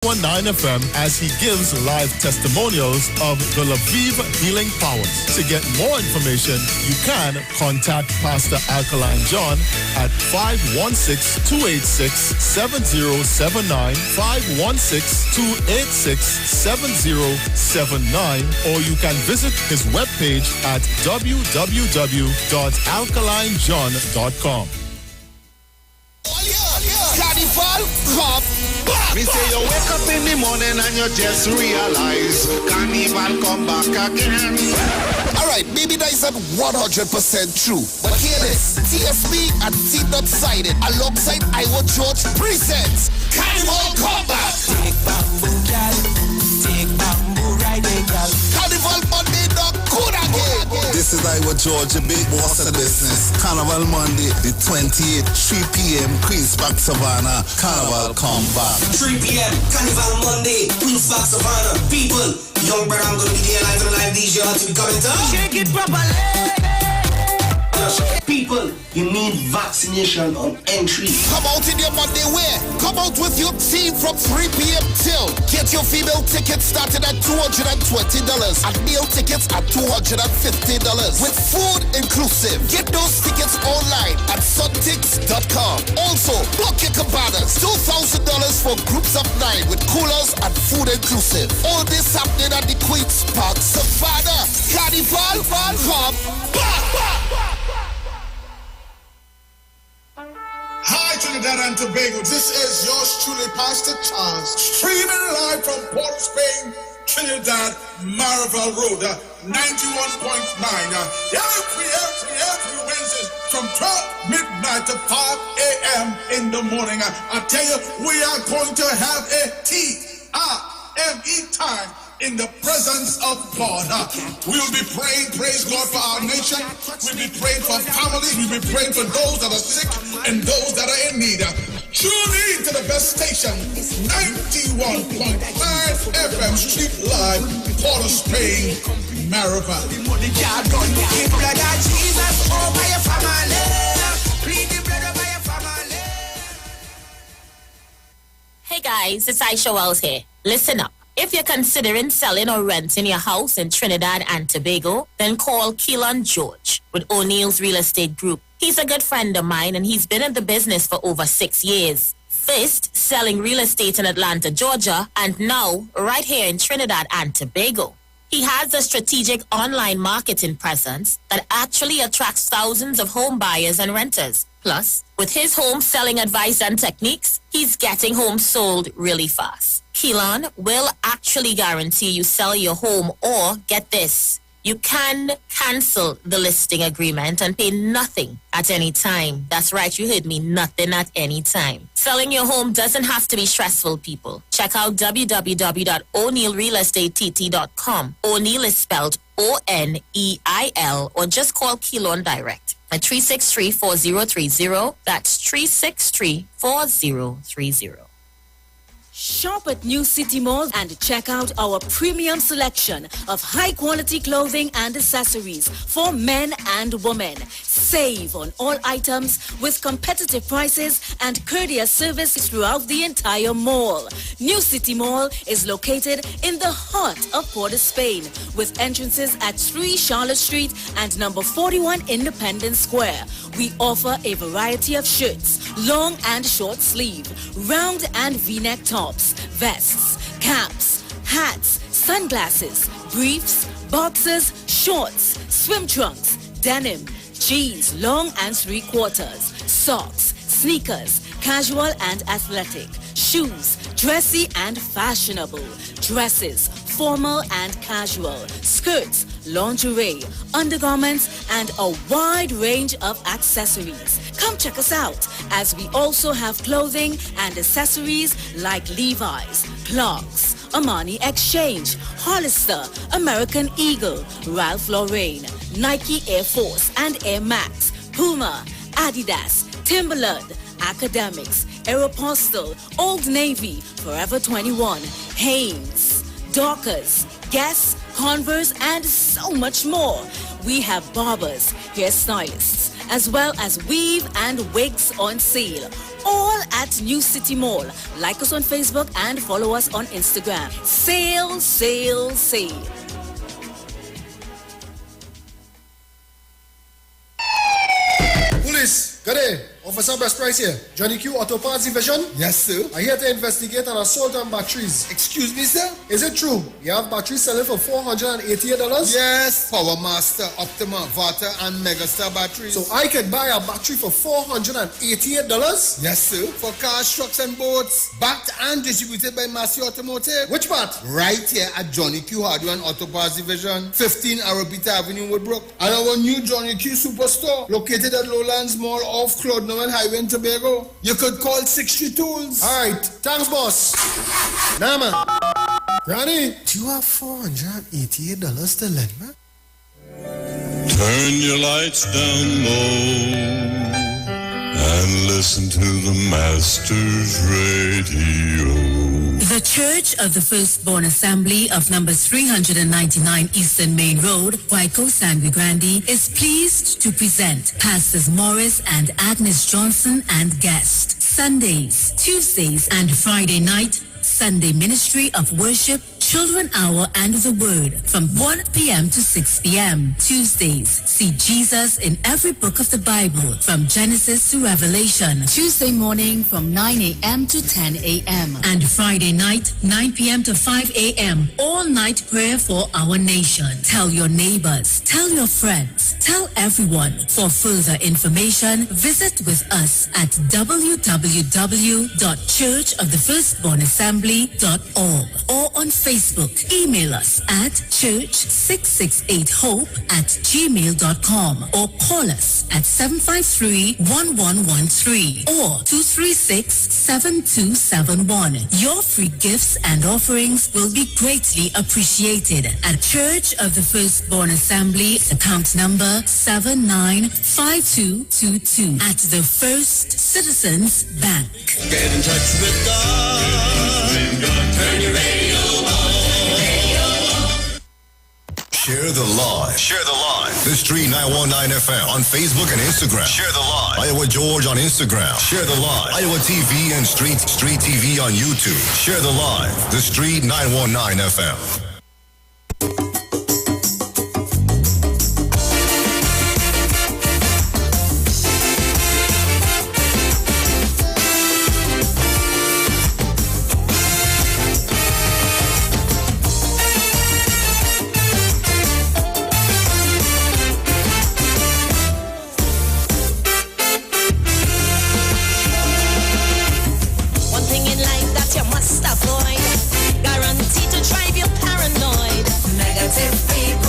19 FM as he gives live testimonials of the Lviv healing powers. To get more information, you can contact Pastor Alkaline John at 516-286-7079, 516-286-7079, or you can visit his webpage at www.alkalinejohn.com. Carnival, come back. Me say you wake up in the morning and you just realize Carnival come back again. Alright, maybe that isn't 100% true, but hear this. TSB and T-Dot Sided alongside Iwer George presents Carnival Come Back. Take bamboo, girl. Take bamboo, riding, girl. Carnival Monday, not good again. This is Iwer George, the big boss of the business. Carnival Monday, the 28th, 3 p.m., Queen's Park, Savannah. Carnival Come Back. 3 p.m. Carnival Monday, Queen's Park, Savannah. People, young brother, I'm going to be there live and live DJ to be coming to. Shake it properly. People, you need vaccination on entry. Come out in your Monday wear. Come out with your team from 3 p.m. till. Get your female tickets started at $220 and male tickets at $250 with food inclusive. Get those tickets online at suntix.com. Also, book your cabanas. $2,000 for groups of 9 with coolers and food inclusive. All this happening at the Queen's Park, Savannah. Carnival, come back. Hi Trinidad and Tobago, this is yours truly, Pastor Charles, streaming live from Port of Spain, Trinidad, Marvel Road, 91.9. Every Wednesday from 12 midnight to 5 a.m. in the morning. I tell you, we are going to have a T-R-M-E time in the presence of God. We will be praying, praise God, for our nation. We'll be praying for families. We'll be praying for those that are sick and those that are in need. Tune in to the best station, 91.9 FM Street Live, Port of Spain, Maribel. Hey guys, it's Aisha Wells here. Listen up. If you're considering selling or renting your house in Trinidad and Tobago, then call Keelan George with O'Neill's Real Estate Group. He's a good friend of mine and he's been in the business for over 6 years. First, selling real estate in Atlanta, Georgia, and now right here in Trinidad and Tobago. He has a strategic online marketing presence that actually attracts thousands of home buyers and renters. Plus, with his home selling advice and techniques, he's getting homes sold really fast. Keelan will actually guarantee you sell your home, or get this, you can cancel the listing agreement and pay nothing at any time. That's right, you heard me, nothing at any time. Selling your home doesn't have to be stressful, people. Check out www.o'neillrealestatetT.com. O'Neill is spelled O-N-E-I-L, or just call Keelan direct at 363-4030. That's 363-4030. Shop at New City Mall and check out our premium selection of high-quality clothing and accessories for men and women. Save on all items with competitive prices and courteous service throughout the entire mall. New City Mall is located in the heart of Port of Spain with entrances at 3 Charlotte Street and number 41 Independence Square. We offer a variety of shirts, long and short sleeve, round and V-neck tops, vests, caps, hats, sunglasses, briefs, boxers, shorts, swim trunks, denim, jeans, long and 3/4, socks, sneakers, casual and athletic, shoes, dressy and fashionable, dresses, formal and casual, skirts, lingerie, undergarments, and a wide range of accessories. Come check us out, as we also have clothing and accessories like Levi's, Clarks, Armani Exchange, Hollister, American Eagle, Ralph Lauren, Nike Air Force and Air Max, Puma, Adidas, Timberland, Academics, Aeropostale, Old Navy, Forever 21, Hanes, Dockers, Guess, Converse, and so much more. We have barbers, hairstylists, as well as weave and wigs on sale. all at New City Mall. Like us on Facebook and follow us on Instagram. Sale, sale, sale. Police, good day. Officer Best Price here. Johnny Q Auto Parts Division. Yes, sir. I'm here to investigate an assault on batteries. Excuse me, sir? Is it true you have batteries selling for $488? Yes. Power Master, Optima, Vata, and Megastar batteries. So I could buy a battery for $488? Yes, sir. For cars, trucks, and boats. Backed and distributed by Massey Automotive. Which part? Right here at Johnny Q Hardware and Auto Parts Division, 15 Arabita Avenue, Woodbrook. And our new Johnny Q Superstore, located at Lowlands Mall off Claude Noel Highway in Tobago. You could call 60 Tools. All right. Thanks, boss. Nah, man. Granny, do you have $488 to lend, man? Turn your lights down low and listen to the Master's Radio. The Church of the Firstborn Assembly of number 399 Eastern Main Road, Waiko Sangre Grande, is pleased to present Pastors Morris and Agnes Johnson and guests. Sundays, Tuesdays, and Friday night, Sunday Ministry of Worship, Children Hour and the Word from 1 p.m. to 6 p.m. Tuesdays, see Jesus in every book of the Bible from Genesis to Revelation. Tuesday morning from 9 a.m. to 10 a.m. And Friday night, 9 p.m. to 5 a.m. All night prayer for our nation. Tell your neighbors, tell your friends, tell everyone. For further information, visit with us at www.churchofthefirstbornassembly.org or on Facebook. Email us at church668hope@gmail.com or call us at 753-1113 or 236-7271. Your free gifts and offerings will be greatly appreciated at Church of the Firstborn Assembly, account number 795222 at the First Citizens Bank. Get in touch with God. Turn your radio on. Share the live. Share the live. The Street 919 FM on Facebook and Instagram. Share the live. Iowa George on Instagram. Share the live. Iowa TV and Street TV on YouTube. Share the live. The Street 919 FM. Negative people.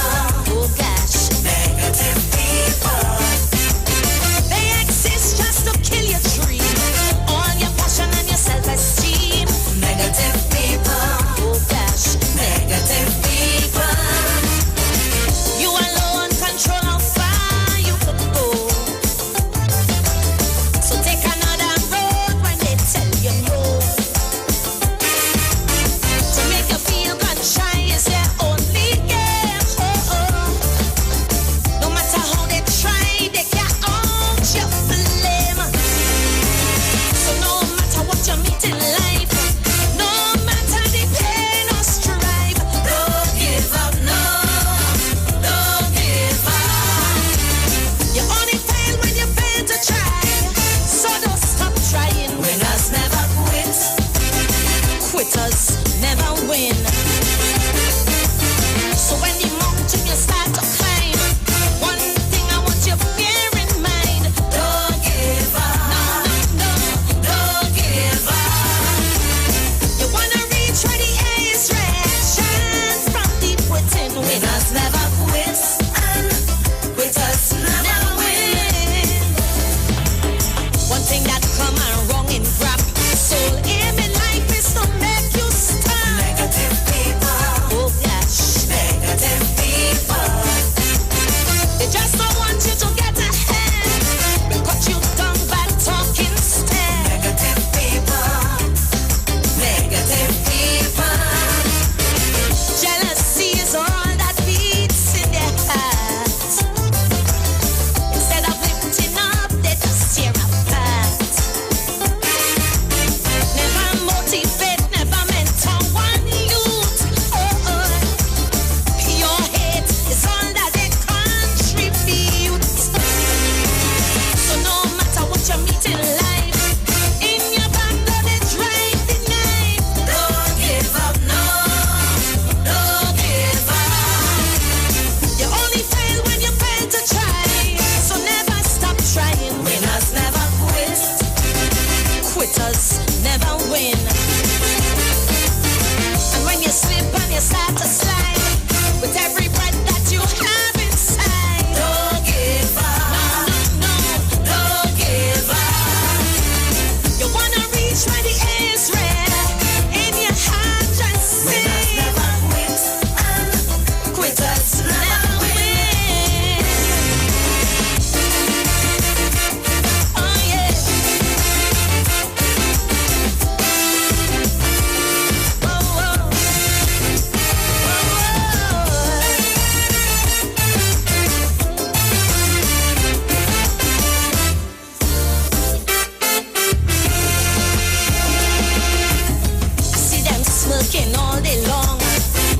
talking all day long.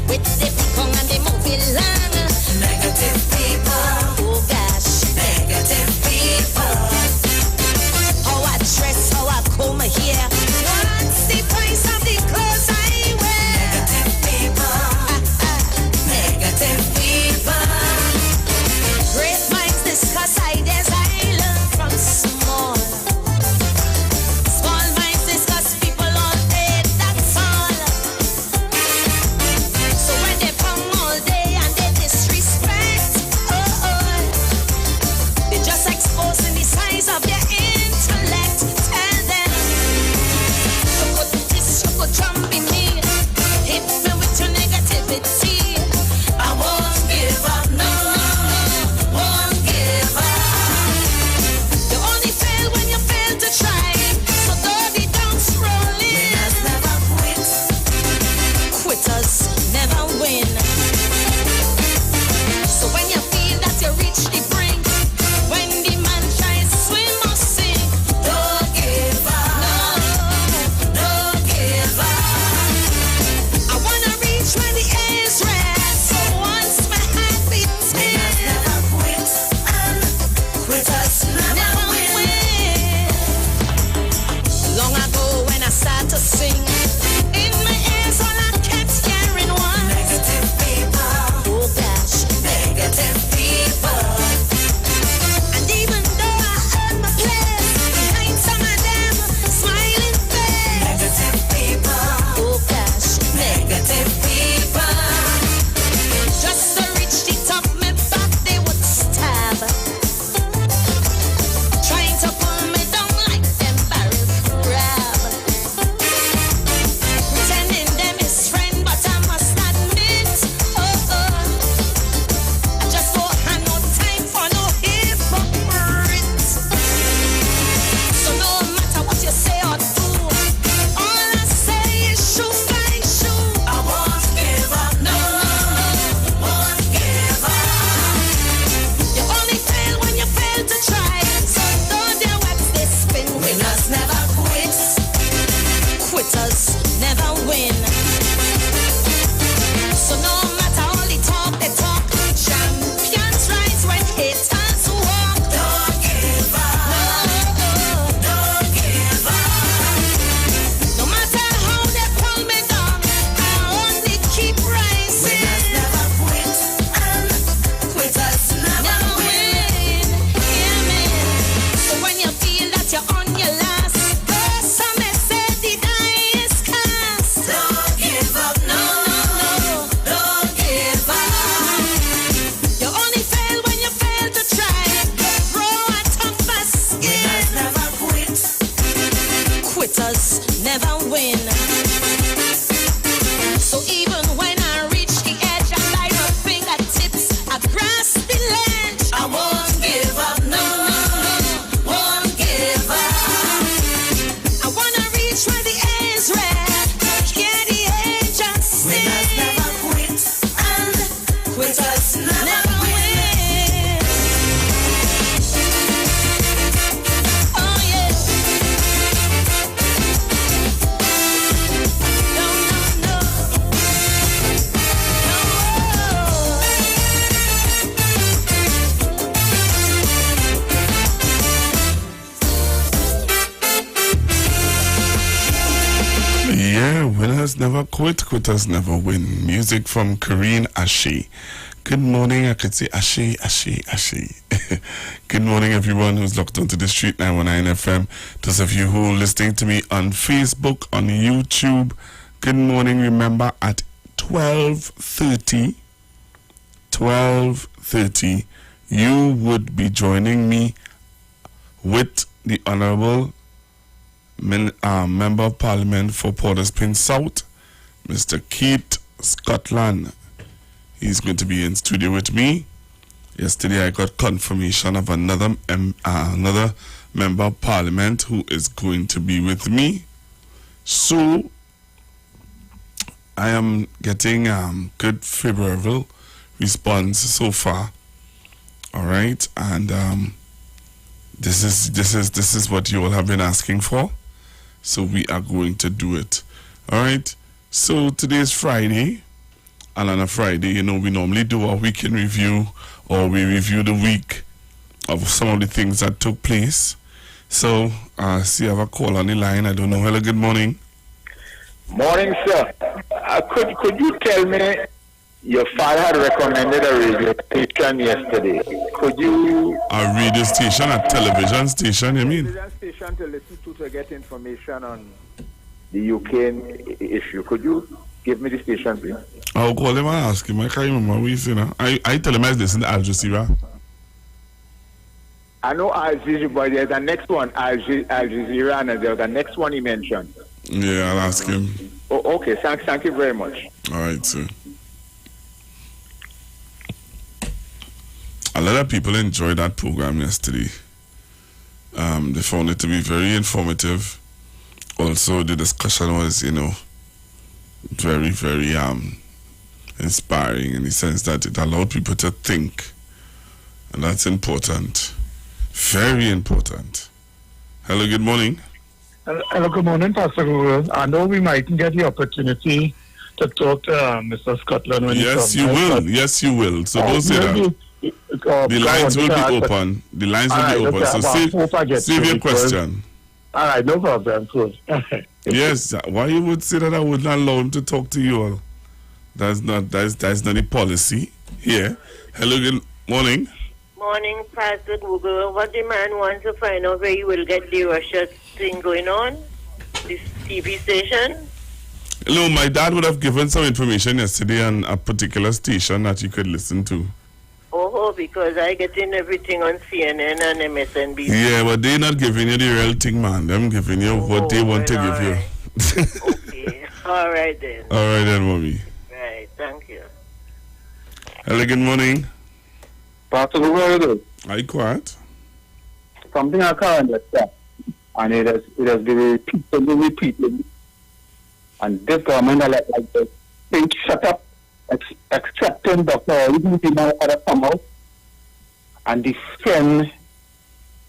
With the people and they move it long. Negative people. Oh gosh. Negative people. How I dress, how I comb my hair. What's the price of the clothes I wear? Negative people. Negative people. Great minds discuss ideas I learn from small. Small minds discuss people all day, that's all. So when they come all day and they disrespect, they're just exposing the size of their intellect. Tell them, you could this, you could jump in me, hit me with your negativity. I won't give up, no, won't give up. You only fail when you fail to try. So though the down's rolling, winners never quit, quitters never win. So when you feel that you reach the brink, when the man tries to swim or sink, don't give up, no, don't give up. I wanna reach where the air is red, so once my heart beats in, never quit, and quitters never win. Long ago when I started to sing, in my ears all I kept hearing was negative people. Oh gosh, negative people. And even though I heard my place, behind some of them smiling face. Negative people. Oh gosh, negative people. Just to reach the top, me back they would stab. Trying to pull me down like them barrel crab. Pretending them is friend, but I must admit, I just don't have no time for no hypocrite. So no matter what you say or do, all I say is shoot by shoot. I won't give up, no, won't give up. You only fail when you fail to try. So though their webs they spin, winners never quit, quitters never win. So no matter all the talk they talk, champions rise when haters walk. Don't give up, no, don't give up. No matter how they pull me down, I only keep rising. Winners never quit, and quitters never win. Hear me? So when you feel that you're on your last, some may say the die is cast. Don't give up, no, don't give up. You only fail when you fail to try. Raw and tough as skin. Winners never quit, quitters never win. So even when I reach the edge and like my fingertips, I grasp the ledge. I won't give up, no, won't give up. I wanna reach where the air is red, hear the angels sing. Winners never quit, and quitters never win. Oh yeah. No, no, no. Yeah, winners never quit, quitters never win. Music from Kareen Ashe. Good morning. I could say Ashe, Ashe, Ashe. Good morning, everyone who's locked onto the Street 919 FM. Those of you who are listening to me on Facebook, on YouTube, good morning. Remember, at 12:30, you would be joining me with the Honorable Member of Parliament for Porterspin South, Mr. Keith Scotland. He's going to be in studio with me. Yesterday I got confirmation of another Member of Parliament who is going to be with me. So I am getting good favorable response so far. All right, and this is what you all have been asking for. So we are going to do it. All right. So today is Friday, and on a Friday, you know, we normally do a weekend review, or we review the week of some of the things that took place. So, see, I have a call on the line. I don't know. Hello, good morning. Morning, sir. Could you tell me, your father had recommended a radio station yesterday. Could you... A radio station, a television station, you mean? Television station to listen to get information on the UK issue. Could you give me the station, please? I'll call him and ask him. I can't remember what he said. I tell him I listen to Al Jazeera. I know Al Jazeera, but there's the next one, Al Jazeera, and there's the next one he mentioned. Yeah, I'll ask him. Oh, okay, thank you very much. All right, sir. A lot of people enjoyed that program yesterday. They found it to be very informative. Also, the discussion was, you know, very, very inspiring in the sense that it allowed people to think. And that's important. Very important. Hello, good morning. Hello, good morning, Pastor Google. I know we mightn't get the opportunity to talk to Mr. Scotland when yes, you will. Yes, you will. So don't say that. The lines will be open. The lines will be open. So save your question. All right, no problem. Cool. Yes, why you would say that I would not allow him to talk to you all? That's not the policy here. Hello, good morning. Morning, Pastor Google. What the man wants to find out where you will get the Russia thing going on? This TV station? No, my dad would have given some information yesterday on a particular station that you could listen to. Oh, because I get in everything on CNN and MSNBC. Yeah, but they're not giving you the real thing, man. They're giving you what they want to give you. Okay. All right, then. All right, then, mommy. Right, thank you. Hello, good morning. Pastor, what are you doing? Are you quiet? Something I can't understand. And it has been repeated. And this government are like this. Think shut up, accepting Dr. Even if he might have come out and defend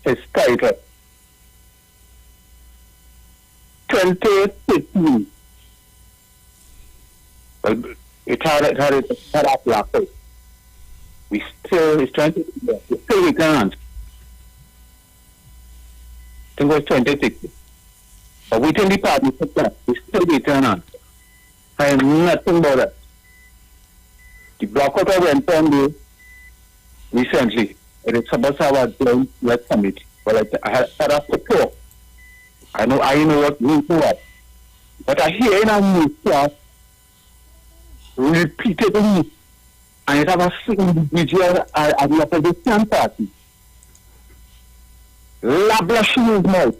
his title. 2015. Well, it had a black hole. It's still we can't. I think it was 2060. But within the party sector, we still return on. I am nothing about that. The blockout I went on recently, it is supposed to have a joint West Summit. Well, I had a support. I know what means to what. But I hear in a news class repeatedly, and it have a individual at the opposition party lablashing his mouth.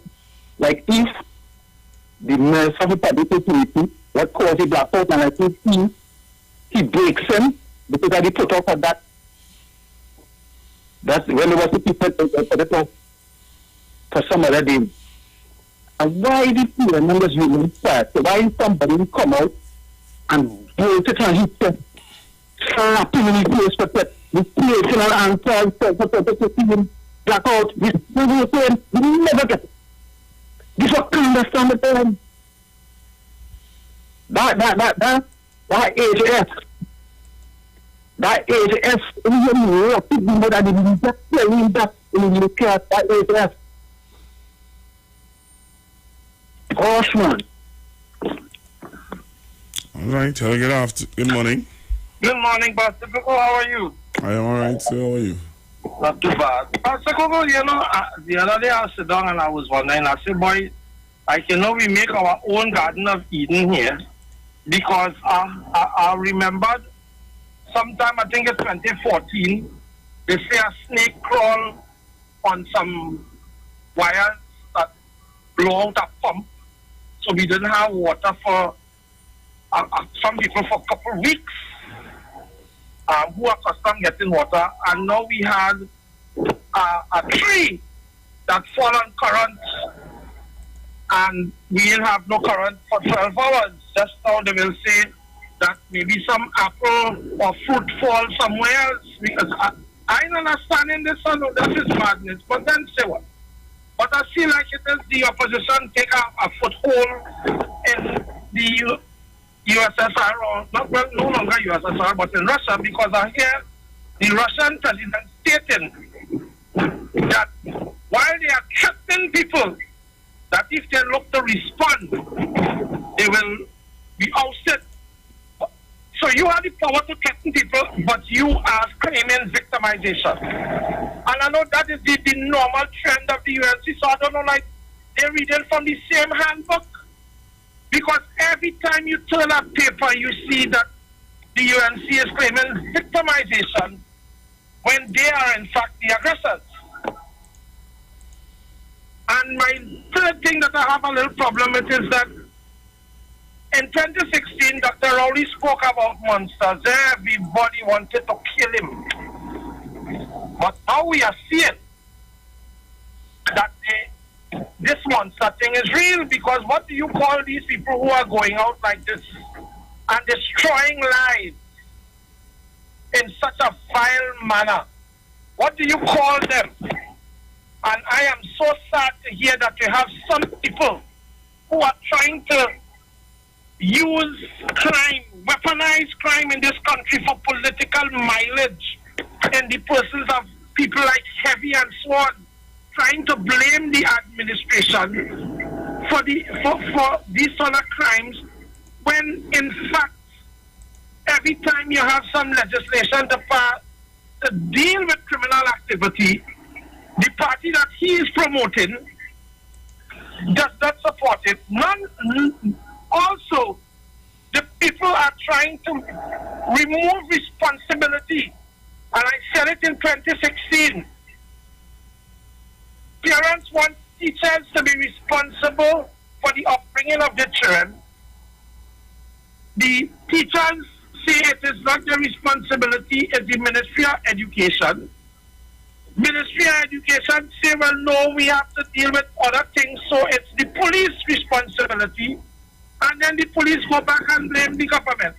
Like if the members of the public utility what caused the blackout, and I think he breaks him because I did put up at that. That's when it was the people put it up for some other day. And why did the members really start? So why somebody will come out and vote it and hit them, slapping in his face for that, with personal answers for him blackout, this we never get it. This what kind of understand the term. That AGS. That AGS, even more people that didn't just tell that in the UK, that AGS. Gosh, man. All right, good morning. Good morning, Pastor Coco. How are you? I am all right, sir. How are you? Not too bad. Pastor Coco, the other day I sat down and I was wondering, I said, boy, we make our own Garden of Eden here because I remembered sometime, I think it's 2014, they say a snake crawl on some wires that blow out a pump. So we didn't have water for some people for a couple of weeks who are accustomed getting water. And now we had a tree that fall on current and we didn't have no current for 12 hours. Just now they will say that maybe some apple or fruit fall somewhere else because I ain't understanding this one. This is madness. But then say what? But I feel like it is the opposition take a foothold in the USSR, or not well, no longer USSR, but in Russia, because I hear the Russian president stating that while they are threatening people, that if they look to respond, they will be ousted. So you have the power to threaten people, but you are claiming victimization. And I know that is the normal trend of the UNC, so I don't know, like, they're reading from the same handbook. Because every time you turn a paper, you see that the UNC is claiming victimization when they are in fact the aggressors. And my third thing that I have a little problem with is that in 2016, Dr. Rowley spoke about monsters. Everybody wanted to kill him. But now we are seeing that this monster thing is real, because what do you call these people who are going out like this and destroying lives in such a vile manner? What do you call them? And I am so sad to hear that you have some people who are trying to use crime, weaponize crime in this country for political mileage in the persons of people like Heavy and Sword, trying to blame the administration for these sort of crimes, when in fact every time you have some legislation to pass to deal with criminal activity, the party that he is promoting does not support it. Also, the people are trying to remove responsibility, and I said it in 2016. Parents want teachers to be responsible for the upbringing of their children. The teachers say it is not their responsibility, it's the Ministry of Education. Ministry of Education say, well, no, we have to deal with other things, so it's the police responsibility. And then the police go back and blame the government.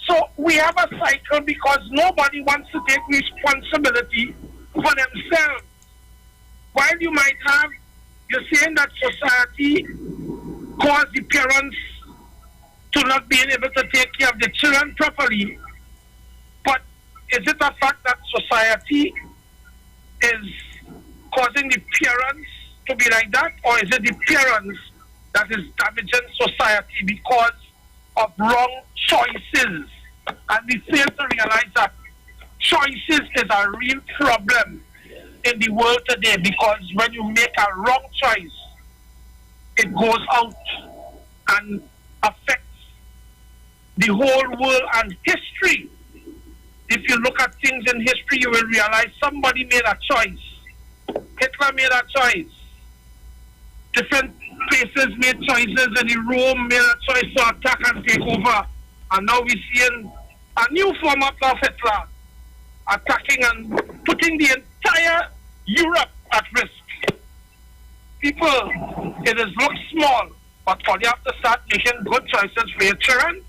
So we have a cycle because nobody wants to take responsibility for themselves. While you might have, you're saying that society caused the parents to not being able to take care of the children properly. But is it a fact that society is causing the parents to be like that? Or is it the parents that is damaging society because of wrong choices? And we fail to realize that choices is a real problem in the world today, because when you make a wrong choice, it goes out and affects the whole world and history. If you look at things in history, you will realize somebody made a choice. Hitler made a choice. Different places made choices, and Rome made a choice to attack and take over. And now we're seeing a new form of Hitler attacking and putting the entire Europe at risk. People, it has looked small, but you have to start making good choices for your children,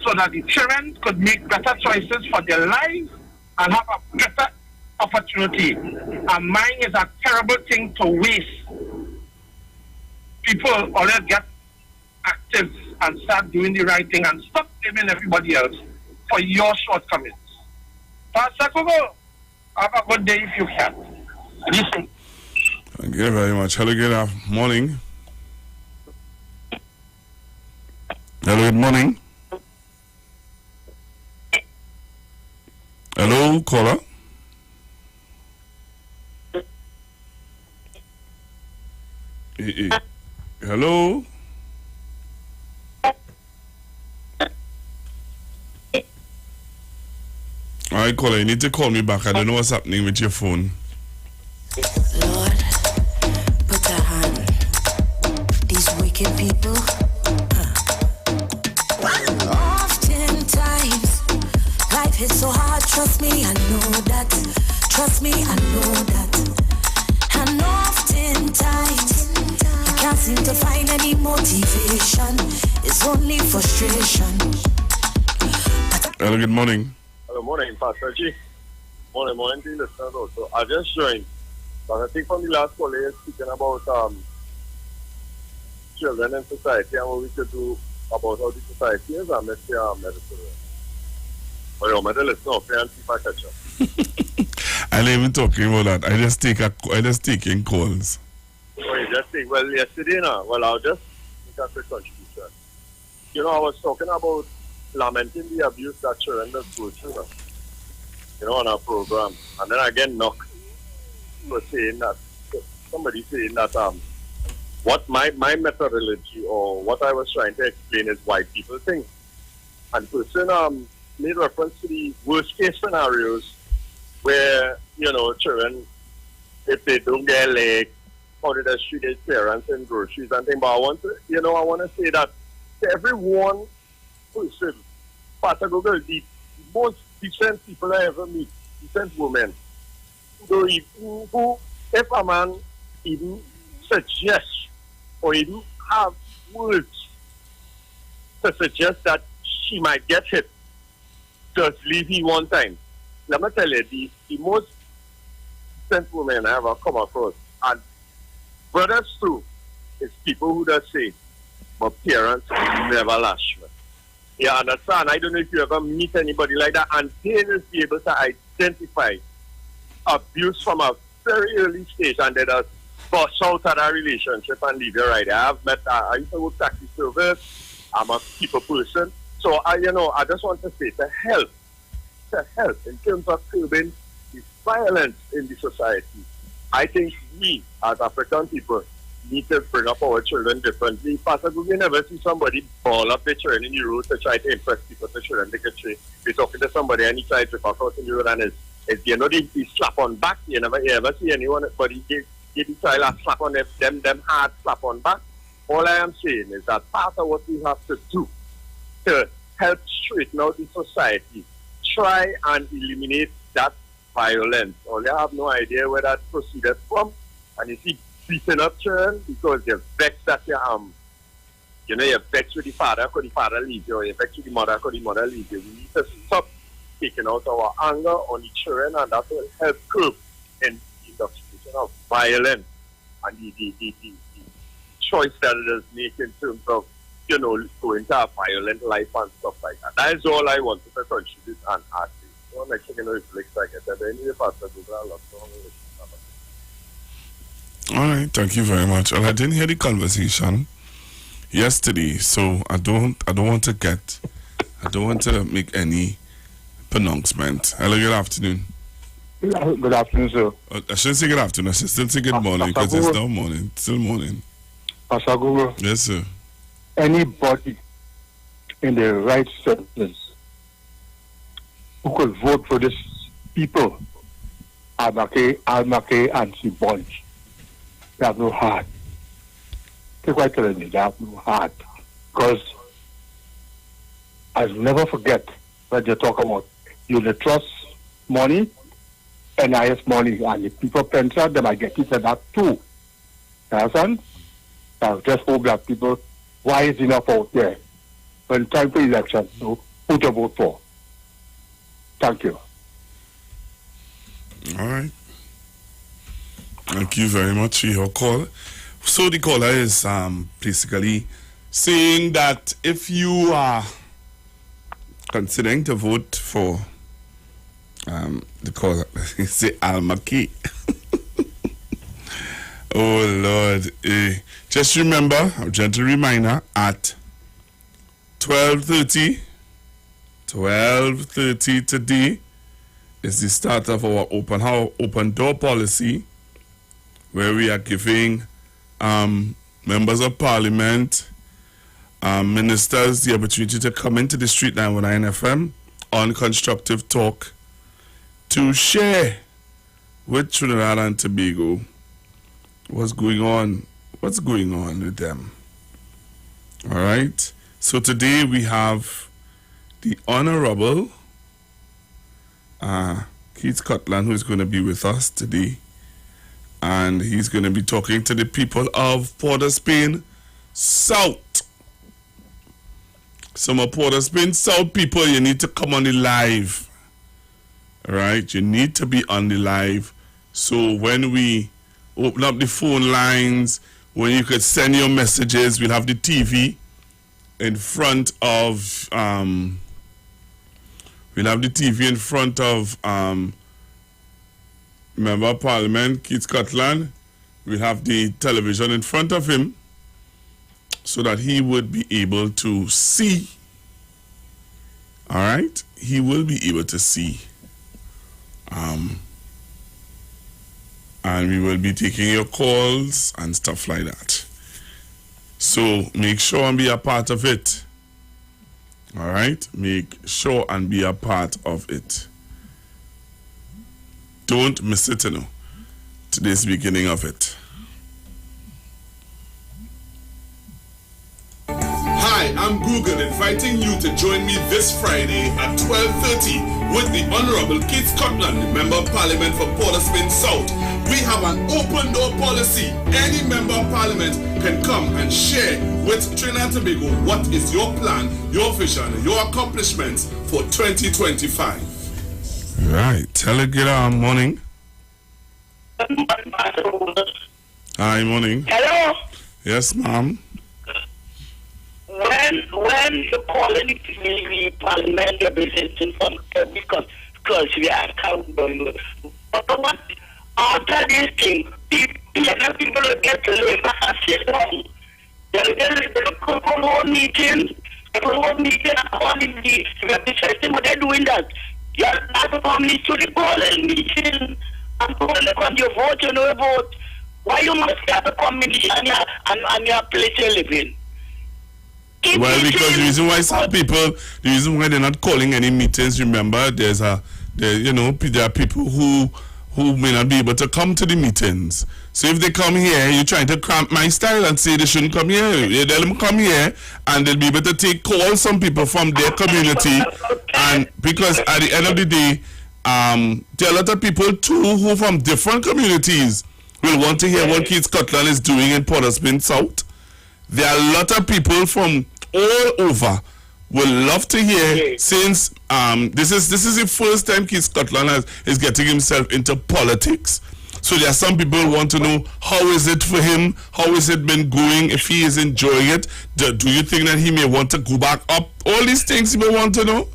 so that the children could make better choices for their lives and have a better opportunity. And mine is a terrible thing to waste. People always get active and start doing the right thing and stop blaming everybody else for your shortcomings. Pastor Kugo, have a good day if you can. Listen. Thank you very much. Hello, good morning. Hello, good morning. Hello, caller. Hello. Alright, caller, you need to call me back. I don't know what's happening with your phone. Lord, put a hand. These wicked people. Oftentimes, life hits so hard. Trust me, I know that. Trust me, I know that. And oftentimes, I can't seem to find any motivation. It's only frustration. Hello, good morning. Hello, morning, Pastor G. Morning to the listeners also. I just joined. But I think from the last call, you're speaking about children in society and what we could do about how the society is, and let's say I'm medicine. But you're medal, it's not fair and keep a catch up. I'm not even talking about that. I just taking calls. Oh, you just think, well, yesterday now, well, I'll just make a quick contribution. You know, I was talking about lamenting the abuse that children does go through now, you know, on our program. And then I get knocked for saying that, somebody saying that, what my methodology or what I was trying to explain is why people think. And person made reference to the worst case scenarios where, you know, children, if they don't get a leg, how did they treat their parents and groceries and things. But I want to say that to every one person, Pastor Google, the most decent people I ever meet, decent women, who, if a man even suggests or even have words to suggest that she might get hit, just leave he one time. Let me tell you, the most decent women I ever come across, and brothers too, is people who just say, my parents never lash me. You understand? I don't know if you ever meet anybody like that, and they will be able to identify abuse from a very early stage, and they just bust out of that relationship and leave you right there. I used to work taxi service. I'm a people person. So, I just want to say, to help in terms of curbing the violence in the society, I think we, as African people, need to bring up our children differently. Pastor, we never see somebody ball up their children in the road to try to impress people to children they can train. We're talking to somebody and he tries to cross in the road and the slap on back. You ever see anyone, but he give the child a slap on them hard slap on back. All I am saying is that part of what we have to do to help straighten out the society, try and eliminate that violence. Only I have no idea where that proceeded from. And you see, beating up children because you're vexed that you're vexed with the father because the father leaves you, or you're vexed with the mother because the mother leaves you. We need to stop taking out our anger on the children, and that will help curb in the industrialization of violence and the choice that it is making in terms of, going to a violent life and stuff like that. That is all I wanted to contribute and ask you. So next thing you know, it's like I said, anyway, Pastor Google, a lot of all right, thank you very much. Well, I didn't hear the conversation yesterday, so I don't want to make any pronouncement. Hello, good afternoon. Good afternoon, sir. I shouldn't say good afternoon. I should still say good morning because it's now morning. It's still morning. Pastor Google. Yes, sir. Anybody in the right senses who could vote for these people, Almake, and Sibonch, they have no heart. They're quite telling me they have no heart. Because I'll never forget when they talk about unit trust money, NIS money, and the people pension, they might get it for that too. You understand? I just hope that people wise enough out there when time for election, know who to vote for. Thank you. All right. Thank you very much for your call. So the caller is basically saying that if you are considering to vote for the caller, say Almaki. Oh Lord. Just remember, a gentle reminder, at 12:30 today is the start of our open door policy, where we are giving members of parliament, ministers the opportunity to come into the Street 919 FM on Constructive Talk to share with Trinidad and Tobago what's going on with them. All right. So today we have the Honorable Keith Scotland, who is going to be with us today. And he's going to be talking to the people of Port of Spain South. Some of Port of Spain South people, you need to come on the live. All right? You need to be on the live. So when we open up the phone lines, when you could send your messages, we'll have the TV in front of we'll have the TV in front of Member of Parliament Keith Scotland. We'll have the television in front of him so that he would be able to see. All right? He will be able to see. And we will be taking your calls and stuff like that. So make sure and be a part of it. All right? Make sure and be a part of it. Don't miss it, Today's beginning of it. Hi, I'm Google inviting you to join me this Friday at 12:30 with the Honorable Keith Scotland, Member of Parliament for Port of Spain South. We have an open door policy. Any Member of Parliament can come and share with Trinidad and Tobago what is your plan, your vision, your accomplishments for 2025. Right. Telegram morning. Hi, morning. Hello? Yes, ma'am. When you call the parliament representing from because we are accountable. But what after this thing, people get to live and sit down. They'll come on meeting, according to the representing what they're doing that. You're not coming to the polling meeting and calling on your vote, vote. Why you must have a community and your place you live in? Well, because the reason why some people, the reason why they're not calling any meetings, remember, there are people who may not be able to come to the meetings. So if they come here, you're trying to cramp my style and say they shouldn't come here. You let them come here and they'll be able to call some people from their community. And because at the end of the day, there are a lot of people too who from different communities will want to hear what Keith Scotland is doing in Port of Spain South. There are a lot of people from all over will love to hear, since this is the first time Keith Scotland is getting himself into politics. So there are some people who want to know how is it for him, how has it been going, if he is enjoying it. Do you think that he may want to go back up? All these things he may want to know.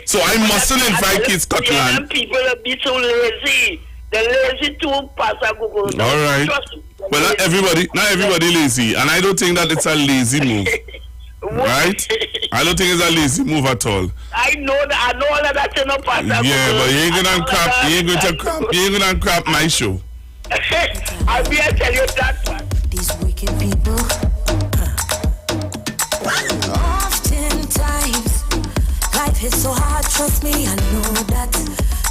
So I mustn't invite Keith Scotland. People are be so lazy. They're lazy to pass a Google. All right. Well, not everybody lazy, and I don't think that it's a lazy move. Right? I don't think it's a lazy move at all. I know that you know pass a Google. Yeah, but you ain't gonna crap my show. I'll be able to tell you that one. These wicked people. Oftentimes, life is so hard. Trust me, I know that.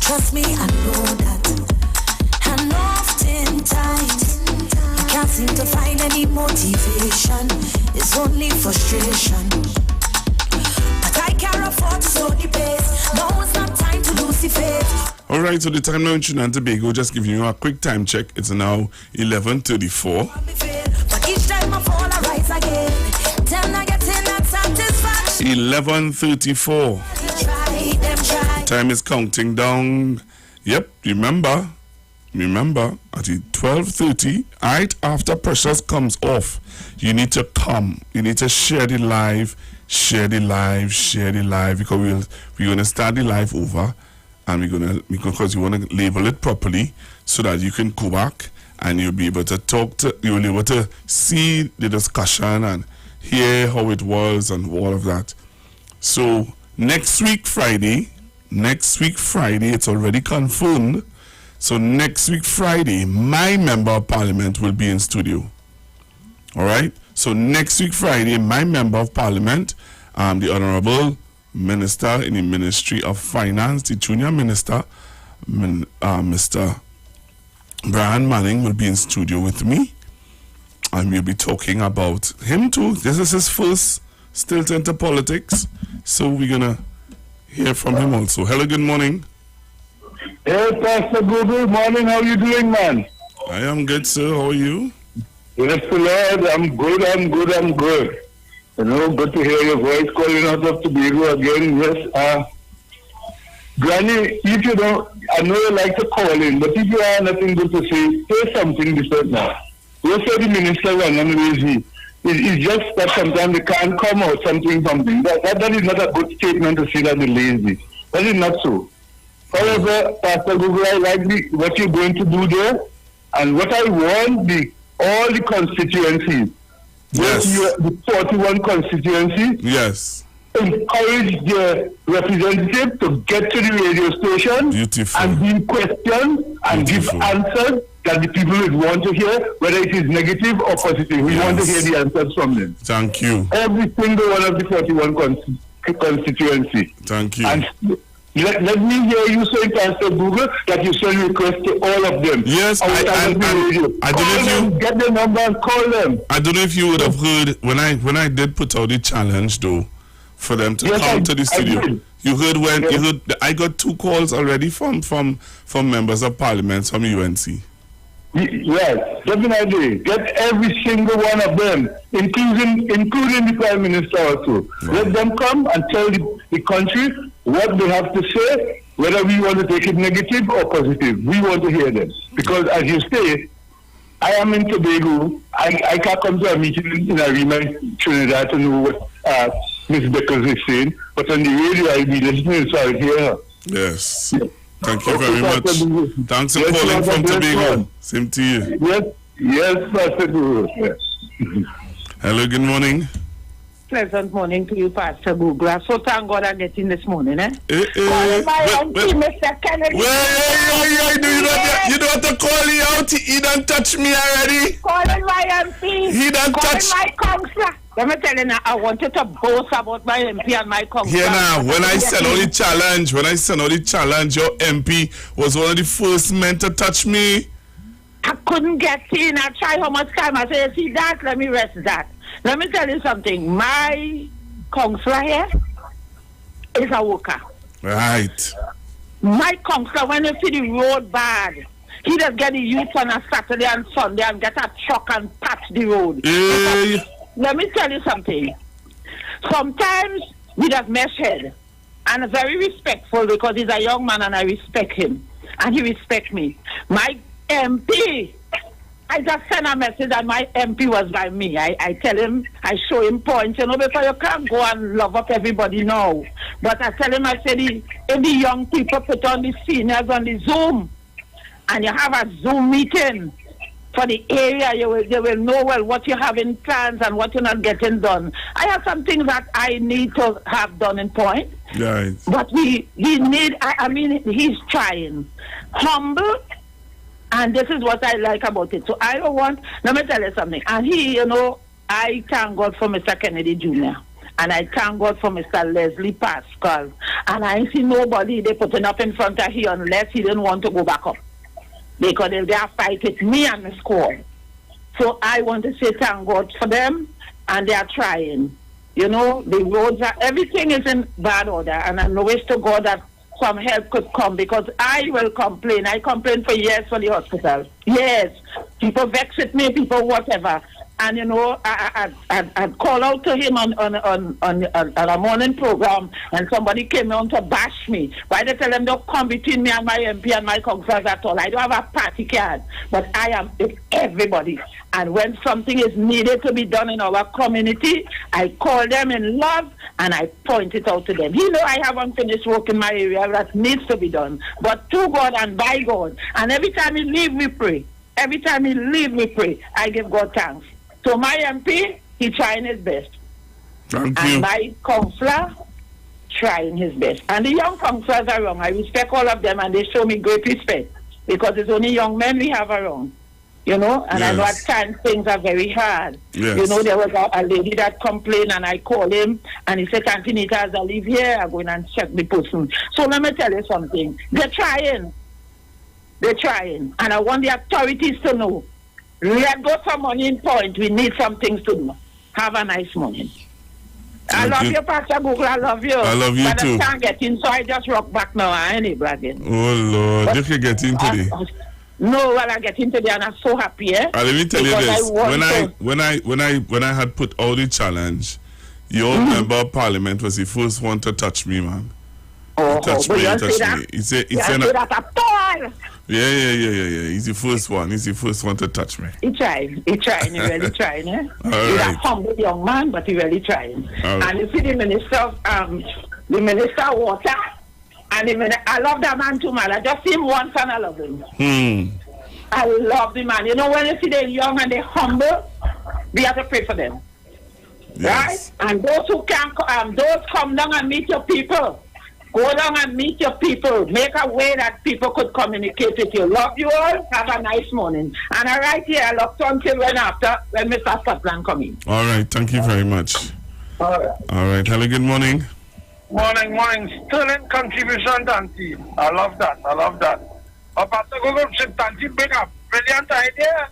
Trust me, I know that. And oftentimes, I can't seem to find any motivation. It's only frustration. But I can't afford to slow the pace. No, it's not time to lose the faith. All right, so the time now in Trinidad and Tobago, just giving you a quick time check. It's now 11:34. But each time I fall, I rise again. Till I get in that satisfaction. 11:34. Time is counting down. Yep, remember, at 12:30, right after Precious comes off, you need to come. You need to share the live, because we're going to start the live over, and because you want to label it properly so that you can go back and you'll be able to you'll be able to see the discussion and hear how it was and all of that. So next week Friday, it's already confirmed. So next week Friday, my Member of Parliament will be in studio. All right? So next week Friday, my Member of Parliament, the Honorable Minister in the Ministry of Finance, the Junior Minister, Mr. Brian Manning, will be in studio with me. And we'll be talking about him too. This is his first stilt into politics. So we're going to hear from him also. Hello, good morning. Hey, Pastor Google, morning. How you doing, man? I am good, sir. How are you? Yes, Lord. I'm good. You know, good to hear your voice calling out of Tobago again. Yes. Granny, if you don't, I know you like to call in, but if you have nothing good to say something different now. You say the minister and I'm lazy. It's just that sometimes they can't come out something. That is not a good statement to say that they're lazy. That is not so. However, Pastor Google, I like what you're going to do there, and what I want all the constituencies, the 41 constituencies, yes, encourage the representative to get to the radio station and be questioned and give answers that the people would want to hear, whether it is negative or positive. We want to hear the answers from them. Thank you. Every single one of the 41 constituencies. Thank you. And let me hear you say, Pastor Google, that you send requests to all of them. Yes, I don't know if you get the number and call them. I don't know if you would have heard when I did put out the challenge though, for them to come to the studio. You heard I got 2 calls already from members of parliament from UNC. Yes, definitely. Get every single one of them, including the Prime Minister also. Right. Let them come and tell the country what they have to say, whether we want to take it negative or positive. We want to hear them. Because as you say, I am in Tobago. I can't come to a meeting in Arima, Trinidad to know what Ms. Beckers is saying, but on the radio I'll be listening, so I'll hear her. Yes. Thank you very much. Thanks for calling from Tobago. Same to you. Yes, Pastor Guru. Yes. Hello, good morning. Pleasant morning to you, Pastor Google. So thank God I get in this morning, eh? Mr. Kennedy. You don't have to call me out. He don't touch me already. Calling my MP. He don't touch my counselor. Let me tell you now, I wanted to boast about my MP and my counselor. Here now, when I sent out the challenge, your MP was one of the first men to touch me. I couldn't get in. I tried how much time. I said, see that, let me rest that. Let me tell you something. My counselor here is a worker. Right. My counselor, when you see the road bad, he just get the youth on a Saturday and Sunday and get a truck and patch the road. Hey. Let me tell you something. Sometimes we just mesh head. And very respectful because he's a young man and I respect him. And he respects me. My MP, I just sent a message that my MP was by me. I tell him, I show him points, before you can't go and love up everybody now. But I tell him, I said, if the young people put on the seniors on the Zoom, and you have a Zoom meeting for the area, they will know well what you have in plans and what you're not getting done. I have some things that I need to have done in point. Right. But we need, he's trying. Humble. And this is what I like about it. So I don't want, let me tell you something. And he, I thank God for Mr. Kennedy Jr. And I thank God for Mr. Leslie Pascal. And I see nobody they putting up in front of him unless he didn't want to go back up. Because they are fighting me and the squad. So I want to say thank God for them. And they are trying. The roads everything is in bad order. And I know it's to God that some help could come because I will complain. I complain for years for the hospital. Yes. People vex with me, people whatever. And I'd call out to him on a morning program and somebody came on to bash me. Why they tell them don't come between me and my MP and my councillors at all. I don't have a party card, but I am with everybody. And when something is needed to be done in our community, I call them in love and I point it out to them. I have unfinished work in my area that needs to be done. But to God and by God. And every time he leave, we pray. Every time he leave, we pray. I give God thanks. So my MP, he trying his best. Thank and you. My councillor, trying his best. And the young councillors are wrong. I respect all of them and they show me great respect. Because it's only young men we have around. And yes. I know at times things are very hard. Yes. There was a lady that complained and I called him and he said, Auntie Nita, as I live here, I'm going and check the person. So let me tell you something. They're trying. And I want the authorities to know. Let go some money in point. We need some things to do. Have a nice morning. I love you, Pastor Google. I love you. I love you but too. I can't get in, so I just rock back now. I ain't bragging. Oh Lord, But you can get in today. No, I get in today and I'm so happy, eh? Let me tell you Because this. When I had put all the challenge, your member of parliament was the first one to touch me, man. He touched me. He said Yeah. He's the first one. He's the first one to touch me. He trying. He really trying, eh? All He's right. a humble young man, but he really trying. All right. And you see the minister of water, and I love that man too, man. I just see him once and I love him. I love the man. You know, when you see them young and they humble, we have to pray for them. Yes. Right? And those who can those come down and meet your people. Go down and meet your people. Make a way that people could communicate with you. Love you all. Have a nice morning. And I right here, I look until when Mr. Scotland come in. All right. Thank you very much. All right. Hello. Good morning. Morning. Sterling contribution, Tanti. I love that. Pastor Google should Tanti bring a brilliant idea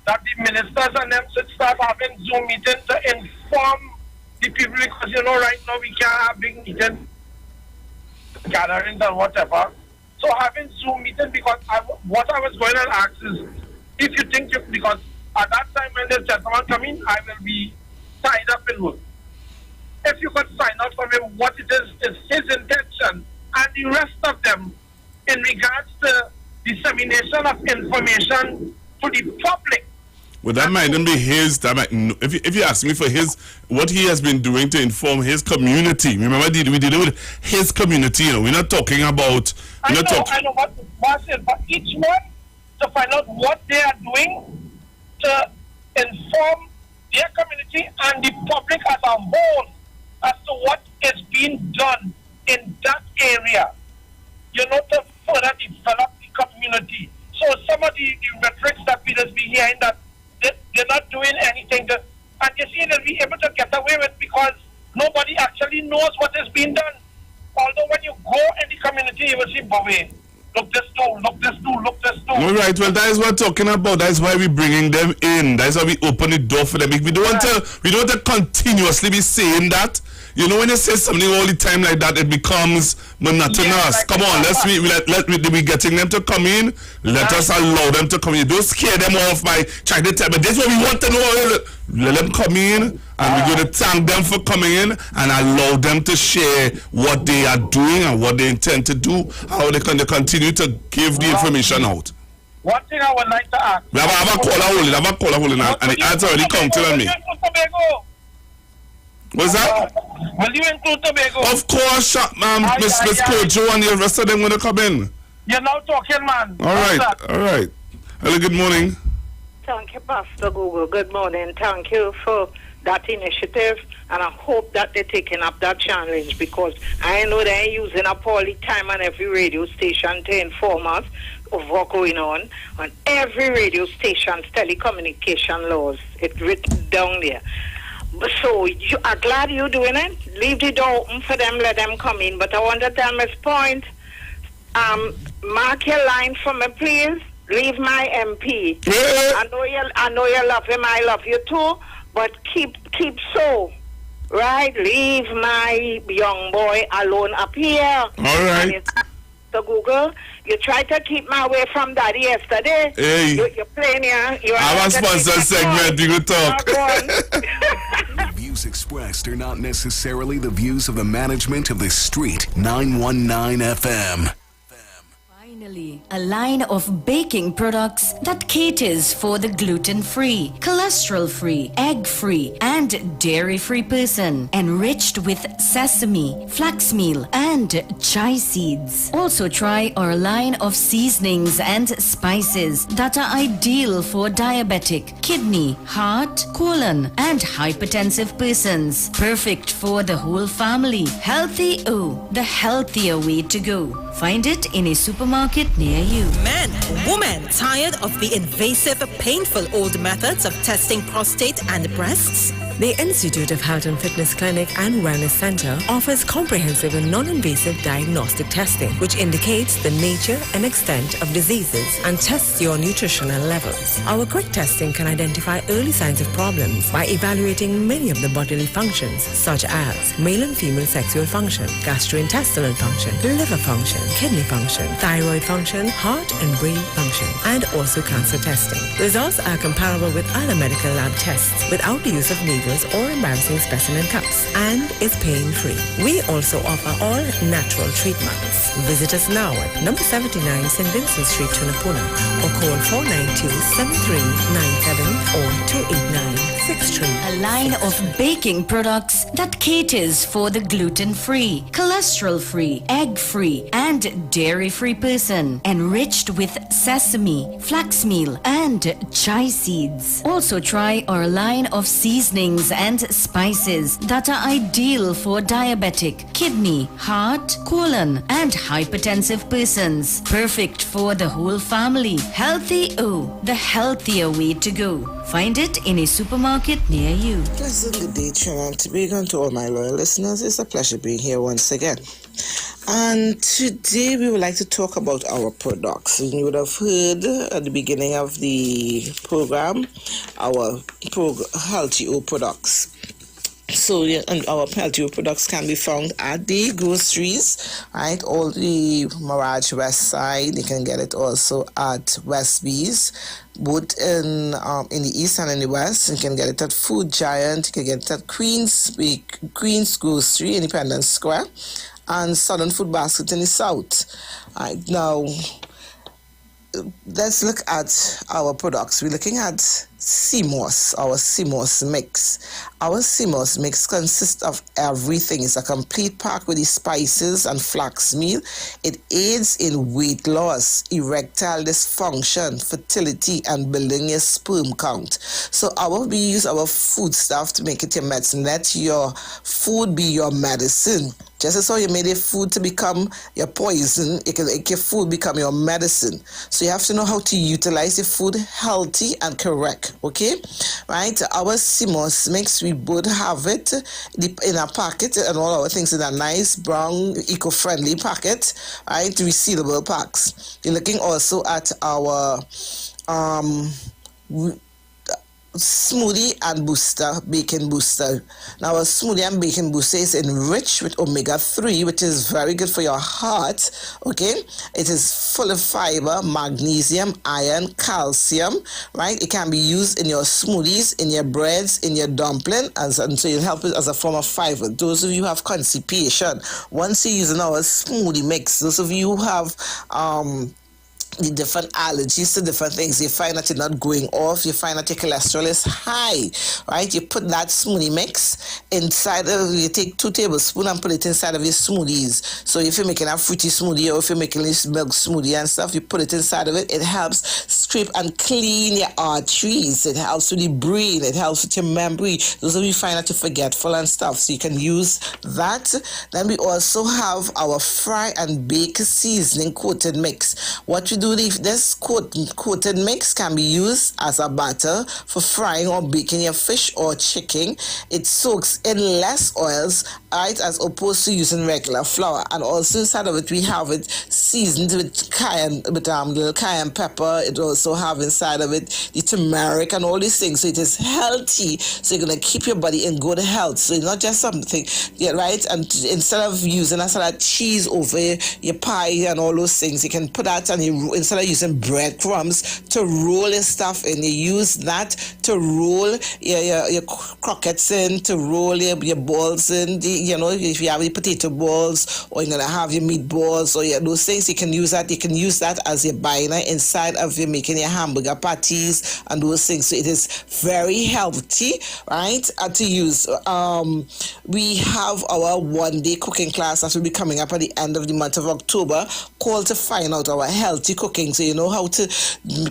that the ministers and them should start having Zoom meetings to inform the people, because right now we can't have big meetings, gatherings and whatever. So having Zoom meetings, because what I was going to ask is, if you think because at that time when this gentleman come in, I will be tied up in work. If you could find out from him what it is his intention and the rest of them in regards to dissemination of information to the public. Well, that mightn't be his. If you ask me for what he has been doing to inform his community. Remember, we did it with his community. We're not talking about. I know what but each one to find out what they are doing to inform their community and the public as a whole as to what is being done in that area. To further develop the community. So some of the rhetorics that we just be hearing that they're not doing anything and you see they'll be able to get away with because nobody actually knows what is being done. Although when you go in the community, you will see, Bobby, look this too. All right, well, that is what we're talking about. That's why we're bringing them in. That's why we open the door for them. We don't want to continuously be saying that. When you say something all the time like that, it becomes monotonous. Come on, we getting them to come in. Let us allow them to come in. Don't scare them off by trying to tell them. This is what we want to know. Let them come in, and we're going to thank them for coming in and allow them to share what they are doing and what they intend to do, how they can continue to give the information out. One thing I would like to ask. We have a caller holding, and the answer already counting on me. What's that? Will you include Tobago? Of course, Miss Kojo and the rest of them going to come in. You're now talking, man. All right. Hello, good morning. Thank you, Pastor Google. Good morning. Thank you for that initiative, and I hope that they're taking up that challenge, because I know they're using up all the time on every radio station to inform us of what's going on every radio station's telecommunication laws. It's written down there. So you are glad you're doing it. Leave the door open for them, let them come in. But I want to tell Ms. Point, mark your line for me, please. Leave my MP. I know you love him. I love you too. But keep so, right? Leave my young boy alone up here. All right. So Google, you tried to keep me away from Daddy yesterday. Hey. You're playing here. I'm a sponsor segment. You can talk. The views expressed are not necessarily the views of the management of the Street 919 FM. Finally, a line of baking products that caters for the gluten-free, cholesterol-free, egg-free, and dairy-free person, enriched with sesame, flax meal, and chai seeds. Also try our line of seasonings and spices that are ideal for diabetic, kidney, heart, colon, and hypertensive persons. Perfect for the whole family. Healthy the healthier way to go. Find it in a supermarket near you. Men, women, tired of the invasive, painful old methods of testing prostate and breasts? The Institute of Health and Fitness Clinic and Wellness Center offers comprehensive and non-invasive diagnostic testing, which indicates the nature and extent of diseases and tests your nutritional levels. Our quick testing can identify early signs of problems by evaluating many of the bodily functions, such as male and female sexual function, gastrointestinal function, liver function, kidney function, thyroid function, heart and brain function, and also cancer testing. Results are comparable with other medical lab tests without the use of needles fevers or embarrassing specimen cups and is pain-free. We also offer all natural treatments. Visit us now at number 79 St. Vincent Street, Tunapuna, or call 492-7397 or 289-63. A line of baking products that caters for the gluten-free, cholesterol-free, egg-free, and dairy-free person, enriched with sesame, flax meal, and chai seeds. Also try our line of seasonings and spices that are ideal for diabetic, kidney, heart, colon, and hypertensive persons. Perfect for the whole family. Healthy O, the healthier way to go. Find it in a supermarket near you. Pleasant good day, Trinidad. To be to all my loyal listeners, it's a pleasure being here once again. And today we would like to talk about our products. And you would have heard at the beginning of the program our Healthy O products. So and our Healthy O products can be found at the groceries, right? All the Mirage West Side. You can get it also at Westby's, both in the east and in the west. You can get it at Food Giant. You can get it at Queen's Grocery, Independence Square, and Southern Food Basket in the south. Right, now, let's look at our products. We're looking at CMOS, our CMOS mix. Our CMOS mix consists of everything. It's a complete pack with the spices and flax meal. It aids in weight loss, erectile dysfunction, fertility, and building your sperm count. So we use our food stuff to make it your medicine. Let your food be your medicine. Just as how you made your food to become your poison, you can make your food become your medicine. So you have to know how to utilize your food healthy and correct. Okay, right? Our CMOS mix, we both have it in a packet, and all our things in a nice brown eco-friendly packet, right? Resealable packs. You're looking also at our smoothie and bacon booster. Now, a smoothie and bacon booster is enriched with omega-3, which is very good for your heart. Okay, it is full of fiber, magnesium, iron, calcium. Right, it can be used in your smoothies, in your breads, in your dumpling, and so it helps as a form of fiber. Those of you who have constipation, once you're using our smoothie mix, those of you who have the different allergies to different things, you find that you're not going off, you find that your cholesterol is high, right? You put that smoothie mix inside you take 2 tablespoons and put it inside of your smoothies. So if you're making a fruity smoothie, or if you're making this milk smoothie and stuff, you put it inside of it. It helps scrape and clean your arteries. It helps with the brain. It helps with your memory. Those of you find that you're forgetful and stuff, so you can use that. Then we also have our fry and bake seasoning coated mix. What we do, this coated mix can be used as a batter for frying or baking your fish or chicken. It soaks in less oils, right, as opposed to using regular flour. And also inside of it, we have it seasoned with little cayenne pepper. It also have inside of it the turmeric and all these things. So it is healthy. So you're gonna keep your body in good health. So it's not just something, right? And instead of using a sort of cheese over your pie and all those things, you can put that on your, instead of using breadcrumbs to roll your stuff in, you use that to roll your croquettes in, to roll your balls in. If you have the potato balls, or you're gonna have your meatballs, or those things, you can use that. You can use that as your binder inside of you making your hamburger patties and those things. So it is very healthy, right? To use. We have our one-day cooking class that will be coming up at the end of the month of October, called to find out our healthy cooking. So you know how to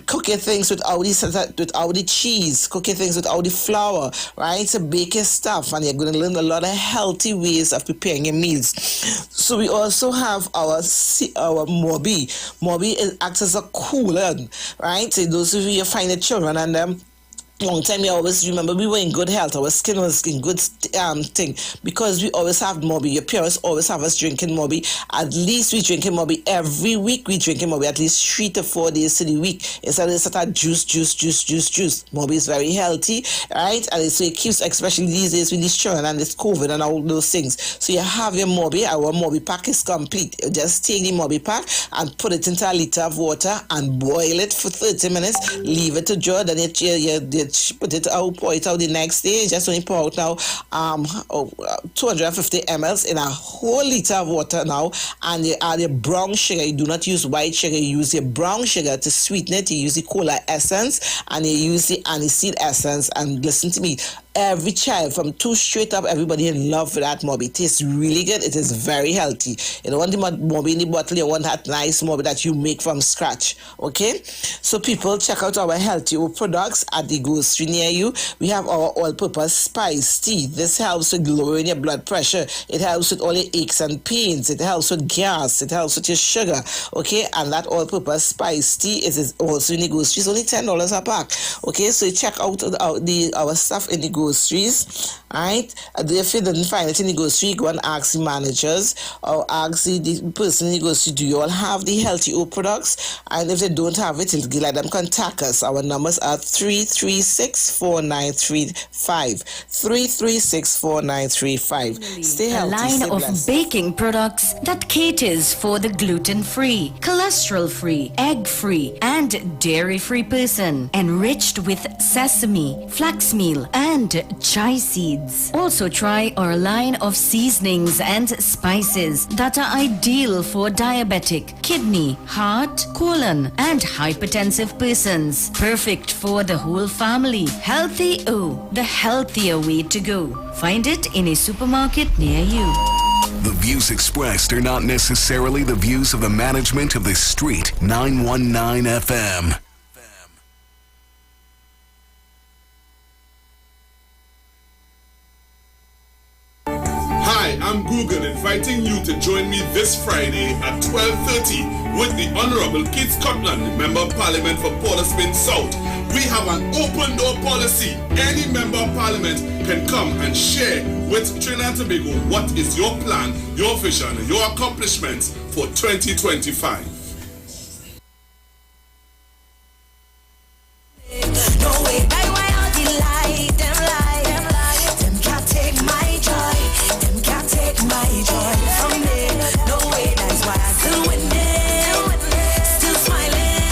cook your things without the cheese, cook your things without the flour, right? To bake your stuff, and you're going to learn a lot of healthy ways of preparing your meals. So we also have our Mobi. Mobi acts as a coolant, right? So those of you find the children and them. Long time, you always remember we were in good health. Our skin was in good thing because we always have Mobi. Your parents always have us drinking Mobi. At least we drinking Mobi every week. We drinking Mobi at least 3 to 4 days to the week instead of just juice. Mobi is very healthy, right? And so it keeps, especially these days with this children and this COVID and all those things. So you have your Mobi. Our Mobi pack is complete. You just take the Mobi pack and put it into a liter of water and boil it for 30 minutes. Leave it to draw. Then put it out, pour it out the next day. Just only pour out now 250 ml in a whole liter of water now, and you add your brown sugar. You do not use white sugar. You use your brown sugar to sweeten it. You use the cola essence and you use the aniseed essence. And listen to me, every child from 2 straight up, everybody in love with that Moby. It tastes really good. It is very healthy. You don't want the Moby in the bottle. You want that nice Moby that you make from scratch. Okay? So people, check out our healthy products at the grocery near you. We have our all-purpose spice tea. This helps with lowering your blood pressure. It helps with all your aches and pains. It helps with gas. It helps with your sugar. Okay? And that all-purpose spice tea is also in the grocery. It's only $10 a pack. Okay? So check out our stuff in the groceries. Alright? If you didn't find it in the grocery, go and ask the managers or ask the person in the grocery, do you all have the healthy O products? And if they don't have it, let them contact us. Our numbers are 336-4935. 336-4935. Stay A healthy. line Stay of blessed. baking products that caters for the gluten-free, cholesterol-free, egg-free, and dairy-free person, enriched with sesame, flax meal, and chai seeds. Also try our line of seasonings and spices that are ideal for diabetic, kidney, heart, colon, and hypertensive persons. Perfect for the whole family. Healthy O, the healthier way to go. Find it in a supermarket near you. The views expressed are not necessarily the views of the management of the Street 919 FM. Hi, I'm Google inviting you to join me this Friday at 12:30 with the Honorable Keith Scotland, the Member of Parliament for Port of Spain South. We have an open door policy. Any Member of Parliament can come and share with Trinidad and Tobago what is your plan, your vision, your accomplishments for 2025. No way, I want the lie, them can't take my joy, them can't take my joy from me. No way, that's why I still winning, still smiling,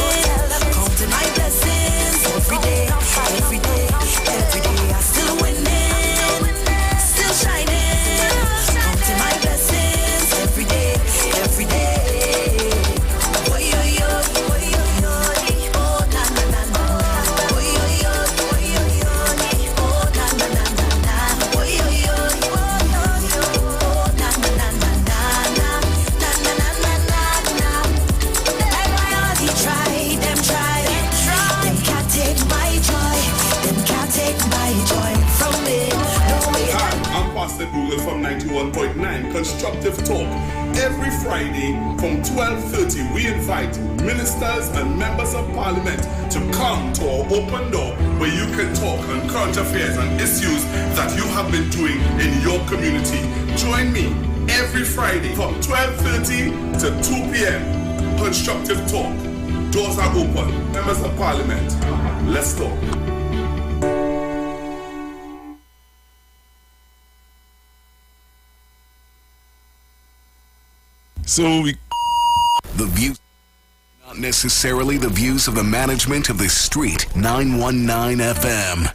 counting my blessings every day, every day, every day. I still winning, still shining, counting my blessings every day, every day. Google from 91.9 Constructive Talk. Every Friday from 12:30, we invite ministers and members of parliament to come to our open door where you can talk on current affairs and issues that you have been doing in your community. Join me every Friday from 12:30 to 2 p.m. Constructive Talk. Doors are open. Members of parliament, let's talk. So the views not necessarily the views of the management of the Street 919 FM.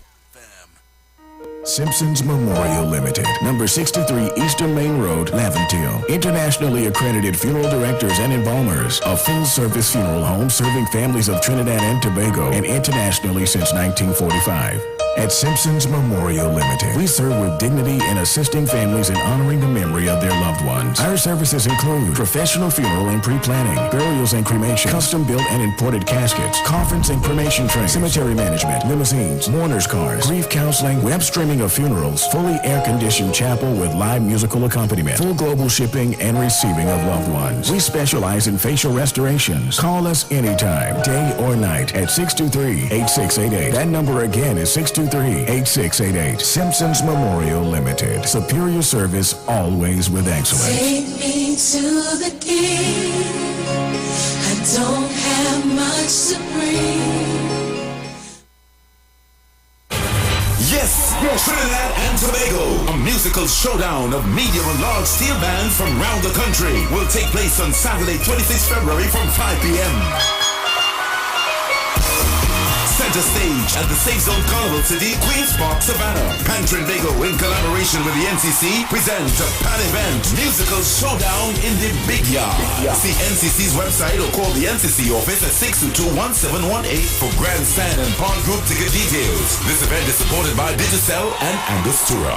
Simpsons Memorial Limited, number 63 Eastern Main Road, Laventille. Internationally accredited funeral directors and embalmers. A full-service funeral home serving families of Trinidad and Tobago and internationally since 1945. At Simpsons Memorial Limited, we serve with dignity in assisting families in honoring the memory of their loved ones. Our services include professional funeral and pre-planning, burials and cremation, custom-built and imported caskets, conference and cremation training, cemetery management, limousines, mourners cars, grief counseling, web streaming of funerals, fully air-conditioned chapel with live musical accompaniment, full global shipping and receiving of loved ones. We specialize in facial restorations. Call us anytime, day or night, at 623-8688. That number again is 623-8688. Simpsons Memorial Limited. Superior service, always with excellence. Take me to the king. I don't have much to bring. Yes, Trinidad and Tobago, a musical showdown of medium and large steel bands from around the country will take place on Saturday, 26th February from 5 p.m. center stage at the Safe Zone Carnival City, Queen's Park, Savannah. Pantrinbago, in collaboration with the NCC, presents a pan-event musical showdown in the Big Yard. See NCC's website or call the NCC office at 622-1718 for grandstand and pod group ticket details. This event is supported by Digicel and Angostura.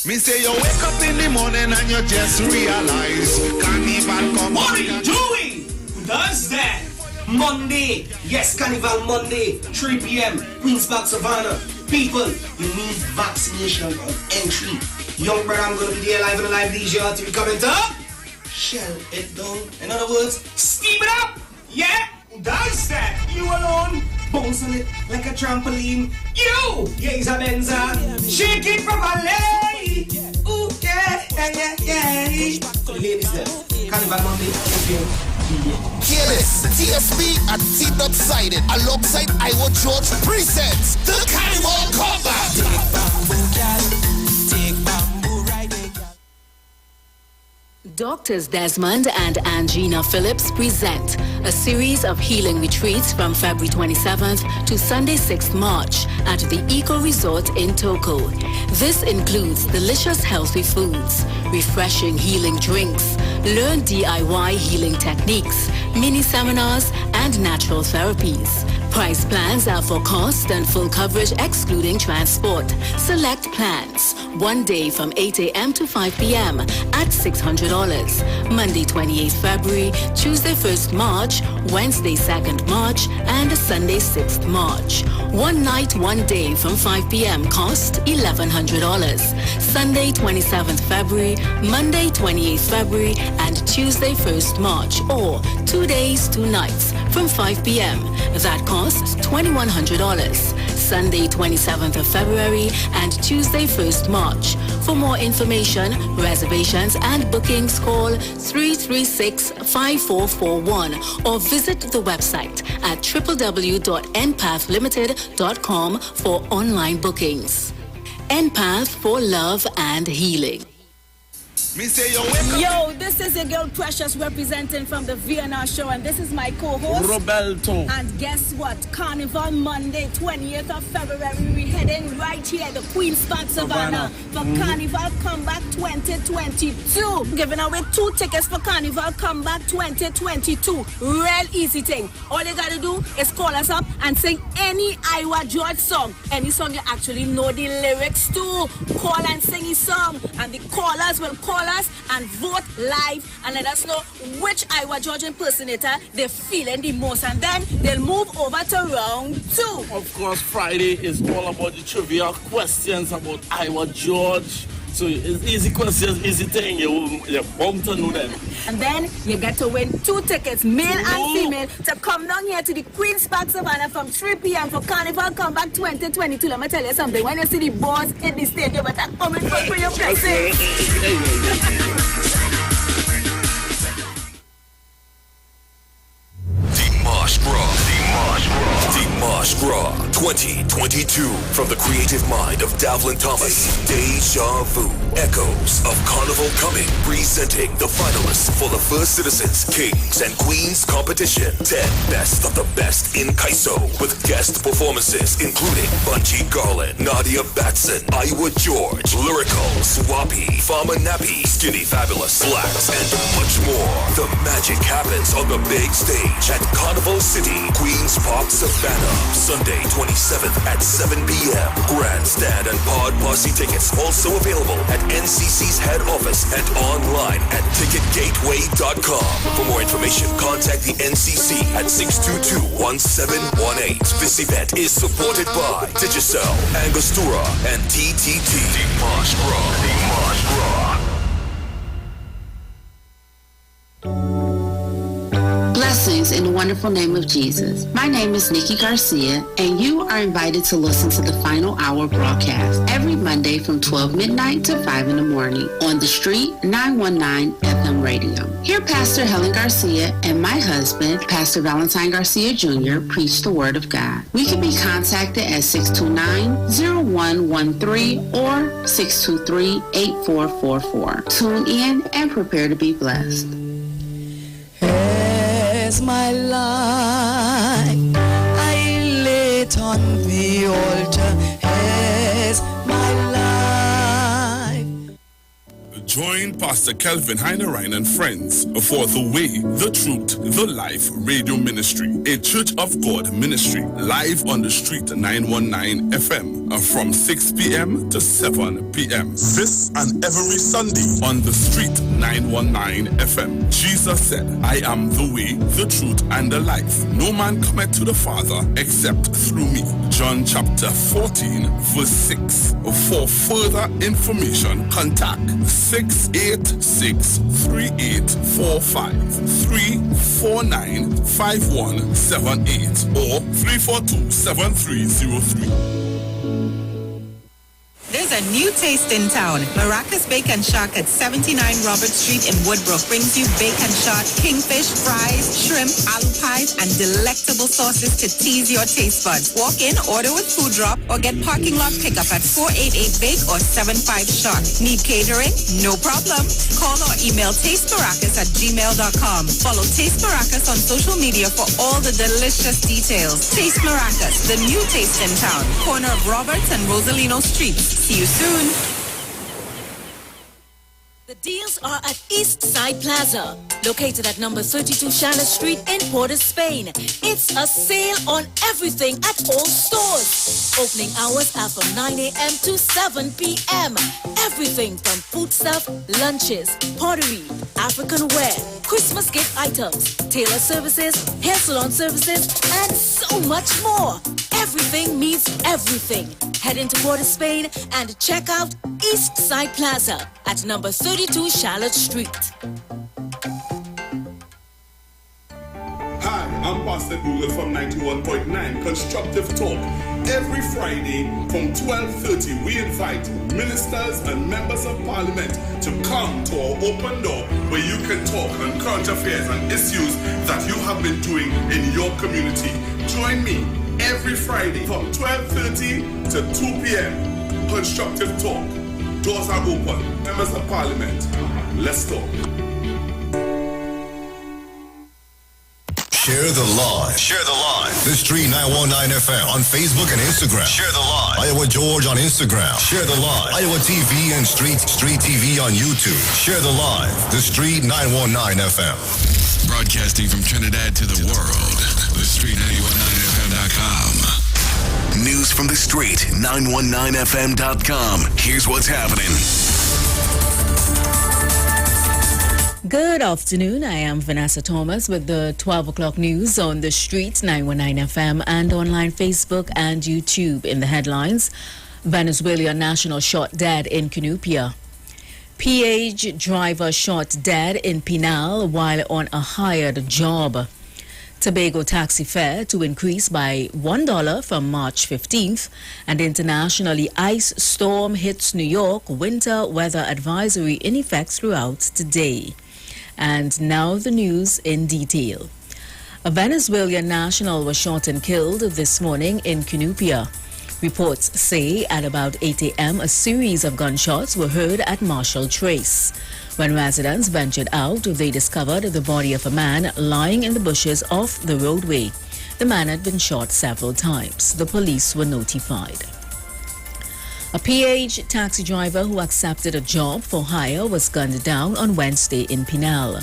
Me say you wake up in the morning and you just realize Carnival come. What are you doing? Who does that? Monday. Yes, Carnival Monday, 3 p.m. Queen's Park, Savannah. People, you need vaccination on entry. Young brother, I'm going to be there live and alive. DJ to comment up. Shell it down. In other words, steam it up. Yeah? Who does that? You alone. Bounce on it like a trampoline. You! Yeah, Isabenza. Shake it from my leg. Ooh, yeah, yeah, yeah, yeah. So the ladies there. Carnival Monday, champion. Hear this, TSB and T-Dub Sided alongside Iwer George presents the Carnival Combat. Doctors Desmond and Angina Phillips present a series of healing retreats from February 27th to Sunday 6th March at the Eco Resort in Toko. This includes delicious healthy foods, refreshing healing drinks, learn DIY healing techniques, mini seminars, and natural therapies. Price plans are for cost and full coverage excluding transport. Select plans. 1 day from 8 a.m. to 5 p.m. at $600. Monday 28th February, Tuesday 1st March, Wednesday 2nd March, and Sunday 6th March. 1 night, 1 day from 5 p.m. cost $1,100. Sunday 27th February, Monday 28th February, and Tuesday 1st March, or 2 days, 2 nights from 5 p.m. That costs $2,100. Sunday 27th of February and Tuesday 1st March. For more information, reservations and bookings, call 336-5441 or visit the website at www.npathlimited.com for online bookings. Npath for love and healing. Me say you wake up. Yo, this is your girl Precious representing from the VNR show, and this is my co-host Roberto. And guess what? Carnival Monday, 20th of February, we're heading right here, the Queen's Park Savannah, for Carnival Comeback 2022. Giving away 2 tickets for Carnival Comeback 2022. Real easy thing. All you gotta do is call us up and sing any Iwer George song. Any song you actually know the lyrics to. Call and sing his song, and the callers will call us and vote live and let us know which Iwer George impersonator they're feeling the most, and then they'll move over to round 2. Of course, Friday is all about the trivia questions about Iwer George. So it's easy questions, easy thing. You're bound to know them. And then you get to win 2 tickets, male and female, to come down here to the Queen's Park Savannah from 3 p.m. for Carnival Comeback 2022. Let me tell you something. When you see the boys in the stage, you better come in for your blessing. Dimash Gras 2022. From the creative mind of Davlin Thomas, Deja Vu, echoes of Carnival coming, presenting the finalists for the First Citizens, Kings and Queens competition. 10 best of the best in Kaiso, with guest performances including Bungie Garland, Nadia Batson, Iwer George, Lyrical, Swappy, Farmer Nappy, Skinny Fabulous, Blacks, and much more. The magic happens on the big stage at Carnival City, Queen's Park, Savannah. Sunday 27th at 7 p.m. Grandstand and Pod Posse tickets also available at NCC's head office and online at ticketgateway.com. For more information, contact the NCC at 622-1718. This event is supported by Digicel, Angostura, and TTT. Dimash Gras. Blessings in the wonderful name of Jesus. My name is Nikki Garcia, and you are invited to listen to the Final Hour broadcast every Monday from 12 midnight to 5 in the morning on The Street 919 FM radio. Here Pastor Helen Garcia and my husband, Pastor Valentine Garcia Jr., preach the Word of God. We can be contacted at 629-0113 or 623-8444. Tune in and prepare to be blessed. as my life. I lay it on the altar as my life. Join Pastor Kelvin Heinerine and friends for The Way, The Truth, The Life Radio Ministry, a Church of God ministry, live on the street 919 FM from 6 p.m. to 7 p.m. This and every Sunday on the street 919 FM. Jesus said, I am the way, the truth, and the life. No man cometh to the Father except through me. John chapter 14, verse 6. For further information, contact 686-3845-349-5178 or 342-7303. There's a new taste in town. Maracas Bake and Shark at 79 Robert Street in Woodbrook brings you bake and shark, kingfish, fries, shrimp, aloo pies, and delectable sauces to tease your taste buds. Walk in, order with food drop, or get parking lot pickup at 488 Bake or 75 Shark. Need catering? No problem. Call or email tastemaracas@gmail.com. Follow Taste Maracas on social media for all the delicious details. Taste Maracas, the new taste in town. Corner of Roberts and Rosalino Streets. See you soon. The deals are at East Side Plaza, located at number 32 Charlotte Street in Port of Spain. It's a sale on everything at all stores. Opening hours are from 9 a.m. to 7 p.m. Everything from foodstuff, lunches, pottery, African wear, Christmas gift items, tailor services, hair salon services, and so much more. Everything means everything. Head into Port of Spain and check out East Side Plaza at number 32 Charlotte Street. Hi, I'm Pastor Google from 91.9 Constructive Talk. Every Friday from 12:30, we invite ministers and members of parliament to come to our open door where you can talk on current affairs and issues that you have been doing in your community. Join me every Friday from 12:30 to 2 p.m. Constructive Talk. Doors are open. Members of Parliament, let's talk. Share the live. Share the live. The Street 919 FM on Facebook and Instagram. Share the live. Iowa George on Instagram. Share the live. Iowa TV and Street TV on YouTube. Share the live. The Street 919 FM. Broadcasting from Trinidad to the world. The Street 919FM.com. News from the street, 919fm.com. Here's what's happening. Good afternoon. I am Vanessa Thomas with the 12 o'clock news on the street, 919 FM, and online Facebook and YouTube. In the headlines, Venezuelan national shot dead in Cunupia. PH driver shot dead in Pinal while on a hired job. Tobago taxi fare to increase by $1 from March 15th, and internationally ice storm hits New York, winter weather advisory in effect throughout today. And now the news in detail. A Venezuelan national was shot and killed this morning in Cunupia. Reports say at about 8 a.m. a series of gunshots were heard at Marshall Trace. When residents ventured out, they discovered the body of a man lying in the bushes off the roadway. The man had been shot several times. The police were notified. A PH taxi driver who accepted a job for hire was gunned down on Wednesday in Pinal.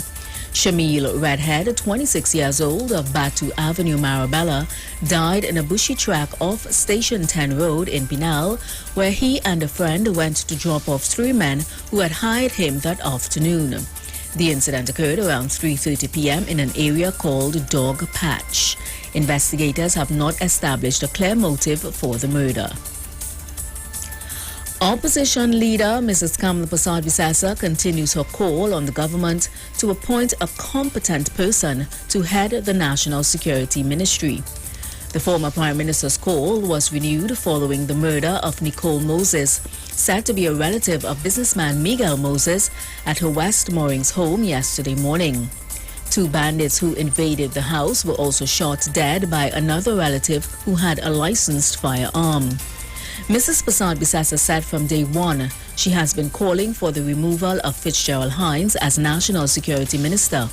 Shamil Redhead, 26 years old, of Batu Avenue, Marabella, died in a bushy track off Station 10 Road in Pinal, where he and a friend went to drop off three men who had hired him that afternoon. The incident occurred around 3:30 p.m. in an area called Dog Patch. Investigators have not established a clear motive for the murder. Opposition leader Mrs. Kamala Persad-Bissessar continues her call on the government to appoint a competent person to head the National Security Ministry. The former Prime Minister's call was renewed following the murder of Nicole Moses, said to be a relative of businessman Miguel Moses, at her West Moorings home yesterday morning. Two bandits who invaded the house were also shot dead by another relative who had a licensed firearm. Mrs. Persad-Bissessar said from day one she has been calling for the removal of Fitzgerald Hines as National Security Minister.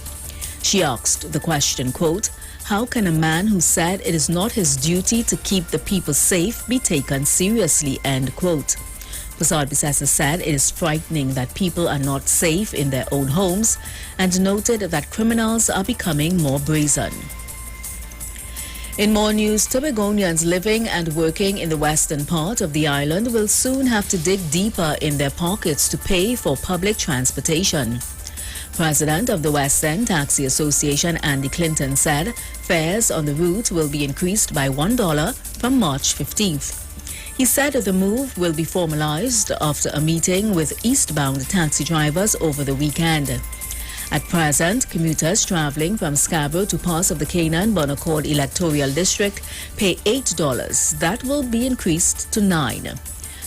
She asked the question, quote, "How can a man who said it is not his duty to keep the people safe be taken seriously?" End quote. Prasad Bisesa said it is frightening that people are not safe in their own homes and noted that criminals are becoming more brazen. In more news, Tobagonians living and working in the western part of the island will soon have to dig deeper in their pockets to pay for public transportation. President of the West End Taxi Association, Andy Clinton, said fares on the route will be increased by $1 from March 15th. He said the move will be formalized after a meeting with eastbound taxi drivers over the weekend. At present, commuters traveling from Scarborough to parts of the Canaan Bonaccord electoral district pay $8. That will be increased to $9.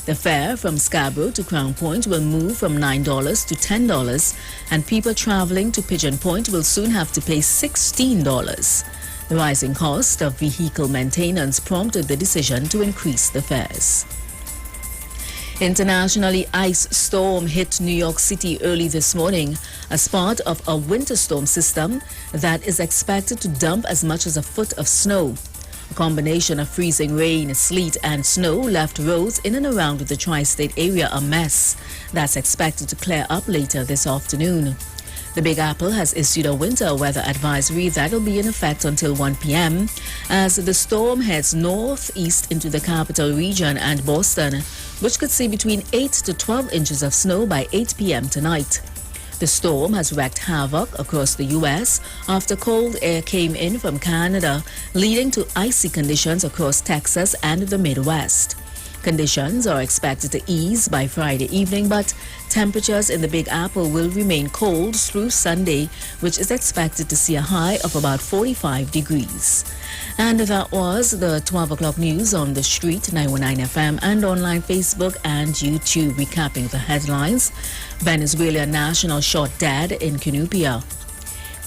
The fare from Scarborough to Crown Point will move from $9 to $10, and people traveling to Pigeon Point will soon have to pay $16. The rising cost of vehicle maintenance prompted the decision to increase the fares. Internationally, ice storm hit New York City early this morning as part of a winter storm system that is expected to dump as much as a foot of snow. A combination of freezing rain, sleet, and snow left roads in and around the tri-state area a mess that's expected to clear up later this afternoon. The Big Apple has issued a winter weather advisory that'll be in effect until 1 p.m. as the storm heads northeast into the capital region and Boston, which could see between 8 to 12 inches of snow by 8 p.m. tonight. The storm has wreaked havoc across the U.S. after cold air came in from Canada, leading to icy conditions across Texas and the Midwest. Conditions are expected to ease by Friday evening, but temperatures in the Big Apple will remain cold through Sunday, which is expected to see a high of about 45 degrees. And that was the 12 o'clock news on the street, 919 FM, and online Facebook and YouTube. Recapping the headlines: Venezuelan national shot dead in Cunupia.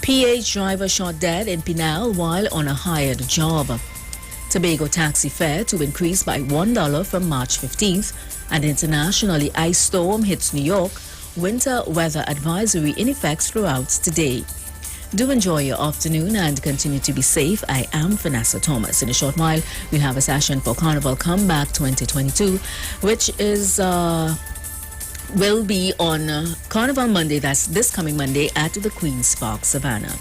PH driver shot dead in Pinal while on a hired job. Tobago taxi fare to increase by $1 from March 15th, and internationally ice storm hits New York. Winter weather advisory in effect throughout today. Do enjoy your afternoon and continue to be safe. I am Vanessa Thomas. In a short while, we'll have a session for Carnival Comeback 2022, which is will be on Carnival Monday. That's this coming Monday at the Queen's Park, Savannah.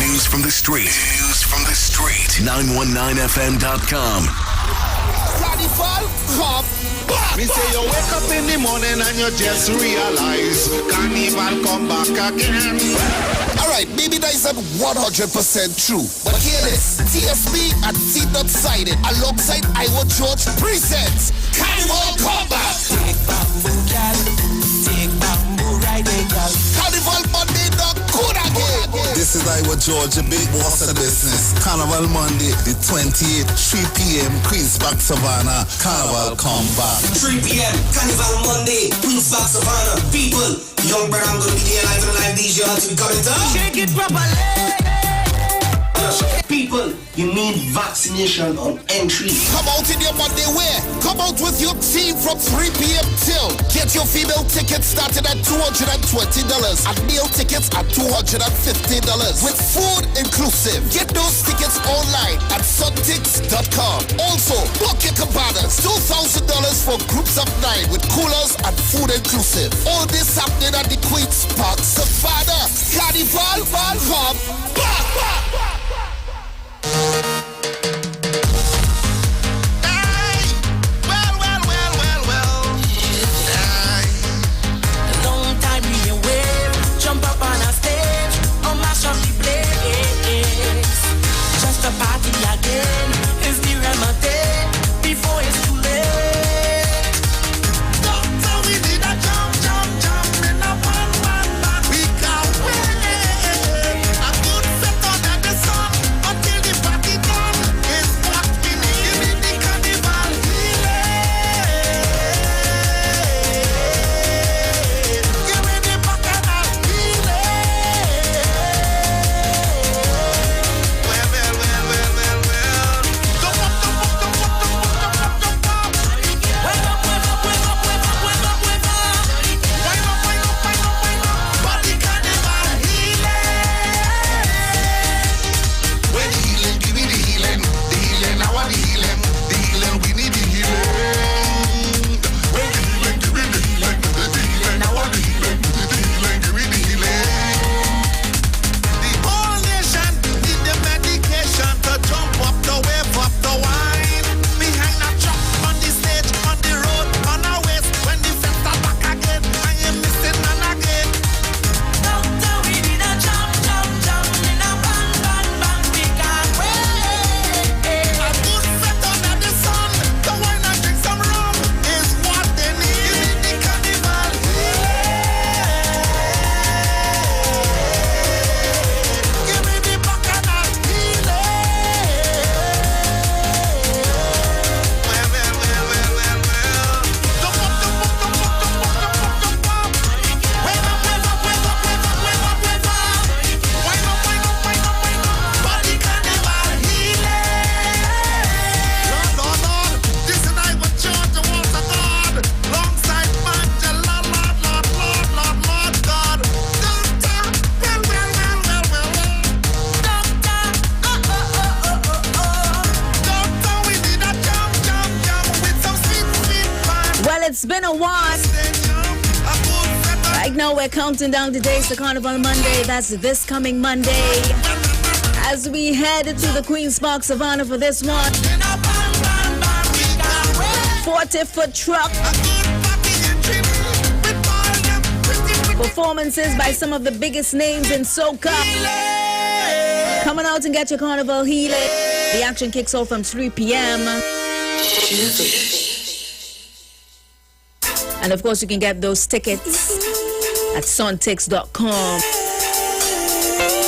News from the street. 919fm.com. Carnival, come back. Me say you wake up in the morning and you just realize Carnival come back again. Alright, maybe that isn't 100% true, but hear this. TSB and T.Sided alongside Iwer George presents Carnival Come Back. Take bamboo, girl. Take bamboo, right there, girl. Carnival Monday, not good again. This is Iwer George, a big boss of business. Carnival Monday, the 28th, 3 p.m., Queen's Park, Savannah. Carnival Come Back. 3 p.m., Carnival Monday, Queen's Park, Savannah. People, young brother, I'm going to be there live and live DJ until we come into. Shake it properly. People, you need vaccination on entry. Come out in your Monday wear. Come out with your team from 3 p.m. till. Get your female tickets started at $220 and male tickets at $250 with food inclusive. Get those tickets online at suntix.com. Also, book your cabanas. $2,000 for groups of 9 with coolers and food inclusive. All this happening at the Queen's Park, Savannah. Carnival, come back. Party again is the remedy before it's too late. Doctor, we did a jump in a one. We can't wait. A good set on the it's been a while. Right now we're counting down the days to Carnival Monday. That's this coming Monday. As we head to the Queen's Park Savannah for this one. 40-foot truck. Performances by some of the biggest names in soca. Coming out and get your carnival healing. The action kicks off from 3 p.m. And of course, you can get those tickets at sontix.com.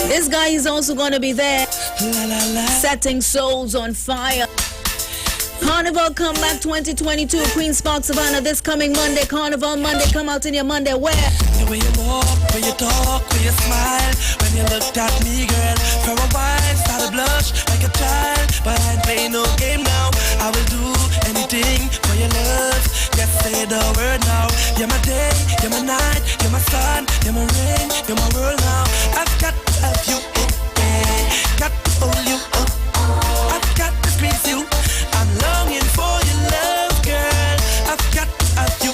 This guy is also going to be there, setting souls on fire. Carnival Comeback 2022, Queen's Park Savannah, this coming Monday. Carnival Monday, come out in your Monday wear. The way you walk, when you talk, when you smile, when you looked at me, girl, for a while, started blush like a child, but I ain't playing no game now. I will do anything for your love. Just say the word now. You're my day, you're my night, you're my sun, you're my rain, you're my world now. I've got to have you, got to hold you, I've got to squeeze you. I'm longing for your love, girl. I've got to have you,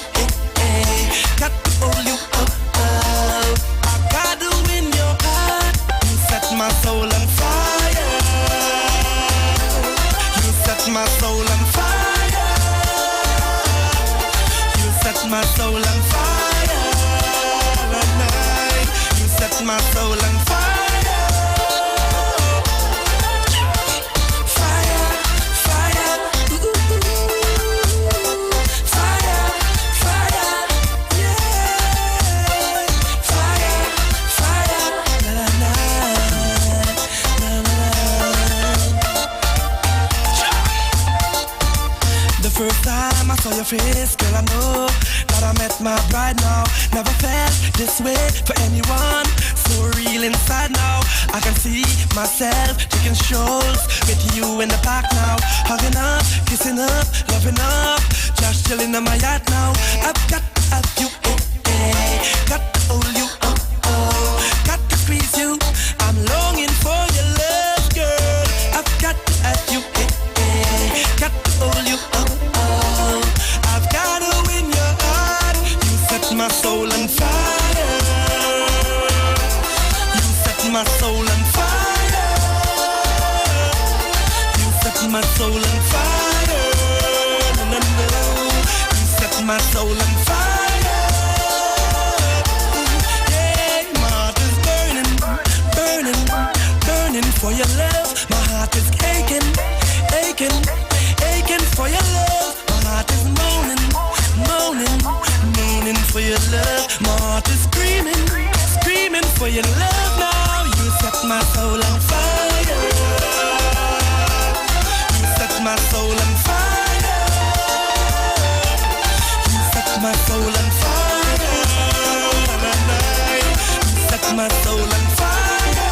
got to hold you, I've got to win your heart. You set my soul on fire. You set my soul on fire. You set my soul on fire. At night, you set my soul on fire. First time I saw your face, girl, I know that I met my bride now. Never felt this way for anyone. So real inside now. I can see myself taking strolls with you in the park now. Hugging up, kissing up, loving up, just chilling in my yacht now. I've got to have you, got to hold you, got to squeeze you. I'm longing for your love, girl. I've got to have you, got to hold you, I've got to win your heart. You set my soul on fire. You set my soul on fire. You set my soul on fire. No, no, no. You set my soul on fire. Yeah, my heart is burning, burning, burning for your love. My heart is aching, aching, aching for your love. My heart is moaning, moaning, moaning for your love. My heart is screaming, screaming for your love now. You set my soul on fire. You set my soul on fire. You set my soul on fire. You set my soul on fire.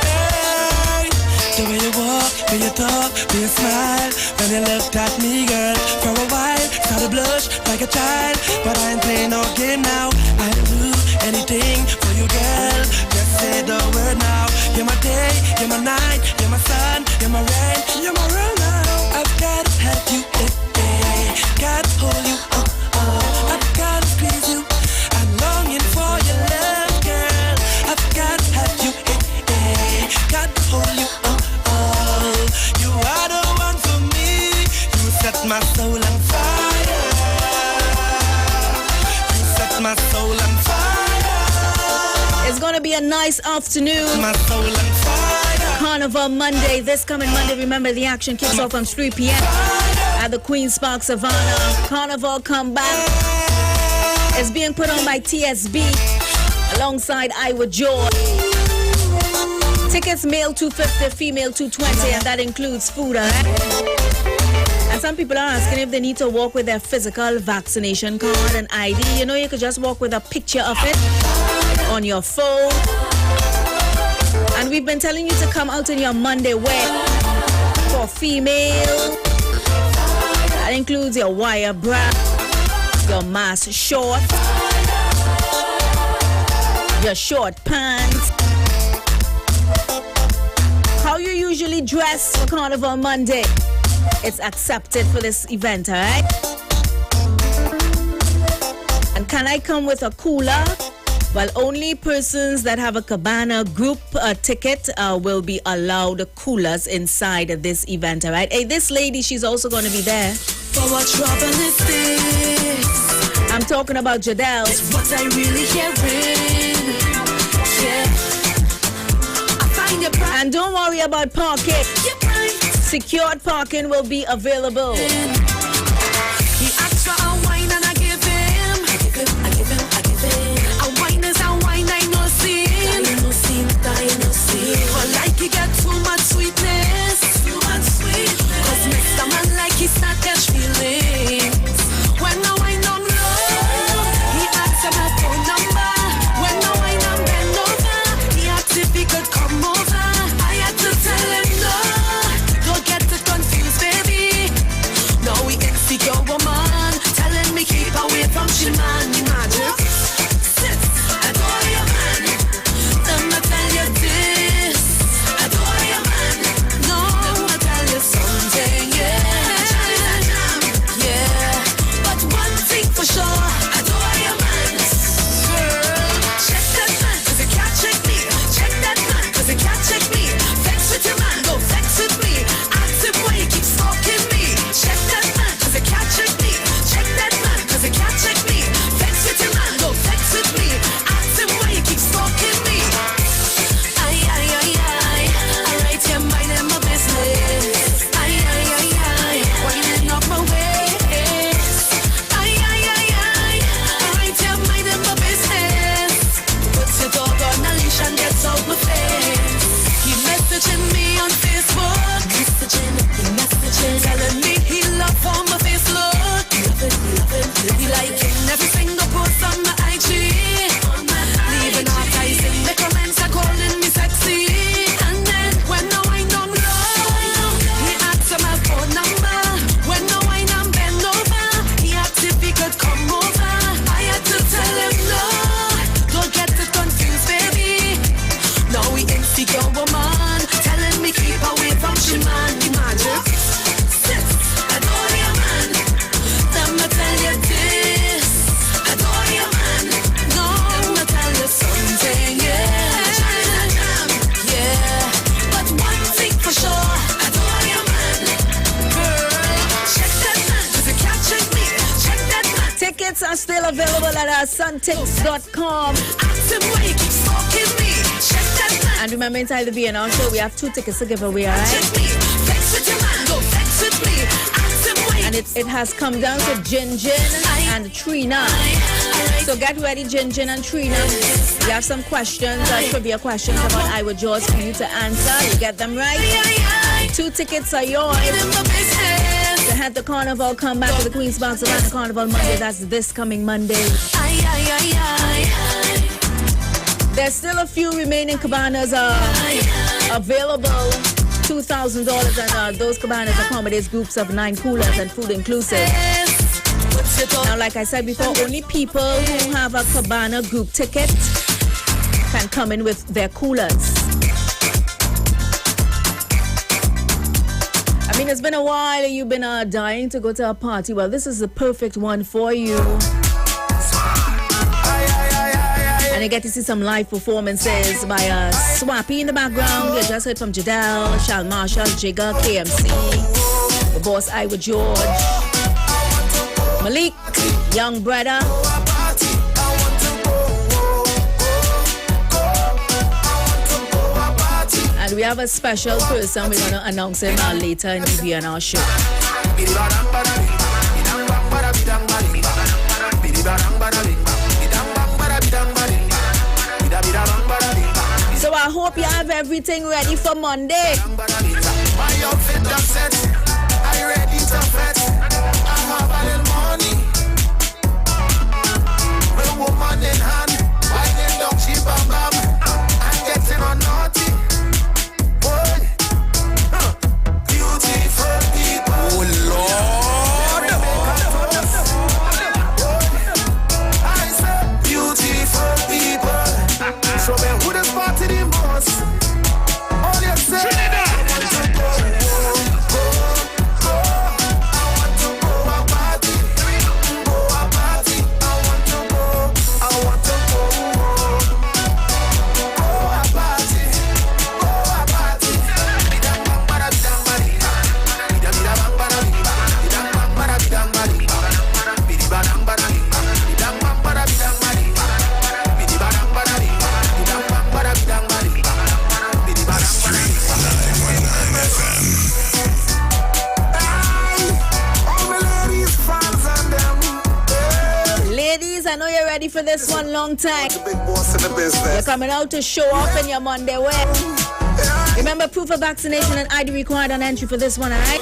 Hey, the way you walk, when you talk, when you smile, when you looked at me, girl, for a while, started blush like a child, but I ain't playing no game now. I'll do anything for you, girl. Just say the word now. You're my day, you're my night, you're my sun, you're my rain, you're my world now. I've got to have you, got to hold you, I've got to squeeze you. I'm longing for your love, girl. I've got to have you, got to hold you, you are the one for me. You set my soul on fire. You set my soul on fire. It's gonna be a nice afternoon. My soul on fire. Carnival Monday, this coming Monday. Remember, the action kicks off from 3 p.m. at the Queen's Park Savannah. Carnival Comeback is being put on by TSB alongside Iwer. Tickets male 250, female 220, and that includes food. And some people are asking if they need to walk with their physical vaccination card and ID. You know, you could just walk with a picture of it on your phone. And we've been telling you to come out in your Monday wear for female. That includes your wire bra, your mask short, your short pants. How you usually dress for Carnival Monday? it's accepted for this event, all right? And can I come with a cooler? Well, only persons that have a Cabana group ticket will be allowed coolers inside this event, all right? Hey, this lady, she's also going to be there. For what trouble is this? I'm talking about Jadelle. It's what I really hearing. Yeah. I find your pride. And don't worry about parking. Secured parking will be available. He asked for a wine and I give him. I give him. A wine is a wine, I know see. I know see. But like he get too much sweetness. Cause Mr. Man like he start catch feelings. When I wine on low, he asks for my phone number. When I wine on bend over, he asked if he could come over. I had to tell him no, don't get it confused, baby. No, we insecure woman, telling me keep away from she man. Imagine, adore your man. Let me tell you this, adore your man. No, let me tell you something, yeah. But one thing for sure, adore your man. Girl, check that man, cause he can't check me. Check that man, cause he can't check me. Vex with your man, go vex with me. Ask him why he keeps stalking me. Check that man, cause he can't check me. Check that man, cause he can't check me. Vex with your man, go vex with me. Ask him why he keeps stalking me. Alright, you mind in my business. Winding up my waist. Alright, you mind in my business. Puts your dog on a leash and gets out my face. He messaging me on Facebook. Messaging, telling me he love how my face look. He liking every single post on my IG. Leaving out eyes in the comments are calling me sexy. And then when I wind on low, he asks for my phone number. When I wind on bend over, he asked if he could come over. I had to tell him no, don't get it confused, baby. Now we insecure woman, telling me keep away from she man. Imagine, adore your man. Let me tell you this, adore your man. No, let me tell you something, yeah. But one thing for sure, adore your man. Girl, check that man, cause you can't check me. Check that man. Tickets are still available at suntix.com. Ask him why he keeps stalking me. Check that man. And remember, inside the VNR show, we have 2 tickets to give away, all right? Check me. Vex with your man, go vex with me. Ask him why. And it has come down to Jin and Trina. So get ready, Jin and Trina. We have some questions, trivia questions about Iwer George for you to answer. You get them right. 2 tickets are yours. To head the carnival, come back to the Queen's Box Savannah Carnival Monday. That's this coming Monday. There's still a few remaining cabanas available. $2,000, and those cabanas accommodates groups of 9 coolers and food inclusive. Now, like I said before, only people who have a cabana group ticket can come in with their coolers. I mean, it's been a while you've been dying to go to a party. Well, this is the perfect one for you. And you get to see some live performances by Swappy in the background. You just heard from Jadelle, Shal Marshall, Jigga, KMC, the boss Iwer George, Malik, Young Brother. And we have a special person. We're going to announce him later in the VNR show. So I hope you have everything ready for Monday. My outfit that's set, I ready to fetch. I have a little money, with a woman in hand, winding down she bam bam, and getting on naughty. Boy, beautiful people. Oh Lord, I said beautiful people. Show me who the party the most. All you say. ready for this one long time. Big boss in the business. You're coming out to show off in your Monday wear. Remember, proof of vaccination and ID required on entry for this one, alright?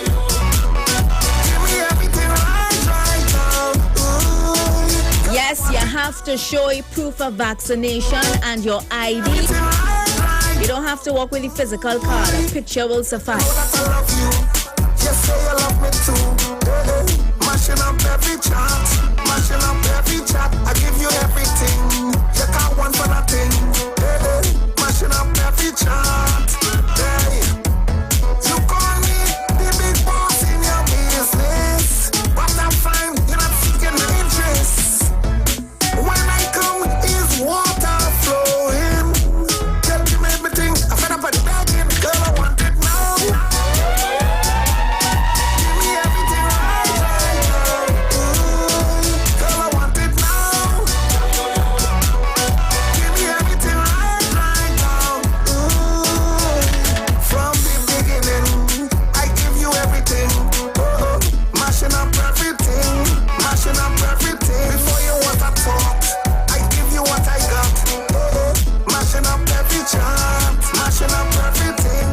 Yes, you have to show a proof of vaccination and your ID. You don't have to walk with a physical card. A picture will suffice. Just say you love me too. Mashing up every chat. Mashing up every chat. I give you everything. You can't want for nothing. Mashing up every chat. You call me the big boss in your business. But I'm fine. You're not seeking my interest. When I come, is water flowing. Tell me everything. I fed up at the begging. Girl, I want it now. Give me everything right now. Girl, I want it now. Give me everything right now. From the beginning, I give you everything. Mashing up everything. Mashing up everything. Before you want to talk, I give you what I got. Mashing up every chat. Mashing up everything.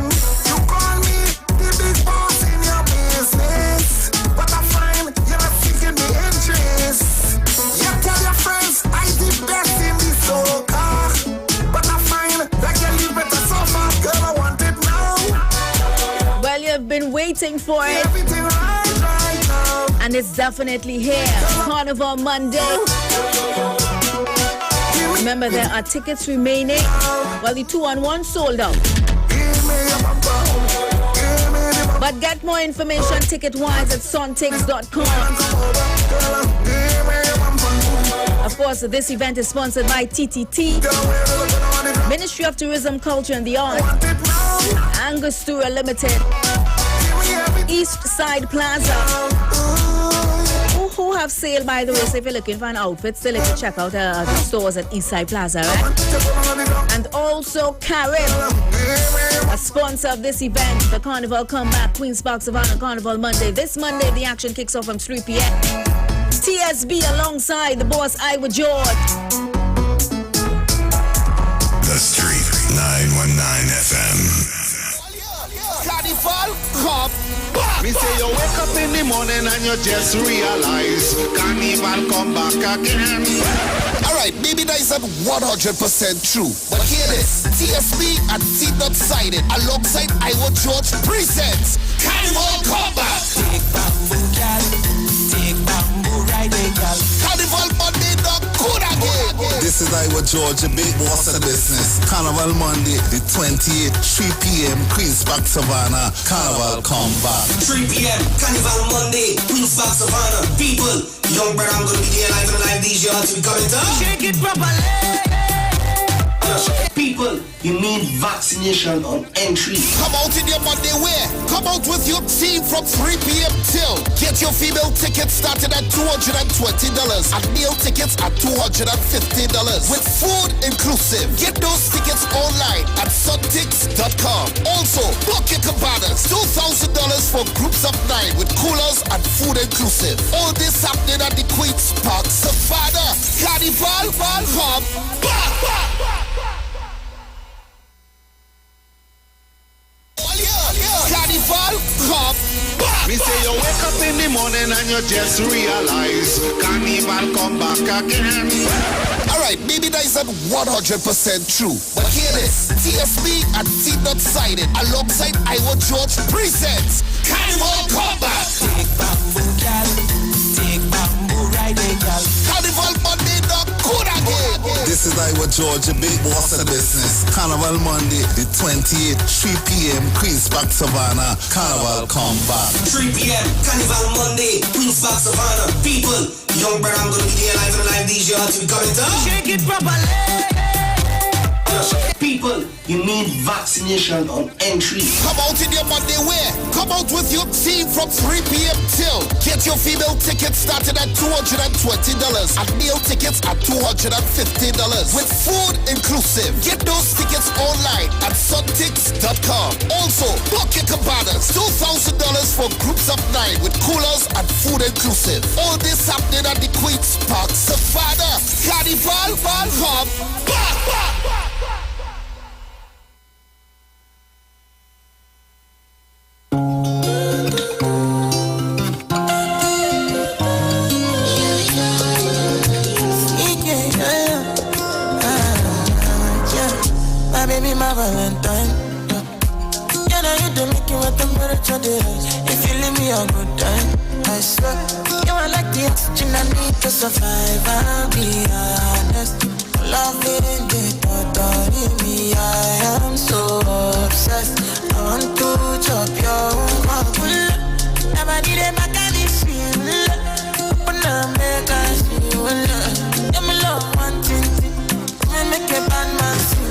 You call me the big boss in your business. But I find you're not seeking the interest. You tell your friends I the best in the soca. But I find that you leave it so far. Girl, I want it now. Well, you've been waiting for it. Everything right now. And it's definitely here. Carnival Monday. Remember, there are tickets remaining. Well, the 2-on-1 sold out. But get more information ticket-wise at sontix.com. Of course, this event is sponsored by TTT, Ministry of Tourism, Culture and the Arts, Angostura Limited, East Side Plaza, who have sale, by the way. So if you're looking for an outfit, still you can check out the stores at East Side Plaza, right? And also Carib, a sponsor of this event, the Carnival Comeback, Queen's Park Savannah Carnival Monday. This Monday, the action kicks off from 3 p.m. TSB alongside the boss Iwer George. The Street 919 FM. Carnival, come back. Me say you wake up in the morning and you just realize Carnival come back again. Alright, maybe that isn't 100% true. But hear this. TSB and T-Dot Sided alongside Iwer George presents Carnival Come Back. Take bamboo, gal. Take bamboo, riding, gal. Carnival Monday, not good again. This is Iwer George, a big boss of the business. Carnival Monday, the 28th, 3 p.m. Queen's Park Savannah. Carnival Come Back. 3 p.m. Carnival Monday, Queen's Park Savannah. People, young brother, I'm gonna be there live and live DJ until we come into. Shake it properly. People, you need vaccination on entry. Come out in your Monday wear. Come out with your team from 3 p.m. till. Get your female tickets started at $220 and male tickets at $250 with food inclusive. Get those tickets online at suntix.com. Also, book your cabanas. $2,000 for groups of 9 with coolers and food inclusive. All this happening at the Queen's Park Savannah. Carnival, come back. Carnival, come back. Me say you wake up in the morning and you just realize Carnival come back again. Alright, maybe that isn't 100% true. But hear this. TSB and T-Dot Sided alongside Iwer George presents Carnival Come Back. Take bamboo, gal. Take bamboo, riding, gal. Carnival Monday, not good again. This is Iwer George, a big boss of the business. Carnival Monday, the 28th, 3 p.m. Queen's Park Savannah. Carnival Come Back. 3 p.m. Carnival Monday, Queen's Park Savannah. People, young brother, I'm gonna be there live and live DJ until we come into. Shake it properly. People, you need vaccination on entry. Come out in your Monday wear. Come out with your team from 3 p.m. till. Get your female tickets started at $220 and male tickets at $250 with food inclusive. Get those tickets online at suntix.com. Also, book your cabanas. $2,000 for groups of 9 with coolers and food inclusive. All this happening at the Queen's Park Savannah. Carnival Ball Hub. My baby, my Valentine. You know you do make you what temperature is. If you leave me a good time, I swear. You are like the oxygen I need to survive. I'll be honest. Loving the thought of me, I am so obsessed. I want to chop your heart. Never did it back at this feel. Open up, make us feel. Give me love, one thing. Make a bad man sing.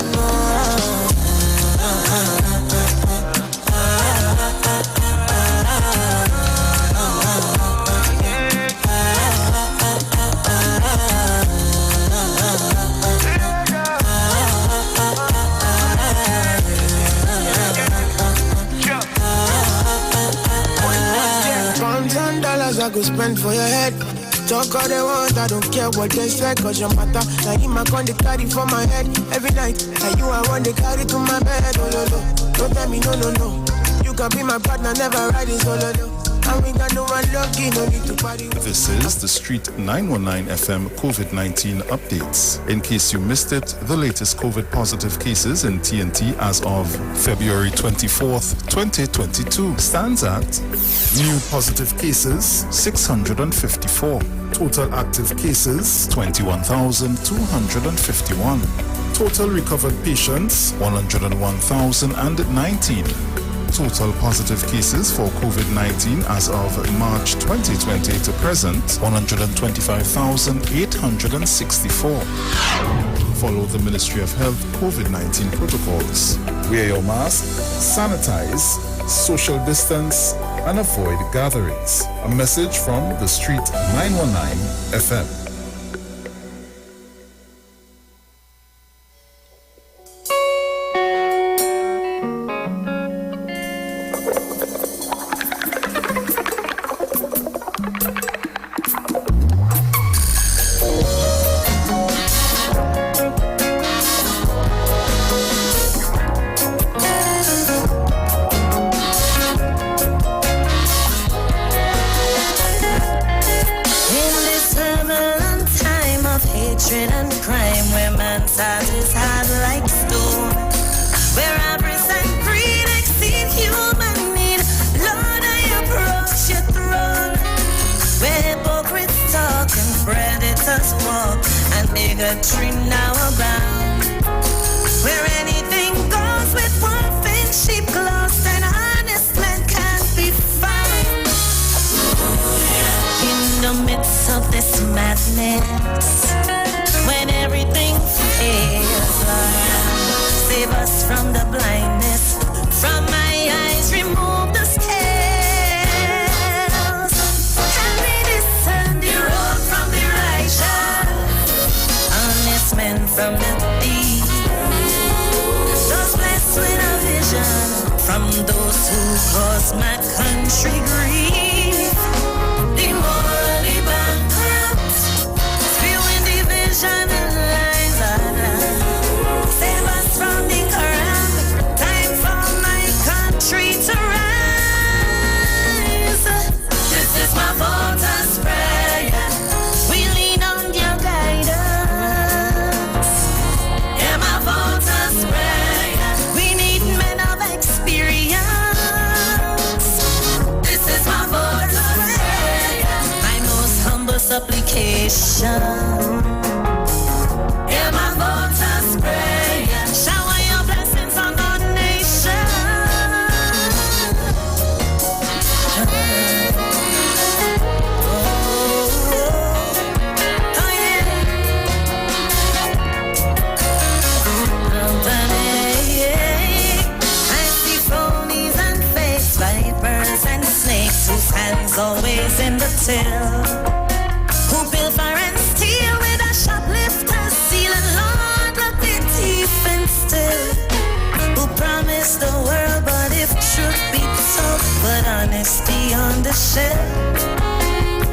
$1,000 I go spend for your head. Talk all they want, I don't care what they say, cause your matter. Now him I con the carry for my head every night. And you I want the carry to my bed, oh no no. Don't tell me no no no. You can be my partner, never ride it solo no. And we got no one lucky, no need to party. This is the Street 919 FM COVID-19 updates. In case you missed it, the latest COVID positive cases in TNT as of February 24th, 2022 stands at new positive cases 654. Total active cases 21,251. Total recovered patients 101,019. Total positive cases for COVID-19 as of March 2020 to present 125,864. Follow the Ministry of Health COVID-19 protocols. Wear your mask, sanitize, social distance, and avoid gatherings. A message from the Street 919 FM. till. Who pilfer and steal with a shoplifter seal and Lord look the thief and still. Who promised the world but if truth be told, but honesty on the shelf.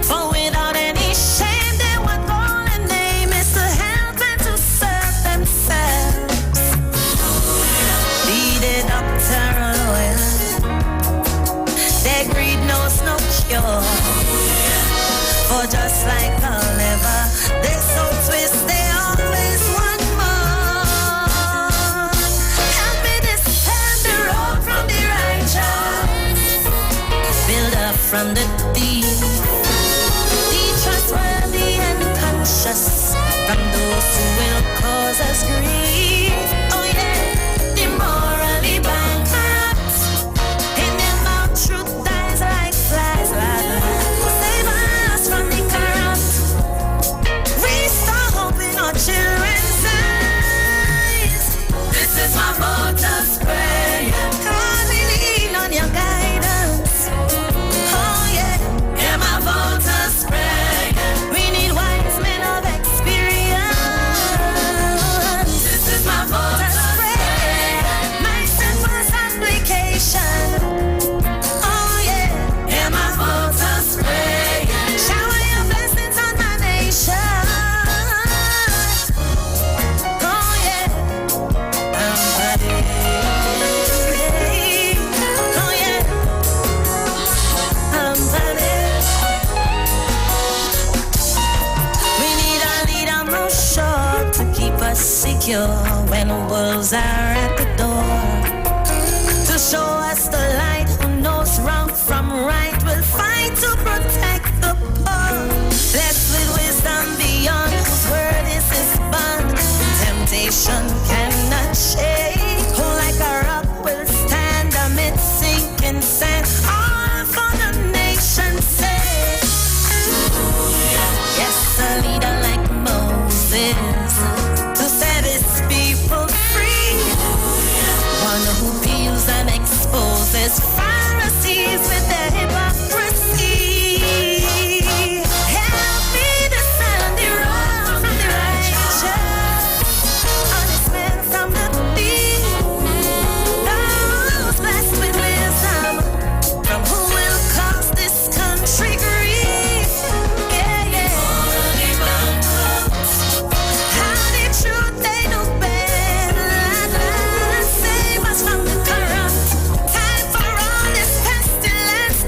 For without any shame they would call and name is to help and to serve themselves. Be they doctor or lawyer, their greed knows no cure. For just like a lever, they so twist, they always want more. Help me descend the road from the righteous, build up from the deep, be trustworthy and conscious from those who will cause us grief. Oh yeah, immorally bankrupt, in their mouth truth dies like flies. Save us from the corrupt, restore hope in our children's eyes. This is my motor's prayer, cause we lean on your guidance. Oh yeah, hear my voters pray. We need wise men of experience. This is my voters pray, my simple application. Oh yeah, hear my voters pray. Shower your blessings on my nation. Oh yeah, I'm ready. Oh yeah, I'm ready. We need a leader more sure to keep us secure when wolves are at the door. To show us the light, who knows wrong from right, will fight to protect the poor. Blessed with wisdom beyond, whose word is his bond. Temptation cannot shake. Who like a rock will stand amid sinking sand. All for the nation's sake. Yes, a leader like Moses to set his people free. One who peels and exposes Pharisees with their hypocrisy. Help me descend the road from the righteous, honest men from the thief. Those blessed with wisdom, from who will cause this country grief. Yeah, yeah. How the truth they know better. Save us from the corrupt. Time for all this pestilence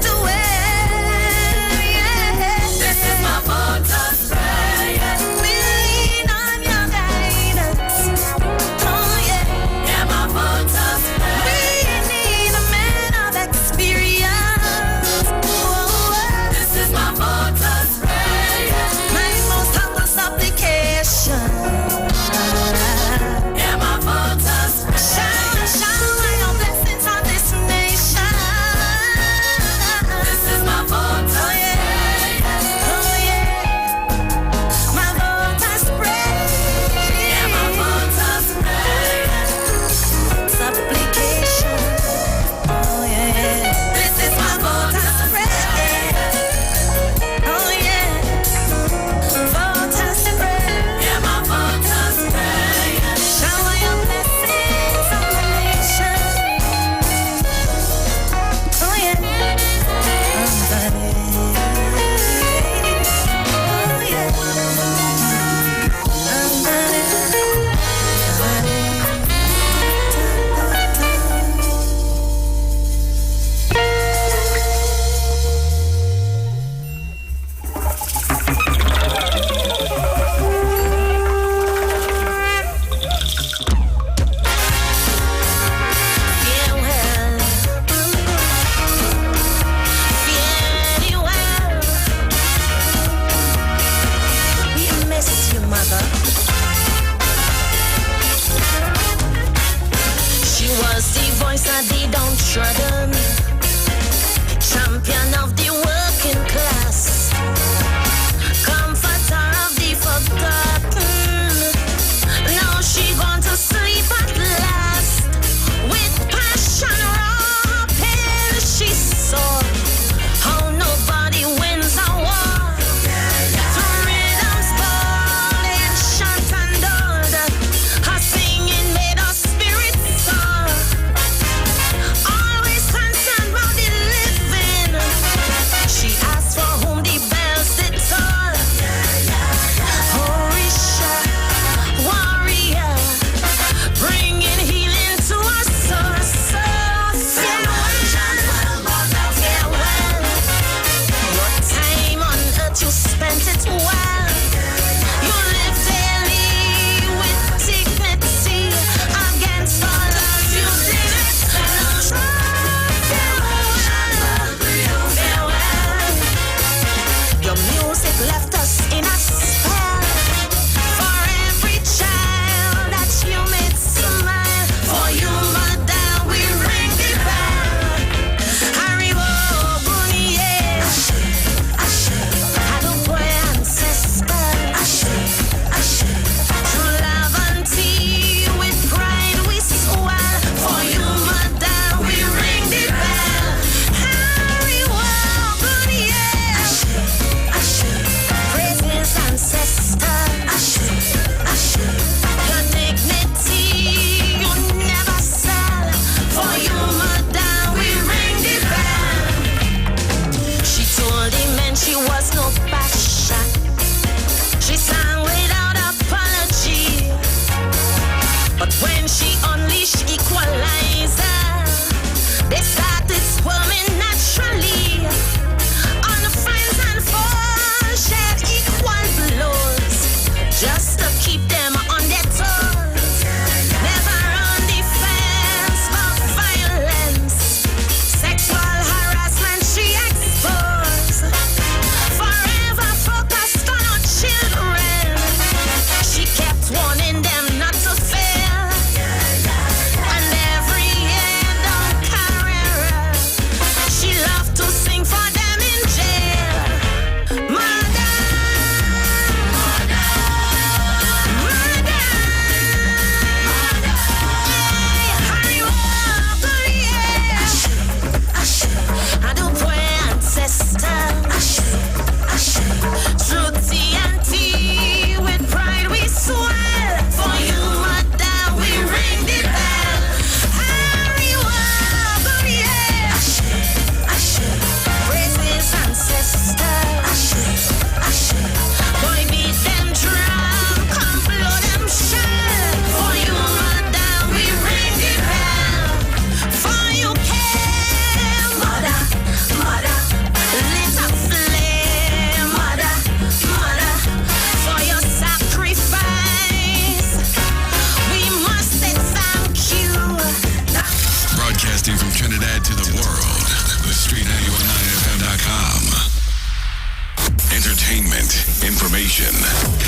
Information,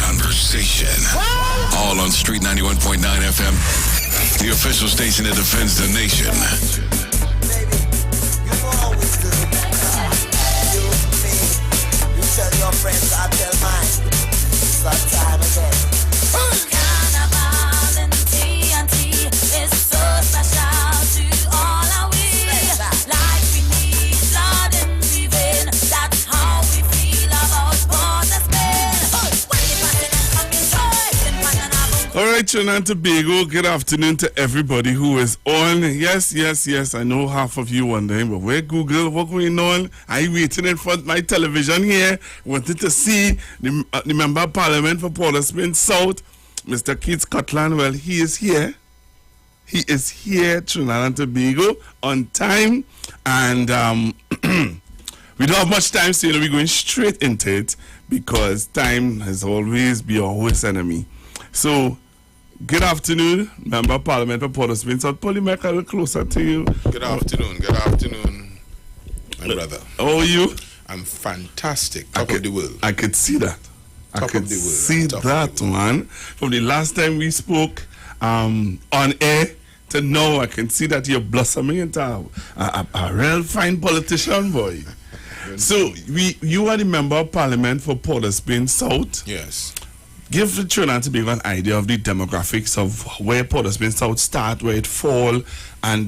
conversation, all on Street 91.9 FM, the official station that defends the nation. You tell your friends, I tell mine. Sometime again. Carnival and TNT is so special to all our we. Like we need blood in the vein. That's how we feel about Port of Spain. When you pass it, come enjoy. All right, Trinidad and Tobago, good afternoon to everybody who is on. Yes, I know half of you wondering, but where Google, what going on? I waiting in front of my television here, wanted to see the Member of Parliament for Port of Spain South, Mr. Keith Scotland. Well, he is here. He is here, Trinidad and Tobago, on time, and we don't have much time, so we're going straight into it, because time has always been our worst enemy. So, good afternoon, Member of Parliament for Port of Spain South. Pull your mic a little closer to you. Good afternoon, my brother. How are you? I'm fantastic. Top of the world. I could see that. I could see that, man. From the last time we spoke on air to now, I can see that you're blossoming into a real fine politician, boy. So, you are the Member of Parliament for Port of Spain South. Yes. Give the Trinidad and Tobago an idea of the demographics of where Port of Spain South start, where it fall, and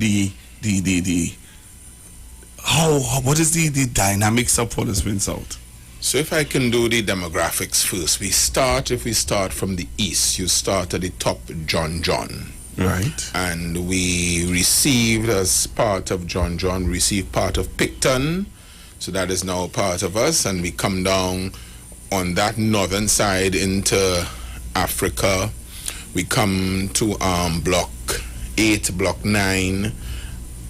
what is the dynamics of Port of Spain South? So if I can do the demographics first, if we start from the east, you start at the top, John. Right. And we received, as part of John, received part of Picton, so that is now part of us, and we come down on that northern side into Africa. We come to Block 8, Block 9.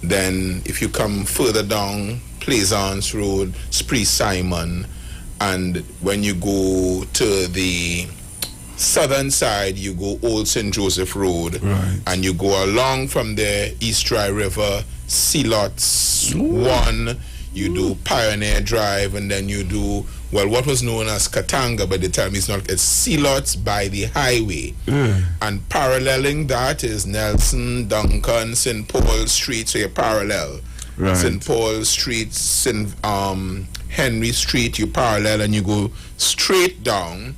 Then if you come further down, Plaisance Road, Spree Simon, and when you go to the southern side, you go Old St. Joseph Road, right, and you go along from there, East Dry River, Sealots 1, you do Pioneer Drive, and then you do, well, what was known as Katanga, by the time it's Sealots by the highway. And paralleling that is Nelson, Duncan, St. Paul Street, so you're parallel. Right. St. Paul Street, St. Henry Street, you parallel, and you go straight down.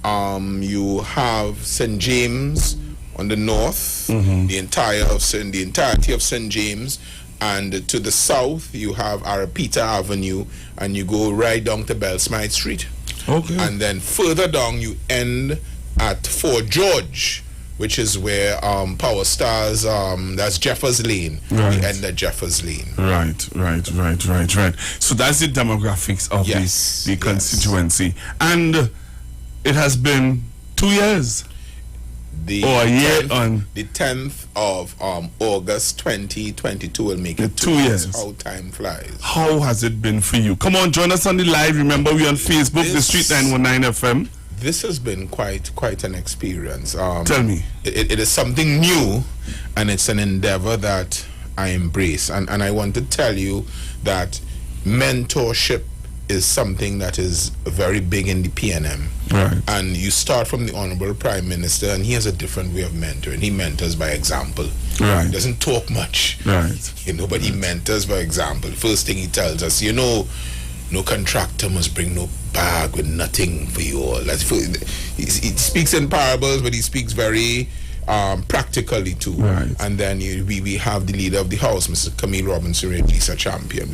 You have St. James on the north, the entirety of St. James. And to the south, you have Arapita Avenue, and you go right down to Bellsmith Street. Okay. And then further down, you end at Fort George, which is where Power Stars, that's Jeffers Lane. Right. We end at Jeffers Lane. Right. So that's the demographics of the constituency. And it has been 2 years. The 10th of August 2022 will make it 2 years. How time flies. How has it been for you? Come on, join us on the live. Remember, we're on Facebook, the Street 919 FM. This has been quite an experience. Tell me. It is something new, and it's an endeavor that I embrace. And I want to tell you that mentorship is something that is very big in the PNM. Right. And you start from the Honorable Prime Minister, and he has a different way of mentoring. He mentors by example. Right. He doesn't talk much. Right. But he mentors by example. First thing he tells us, no contractor must bring no bag with nothing for you all. He speaks in parables, but he speaks very practically too. Right. And then we have the leader of the house, Mrs. Camille Robinson, Lisa Champion.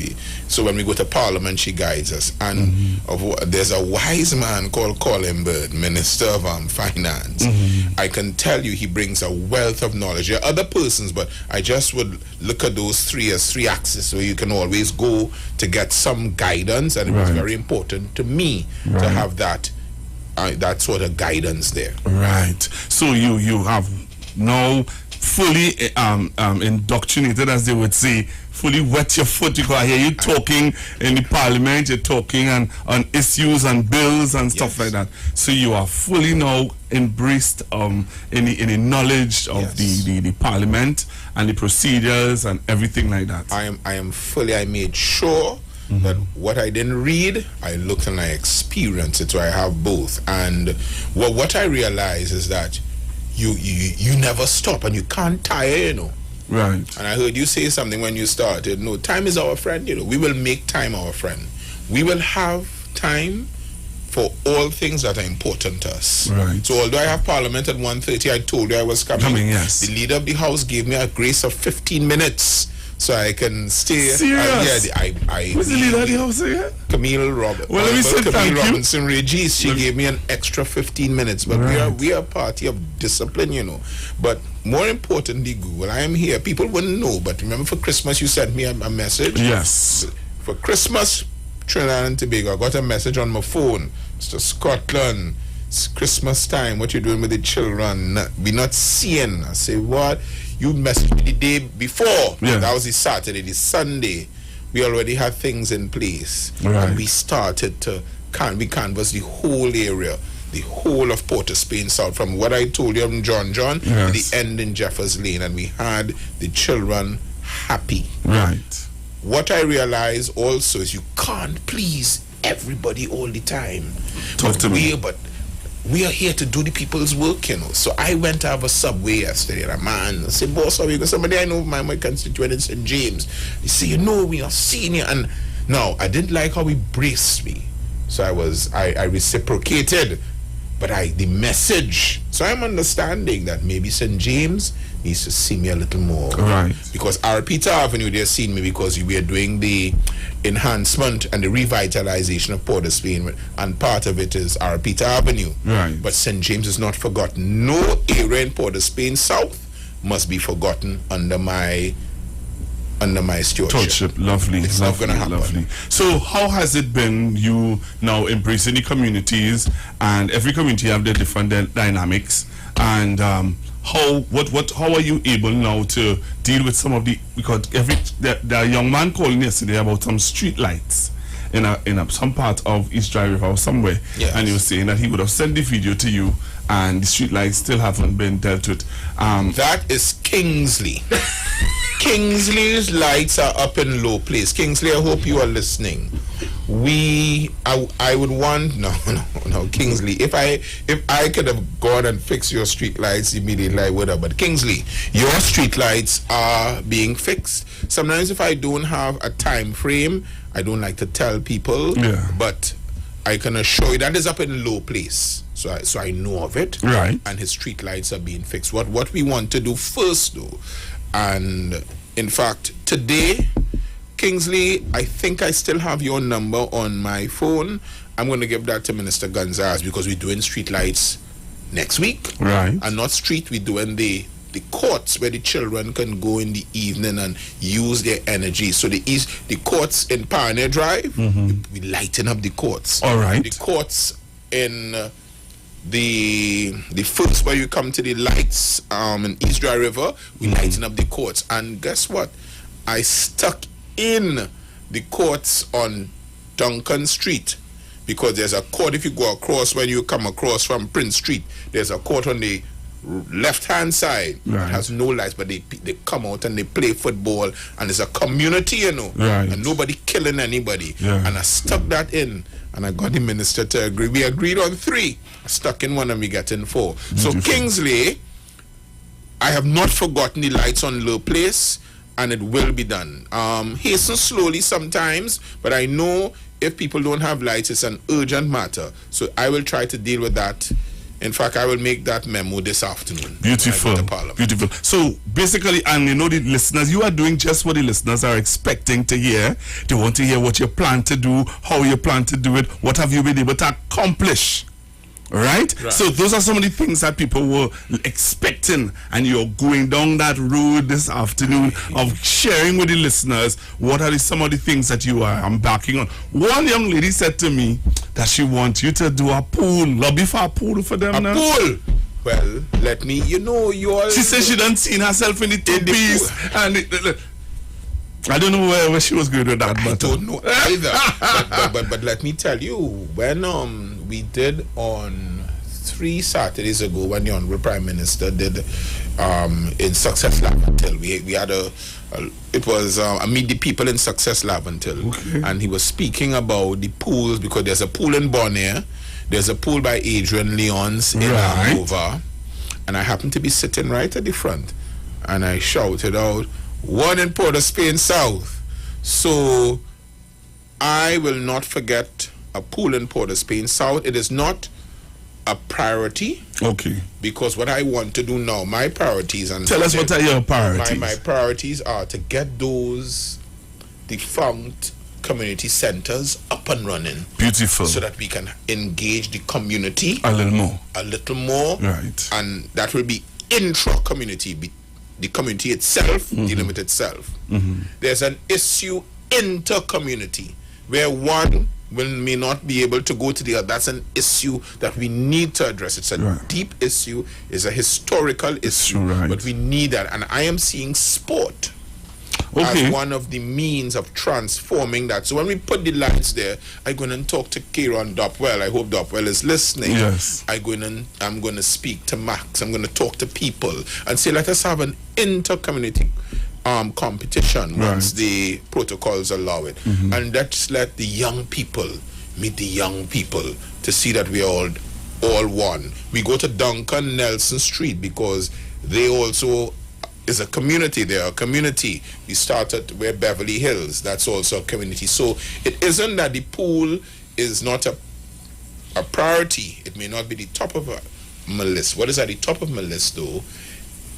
So when we go to Parliament, she guides us. And there's a wise man called Colin Bird, Minister of Finance. I can tell you he brings a wealth of knowledge. There are other persons, but I just would look at those three as three axes where you can always go to get some guidance. And it was very important to me to have that sort of guidance there. Right. So you have now fully indoctrinated, as they would say, fully wet your foot. You can hear you talking in the Parliament. You're talking on issues and bills and stuff like that. So you are fully now embraced in the knowledge of the Parliament and the procedures and everything like that. I am fully. I made sure But what I didn't read, I looked and I experienced it, so I have both. And what I realize is that you never stop and you can't tire, you know. Right. And I heard you say something when you started. No, time is our friend, you know. We will make time our friend. We will have time for all things that are important to us. Right. So although I have Parliament at 1:30, I told you I was coming. Yes. The leader of the House gave me a grace of 15 minutes so I can stay. Serious? Who's the leader of the House again? Camille Robertson. Well, let me say thank you. Robinson Regis. She gave me an extra 15 minutes. But we are a party of discipline, you know. But more importantly, Google, I am here. People wouldn't know, but remember for Christmas you sent me a message? Yes. For Christmas, Trinidad and Tobago, I got a message on my phone. Mr. Scotland, it's Christmas time. What you doing with the children? We not seeing. I say, what? You messaged me the day before. Yeah. That was the Saturday. The Sunday, we already had things in place. Right. And we started to canvass the whole area, the whole of Port of Spain South, from what I told you from John to the end in Jeffers Lane. And we had the children happy. Right. What I realize also is you can't please everybody all the time. Talk to me. But we are here to do the people's work, you know. So I went to have a Subway yesterday, and a man said, boss, how are you? Because somebody I know, my constituent in St. James, he said, you know, we are senior. And now, I didn't like how he braced me. So I reciprocated. But the message, so I'm understanding that maybe St. James needs to see me a little more. Right. Because our Peter Avenue, they're seeing me because we are doing the enhancement and the revitalization of Port of Spain, and part of it is our Peter Avenue. Right. But St. James is not forgotten. No area in Port of Spain South must be forgotten under my stewardship. Lovely. It's lovely, not going to happen. Lovely. So how has it been, you now embracing the communities, and every community have their different dynamics, and how are you able now to deal with some of the, because the young man calling yesterday about some street lights in some part of East Dry River or somewhere, yes. And he was saying that he would have sent the video to you, and the street lights still haven't been dealt with. That is Kingsley. Kingsley's lights are up in low place. Kingsley, I hope you are listening. I would want no, Kingsley. If I could have gone and fixed your street lights immediately, I would have. But Kingsley, your street lights are being fixed. Sometimes if I don't have a time frame, I don't like to tell people. Yeah. But I can assure you that is up in low place. So I know of it. Right. And his street lights are being fixed. What we want to do first, though, and in fact today, Kingsley, I think I still have your number on my phone. I'm going to give that to Minister Gonzalez, because we're doing street lights next week. Right. And not street, we're doing the courts where the children can go in the evening and use their energy. So the courts in Pioneer Drive, we lighten up the courts. All right. The courts in the first where you come to the lights in East Dry River, we lighten up the courts. And guess what? I stuck in the courts on Duncan Street, because there's a court if you go across, when you come across from Prince Street, there's a court on the left hand side. Right. It has no lights, but they come out and they play football, and it's a community, you know. Right. And nobody killing anybody. Yeah. And I stuck that in, and I got the minister to agree. We agreed on 3. I stuck in 1 and we got in 4. So Kingsley, I have not forgotten the lights on Low Place, and it will be done. Hasten slowly sometimes, but I know if people don't have lights, it's an urgent matter. So I will try to deal with that. In fact, I will make that memo this afternoon. Beautiful. Beautiful. So basically, and you know, the listeners, you are doing just what the listeners are expecting to hear. They want to hear what you plan to do, how you plan to do it, what have you been able to accomplish. Right? So those are some of the things that people were expecting, and you're going down that road this afternoon of sharing with the listeners what are some of the things that you are embarking on. One young lady said to me that she wants you to do a pool, lobby for a pool for them. A pool? Well, let me, you all... She said she done seen herself in the two-piece, and I don't know where she was going with that. I don't know either. but let me tell you, when we did on 3 Saturdays ago, when the Honorable Prime Minister did in Success Lab Until we had It was a Meet the People in Success Laventille, and he was speaking about the pools, because there's a pool in Bonaire, there's a pool by Adrian Leon's in Andover, and I happened to be sitting right at the front, and I shouted out, one in Port of Spain South. So I will not forget a pool in Port of Spain South. It is not a priority. Okay. Because what I want to do now, my priorities, and tell us what are your priorities. My priorities are to get those defunct community centers up and running. Beautiful. So that we can engage the community a little more. Right. And that will be intra-community, the community itself dealing with itself. There's an issue inter-community where one may not be able to go to the other. That's an issue that we need to address. It's a deep issue, it's a historical issue, but we need that. And I am seeing sport as one of the means of transforming that. So when we put the lines there, I'm going to talk to Kieran Dopwell. I hope Dopwell is listening. Yes. I'm going to speak to Max. I'm going to talk to people and say, let us have an inter-community competition once the protocols allow it, and let's let the young people meet the young people to see that we are all one. We go to Duncan Nelson Street because they also is a community. They are a community. We started where Beverly Hills. That's also a community. So it isn't that the pool is not a priority. It may not be the top of my list. What is at the top of my list though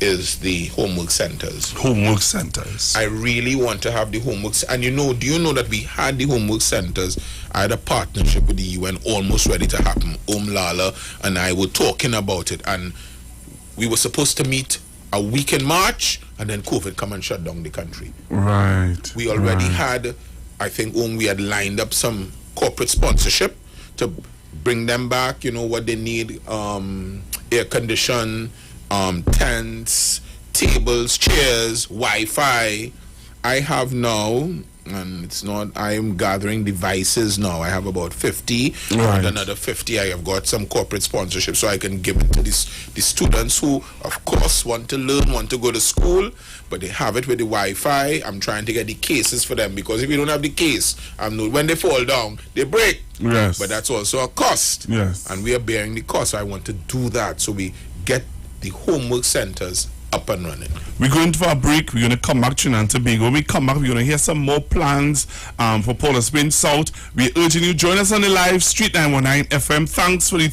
is the homework centers. Homework centers. I really want to have the homework. And do you know that we had the homework centers? I had a partnership with the UN almost ready to happen. Lala and I were talking about it, and we were supposed to meet a week in March, and then COVID come and shut down the country. Right. We already had, I think, we had lined up some corporate sponsorship to bring them back. You know what they need: air condition, tents, tables, chairs, Wi-Fi. I have now, and it's not, I am gathering devices now. I have about 50, and another 50 I have got some corporate sponsorship, so I can give it to the students who, of course, want to learn, want to go to school, but they have it with the Wi-Fi. I'm trying to get the cases for them, because if you don't have the case, when they fall down, they break. Yes. But that's also a cost. Yes. And we are bearing the cost, so I want to do that, so we get the homework centers up and running. We're going for a break. We're going to come back to Trinidad and Tobago. When we come back, we're going to hear some more plans for Port of Spain South. We're urging you, join us on the live Street 919 FM. Thanks for the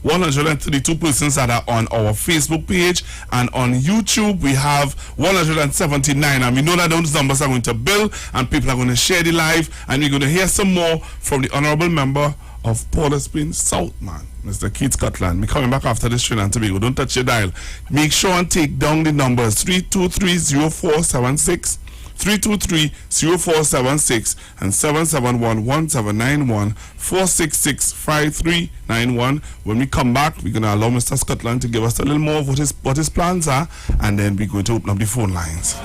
132 persons that are on our Facebook page, and on YouTube we have 179, and we know that those numbers are going to build and people are going to share the live, and we're going to hear some more from the Honorable Member of Port of Spain South, man, Mr. Keith Scotland. We're coming back after this Trinidad and Tobago. Don't touch your dial. Make sure and take down the numbers 323-0476, 323-0476, and 771-1791, 466-5391. When we come back, we're going to allow Mr. Scotland to give us a little more of what his plans are, and then we're going to open up the phone lines.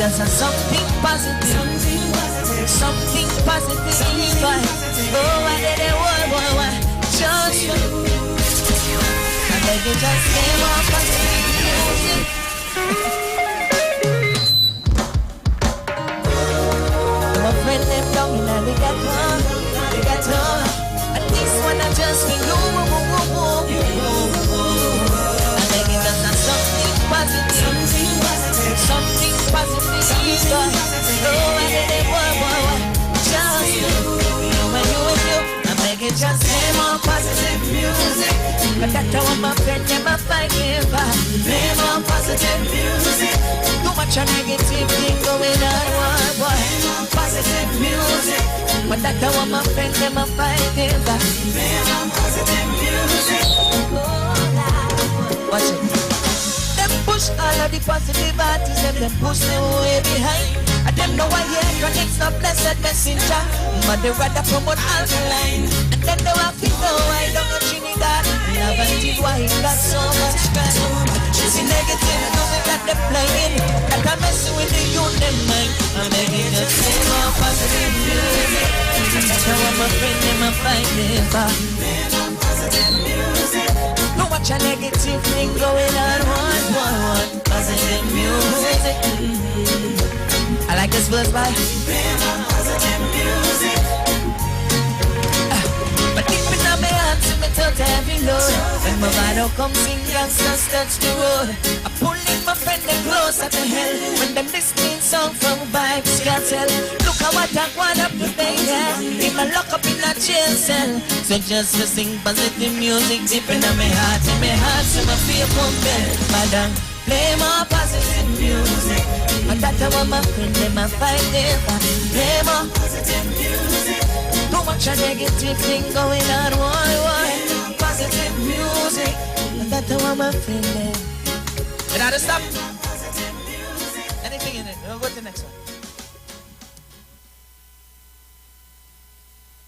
Just something positive, something positive. Oh, I did it, boy, just for you. I beg you, just play more positive music. My friend them down in the ghetto. At least when I just for you. I beg you, just something positive, something positive. Oh, I did it, boy, just you and you. I make it just play more positive music. But that's how my friend never fight me back. Play more positive music. Too much a negative thing going on, boy. Play more positive music. But that's how my friend never fight me back. Play more positive music. Watch it. Push all of the positive artists, them push me way behind. And them know I hear chronics, not blessed messenger, but they rather promote alkaline. And then they want to know why don't know Trinidad, Laventille, why it got so much crime. See negative music that they're playing, that I'm messing with the youth, them mind. I'm begging you to play more positive music. Now I'm a friend, them a fight never. No watch a negative thing going on, one. Positive music. I like this verse by positive music. But deep in my heart, me touch every note. When my body come sing, gangsters touch the road. I pull in my friend and closer to hell. When them listening song from Vibes Cartel. Look how I talk one up today, yeah. If I lock up in a jail cell. So just to sing positive music deep in my heart. In my heart, so my fear pumping. Madam, play more positive music. And that's how my friend, them a fight never. Play more positive music. Too much a negative thing going on, why? Positive music. And that's how I'm feeling. And I just stop. Anything in it. We'll go to the next one.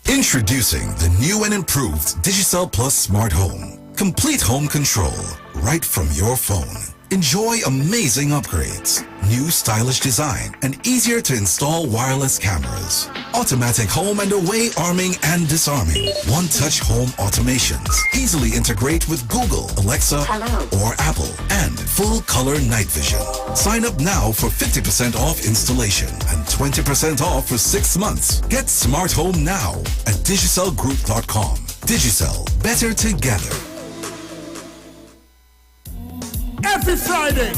Introducing the new and improved Digicel Plus Smart Home. Complete home control right from your phone. Enjoy amazing upgrades, new stylish design, and easier to install wireless cameras. Automatic home and away arming and disarming. One-touch home automations. Easily integrate with Google, Alexa, or Apple. And full-color night vision. Sign up now for 50% off installation and 20% off for 6 months. Get smart home now at digicelgroup.com. Digicel, better together. Every Friday,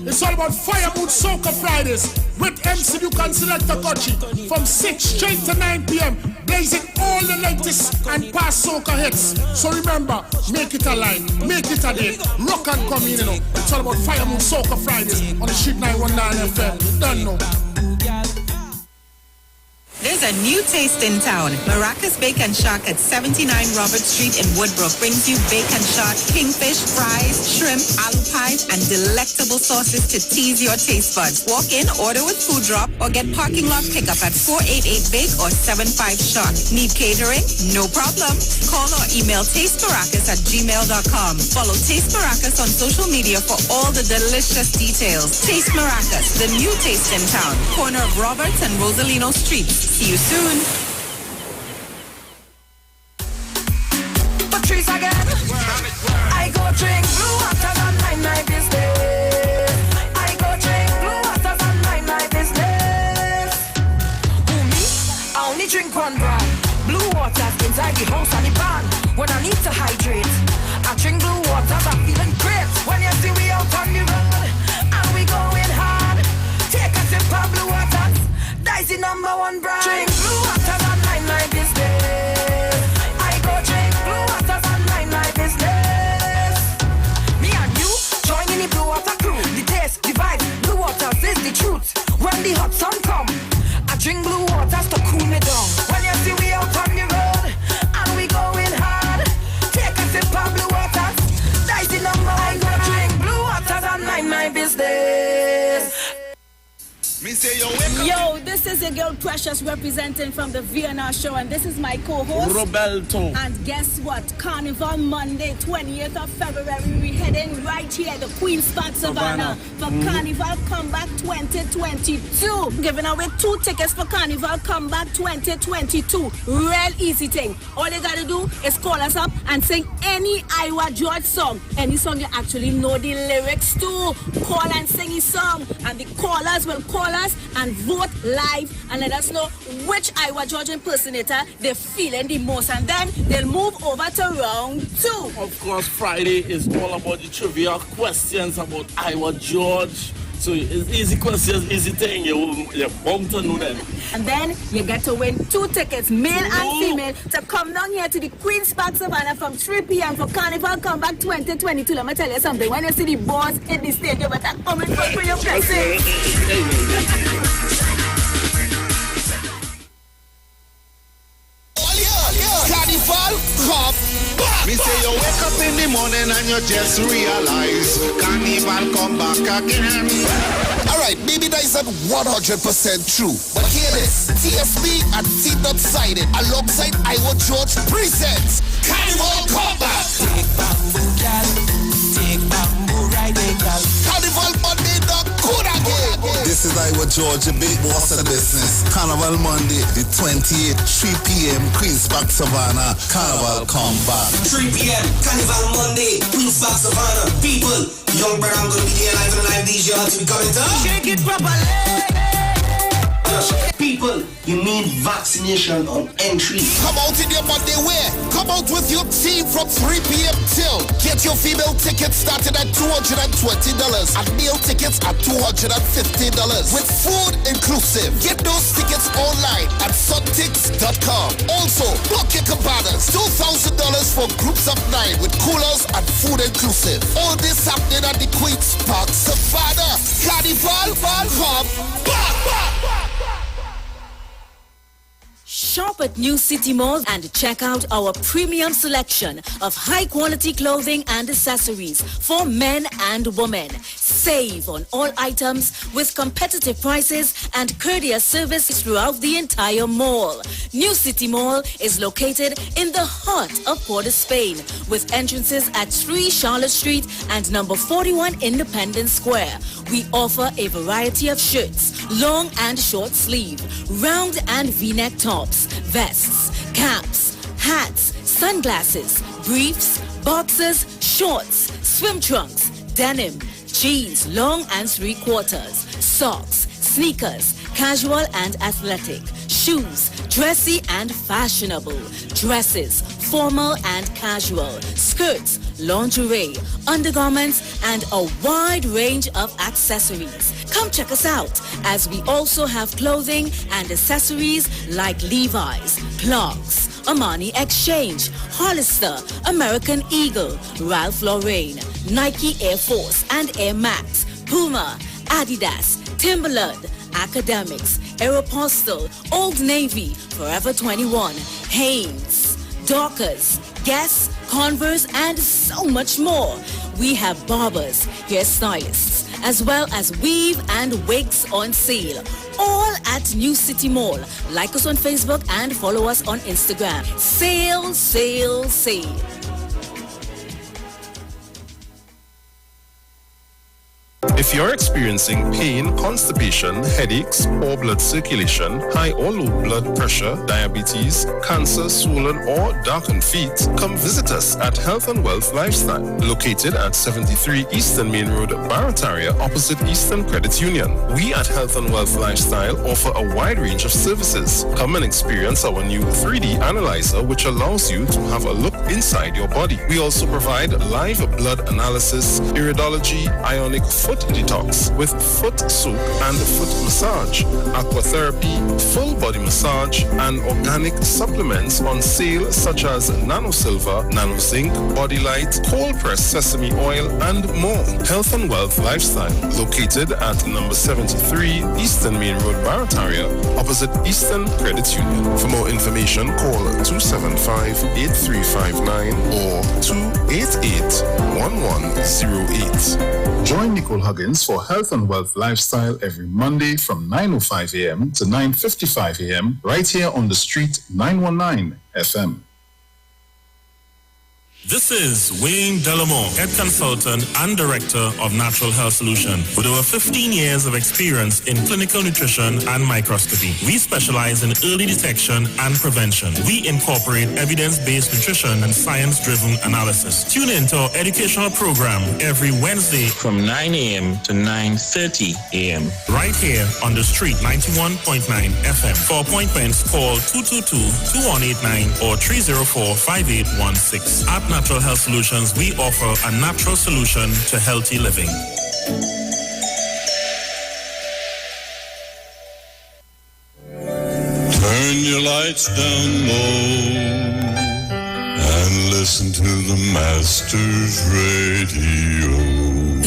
it's all about Fire Mood Soca Fridays with MC Duke and Selector Kochi from 6 straight to 9 p.m. blazing all the latest and past soca hits. So remember, make it a line, make it a day, rock and come in, you know. It's all about Fire Mood Soca Fridays on the Street 919 FM. Don't know. There's a new taste in town. Maracas Bake and Shark at 79 Robert Street in Woodbrook brings you bacon shark, kingfish, fries, shrimp, aloo pies, and delectable sauces to tease your taste buds. Walk in, order with food drop, or get parking lot pickup at 488 Bake or 75 Shark. Need catering? No problem. Call or email tastemaracas@gmail.com. Follow Taste Maracas on social media for all the delicious details. Taste Maracas, the new taste in town. Corner of Roberts and Rosalino Streets. See you soon. Patrice again. I go drink blue water and mind my business. I go drink blue water and mind my business. Who me? I only drink one brand. Blue water inside the house and the barn. When I need to hydrate, I drink blue water. I'm feeling great. When you see we out on the road and we going hard, take a sip of blue water. That's the #1 brand. Drink blue water and mind my business. I go drink blue water and mind my business. Me and you join in the blue water crew. The taste, the vibe, blue water is the truth. When the hot sun come, I drink blue water to cool me down. When you see we out on the road and we going hard, take a sip of blue water. That's the #1. I go drink blue water and mind my business. Me say Yo, this is your girl Precious representing from the VNR show, and this is my co-host Roberto. And guess what? Carnival Monday, 20th of February, we heading right here at the Queen's Park Savannah for Carnival Comeback 2022. Giving away 2 tickets for Carnival Comeback 2022. Real easy thing. All you gotta do is call us up and sing any Iwer George song. Any song you actually know the lyrics to. Call and sing his song, and the callers will call us and vote live and let us know which Iwer George impersonator they're feeling the most, and then they'll move over to round 2. Of course, Friday is all about the trivia questions about Iwer George. So it's easy questions, easy thing. You're bound to know them. And then you get to win 2 tickets, male and female, to come down here to the Queen's Park Savannah from 3 p.m. for Carnival Comeback 2022. Let me tell you something. When you see the boss in the stage, you better come in for your blessing. Carnival, come back. Me say you wake up in the morning and you just realize Carnival come back again. Alright, maybe that isn't 100% true, but hear this. TSB and T-Dot Sided alongside Iwer George presents Carnival Comeback. Take bamboo, girl. Take bamboo, ride it, girl. This is Iwer George, the big boss of the business. Carnival Monday, the 28th, 3 p.m. Queen's Park Savannah. Carnival come back. 3 p.m. Carnival Monday, Queen's Park Savannah. People, young brother, I'm gonna be there live and live DJ until we coming to Shake it properly. People, you need vaccination on entry. Come out in your Monday wear. Come out with your team from 3 p.m. till. Get your female tickets started at $220 and male tickets at $250 with food inclusive. Get those tickets online at suntix.com. Also, book your cabanas. $2,000 for groups of 9 with coolers and food inclusive. All this happening at the Queen's Park Savannah. Carnival, come back. Shop at New City Mall and check out our premium selection of high-quality clothing and accessories for men and women. Save on all items with competitive prices and courteous service throughout the entire mall. New City Mall is located in the heart of Port of Spain with entrances at 3 Charlotte Street and number 41 Independence Square. We offer a variety of shirts, long and short sleeve, round and V-neck tops, vests, caps, hats, sunglasses, briefs, boxers, shorts, swim trunks, denim, jeans, long and 3/4, socks, sneakers, casual and athletic, shoes, dressy and fashionable, dresses, formal and casual, skirts, lingerie, undergarments, and a wide range of accessories. Come check us out as we also have clothing and accessories like Levi's, Clarks, Armani Exchange, Hollister, American Eagle, Ralph Lauren, Nike Air Force and Air Max, Puma, Adidas, Timberland, Academics, Aeropostale, Old Navy, Forever 21, Hanes, Dockers, Guess, Converse, and so much more. We have barbers, hairstylists, as well as weave and wigs on sale. All at New City Mall. Like us on Facebook and follow us on Instagram. Sale, sale, sale. If you're experiencing pain, constipation, headaches, poor blood circulation, high or low blood pressure, diabetes, cancer, swollen or darkened feet, come visit us at Health and Wealth Lifestyle, located at 73 Eastern Main Road, Barataria, opposite Eastern Credit Union. We at Health and Wealth Lifestyle offer a wide range of services. Come and experience our new 3D analyzer, which allows you to have a look inside your body. We also provide live blood analysis, iridology, ionic foot detox with foot soak and foot massage, aquatherapy, full body massage, and organic supplements on sale such as Nano Silver, Nano Zinc, Body Light, cold pressed sesame oil, and more. Health and Wealth Lifestyle, located at number 73 Eastern Main Road, Barataria, opposite Eastern Credit Union. For more information, call 275-8359 or 288-1108. Join Nicole Huggins for Health and Wealth Lifestyle every Monday from 9:05 a.m. to 9:55 a.m. right here on the street 919 FM. This is Wayne Delamore, Head Consultant and Director of Natural Health Solution. With over 15 years of experience in clinical nutrition and microscopy, we specialize in early detection and prevention. We incorporate evidence-based nutrition and science-driven analysis. Tune in to our educational program every Wednesday from 9 a.m. to 9:30 a.m. right here on the street 91.9 FM. For appointments, call 222-2189 or 304-5816. At Natural Health Solutions, we offer a natural solution to healthy living. Turn your lights down low and listen to the Master's Radio.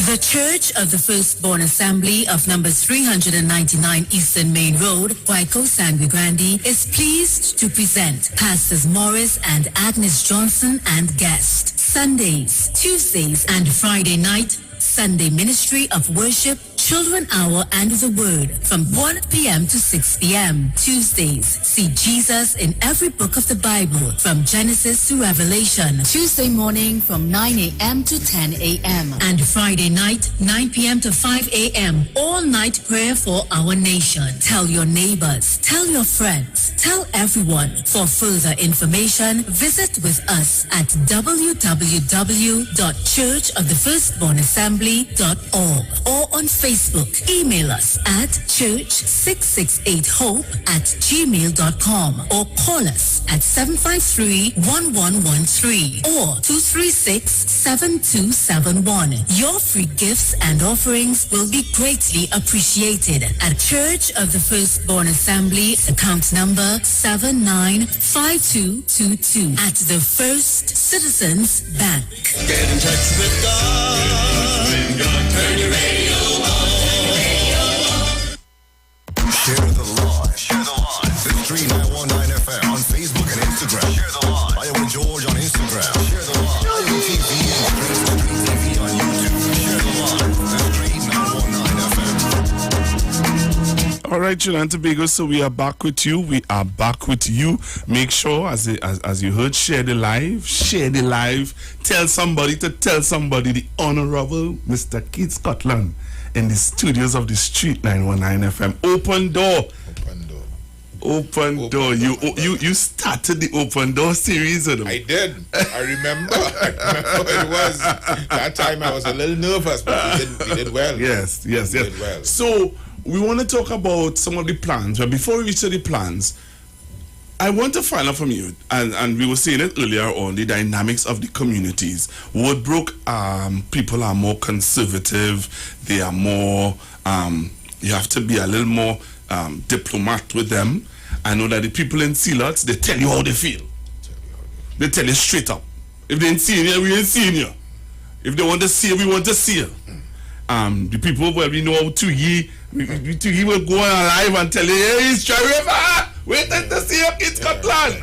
The Church of the Firstborn Assembly of number 399 Eastern Main Road, Waiko Sangre Grande, is pleased to present Pastors Morris and Agnes Johnson and guest. Sundays, Tuesdays, and Friday night, Sunday Ministry of Worship, Children Hour and the Word from 1 p.m. to 6 p.m. Tuesdays, see Jesus in every book of the Bible from Genesis to Revelation. Tuesday morning from 9 a.m. to 10 a.m. And Friday night, 9 p.m. to 5 a.m. All-night prayer for our nation. Tell your neighbors, tell your friends, tell everyone. For further information, visit with us at www.churchofthefirstbornassembly.org or on Facebook. Email us at church668hope@gmail.com or call us at 753-1113 or 236-7271. Your free gifts and offerings will be greatly appreciated at Church of the Firstborn Assembly, account number 795222 at the First Citizens Bank. Get in touch with God. Turn your radio on. Share the live. Share the live. This 3919 FM on Facebook and Instagram. Share the live. Iwer George on Instagram. Share the live. Iwer TV and Street TV on YouTube. Share the live. This 3919 FM. All right, Trinidad and Tobago, so we are back with you. We are back with you. Make sure, as you heard, share the live. Share the live. Tell somebody to tell somebody the Honorable Mr. Keith Scotland in the studios of the Street 919 FM. Open door. Open door. You started the Open Door series. I did. I remember. It was that time I was a little nervous, but we did well. Yes. Did well. So we want to talk about some of the plans, but before we reach to the plans, I want to find out from you, and we were saying it earlier on, the dynamics of the communities. Woodbrook, people are more conservative. They are more, you have to be a little more diplomat with them. I know that the people in Sealots, they tell you how they feel. They tell you straight up. If they ain't seeing you, we ain't seeing you. If they want to see you, we want to see you. The people, well, we know how Twiggy will go on live and tell you, hey, he's Sheriff, waiting to see you in Scotland.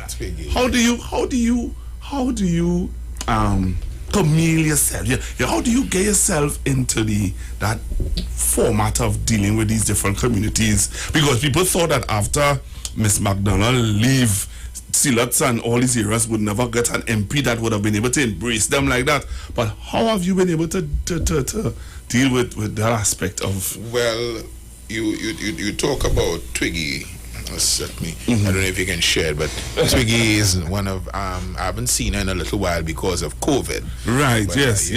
How do you chameleon yourself? How do you get yourself into that format of dealing with these different communities? Because people thought that after Miss McDonald leave Sealots and all these areas would never get an MP that would have been able to embrace them like that. But how have you been able to deal with that aspect of? Well, you talk about Twiggy. I don't know if you can share it, but Twiggy is one of I haven't seen her in a little while because of COVID. Right. But, yes.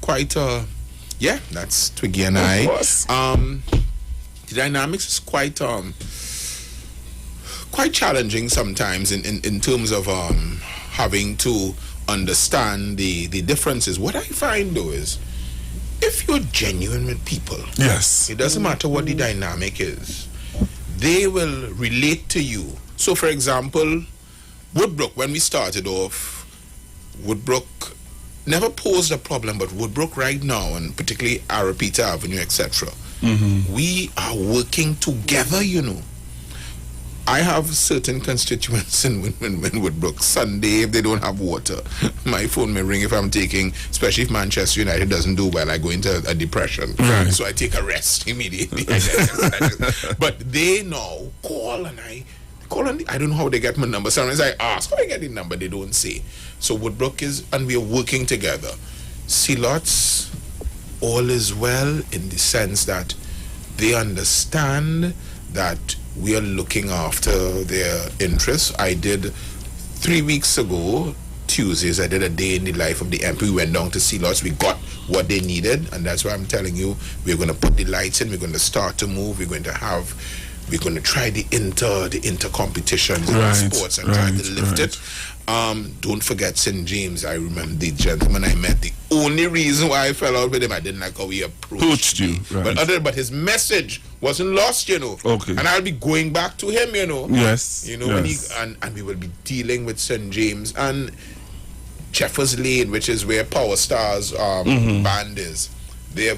Quite that's Twiggy and I. The dynamics is quite challenging sometimes in terms of having to understand the differences. What I find though is, if you're genuine with people, yes, it doesn't matter what the dynamic is, they will relate to you. So for example, Woodbrook, when we started off, Woodbrook never posed a problem, but Woodbrook right now, and particularly Arapita Avenue, etc., we are working together, I have certain constituents in Woodbrook. Sunday, if they don't have water, my phone may ring if I'm taking, especially if Manchester United doesn't do well, I go into a depression. Right. So I take a rest immediately. But they now call and I don't know how they get my number. Sometimes I ask how I get the number, they don't say. So Woodbrook and we are working together. Sealots, all is well in the sense that they understand that we are looking after their interests. I did 3 weeks ago, Tuesdays, I did a day in the life of the MP. We went down to Sealots. We got what they needed, and that's why I'm telling you, we're going to put the lights in. We're going to start to move. We're going to try the inter competitions in sports and try to lift it. Don't forget St. James. I remember the gentleman I met. The only reason why I fell out with him, I didn't like how he approached you. Right. But his message wasn't lost, Okay. And I'll be going back to him, Yes. Yes. And we will be dealing with St. James and Jeffers Lane, which is where Power Stars band is. I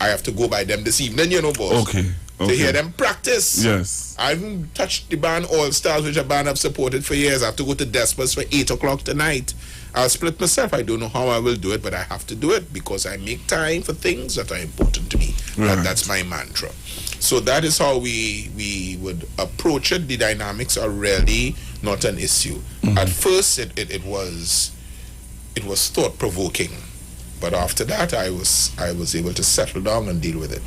have to go by them this evening, boss. Okay. to hear them practice. Yes. I haven't touched the band All Stars, which a band I've supported for years. I have to go to Despers for 8 o'clock tonight. I'll split myself. I don't know how I will do it, but I have to do it because I make time for things that are important to me. Right. That's my mantra. So that is how we would approach it. The dynamics are really not an issue. At first, it was thought-provoking. But after that, I was able to settle down and deal with it.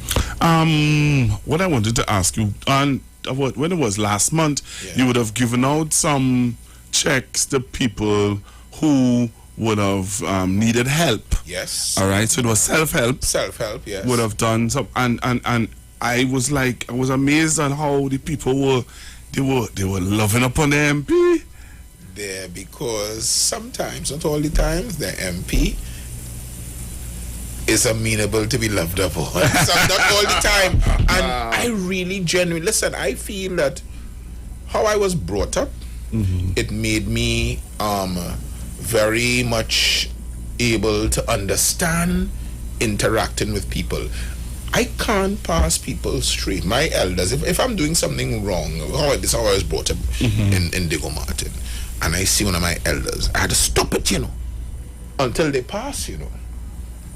What I wanted to ask you, when it was last month, you would have given out some checks to people who would have needed help. Yes. All right. So it was self-help. Self-help. Yes. Would have done some, and I was amazed on how the people were loving upon the MP. There, because sometimes, not all the times, the MP is amenable to be loved upon. So not all the time. And I really genuinely, listen, I feel that how I was brought up, it made me very much able to understand interacting with people. I can't pass people straight. My elders, if I'm doing something wrong, this is how I was brought up in Digo Martin, and I see one of my elders, I had to stop it, until they pass,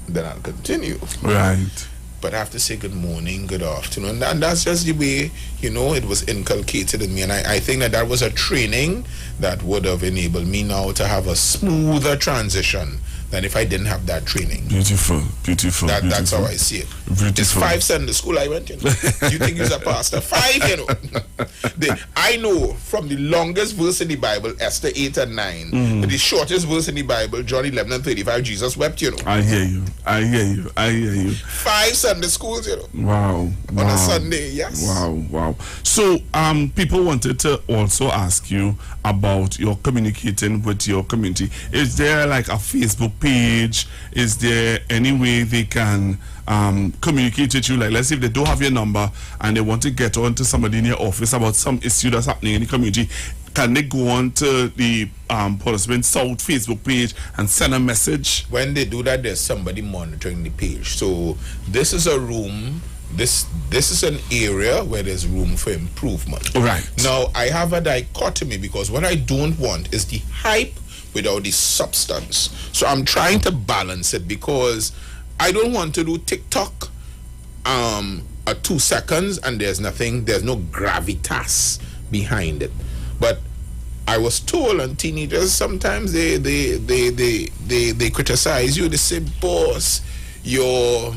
then I'll continue. Right. But I have to say good morning, good afternoon. And that's just the way, it was inculcated in me. And I think that was a training that would have enabled me now to have a smoother transition than if I didn't have that training. Beautiful. That's how I see it. Beautiful. It's 5 Sunday school I went, You think you're a pastor? 5, I know from the longest verse in the Bible, Esther 8 and 9, to the shortest verse in the Bible, John 11 and 35, Jesus wept, I hear you. 5 Sunday schools, Wow. On a Sunday, yes. Wow. So, people wanted to also ask you about your communicating with your community. Is there like a Facebook page? Is there any way they can communicate with you? Like, let's say if they don't have your number and they want to get on to somebody in your office about some issue that's happening in the community, can they go on to the Port of Spain South Facebook page and send a message? When they do that, there's somebody monitoring the page. So this is a room, this is an area where there's room for improvement. Right. Now, I have a dichotomy because what I don't want is the hype without the substance. So I'm trying to balance it because I don't want to do TikTok at 2 seconds and there's no gravitas behind it. But I was told, and teenagers sometimes they criticize you. They say, boss, your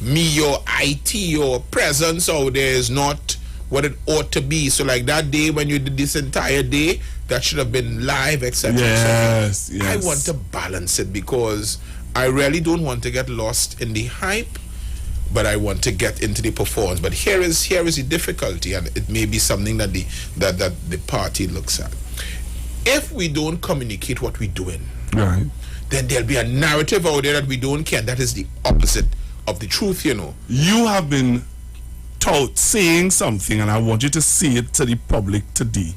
IT, your presence out there is not what it ought to be. So like that day when you did this entire day, that should have been live, etc. Yes. I want to balance it because I really don't want to get lost in the hype, but I want to get into the performance. But here is the difficulty, and it may be something that the party looks at. If we don't communicate what we're doing, right, then there'll be a narrative out there that we don't care. That is the opposite of the truth, You have been taught saying something, and I want you to say it to the public today.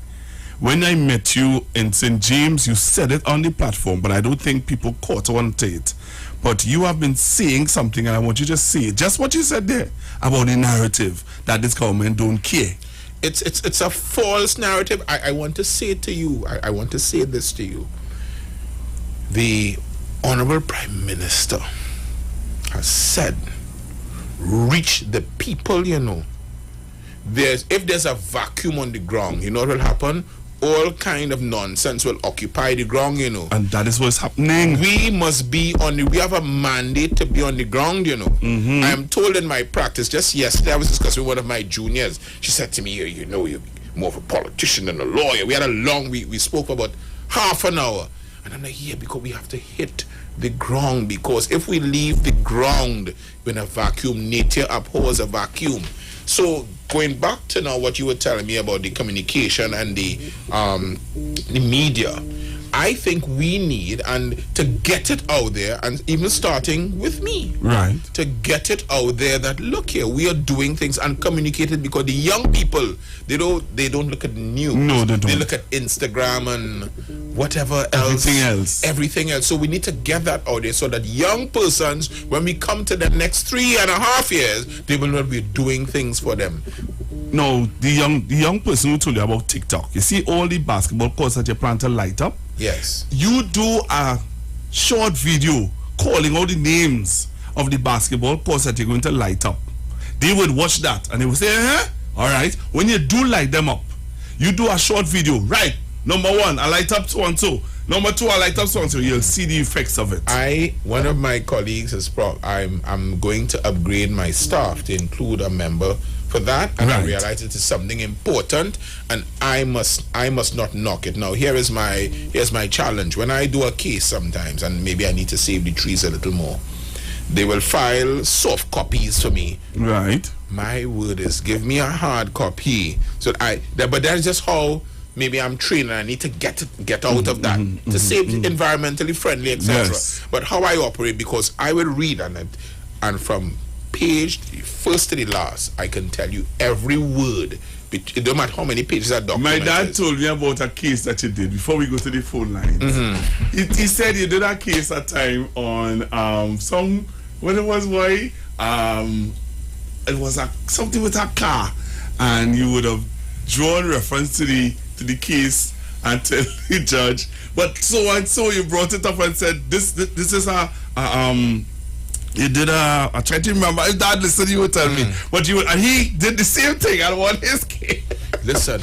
When I met you in St. James, you said it on the platform, but I don't think people caught on to it. But you have been saying something, and I want you to say it. Just what you said there about the narrative that this government don't care. It's a false narrative. I want to say it to you. I want to say this to you. The Honorable Prime Minister has said, reach the people, If there's a vacuum on the ground, you know what will happen? All kind of nonsense will occupy the ground, And that is what's happening. We must be we have a mandate to be on the ground, I am told in my practice, just yesterday I was discussing with one of my juniors. She said to me, you're more of a politician than a lawyer. We had we spoke for about half an hour. And I'm like, because we have to hit the ground, because if we leave the ground in a vacuum, nature abhors a vacuum. So going back to now what you were telling me about the communication and the media, I think we need, and to get it out there, and even starting with me, right, to get it out there that look here, we are doing things and communicate it, because the young people, they don't look at the news. No, they don't. They look at Instagram and whatever everything else. So we need to get that out there so that young persons, when we come to the next 3.5 years, they will not be doing things for them. No, the young person who told you about TikTok, you see all the basketball courts that you plan to light up? Yes. You do a short video calling out the names of the basketball courts that you're going to light up. They would watch that and they would say, all right, when you do light them up, you do a short video, right? Number 1, I light up so and so. Number 2, I light up so and so. You'll see the effects of it. One of my colleagues has I'm going to upgrade my staff to include a member for that, and I realize it is something important, and I must not knock it. Now here's my challenge. When I do a case sometimes, and maybe I need to save the trees a little more, they will file soft copies for me. Right. My word is, give me a hard copy. But that's just how maybe I'm trained, and I need to get out of that to save environmentally friendly, etc. Yes. But how I operate, because I will read on it, and from page first to the last, I can tell you every word. It don't matter how many pages that document. My dad told me about a case that you did before we go to the phone lines. He said you did a case at time on what it was, boy. It was something with a car, and you would have drawn reference to the case and tell the judge. But so and so you brought it up and said this is you did I try to remember. If Dad listened, you would tell me. But and he did the same thing and won his case. Listen,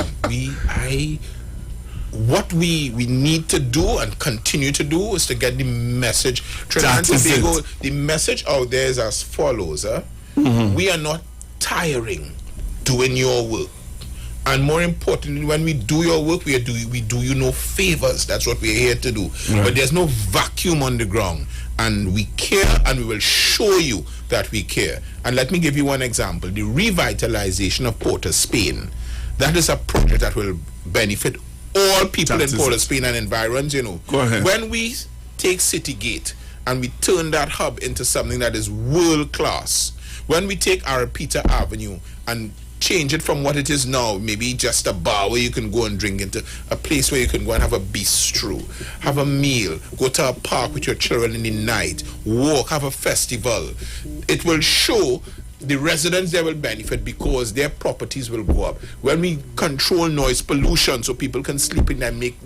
what we need to do and continue to do is to get the message. Trinidad and Tobago, the message out there is as follows. We are not tiring doing your work. And more importantly, when we do your work, we do you no favors. That's what we're here to do. Right. But there's no vacuum on the ground. And we care, and we will show you that we care. And let me give you one example. The revitalization of Port of Spain. That is a project that will benefit all people in Port of Spain and environs, Go ahead. When we take City Gate and we turn that hub into something that is world class, when we take Arapita Avenue and change it from what it is now, maybe just a bar where you can go and drink, into a place where you can go and have a bistro, have a meal, go to a park with your children in the night, walk, have a festival. It will show the residents there will benefit because their properties will go up. When we control noise pollution so people can sleep in there, make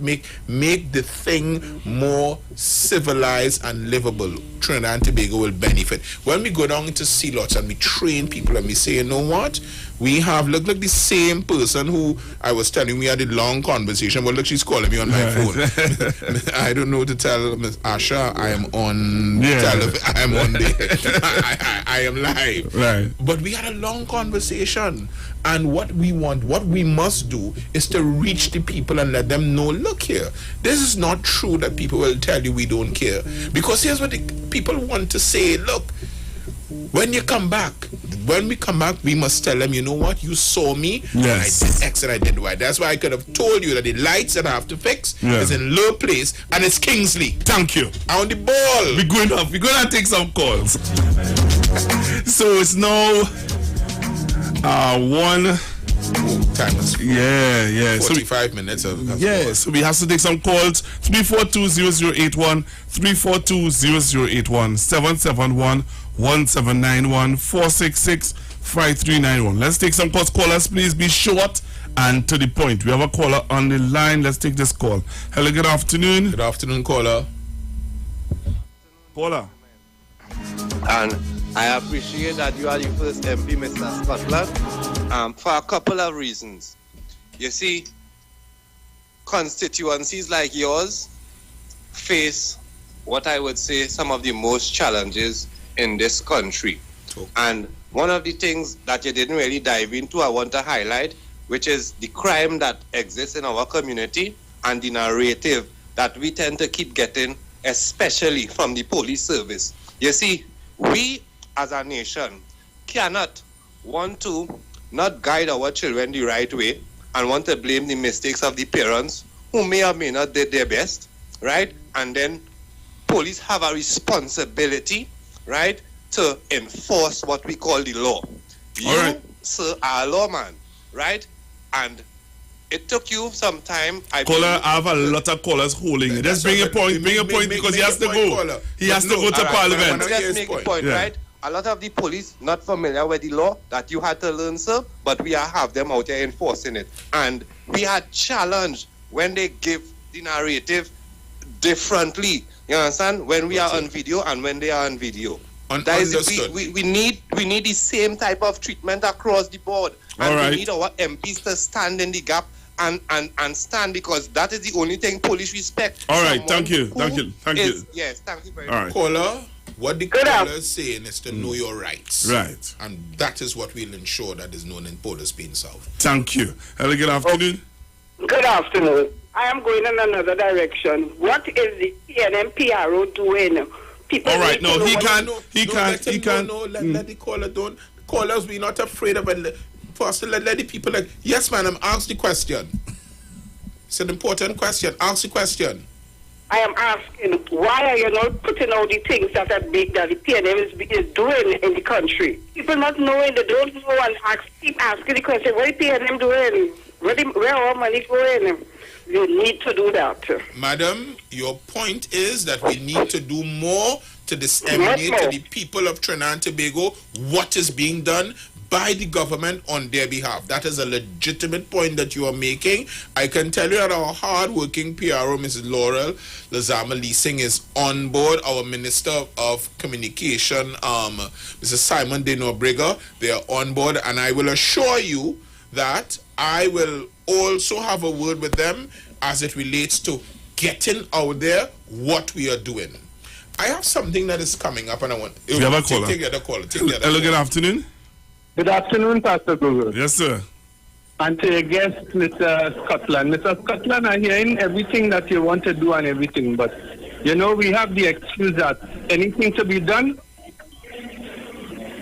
the thing more civilized and livable, Trinidad and Tobago will benefit. When we go down into sea lots and we train people and we say, you know what? We have, look the same person who I was telling, we had a long conversation. Well, look, she's calling me on my phone. I don't know to tell Miss Asha, I am on I am on I am live. Right. But we had a long conversation. And what we want, what we must do is to reach the people and let them know, look here, this is not true that people will tell you we don't care. Because here's what the people want to say, look, when you come back, when we come back, we must tell them, you know what, you saw me, and I did X and I did Y. That's why I could have told you that the lights that I have to fix is in low place, and it's Kingsley. Thank you. On the ball. We're going to take some calls. So it's now time is 45 minutes of so we have to take some calls. 342-0081, 342-0081, 771-1791, 466-5391. Let's take some calls. Callers, please be short and to the point. We have a caller on the line. Let's take this call. Hello, good afternoon. Good afternoon, caller. Caller. And I appreciate that you are the first MP, Mr. Scotland, for a couple of reasons. You see, constituencies like yours face what I would say some of the most challenges in this country. And one of the things that you didn't really dive into, I want to highlight, which is the crime that exists in our community and the narrative that we tend to keep getting, especially from the police service. You see, we as a nation cannot want to not guide our children the right way and want to blame the mistakes of the parents who may or may not did their best right? And then police have a responsibility, right, to enforce what we call the law. You, sir, are a lawman, right? And it took you some time. Caller, I have a lot of callers holding it. Just bring a point because he has to go. He has to go to Parliament. Just make a point, right? A lot of the police not familiar with the law that you had to learn, sir, but we have them out there enforcing it. And we had challenged when they give the narrative differently. You understand? When we are on video and when they are on video. We need the same type of treatment across the board. And we need our MPs to stand in the gap and stand, because that is the only thing police respect. All right, thank you. Yes, thank you very much. Right. Caller, what the caller is saying is to know your rights. Right. And that is what will ensure that is known in Port of Spain South. Thank you. Hello, good afternoon. Good afternoon. I am going in another direction. What is the PNM PRO doing? People all right, no, he can't. Let the caller don't. Callers, we're not afraid of it. First, let the people yes, madam, ask the question. It's an important question. Ask the question. I am asking, why are you not putting out the things that are big that the PNM is doing in the country? People not knowing, they don't know, and keep asking the question, what is PNM doing? Where our money going? You need to do that. Madam, your point is that we need to do more to disseminate to the people of Trinidad and Tobago what is being done by the government on their behalf. That is a legitimate point that you are making. I can tell you that our hard-working PRO, Mrs. Laurel Lazama Leasing, is on board. Our Minister of Communication, Mrs. Simon Denobriga, they are on board, and I will assure you that I will also have a word with them as it relates to getting out there what we are doing. I have something that is coming up, and I want... We have a caller. Take the other caller. Hello, good afternoon. Good afternoon, Pastor Google. Yes, sir. And to your guest, Mr. Scotland. Mr. Scotland, I'm hearing everything that you want to do and everything, but, you know, we have the excuse that anything to be done,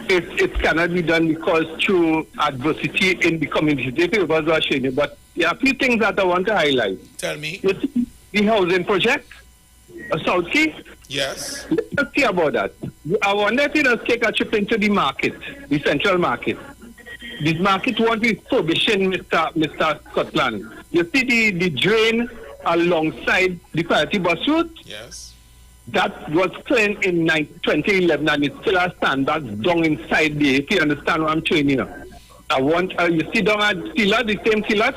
it cannot be done because through adversity in the community. But there are a few things that I want to highlight. Tell me. You see, the housing project, South Key. Yes. Let's see about that. I wonder if you just take a trip into the market, the central market. This market won't be prohibition, Mr. Scotland. You see the drain alongside the Parity bus route? Yes. That was cleaned in 2011 and it's still a standard down inside there, if you understand what I'm saying here. I want, you see down at Silla, the same Silla,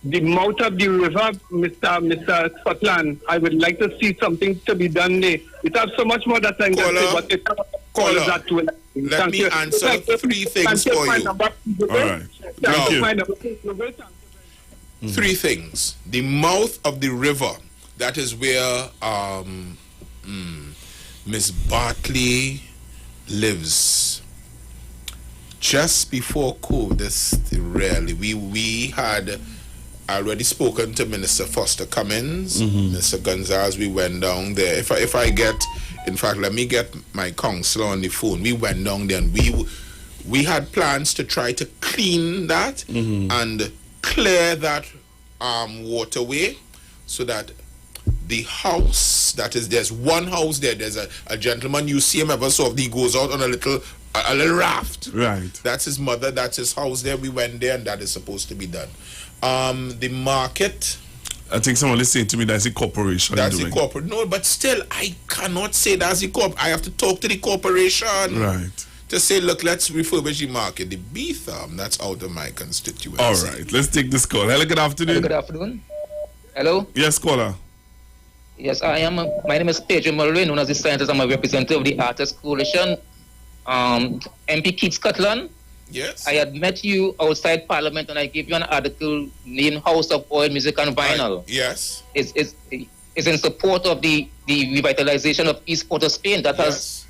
the mouth of the river, Mr. Scotland, I would like to see something to be done there. It has so much more that I can say, but it's that way. Let me answer three things for you. All right. Thank you. Three things. The mouth of the river, that is where Miss Bartley lives. Just before COVID, we had already spoken to Minister Foster Cummins, Mr. Gonzalez. We went down there. If I get, in fact, let me get my counselor on the phone. We went down there and we had plans to try to clean that and clear that waterway so that the house, that is, there's one house there, there's a gentleman, you see him ever so often, he goes out on a little raft. Right. That's his mother, that's his house there. We went there and that is supposed to be done. The market, I think someone is saying to me that's a corporation. That's a corporate. No, but still, I cannot say that's a corp. I have to talk to the corporation. Right. To say, look, let's refurbish the market. The beef, that's out of my constituency. All right, let's take this call. Hello, good afternoon. Hello, good afternoon. Hello. Yes, caller. Yes, I am. My name is Pedro Mulray, known as the scientist. I'm a representative of the Artists Coalition. MP Keith Scotland. Yes. I had met you outside Parliament and I gave you an article named House of Oil, Music and Vinyl. Yes. It's in support of the revitalization of East Port of Spain. That has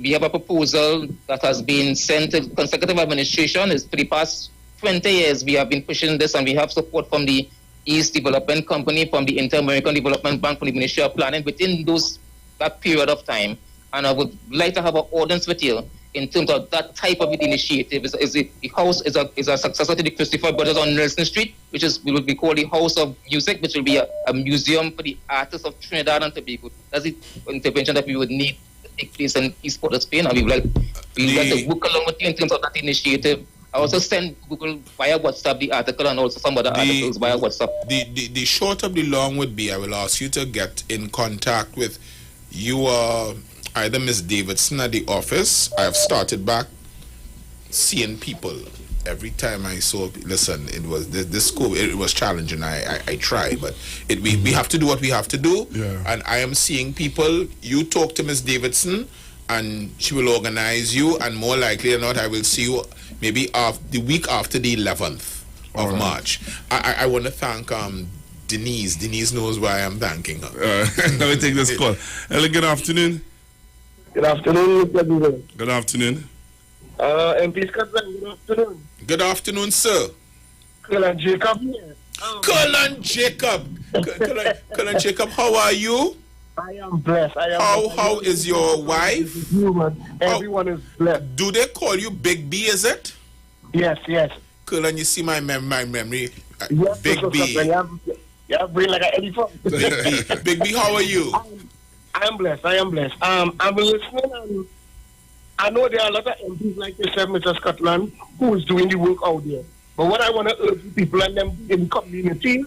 we have a proposal that has been sent to consecutive administration. It's for the past 20 years we have been pushing this, and we have support from the East Development Company, from the Inter-American Development Bank, from the Ministry of Planning within that period of time. And I would like to have an audience with you. in terms of that type of initiative. The house is a successor to the Christopher Brothers on Nelson Street, which will be called the House of Music, which will be a museum for the artists of Trinidad and Tobago. That's the intervention that we would need to take place in East Port of Spain, and we would like to work along with you in terms of that initiative. I also send Google via WhatsApp the article and also some other articles via WhatsApp. The short of the long would be, I will ask you to get in contact with either Miss Davidson at the office. I have started back seeing people every time I saw. Listen, it was this school. It was challenging. I try, but we have to do what we have to do. Yeah. And I am seeing people. You talk to Miss Davidson, and she will organize you. And more likely than not, I will see you maybe the week after the 11th of March. I want to thank Denise. Denise knows why I'm thanking her. Let me take this call. Hello, good afternoon. Good afternoon, Mr. Google. Good afternoon. MP Scotland, good afternoon. Good afternoon, sir. Colonel Jacob here. Colonel Jacob. Colonel Jacob, how are you? I am blessed. How is your wife? Everyone is blessed. Do they call you Big B, is it? Yes. Colonel, you see my memory. Yes, Big B. You have brain like an elephant. Big B. Big B, how are you? I am blessed. I'm listening, and I know there are a lot of MPs like yourself, Mr. Scotland, who is doing the work out there. But what I want to urge people and them in the community,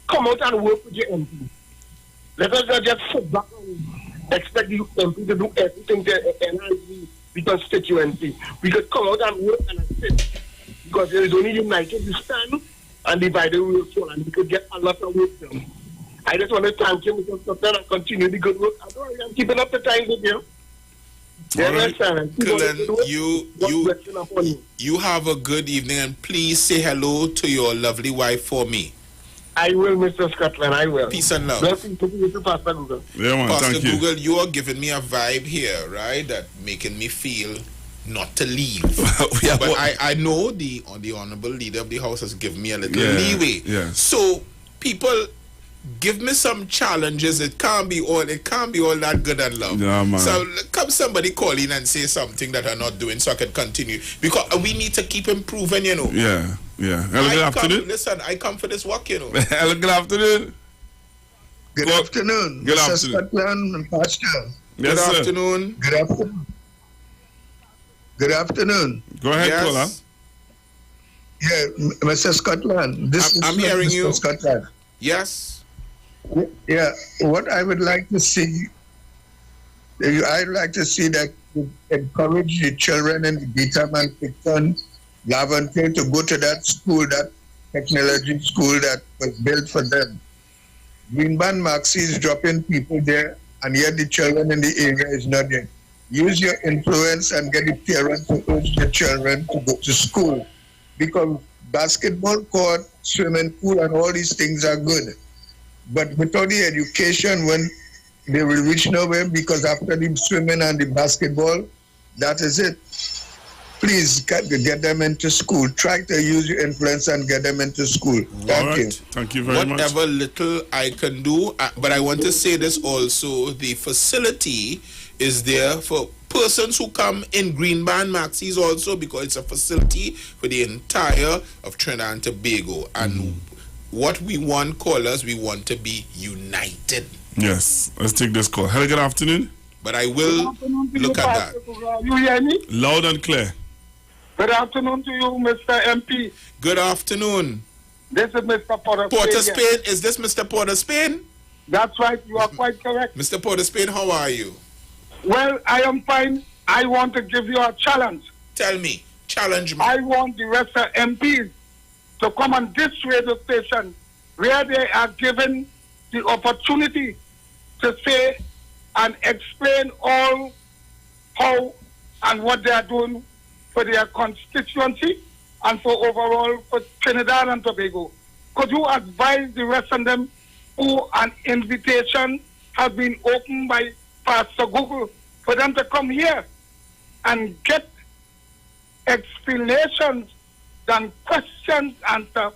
come out and work with your MP. Let us not just sit back and expect the MP to do everything to enhance the constituency. We could come out and work and assist. Because there is only united we stand and divided we will fall, and we could get a lot of work done. I just want to thank you, Mr. Scotland, and continue the good work. I'm keeping up the times with you. All right. Cullen, you have a good evening, and please say hello to your lovely wife for me. I will, Mr. Scotland, I will. Peace and love. Blessing to you, Pastor Google. Yeah, man, Pastor thank you. Google, you are giving me a vibe here, right? That making me feel not to leave. But I know the honorable leader of the house has given me a little leeway. Yeah. So people, give me some challenges. It can't be all that good and love. Yeah, man. So come somebody call in and say something that I'm not doing so I can continue. Because we need to keep improving, you know. Yeah. Hello, good afternoon. Listen, I come for this work, you know. Hello, good afternoon. Good afternoon. Good Mr. afternoon. Scotland and Pastor. Good afternoon. Good afternoon. Good afternoon. Go ahead, Yes. caller. Yeah, Mr. Scotland. I'm hearing Mr. you. Scotland. Yes. Yeah, what I would like to see, I'd like to see that you encourage the children in the Beetham and Picton, Laventille to go to that school, that technology school that was built for them. Greenband Maxi is dropping people there, and yet the children in the area is not there. Use your influence and get the parents to urge the children to go to school, because basketball court, swimming pool, and all these things are good. But without the education, when they will reach nowhere, because after the swimming and the basketball, that is it. Please get them into school. Try to use your influence and get them into school. Thank you. Thank you very much. Whatever little I can do, but I want to say this also, the facility is there for persons who come in Greenband Maxis also, because it's a facility for the entire of Trinidad and Tobago. And what we want, callers, we want to be united. Yes, let's take this call. Hello, good afternoon. But I will look at that. You hear me? Loud and clear. Good afternoon to you, Mr. MP. Good afternoon. This is Mr. Porter Spain. Is this Mr. Porter Spain? That's right. You are quite correct. Mr. Porter Spain, how are you? Well, I am fine. I want to give you a challenge. Tell me. Challenge me. I want the rest of MPs to come on this radio station where they are given the opportunity to say and explain all how and what they are doing for their constituency and for overall for Trinidad and Tobago. Could you advise the rest of them who an invitation has been opened by Pastor Google for them to come here and get explanations and questions answered,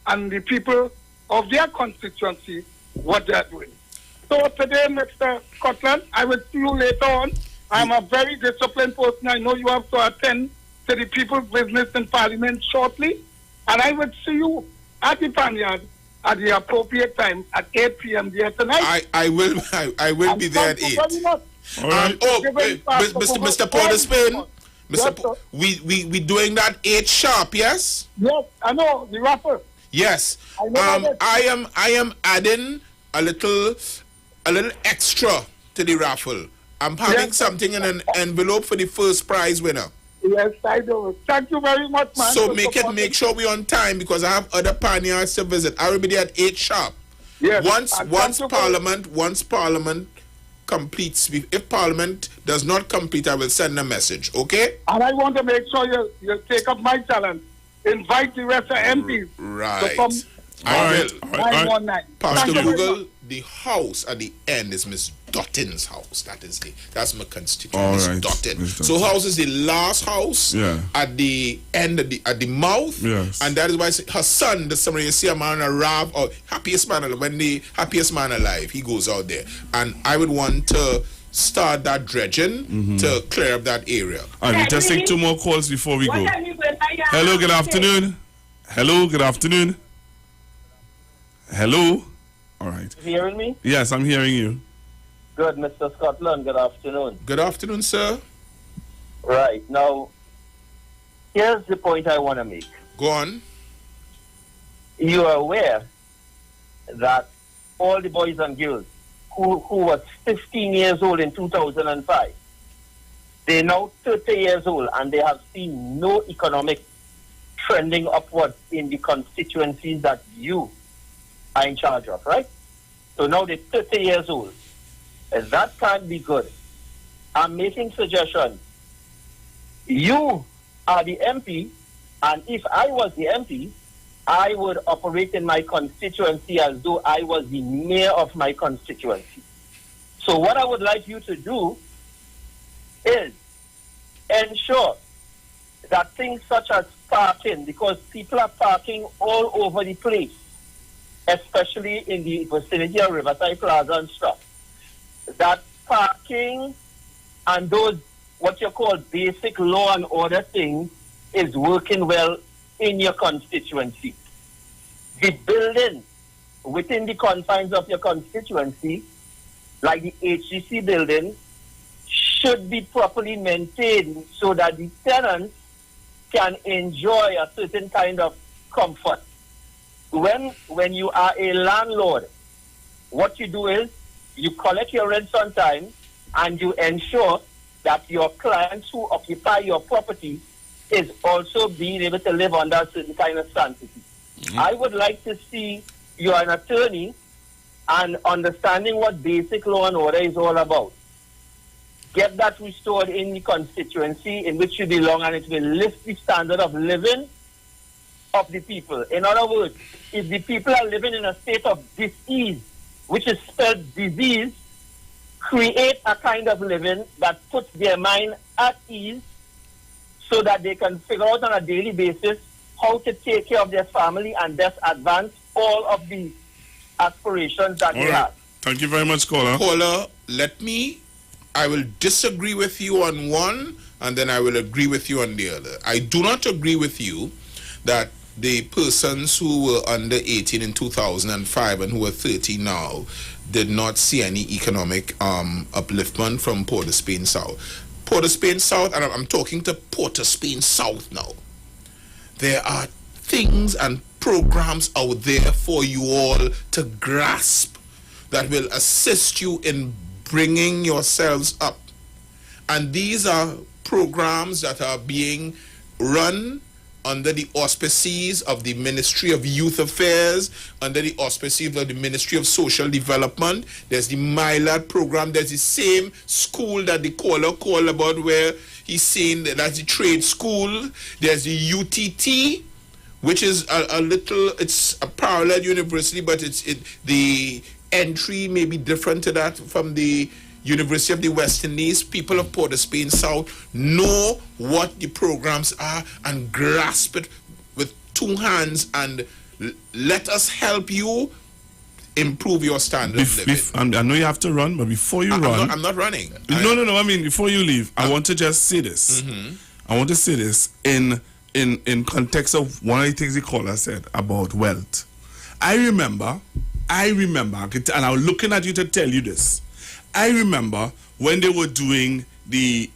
and the people of their constituency what they are doing. So today, Mr. Scotland, I will see you later on I'm a very disciplined person. I know you have to attend to the people's business in Parliament shortly. And I would see you at the Panyard at the appropriate time at 8 p.m. there tonight. I will be there at 8. Mr. Porter Spain, we doing that 8 sharp, yes? Yes, I know, the raffle. Yes. I am adding a little extra to the raffle. I'm having something in an envelope for the first prize winner. Yes, I do. Thank you very much, man. So make sure we're on time because I have other panyards to visit. I will be there at 8 sharp. Yes. Once Parliament completes, if Parliament does not complete, I will send a message. Okay? And I want to make sure you take up my challenge. Invite the rest of MPs. Right. To come. I will. 919. Pastor Google, the house at the end is Miss Dottin's house. That's my constituent, Miss Dottin. So house is the last house at the end at the mouth. Yes. And that is why her son, the summer you see a man arrive, or happiest man alive, he goes out there. And I would want to start that dredging to clear up that area. All right, we just take 2 more calls before we go. Hello, good afternoon. Hello, good afternoon. Hello. All right. You hearing me? Yes, I'm hearing you. Good, Mr. Scotland. Good afternoon. Good afternoon, sir. Right. Now, here's the point I want to make. Go on. You are aware that all the boys and girls who was 15 years old in 2005, they're now 30 years old and they have seen no economic trending upwards in the constituencies that you are in charge of, right? So now they're 30 years old. That can't be good. I'm making suggestions. You are the MP, and if I was the MP, I would operate in my constituency as though I was the mayor of my constituency. So what I would like you to do is ensure that things such as parking, because people are parking all over the place, especially in the vicinity of Riverside Plaza and stuff, that parking and those what you call basic law and order things is working well in your constituency. The buildings within the confines of your constituency, like the HGC building, should be properly maintained so that the tenants can enjoy a certain kind of comfort. When you are a landlord, what you do is you collect your rents on time and you ensure that your clients who occupy your property is also being able to live under a certain kind of sanctity. I would like to see you an attorney and understanding what basic law and order is all about. Get that restored in the constituency in which you belong, and it will lift the standard of living of the people. In other words, if the people are living in a state of dis-ease, which is spelled disease, create a kind of living that puts their mind at ease so that they can figure out on a daily basis how to take care of their family and thus advance all of the aspirations that they have. Thank you very much, caller. Caller, I will disagree with you on one, and then I will agree with you on the other. I do not agree with you that the persons who were under 18 in 2005 and who are 30 now did not see any economic upliftment from Port of Spain South. Port of Spain South, and I'm talking to Port of Spain South now. There are things and programs out there for you all to grasp that will assist you in bringing yourselves up. And these are programs that are being run under the auspices of the Ministry of Youth Affairs, under the auspices of the Ministry of Social Development. There's the MyLad program. There's the same school that the caller called about where he's saying that that's the trade school. There's the UTT, which is it's a parallel university, but the entry may be different to that from the University of the West Indies. People of Port of Spain South know what the programs are and grasp it with two hands, and let us help you improve your standard of living. I know you have to run, but before you run... I'm not running. No. I mean, before you leave, I want to just say this. I want to say this in context of one of the things the caller said about wealth. I remember, and I'm looking at you to tell you this. I remember when they were doing the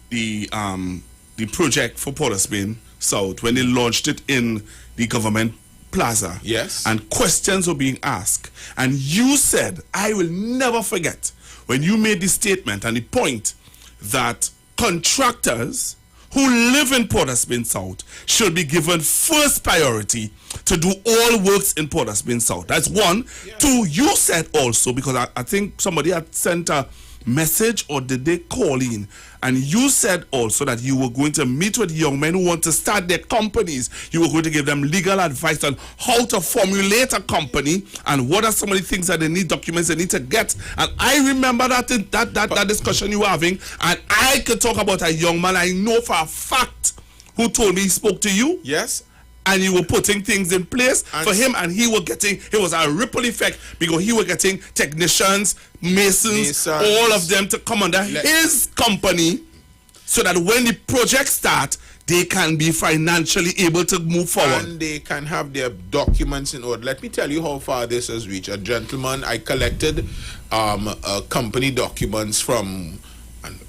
project for Port of Spain South, when they launched it in the government plaza. Yes. And questions were being asked. And you said, I will never forget, when you made the statement and the point that contractors who live in Port of Spain South should be given first priority to do all works in Port of Spain South. That's one. Yeah. Two, you said also, because I think somebody had sent a message, or did they call in, and you said also that you were going to meet with young men who want to start their companies. You were going to give them legal advice on how to formulate a company and what are some of the things that they need, documents they need to get. And I remember that discussion you were having, and I could talk about a young man I know for a fact who told me he spoke to you. Yes. And you were putting things in place for him, and it was a ripple effect, because he was getting technicians, masons, all of them to come under his company, so that when the project starts, they can be financially able to move forward. And they can have their documents in order. Let me tell you how far this has reached. A gentleman, I collected company documents from an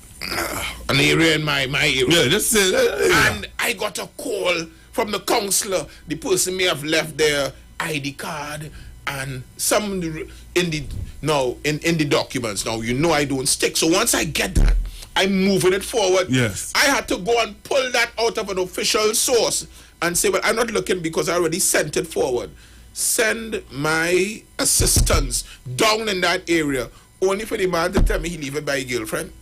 area in my area. Yeah, just and I got a call from the counselor. The person may have left their ID card and some in the documents. Now, you know I don't stick. So once I get that, I'm moving it forward. Yes. I had to go and pull that out of an official source and say, well, I'm not looking because I already sent it forward. Send my assistants down in that area, only for the man to tell me he leave it by a girlfriend.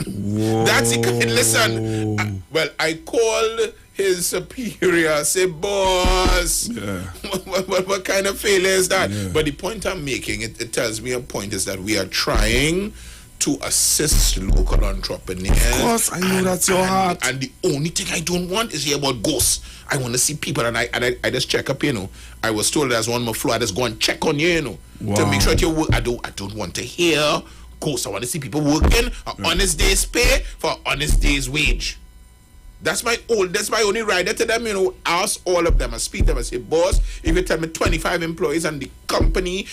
Whoa. That's it. Listen, I called his superior, say, boss, what kind of failure is that? Yeah. But the point I'm making, it tells me a point is that we are trying to assist local entrepreneurs. Of course, I know that's your heart. And the only thing I don't want is hear about ghosts. I want to see people, and I just check up, I was told there's one more floor, I just go and check on you, to make sure that you work. I don't want to hear ghosts. I want to see people working an honest day's pay for an honest day's wage. That's my only rider to them, ask all of them. I speak to them, I say, boss, if you tell me 25 employees and the company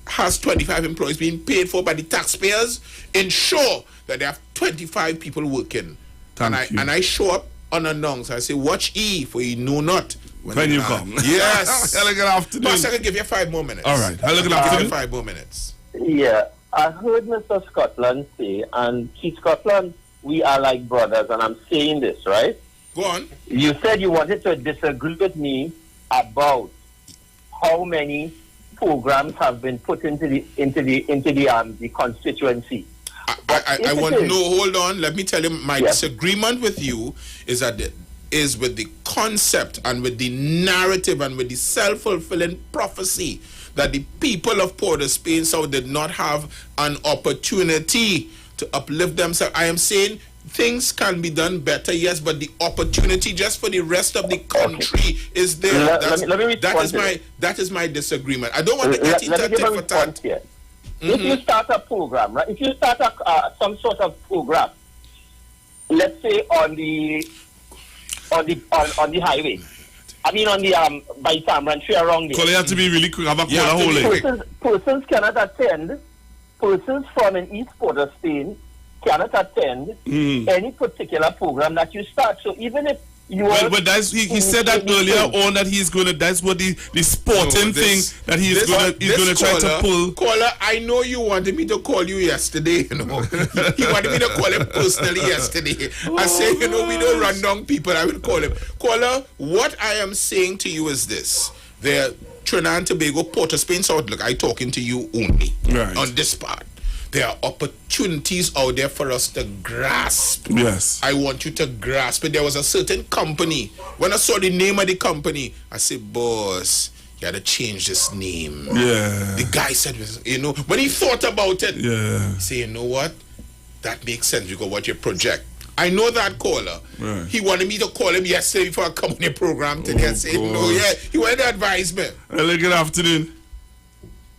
has 25 employees being paid for by the taxpayers, ensure that they have 25 people working. And I show up unannounced. I say, watch E, for you know not when you come. Yes. Hello, good afternoon. Boss, I can give you 5 more minutes. All right. Hello, good afternoon. 5 more minutes. Yeah, I heard Mr. Scotland say, and Keith Scotland, we are like brothers, and I'm saying this, right? Go on. You said you wanted to disagree with me about how many programs have been put into the constituency. I want to know. Hold on. Let me tell you, my disagreement with you is with the concept and with the narrative and with the self-fulfilling prophecy that the people of Port of Spain South did not have an opportunity to uplift themselves. I am saying things can be done better, yes, but the opportunity just for the rest of the country is there. That is my disagreement. I don't want to get into tit for tat. If you start a program, right? If you start some sort of program, let's say on the highway. I mean on the by Tamran Tree around there. Call you have to be really quick. Have a call persons cannot attend. Persons from in East Port of Spain cannot attend any particular program that you start. So even if you but that's he said that earlier on that he's gonna. That's what the sporting thing that he's gonna try to pull. Caller, I know you wanted me to call you yesterday. He wanted me to call him personally yesterday. I said, we don't run down people. I will call him. Caller, what I am saying to you is this: there, Trinidad and Tobago, Port of Spain South. Look, I talking to you only on this part. There are opportunities out there for us to grasp. Yes. I want you to grasp it. There was a certain company. When I saw the name of the company, I said, boss, you had to change this name. Yeah. The guy said, when he thought about it, he said, you know what? That makes sense because what you project. I know that caller. Right. He wanted me to call him yesterday before I come on the program today and say, he wanted to advise me. Hello, good afternoon.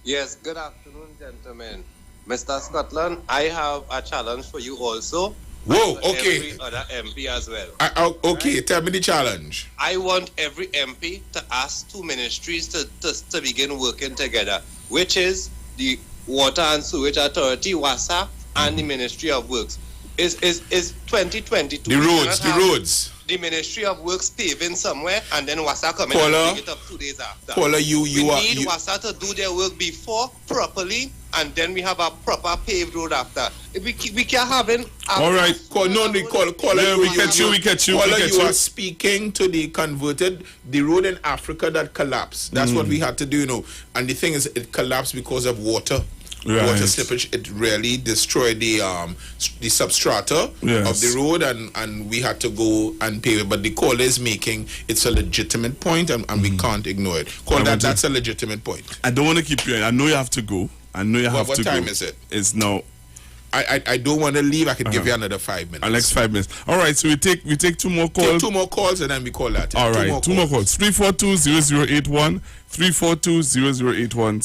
Yes, good afternoon. Gentlemen, Mr. Scotland, I have a challenge for you also. Whoa, for okay. Every other MP as well. Okay, tell me the challenge. I want every MP to ask two ministries to begin working together, which is the Water and Sewage Authority, WASA, and the Ministry of Works. Is 2022. The roads. The Ministry of Works paving somewhere, and then WASA coming Caller, and pick it up 2 days after. Caller, we need WASA to do their work before properly, and then we have a proper paved road after. We can't have it. All right, caller, Yeah, we catch you. Caller, you are speaking to the road in Africa that collapsed. That's what we had to do, And the thing is, it collapsed because of water. Right. Water slippage. It really destroyed the substrata of the road, and we had to go and pave it. But the caller is making it's a legitimate point, and we can't ignore it. That's a legitimate point. I don't want to keep you. I know you have to go. What time is it? It's now. I don't want to leave. I could give you another 5 minutes. Next 5 minutes. All right. So we take 2 more calls. Take 2 more calls, and then we call that. All right. 2 more calls. 342-0081. 342-0081,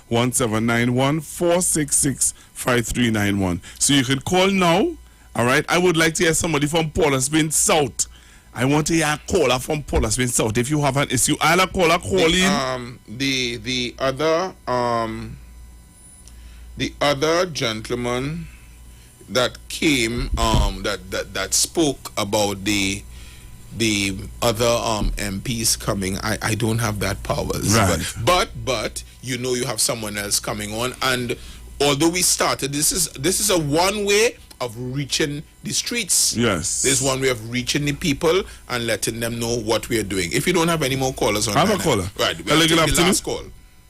771-1791-466-5391. So you can call now. All right. I would like to hear somebody from Port of Spain South. I want to hear a caller from Port of Spain South. If you have an issue, I'll call in. The other gentleman that came that spoke about the other MPs coming, I don't have that powers. Right. But you have someone else coming on, and although we started, this is a one way of reaching the streets. Yes. There's one way of reaching the people and letting them know what we are doing. If you don't have any more callers on, I have a caller. Right. Hello, good afternoon. Last call.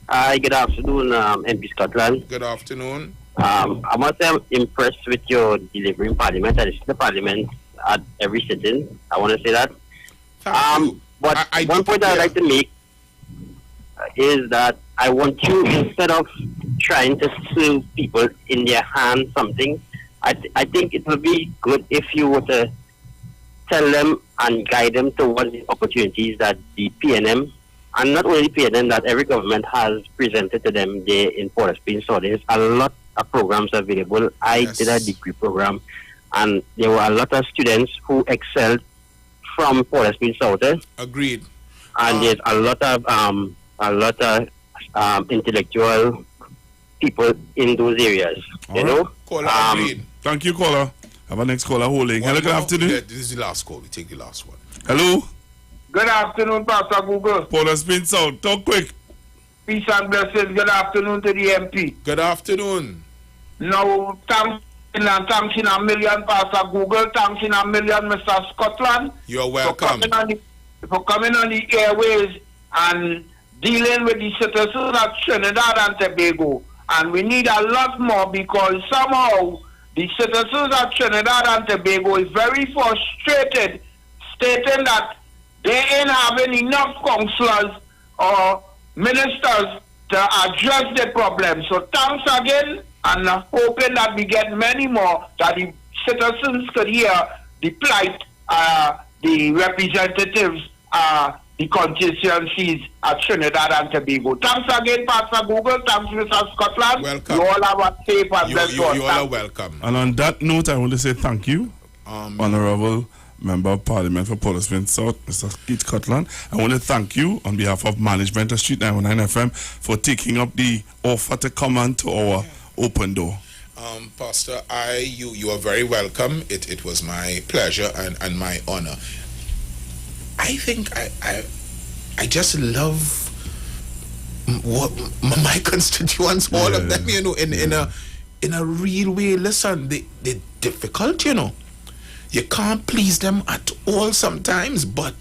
Hi, good afternoon, MP Scotland. Good afternoon. I must say I'm impressed with your delivery in Parliament. I listen to Parliament at every sitting. I want to say that. But one point I'd like to make is that I want you, instead of trying to serve people in their hand something, I think it would be good if you were to tell them and guide them towards the opportunities that the PNM, and not only PNM, that every government has presented to them there in Port of Spain. So there's a lot of programs available. I did a degree program, and there were a lot of students who excelled from Port of Spain South. Agreed. And there's a lot of intellectual people in those areas. Caller, agreed. Thank you, caller. Have a next caller holding. Hello, good afternoon. Yeah, this is the last call. We take the last one. Hello. Good afternoon, Pastor Google. Port of Spain South. Talk quick. Peace and blessings. Good afternoon to the MP. Good afternoon. Now, thanks in a million, Pastor Google. Thanks in a million, Mr. Scotland. You're welcome. For coming on the airways and dealing with the citizens of Trinidad and Tobago. And we need a lot more, because somehow the citizens of Trinidad and Tobago is very frustrated, stating that they ain't having enough councillors or ministers to address the problem. So thanks again, and hoping that we get many more, that the citizens could hear the plight, the representatives, the constituencies at Trinidad and Tobago. Thanks again, Pastor Google. Thanks, Mr. Scotland. Welcome. You all have a safe and blessed one. You all are welcome. And on that note, I want to say thank you, Honorable Member of Parliament for Port of Spain South, Mr. Keith Scotland. I want to thank you on behalf of management of Street 919 FM for taking up the offer to come on to our open door. Pastor, you are very welcome. It was my pleasure and my honor. I think I just love what my constituents, all of them, in a real way. Listen, they're difficult, You can't please them at all sometimes, but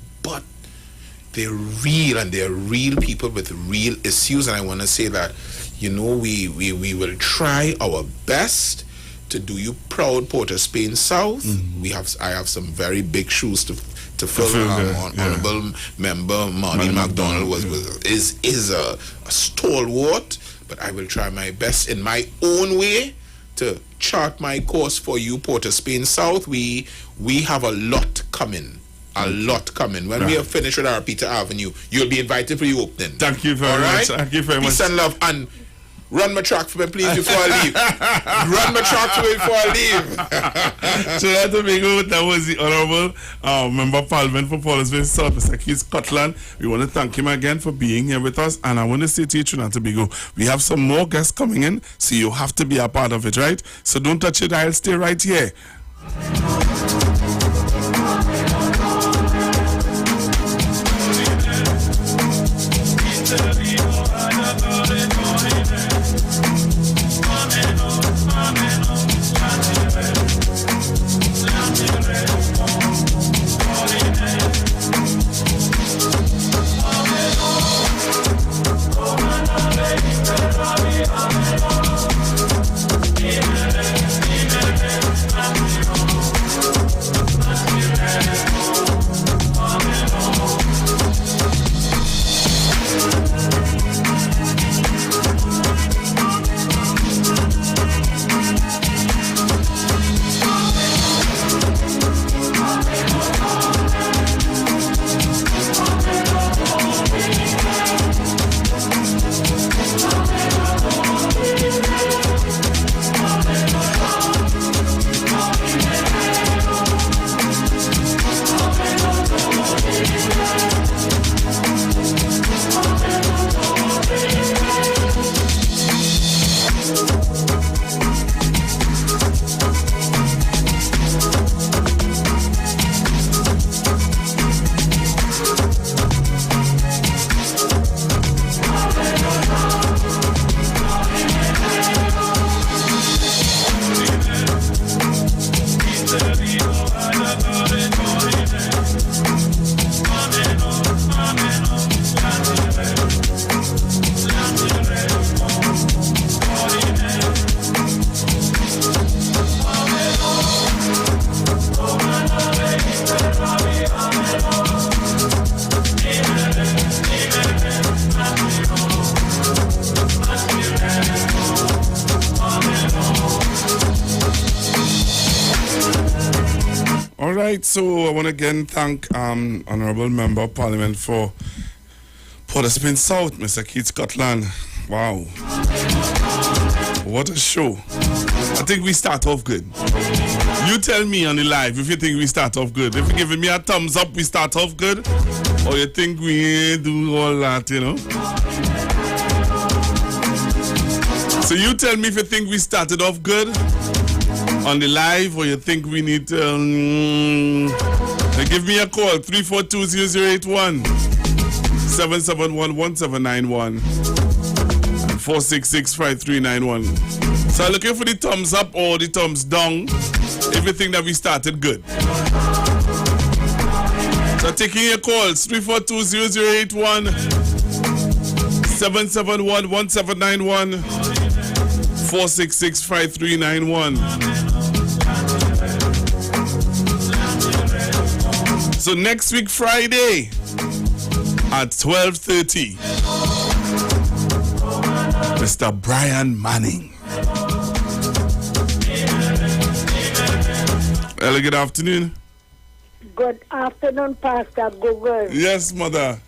they're real, and they're real people with real issues. And I want to say that, we will try our best to do you proud, Port of Spain South. I have some very big shoes to fill. Honorable Member Martin MacDonald is a stalwart, but I will try my best in my own way to chart my course for you, Port of Spain South. We have a lot coming. When we are finished with our Peter Avenue, you'll be invited for the opening. Thank you very much. Thank you very much. Peace and love. And Run my track for me, please, before I leave. Run my track for me before I leave. Trinidad and Tobago, that was the Honorable Member of Parliament for Portersville South, Mr. Keith Scotland. We want to thank him again for being here with us. And I want to say to you, Trinidad and Tobago, we have some more guests coming in, so you have to be a part of it, right? So don't touch your dial, stay right here. So I want to again thank Honourable Member of Parliament for Portersville South, Mr. Keith Scotland. Wow. What a show. I think we start off good. You tell me on the live if you think we start off good. If you're giving me a thumbs up, we start off good. Or you think we do all that, you know. So you tell me if you think we started off good on the live, or you think we need to give me a call, 342-0081 771-1791 and 466-5391. So I'm looking for the thumbs up or the thumbs down if you think that we started good. So taking your calls, 342-0081 771-1791 466-5391. So next week, Friday, at 12:30, Mr. Brian Manning. Hello, good afternoon. Good afternoon, Pastor Google. Yes, mother.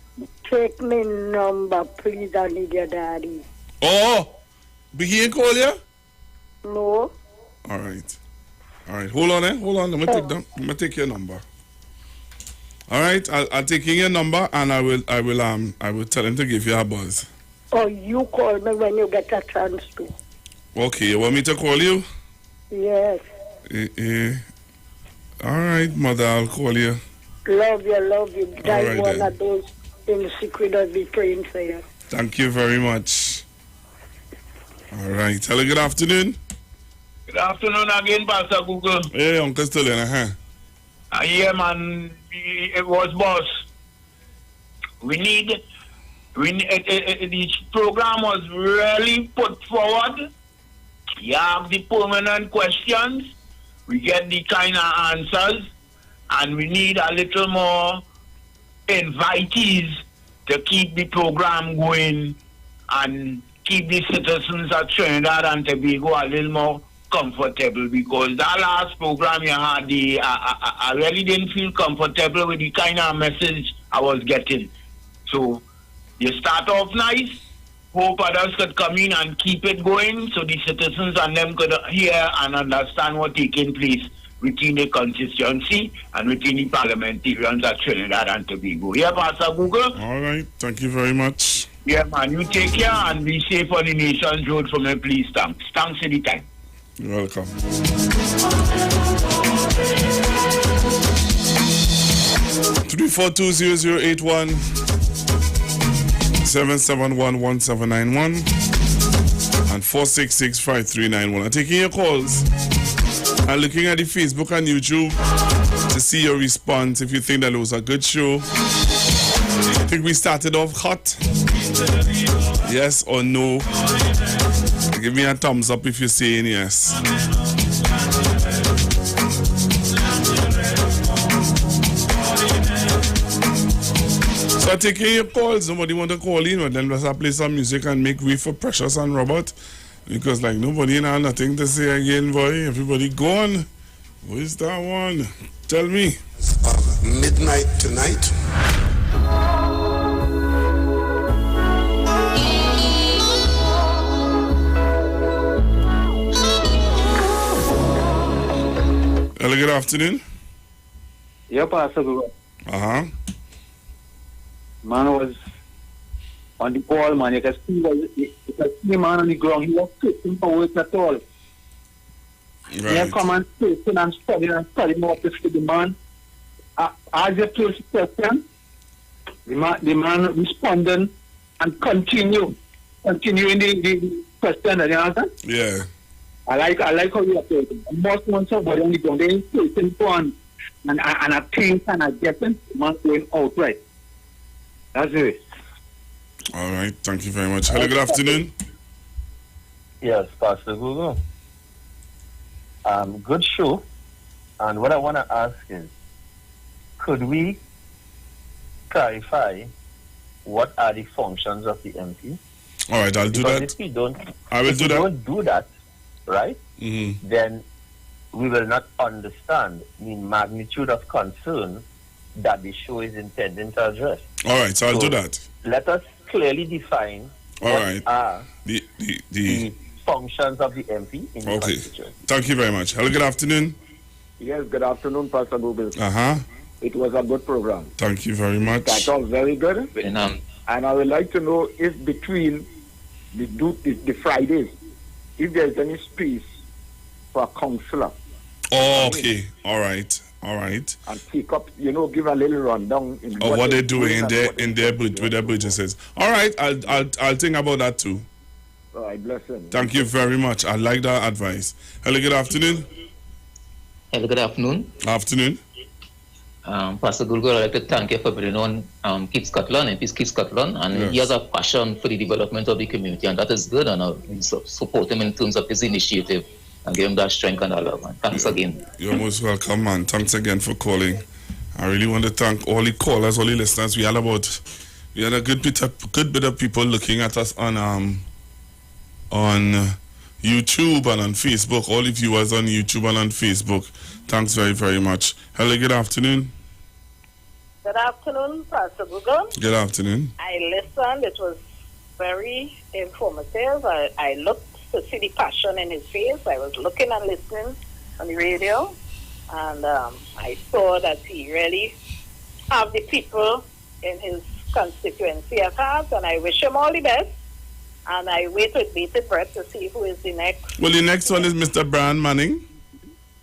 Take me number, please. I need your daddy. Oh, be he call you? No. All right. Hold on, Hold on. Let me take your number. All right. I'll take in your number and I will tell him to give you a buzz. Or you call me when you get a chance to. Okay. You want me to call you? Yes. All right, mother. I'll call you. Love you. That's right, one then. of those in secret I'll be praying for you. Thank you very much. All right. Hello, good afternoon. Good afternoon again, Pastor Google. Hey, Uncle Sterling, Yeah, man, it was boss. This program was really put forward. You have the permanent questions. We get the kind of answers. And we need a little more invitees to keep the program going and keep the citizens of Trinidad and Tobago a little more comfortable, because that last program you had, I really didn't feel comfortable with the kind of message I was getting. So you start off nice, hope others could come in and keep it going so the citizens and them could hear and understand what's taking place within the constituency and within the parliamentarians at Trinidad and Tobago. Yeah, Pastor Google? All right. Thank you very much. Yeah, man. You take care and be safe on the nation's road for me, please. Thanks. Thanks anytime. You're welcome. 3420081 7711791 and 4665391. I'm taking your calls and looking at the Facebook and YouTube to see your response if you think that it was a good show. I think we started off hot. Yes or no? Give me a thumbs up if you're saying yes. So I'm taking your calls. Nobody want to call in, but then let's play some music and make way for Precious and Robert. Because like nobody now nothing to say again, boy. Everybody gone. Who is that one? Tell me. Midnight tonight. Hello, good afternoon. Yeah, Pastor. Uh-huh. Man was on the ball, man. You can see the man on the ground. He was sitting for work at all. Right. He come and sit and study more to see the man. As you first question, the man responding and continuing the question and the answer. Yeah. I like how you are talking. Most ones are on the ground. They sitting for and I think and I get them. The man going outright. That's it. All right. Thank you very much. Hello, good afternoon. Yes, Pastor Google. Good show. And what I want to ask is, could we clarify what are the functions of the MP? All right, I'll do Because that. If we don't, I will do that. Don't do that, right? Mm-hmm. Then we will not understand the magnitude of concern that the show is intending to address. All right, so I'll do that. Let us clearly define All what right. are the functions of the MP in the Okay. constitution. Thank you very much. Hello, good afternoon. Yes, good afternoon, Pastor Google. Uh-huh. It was a good program. Thank you very much. That was very good. And I would like to know if between the Fridays, if there's any space for a counselor. Oh, okay. All right. All right. And take up, give a little rundown in What they're doing with their businesses. All right, I'll think about that too. All right, bless him. Thank you very much. I like that advice. Hello, good afternoon. Hello, good afternoon. Afternoon. Pastor Gulgo, I'd like to thank you for bringing on Keep Scotland and Peace Keep Scotland. And Yes. he has a passion for the development of the community, and that is good. And we support him in terms of his initiative and give him that strength and that love. Man. Thanks again. You're most welcome, man. Thanks again for calling. I really want to thank all the callers, all the listeners. We had a good bit of people looking at us on YouTube and on Facebook. All the viewers on YouTube and on Facebook. Thanks very, very much. Hello, good afternoon. Good afternoon, Pastor Google. Good afternoon. I listened. It was very informative. I looked to see the passion in his face. I was looking and listening on the radio, and I saw that he really have the people in his constituency at heart, and I wish him all the best. And I wait with bated breath to see who is the next. Well, the next one is Mr. Brian Manning.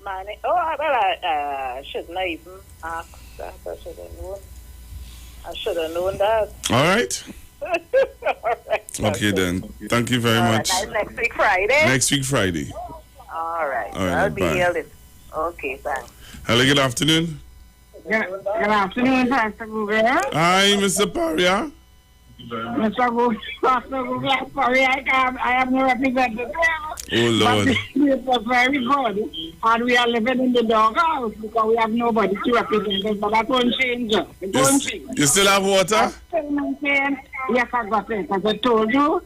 Manning. Oh, well, I shouldn't have even asked that. I should have known that. All right. All right. Okay, then. Thank you very much. Next week Friday? Next week Friday. All right. All right, I'll be bye. here. Okay, thanks. Hello, good afternoon. Good afternoon, Pastor Google. Hi, Mr. Paria. Pastor Google, sorry, I have no representative. Oh, Lord. But it was very good. And we are living in the doghouse because we have nobody to represent us. But that won't change. It won't change. You still have water? Yes, I got it. As I told you,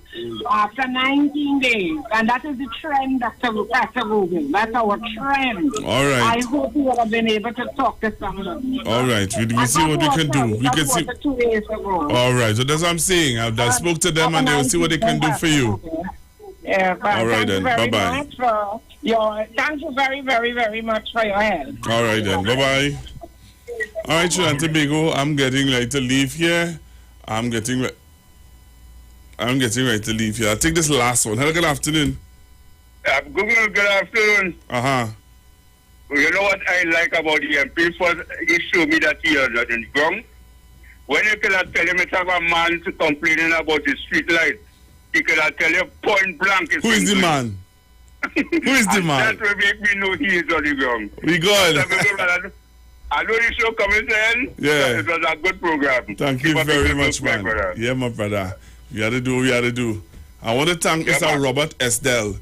after 19 days. And that is the trend, Dr. Rubin. That's our trend. All right. I hope you would have been able to talk to somebody. All right. We see what we can do. We can see. 2 days ago. All right. So that's what I'm saying. I spoke to them and they will see what they can do for you. Yeah, all right then. Bye bye. Thank you very, very, very much for your help. All right then. Bye bye. All right, Trinidad and Tobago. I'm getting ready to leave here. I'm getting ready to leave here. I'll take this last one. Hello, good afternoon. Good afternoon. Uh-huh. Well, you know what I like about the MP? First, he showed me that he is on the ground. When you cannot tell him it's a man to complaining about the street light, he cannot tell you point blank. Who is the man? Who is the man? That will make me know he is on the ground. We good. I know the show coming in. Yeah. It was a good program. Thank you very much, man. Yeah, my brother. We had to do what we had to do. I want to thank Mr. Robert Esdell,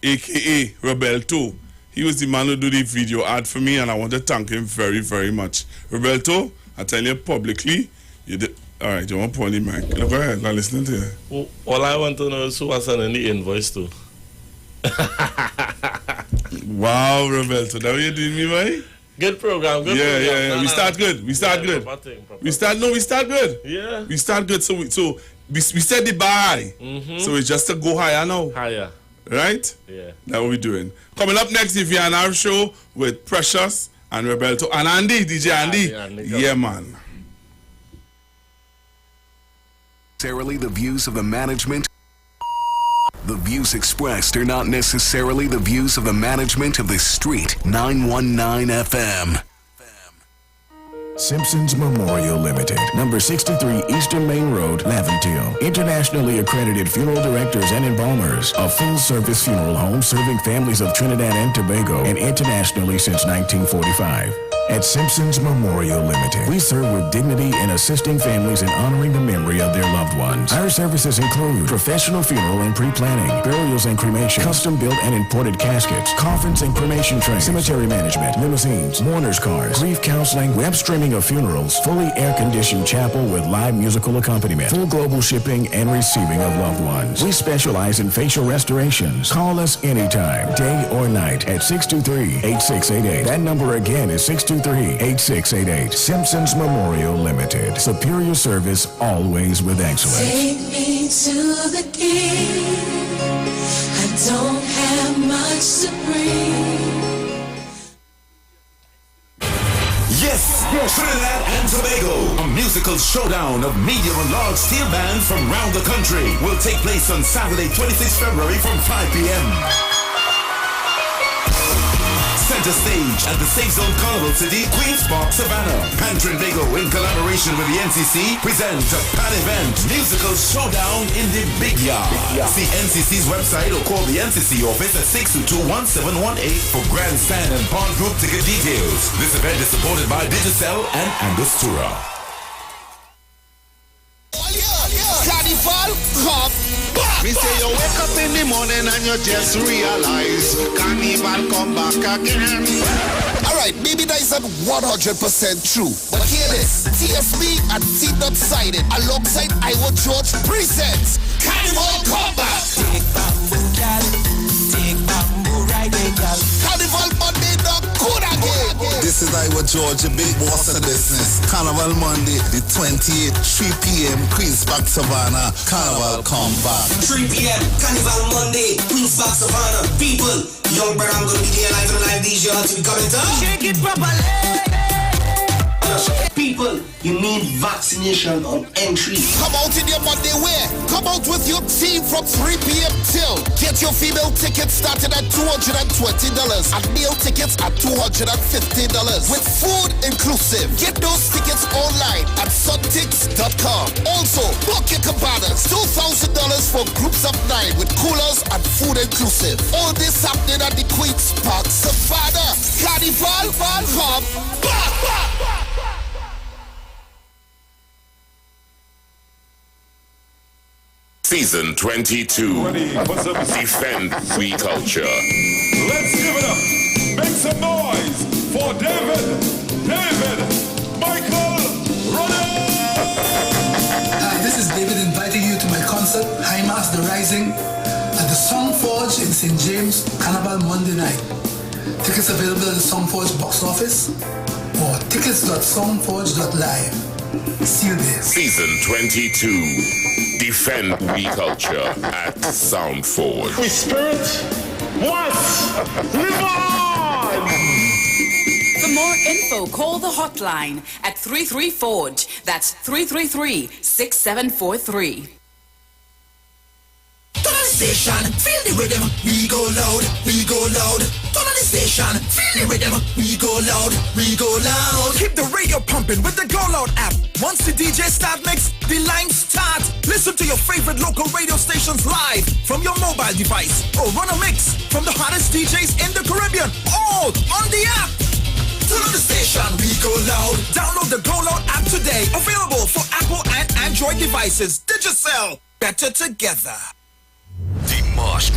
a.k.a. Roberto. He was the man who did the video ad for me, and I want to thank him very, very much. Roberto, I tell you publicly, you did. All right, you want to point the mic. Go ahead, I'm listening to you. All I want to know is who was sending the invoice to. Wow, Roberto, that what you doing me, boy? Good program, good program. Yeah. We start good. We start good. We start good. Yeah. We start good. So we set the bar high. So it's just to go higher now. Higher. Right? Yeah. That's what we're doing. Coming up next, if you're on our show with Precious and Roberto and Andy, DJ Andy. Yeah, man. Necessarily the views of the management. The views expressed are not necessarily the views of the management of the Street 919 FM. Simpsons Memorial Limited, number 63 Eastern Main Road, Laventille. Internationally accredited funeral directors and embalmers. A full-service funeral home serving families of Trinidad and Tobago and internationally since 1945. At Simpsons Memorial Limited, we serve with dignity in assisting families in honoring the memory of their loved ones. Our services include professional funeral and pre-planning, burials and cremation, custom-built and imported caskets, coffins and cremation trays, cemetery management, limousines, mourners cars, grief counseling, web streaming of funerals, fully air-conditioned chapel with live musical accompaniment, full global shipping and receiving of loved ones. We specialize in facial restorations. Call us anytime, day or night, at 623-8688. That number again is 623-8688. Simpsons Memorial Limited. Superior service, always with excellence. Take me to the king. I don't have much to bring. Yes, Trinidad and Tobago, a musical showdown of medium and large steel bands from around the country will take place on Saturday, 26 February from 5 p.m. Center stage at the Safe Zone Carnival City, Queen's Park, Savannah. Pan Trinbago, in collaboration with the NCC, present a pan event musical showdown in the Big Yard. See NCC's website or call the NCC office at 622-1718 for grandstand and pawn group ticket details. This event is supported by Digicel and Angostura. Carnival, come back. Me say you wake up in the morning and you just realize Carnival come back again. Alright, maybe that isn't 100% true, but hear this. TSB and T-Dot Sided alongside Iwer George presents Carnival Come Back. Take bamboo, gal. Take bamboo, ride it, gal. Carnival Monday, not good again. This is Iwer George, a big boss of business. Carnival Monday, the 28th, 3 p.m., Queen's Park, Savannah. Carnival Come Back. 3 p.m., Carnival Monday, Queen's Park, Savannah. People, young brother, I'm going to be there live and live DJ to be coming to. Shake it properly. People, you need vaccination on entry. Come out in your Monday wear. Come out with your team from 3 p.m. till. Get your female tickets started at $220 and male tickets at $250 with food inclusive. Get those tickets online at suntix.com. Also, book your cabanas. $2,000 for groups of 9 with coolers and food inclusive. All this happening at the Queen's Park, Savannah. Carnival, come back. Season 22. Defend free culture. Let's give it up. Make some noise for David Michael Runner. This is David and Rising at the Song Forge in St. James, Carnival Monday night. Tickets available at the Song Forge box office or tickets.songforge.live. See you there. Season 22. Defend we culture at Sound Forge. We spirit must live on! For more info, call the hotline at 33 Forge. That's 333-6743. Turn on the station, feel the rhythm, we go loud, we go loud. Turn on the station, feel the rhythm, we go loud, we go loud. Keep the radio pumping with the Go Loud app. Once the DJ start mix, the lines start. Listen to your favorite local radio stations live from your mobile device or run a mix from the hottest DJs in the Caribbean, all on the app. Turn on the station, we go loud. Download the Go Loud app today. Available for Apple and Android devices. Digicel, better together. Dimash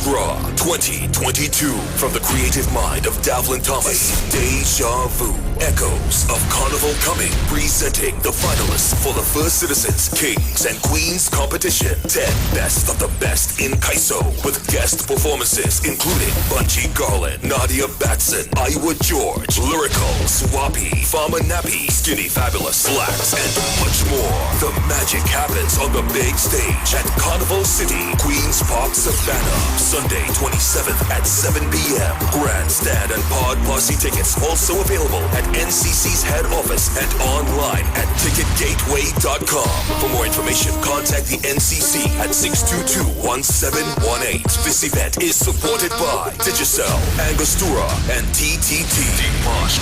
Gra 2022. From the creative mind of Davlin Thomas, Deja Vu, echoes of Carnival coming, presenting the finalists for the First Citizens, Kings and Queens competition. 10 best of the best in Kaiso, with guest performances including Bunchy Garland, Nadia Batson, Iwer George, Lyrical, Swappy, Farmer Nappy, Skinny Fabulous, Slacks, and much more. The magic happens on the big stage at Carnival City, Queens Park, Savannah. Sunday 27th at 7 p.m. Grandstand and Pod Posse tickets also available at NCC's head office and online at ticketgateway.com. For more information, contact the NCC at 622-1718. This event is supported by Digicel, Angostura, and TTT. Dimash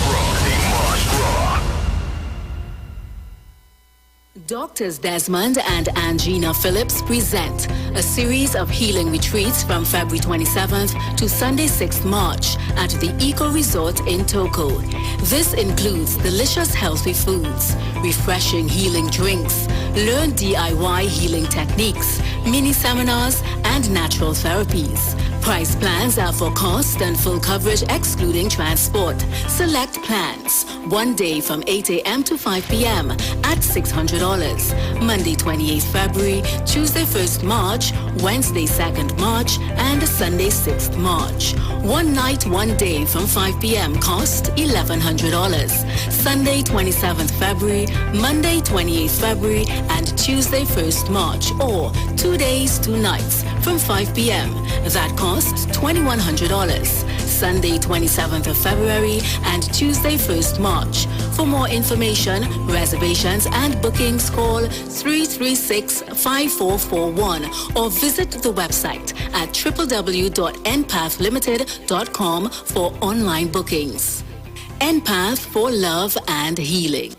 Gra. Doctors Desmond and Angina Phillips present a series of healing retreats from February 27th to Sunday 6th March at the Eco Resort in Toko. This includes delicious healthy foods, refreshing healing drinks, learn DIY healing techniques, mini seminars, and natural therapies. Price plans are for cost and full coverage excluding transport. Select plans. 1 day from 8 a.m. to 5 p.m. at $600. Monday 28th February, Tuesday 1st March, Wednesday 2nd March, and Sunday 6th March. 1 night, 1 day from 5 p.m. cost $1,100. Sunday 27th February, Monday 28th February, and Tuesday 1st March, or 2 days, 2 nights from 5 p.m. That costs $2,100. Sunday 27th of February and Tuesday 1st March. For more information, reservations and bookings, call 336-5441 or visit the website at www.npathLimited.com for online bookings. Empath for love and healing.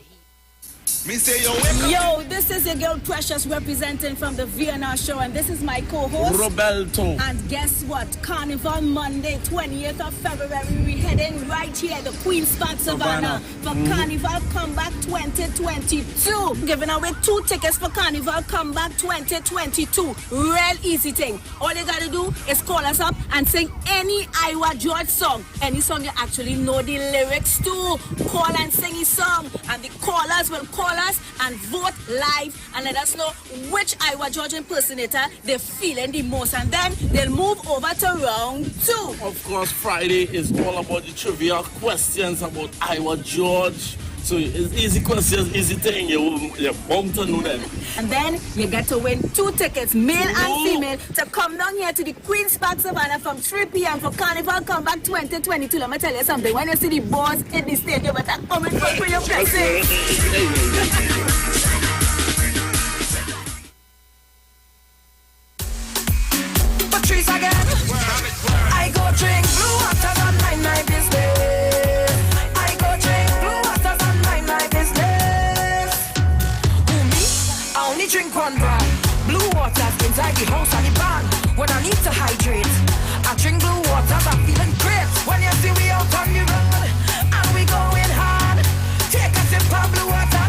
Yo, this is your girl Precious representing from the VNR show, and this is my co-host Roberto. And guess what? Carnival Monday, 20th of February, we're heading right here, the Queen's Park Savannah, for Carnival Comeback 2022. Giving away 2 tickets for Carnival Comeback 2022. Real easy thing. All you gotta do is call us up and sing any Iwer George song. Any song you actually know the lyrics to. Call and sing his song, and the callers will call us and vote live and let us know which Iwer George impersonator they're feeling the most, and then they'll move over to round 2. Of course, Friday is all about the trivia questions about Iwer George. So it's easy questions, easy thing. You're bound to know them. And then you get to win 2 tickets, male and female, to come down here to the Queen's Park Savannah from 3 p.m. for Carnival Comeback 2022. Let me tell you something. When you see the boss in the stage, you better come in for your blessing. Patrice again. I go drink blue water and mind my business. I go drink blue water and mind my business. Who me? I only drink one brand. Blue water inside the house and the barn. When I need to hydrate, I drink blue water. I'm feeling great. When you see we out on the road and we going hard, take a sip of blue water.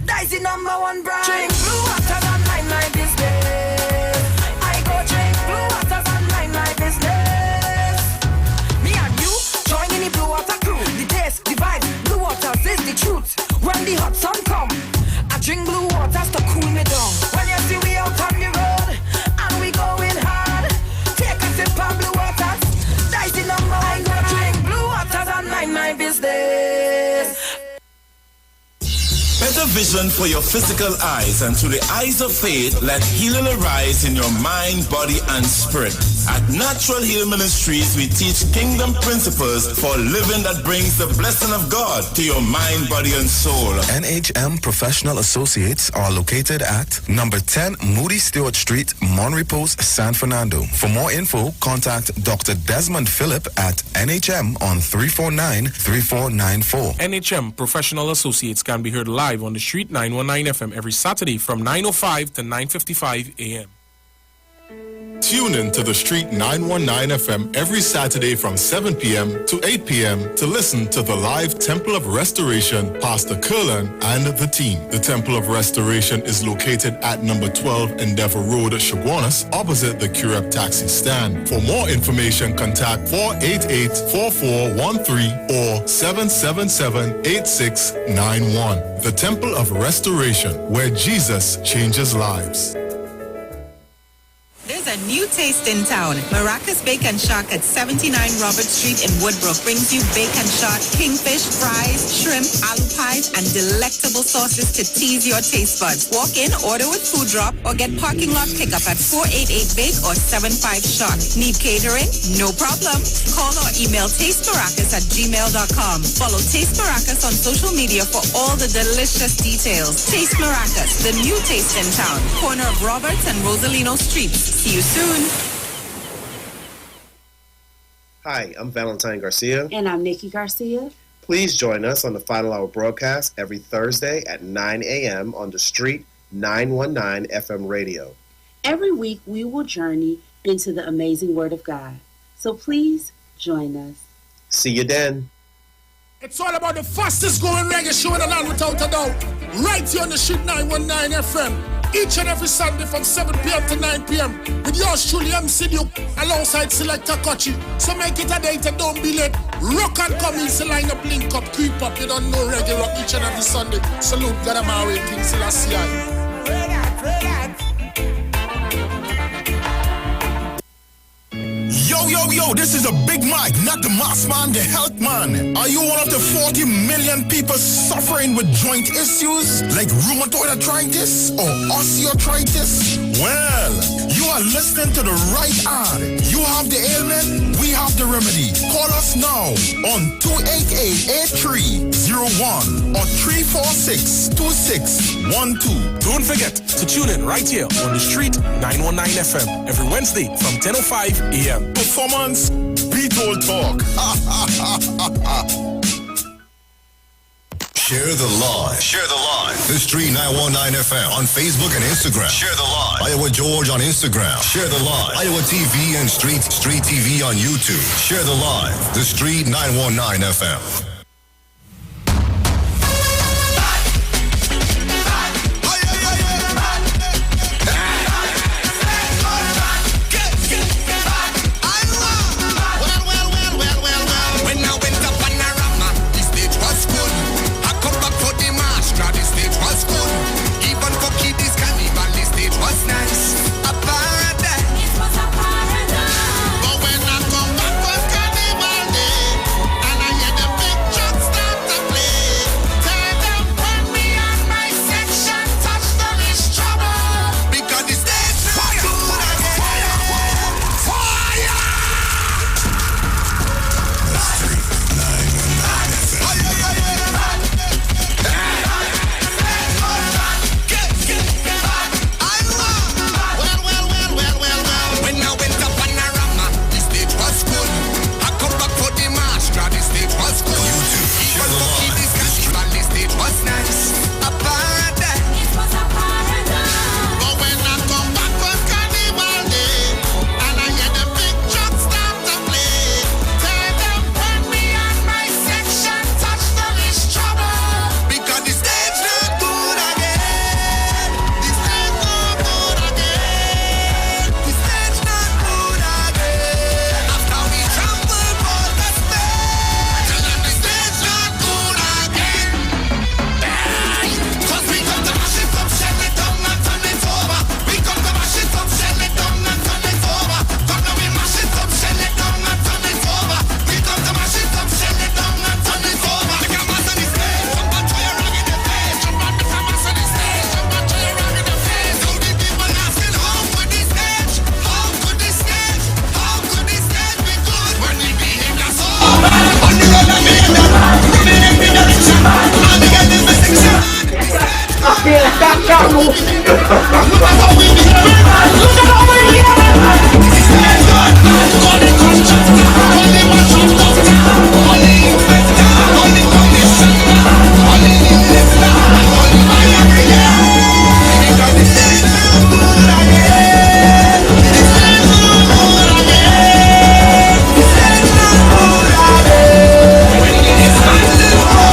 That's the #1 brand. Drink blue water and mind my business. I go drink blue water and mind my business. Me and you join in the blue water crew. The taste, the vibe, blue water is the truth. When the hot sun come, I drink blue water to cool me down. When you see we out on the road vision for your physical eyes, and through the eyes of faith, let healing arise in your mind, body, and spirit. At Natural Healing Ministries, we teach kingdom principles for living that brings the blessing of God to your mind, body, and soul. NHM Professional Associates are located at number 10 Moody Stewart Street, Monrepos, San Fernando. For more info, contact Dr. Desmond Phillip at NHM on 349-3494. NHM Professional Associates can be heard live on the Street 919 FM every Saturday from 9:05 to 9:55 a.m. Tune in to the Street 919 FM every Saturday from 7 p.m. to 8 p.m. to listen to the live Temple of Restoration, Pastor Curlan and the team. The Temple of Restoration is located at number 12 Endeavor Road, Chaguanas, opposite the Curep taxi stand. For more information, contact 488-4413 or 777-8691. The Temple of Restoration, where Jesus changes lives. There's a new taste in town. Maracas Bacon Shack at 79 Robert Street in Woodbrook brings you bacon shot, kingfish, fries, shrimp, aloo pies, and delectable sauces to tease your taste buds. Walk in, order with food drop, or get parking lot pickup at 488 Bake or 75 Shot. Need catering? No problem. Call or email tastemaracas@gmail.com. Follow Taste Maracas on social media for all the delicious details. Taste Maracas, the new taste in town. Corner of Roberts and Rosalino Streets. See you soon. Hi, I'm Valentine Garcia. And I'm Nikki Garcia. Please join us on the Final Hour broadcast every Thursday at 9 a.m. on the Street 919 FM radio. Every week we will journey into the amazing Word of God. So please join us. See you then. It's all about the fastest growing reggae show in the land without a doubt. Right here on the Street 919 FM. Each and every Sunday from 7 p.m. to 9 p.m. with yours truly, MC Duke, alongside Selector Kochi. So make it a date and don't be late. Rock and come in, line up, link up, creep up. You don't know reggae rock each and every Sunday. Salute God Amari, King Selassie. Yo, this is a Big Mike, not the mass man, the health man. Are you one of the 40 million people suffering with joint issues like rheumatoid arthritis or osteoarthritis? Well, you are listening to the right ad. You have the ailment, we have the remedy. Call us now on 288-8301 or 346-2612. Don't forget to tune in right here on the Street 919 FM every Wednesday from 10:05 a.m. Performance, beat all talk. Share the live. Share the live. The Street 919 FM on Facebook and Instagram. Share the live. Iowa George on Instagram. Share the live. Iowa TV and Street TV on YouTube. Share the live. The Street 919 FM. But when I come back from Carnival Day, and I hear the big can't move. Look at how we do it. Look at how we do it. Stand up. Call the conscience. Call the machine. Call the inspector. Call the commissioner. Call the minister. Call the fire brigade. Because the same good again. The same good again. The same good again. When it is time to go,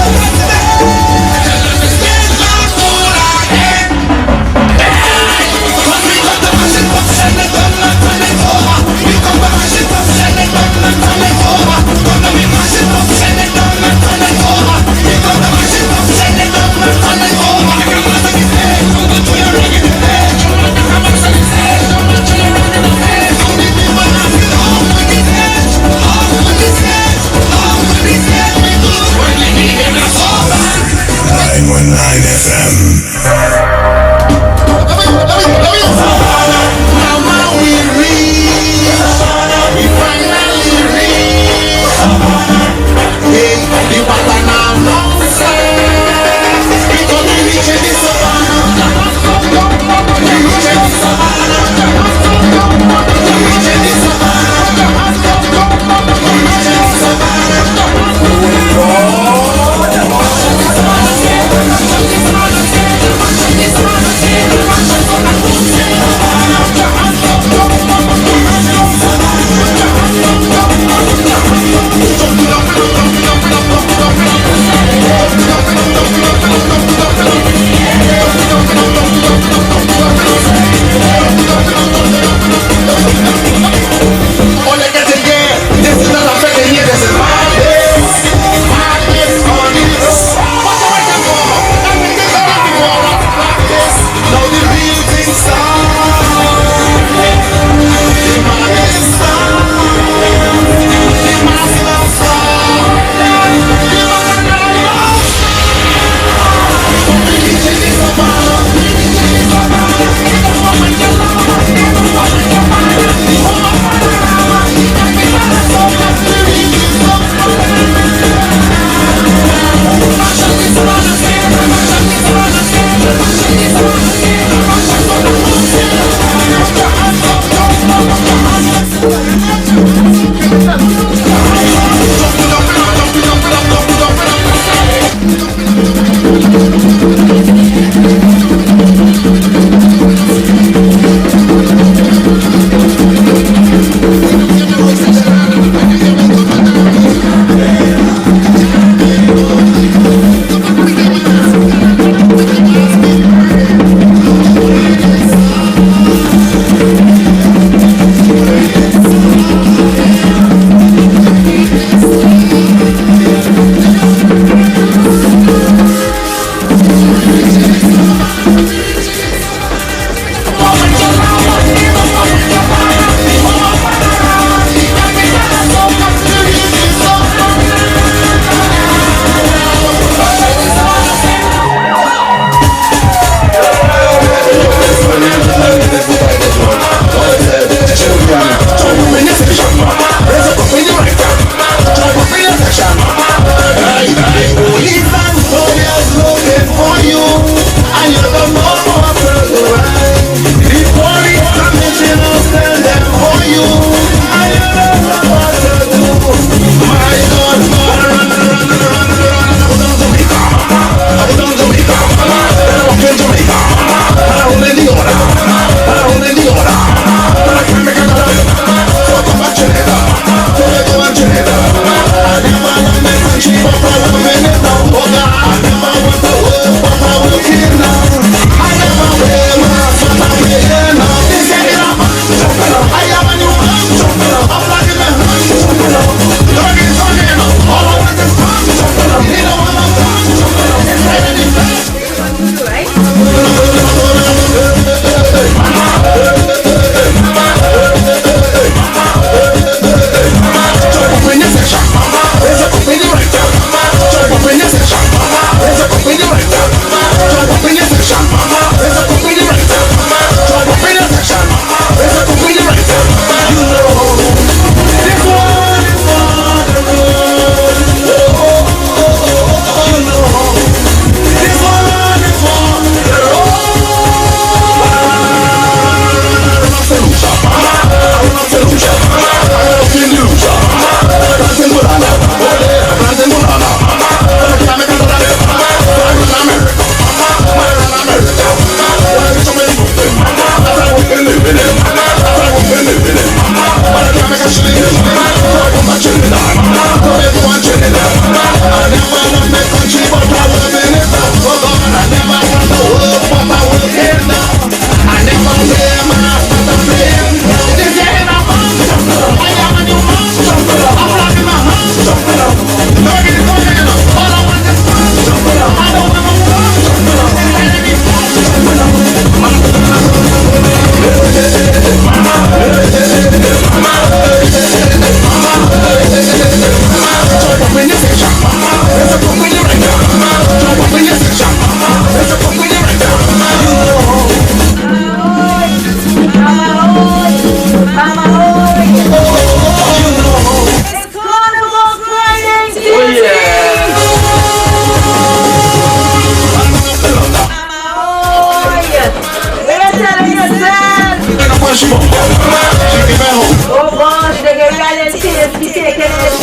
TNT taking it.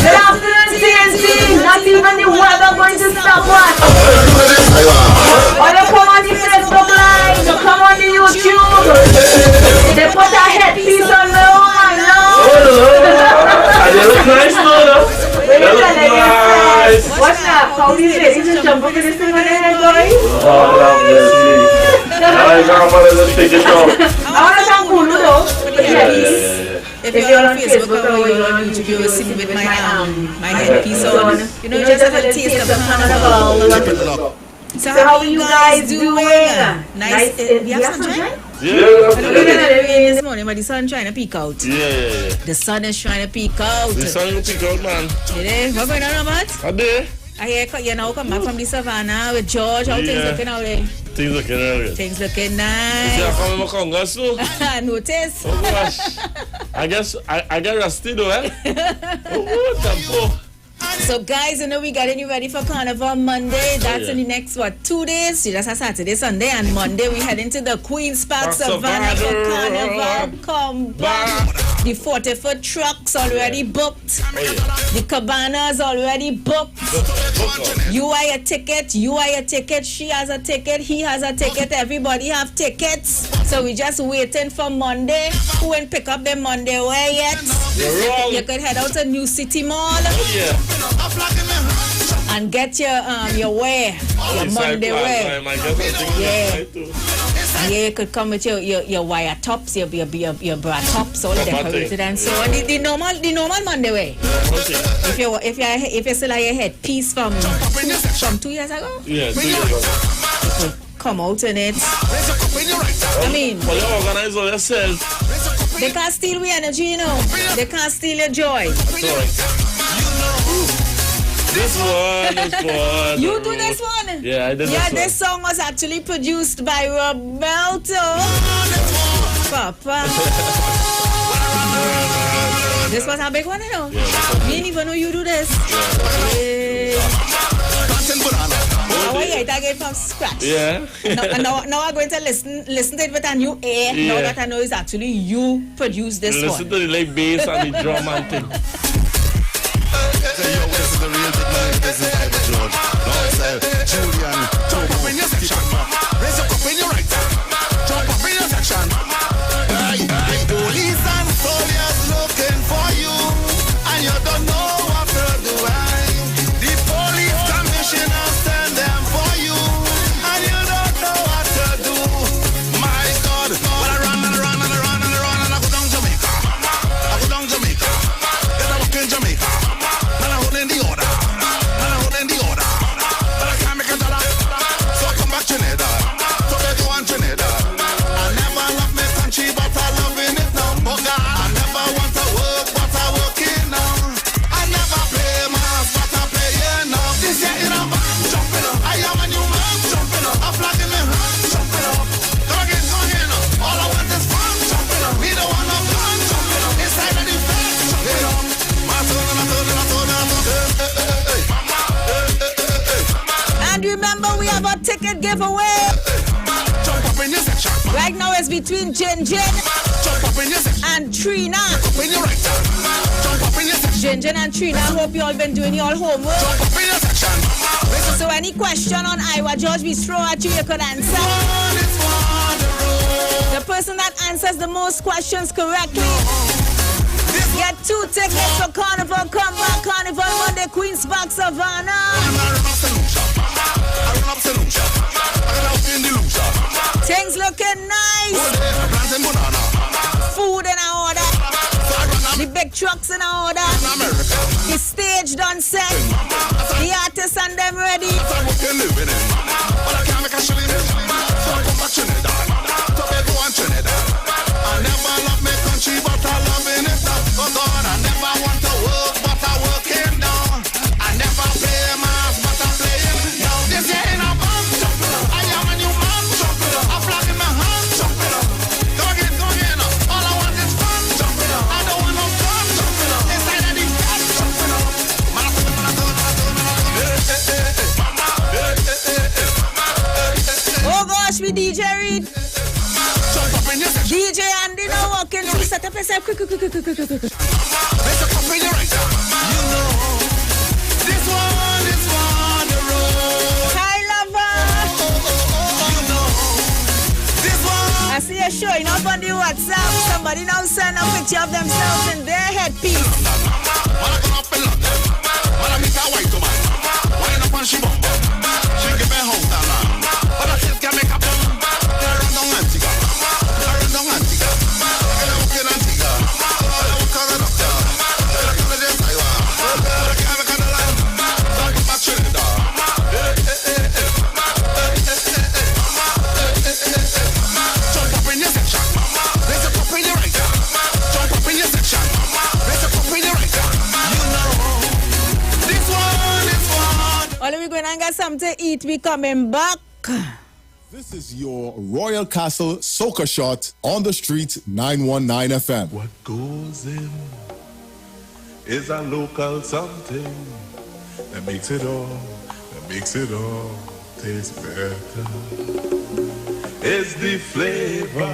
Good afternoon, TNT. Not even the weather going to stop us. Or you come on the Facebook Live, you come on the YouTube. They put a headpiece on me, They look nice, though. They look nice. What's up? How these ladies and jump up in this thing on their head, boys? I want to thank Kulu, though. If you're on Facebook or you're on YouTube, you will see me with my headpiece on. You know, just have a taste of carnival. So how are you guys doing? Nice. We have sunshine? Yeah. This morning, but the sun trying to peek out. Yeah. The sun is trying to peek out. The sun will peek out, man. What's going on, Robert? What day? I hear you now come back from the savannah with George. How things looking out there? Things looking good. Things looking nice. You see, I come in Congress too. Notice. Oh gosh. I guess I get rusty though, eh? Oh, tempo. So guys, you know we getting you ready for Carnival Monday. That's in the next 2 days. So that's a Saturday, Sunday, and Monday we head into the Queen's Park Savannah for Carnival. Come back. The 40-foot trucks already booked. The cabanas already booked. You are a ticket. She has a ticket. He has a ticket. Everybody have tickets. So we just waiting for Monday. Who ain't pick up their Monday wear yet? You could head out to New City Mall. And get your wear, your Monday wear. Yeah, you could come with your wire tops, your bra tops, all decorated and so on. The normal Monday wear. If you still have your headpiece from 2 years ago. Yeah, 2 years ago. Come out in it. I mean, well, you organize all yourself. They can't steal your energy, you know. They can't steal your joy. This one. You do this one? Yeah, I did Yeah, this one. this song was actually produced by Roberto. Papa. This was a big one, you know. Me didn't even know you do this. Oh, yeah, I get from scratch. Yeah. Now I'm going to listen to it with a new ear. Yeah. Now that I know it's actually you produced this one. Listen to the like bass and the drum and thing. Yo, this is the real big man. This is Iwer George. Alongside Julian. Jump up in your section. Raise your cup in your right hand. Jump up in your section. Hey, police and soldiers looking for you, and you don't know what to do. The police commissioner send them for you, and you don't know what to do. My God, but I run and I go down Jamaica. Get a walk in Jamaica. In the order, but I can't make a dollar, so I come back Trinidad, so they do on Trinidad. I never love my country, but I love in it now. Oh God, I never want to work, but I work it now. I never play mass, but I play it now. This year in a band, jumping up. I am a new man, jumping up. A flag in my hand, jumping up. Go again, all I want is fun, jumping up. We don't want no fun, jumping up. Inside of the fence, jumping up. My turn. And remember, we have a ticket giveaway. Right now it's between Jin and Trina. Jin and Trina, I hope you all been doing your homework. So any question on Iwer George we throw at you, you could answer. The person that answers the most questions correctly get 2 tickets for Carnival. Come back, Carnival Monday, Queen's Park Savannah. Things looking nice. Food in our order. The big trucks in our order. The stage done set. The artists and them ready. I never love my country, but I love in it. Oh God, I never want to work, but I work it now. I never play mass, but I play it now. This year in a band, I am a new man, a flag in my hand, go again, all I want is fun, I don't want no fun, inside of the Oh gosh, we DJ Reed. yourself. Quick. There's a copywriter. You know, this one is on the road. Hi, lover. You know, this one. I see you showing up on the WhatsApp. Somebody now send a picture of themselves in their headpiece. She give me home down. But I still can make up. Run down Antigua. Run down Antigua. Look at Antigua. Look at the doctor. Look at the Iwer. Look at the line. Look at my Trinidad. Jump up in your section. There's a cup in your right. Jump up in your section. There's a cup in your right. You know, this one is one. All we going and get something to eat. We coming back. This is your Royal Castle Soca Shot on the street 919 FM. What goes in is a local something that makes it all taste better. It's the flavor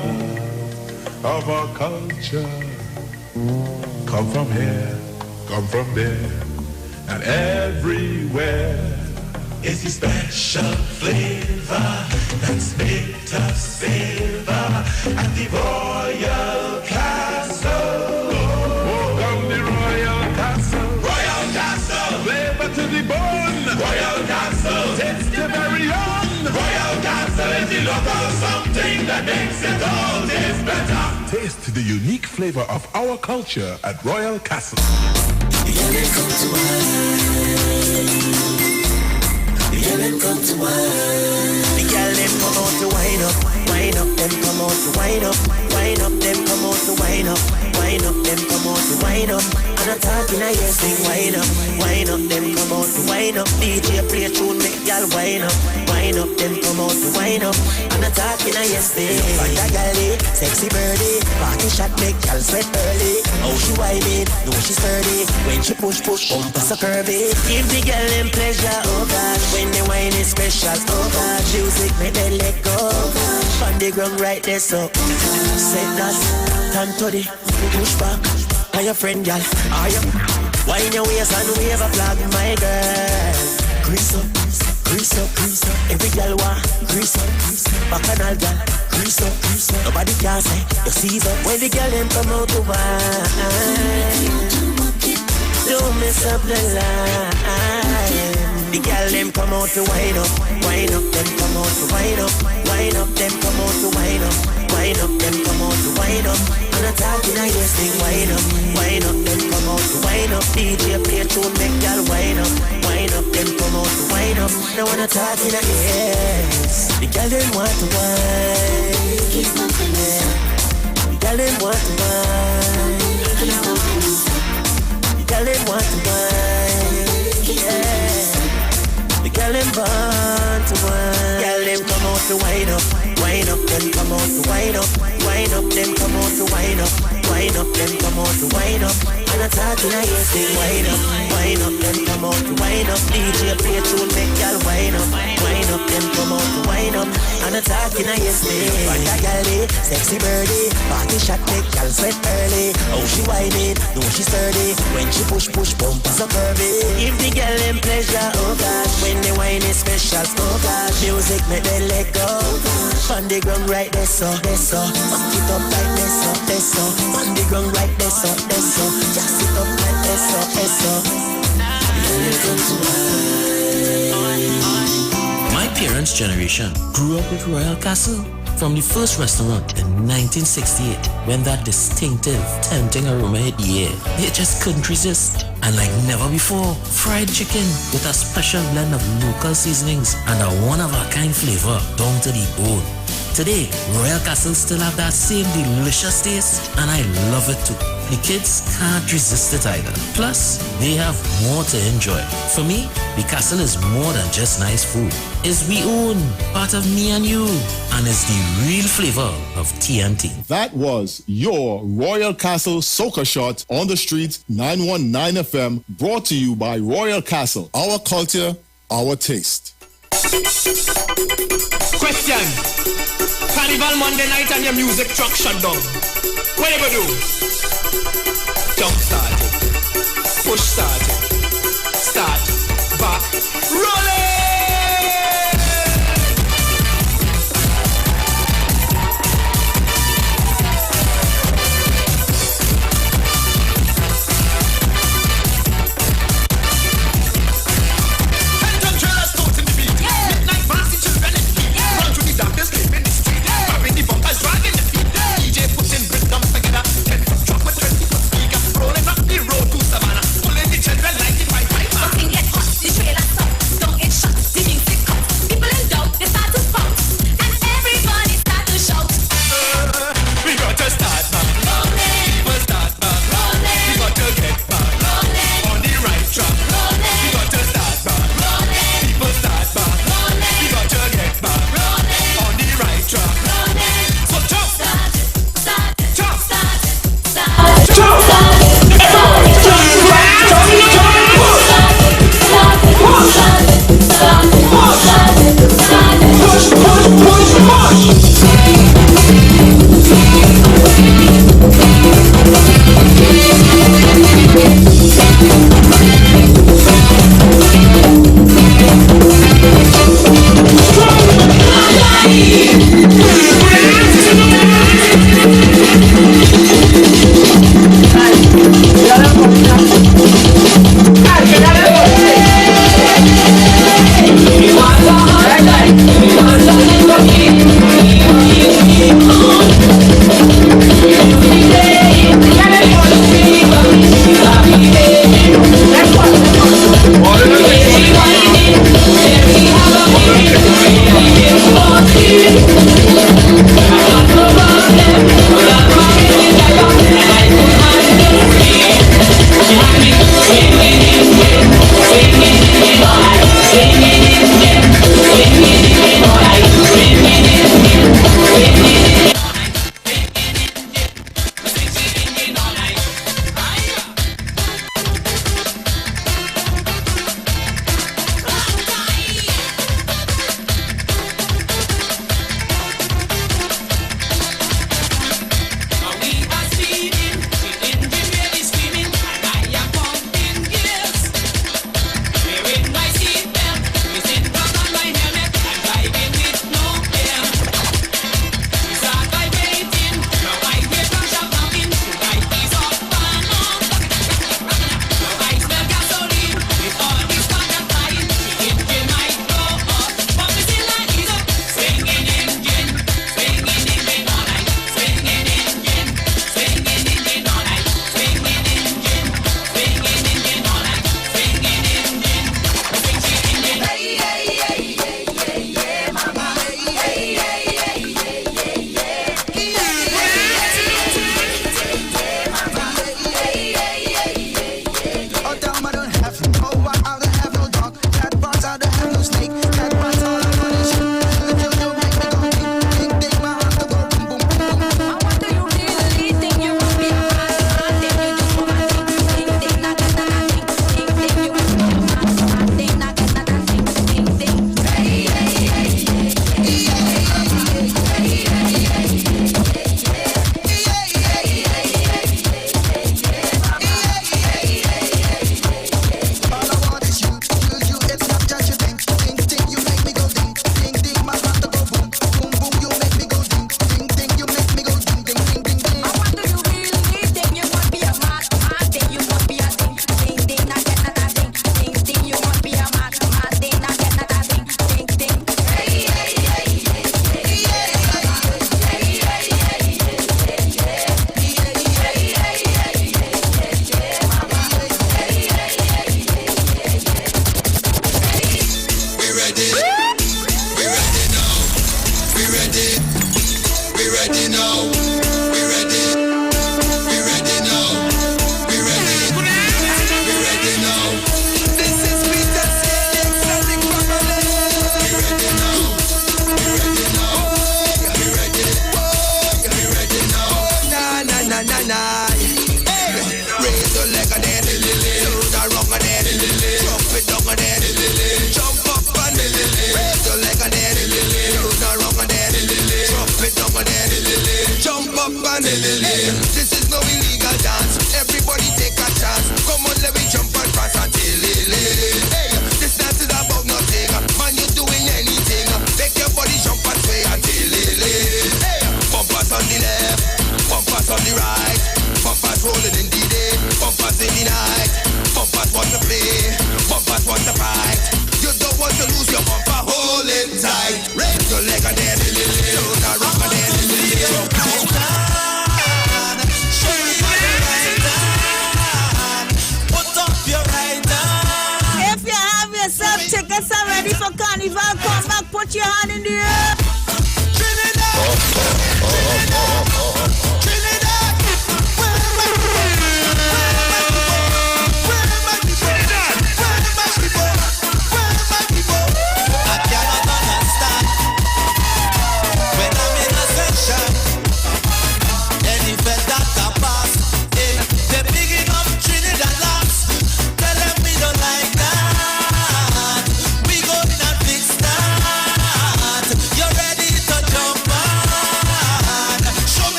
of our culture. Come from here, come from there, and everywhere. It's the special flavor that's made us savor at the Royal Castle. Welcome the Royal Castle. Royal Castle. Flavor to the bone. Royal Castle. Taste the very own. Royal Castle is the local something that makes it all taste better. Taste the unique flavor of our culture at Royal Castle. The girl come to wine. The girl them come out to wine up, them come out to wine up, them come out to wine up, them come out to wine up. And I'm talking I hear sing wine up, them come out to wine up. DJ play a tune make y'all wine up, them come out to wine up. And I'm talking I hear sing. Find a girlie, sexy birdie, party shot make y'all sweat early. How she whining, know she sturdy. When she push, bumper so curvy. Give the girl them pleasure, oh gosh. When the wine is special, oh gosh. Music make them let go, oh gosh. On the ground right there, so say that, turn to the push back. Are your friend, girl? Are you? Wine your waist and wave a flag, my girl. Grease up, grease up, grease up. Every girl want grease up, grease up. Bacchanal girl, grease up, grease up. Nobody can say you seize up. When the girl them come out to wine, don't mess up the line. The girl them come out to wine up, them come out to wine up, them come out to wine up, them come out to wine up. And I'm talking I hear sing wine up, them come out to wine up. DJ play a tune make y'all wine up, them come out to wine up. Now when I'm talking I yes, the girl them want to wine, the girl them want to wine, the girl them want to wine, yeah. The girl them born to wine. Girl them come out to wine up, them come out to wine up, them come out to wine up, them come out to wine up. And I'm talking I hear sing wine up, them come out to wine up. DJ play a tune make y'all wine up, them come out to wine up. And I'm talking I hear sing. Find a girlie, sexy birdie, party shot make y'all sweat early. How she whining, know she sturdy. When she push, bumper so curvy. Give the girl them pleasure, oh gosh. When the wine is special, oh gosh. Music make them let go. On the ground right there, so. Fuck it up like this, so. On the ground right there, so. Just sit up like this, so. My parents' generation grew up with Royal Castle. From the first restaurant in 1968, when that distinctive, tempting aroma hit the air, they just couldn't resist. And like never before, fried chicken with a special blend of local seasonings and a one-of-a-kind flavor down to the bone. Today, Royal Castle still have that same delicious taste, and I love it too. The kids can't resist it either. Plus, they have more to enjoy. For me, the castle is more than just nice food. It's we own, part of me and you, and it's the real flavor of TNT. That was your Royal Castle Soca Shot on the street 919 FM, brought to you by Royal Castle. Our culture, our taste. Question. Carnival Monday night and your music truck shut down. What you gonna do? Jump started, push started, start, back, rolling! Rolling up the road to Savannah, pulling the children like it by pipe. Fucking get hot, the trailer stop, don't it Carnival come back, put your hand in the air.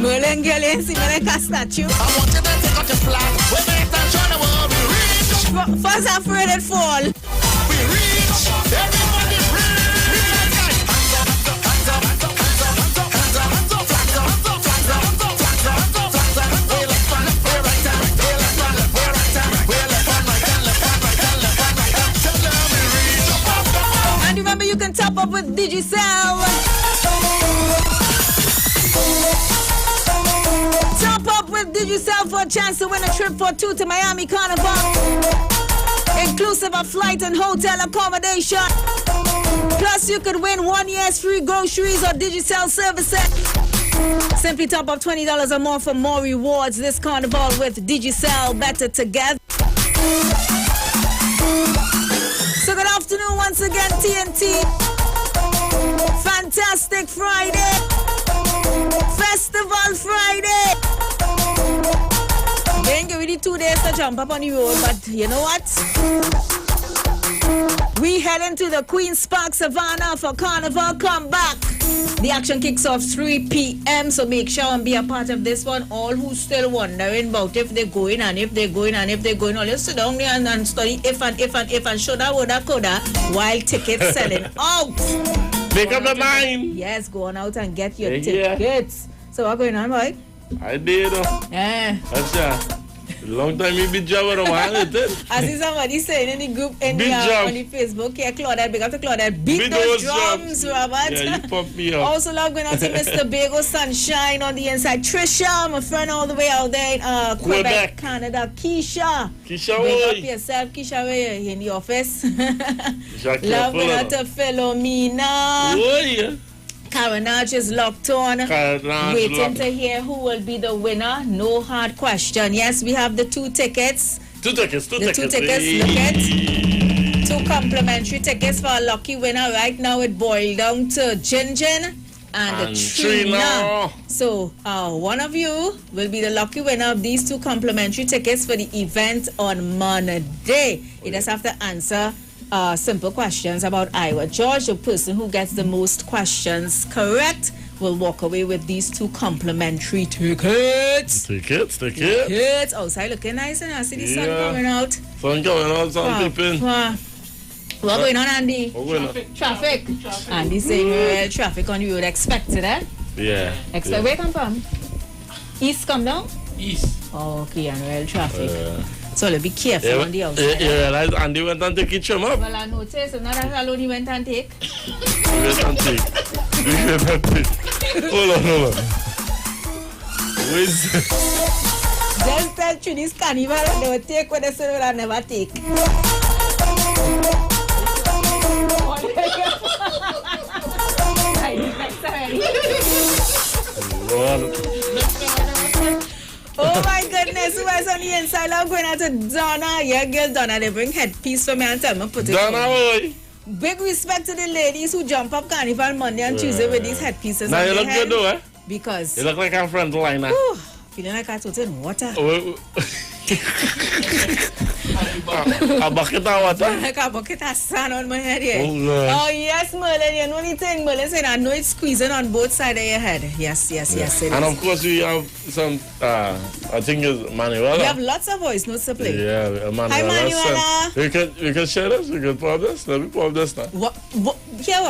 Merlin girl ain't see me like a statue. I want you to take out your flag. We make that show the world we reach. First afraid it fall. We reach. Everybody and remember you can top up with Digicel. Top up with Digicel for a chance to win a trip for two to Miami Carnival, inclusive of flight and hotel accommodation. Plus, you could win 1 year's free groceries or Digicel services. Simply top up $20 or more for more rewards this Carnival with Digicel. Better together. So good afternoon once again, TNT. Fantastic Friday. Festival Friday. They ain't give you 2 days to jump up on the road, but you know what? We head into the Queen's Park Savannah for Carnival Comeback. The action kicks off 3 p.m. So make sure and be a part of this one. All who still wondering about if they're going and if they're going and if they're going, all just sit down there and study if and shoulda, woulda, coulda, while tickets selling out. Make up the mind. Yes, go on out and get your tickets. So what's going on, boy? I did. Yeah. That's Long time you be jamming man, isn't it? I see somebody saying in the group on the Facebook, yeah, Claudette, big up to Claudette. Beat those drums, Robert. Yeah, you pump me up. Also love going out to Mr. Bagel Sunshine on the inside. Trisha, my friend all the way out there in Quebec, Canada. Keisha. Keisha, big up yourself, Keisha, where you in the office. Love going out to Philomena. Oh, yeah. Karanaj is locked on, waiting to hear who will be the winner. No hard question. Yes, we have the 2 tickets. Two tickets. Look at 2 complimentary tickets for a lucky winner. Right now it boiled down to Jinjin and Trina. So one of you will be the lucky winner of these 2 complimentary tickets for the event on Monday. You just have to answer simple questions about Iwer. George, the person who gets the most questions correct, will walk away with these 2 complimentary tickets. Tickets. Outside looking nice and I see the sun coming out. Sun coming out, sun peeping. What going on, Andy? Traffic. Andy saying traffic on the road expected, eh? Yeah. Where you come from? East come down? East. Oh, okay, and real traffic. So be careful on the outside. You realize Andy went and take it trim up? Well, I noticed. Not that alone he went and take. Hold on. Just tell Trinidad's carnival they will take what they say will never take. Oh my goodness, who is on the inside? I'm going out to Donna. Yeah, girl Donna, they bring headpiece for me and tell me put it Donna, boy. Big respect to the ladies who jump up Carnival Monday and Tuesday with these headpieces now on you their look head. good though, eh? Because you look like a friend line now. Feeling like I was in water. A bucket of water? Like a bucket of sand on my head here. Oh yes, Merlin, you know the thing, Merlin said, I know it's squeezing on both sides of your head. Yes, it and is. of course we have some, I think it's Manuela. We have lots of voice notes to play. Yeah, Manuela. Hi, Manuela. We can share this, we can pop this. Let me pop this now.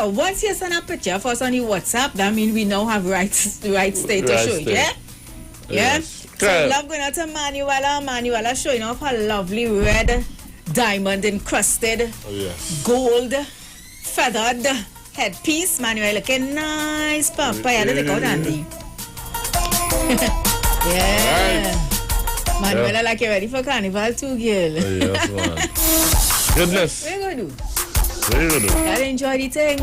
Once you send a picture for us on the WhatsApp, that means we now have right state to show it, yeah? Yes. So love going out to Manuela. Manuela showing off her lovely red diamond encrusted gold feathered headpiece. Manuela looking nice, Papa. I don't take out Andy. Yeah. Manuela like you're ready for carnival too, girl. Yes, man. Goodness. What are you going to do? What are you going to do? Gotta enjoy the thing.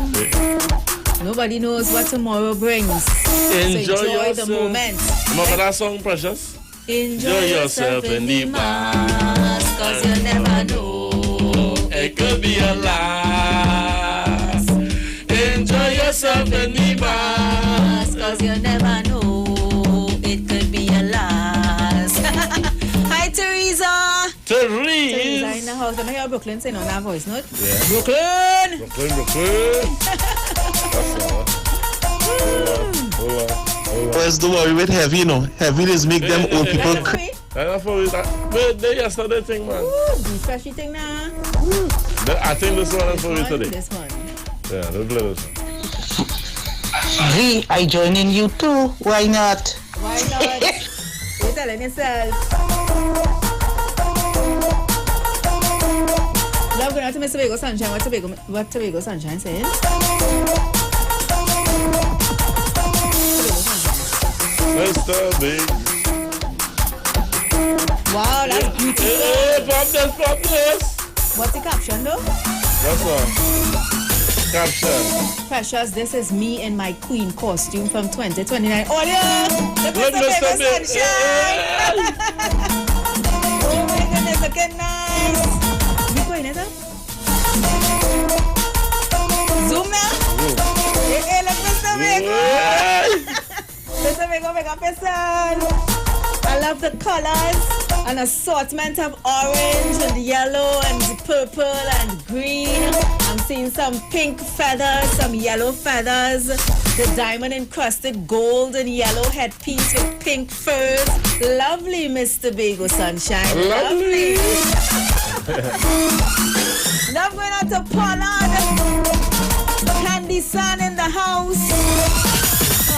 Nobody knows what tomorrow brings. Enjoy the moment. Remember that song, Precious? Enjoy yourself in the mask, cause you never know. It could be a last. Enjoy yourself in the mask, cause you never know. It could be a last. Hi, Teresa. Teresa in the house. Let me hear Brooklyn saying on that voice note. Yeah. Brooklyn. Where's the worry with heavy, you know? Heavy is make them old people cry. They yesterday thing, man. The freshy thing now. I think this one is for me today. This one. Yeah, let's play this one. Gee, I join in you too. Why not? Why not? You're telling yourself. Love going out to Mr. Tobago Sunshine. What Tobago Sunshine saying? Mr. Big. Wow, that's beautiful. Hey, pop this. What's the caption though? That's all. Caption. Precious, this is me in my queen costume from 2029. Oh yeah! The Mr. Sunshine! Oh my goodness, looking nice! We going in there? Zoom now? Hey, look, Mr. Big! Mr. Big, make up your son! I love the colors, an assortment of orange and yellow and purple and green. I'm seeing some pink feathers, some yellow feathers, the diamond encrusted gold and yellow headpiece with pink furs. Lovely, Mr. Bagel Sunshine. Lovely. Now I'm going out to Pollard. Candy San in the house.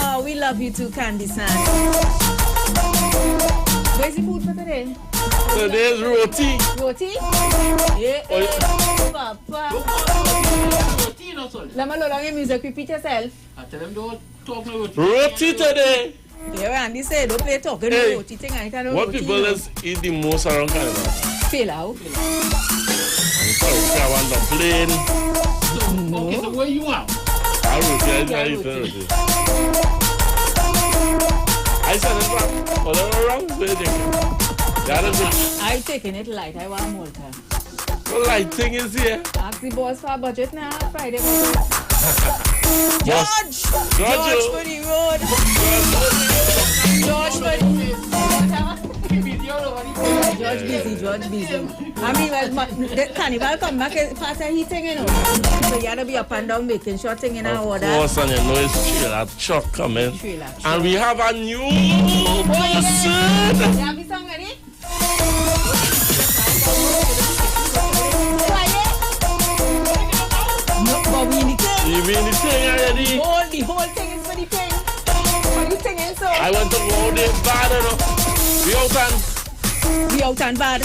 Oh, we love you too, Candy San. Where's the food for today? Today's roti. Roti? Yeah. Papa. Let me load on your music. Repeat yourself. I tell them don't talk no roti. Roti today. Yeah, Andy said don't play talking Hey, roti thing. I tell you what roti, people you know. eat the most around Canada? Fail out. I want the plain. Okay, so where you are? I eat roti. I said it wrong. Whatever wrong, what do you think? That is it. I'm taking it light. I want more time. What light thing is here? Ask the boss for a budget now. Friday budget. Boss. George for the road. George for the George busy. I mean, well, the carnival come back as part of heating, you know. So you gotta be up and down making sure thing in our order. Of course, and you know it's trailer truck coming. And we have a new person. You have the song ready? No, but we need to. You mean the thing already? The whole thing is for the thing. What you singing so? I want to go out there bad, you know. We out and bad.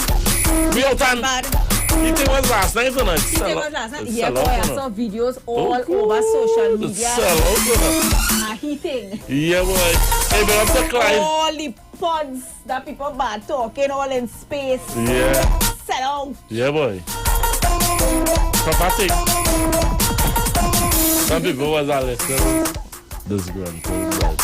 We out and bad. The thing was last night, you know. The thing was last night. Yeah, boy, out, I saw videos all over social media. Sell out, you know. Heating. Yeah, boy. Hey, but I'm the client. All the pods that people bad talking all in space. Yeah. Sell out. Yeah, boy. Prophetic. Some people was a little disgruntled.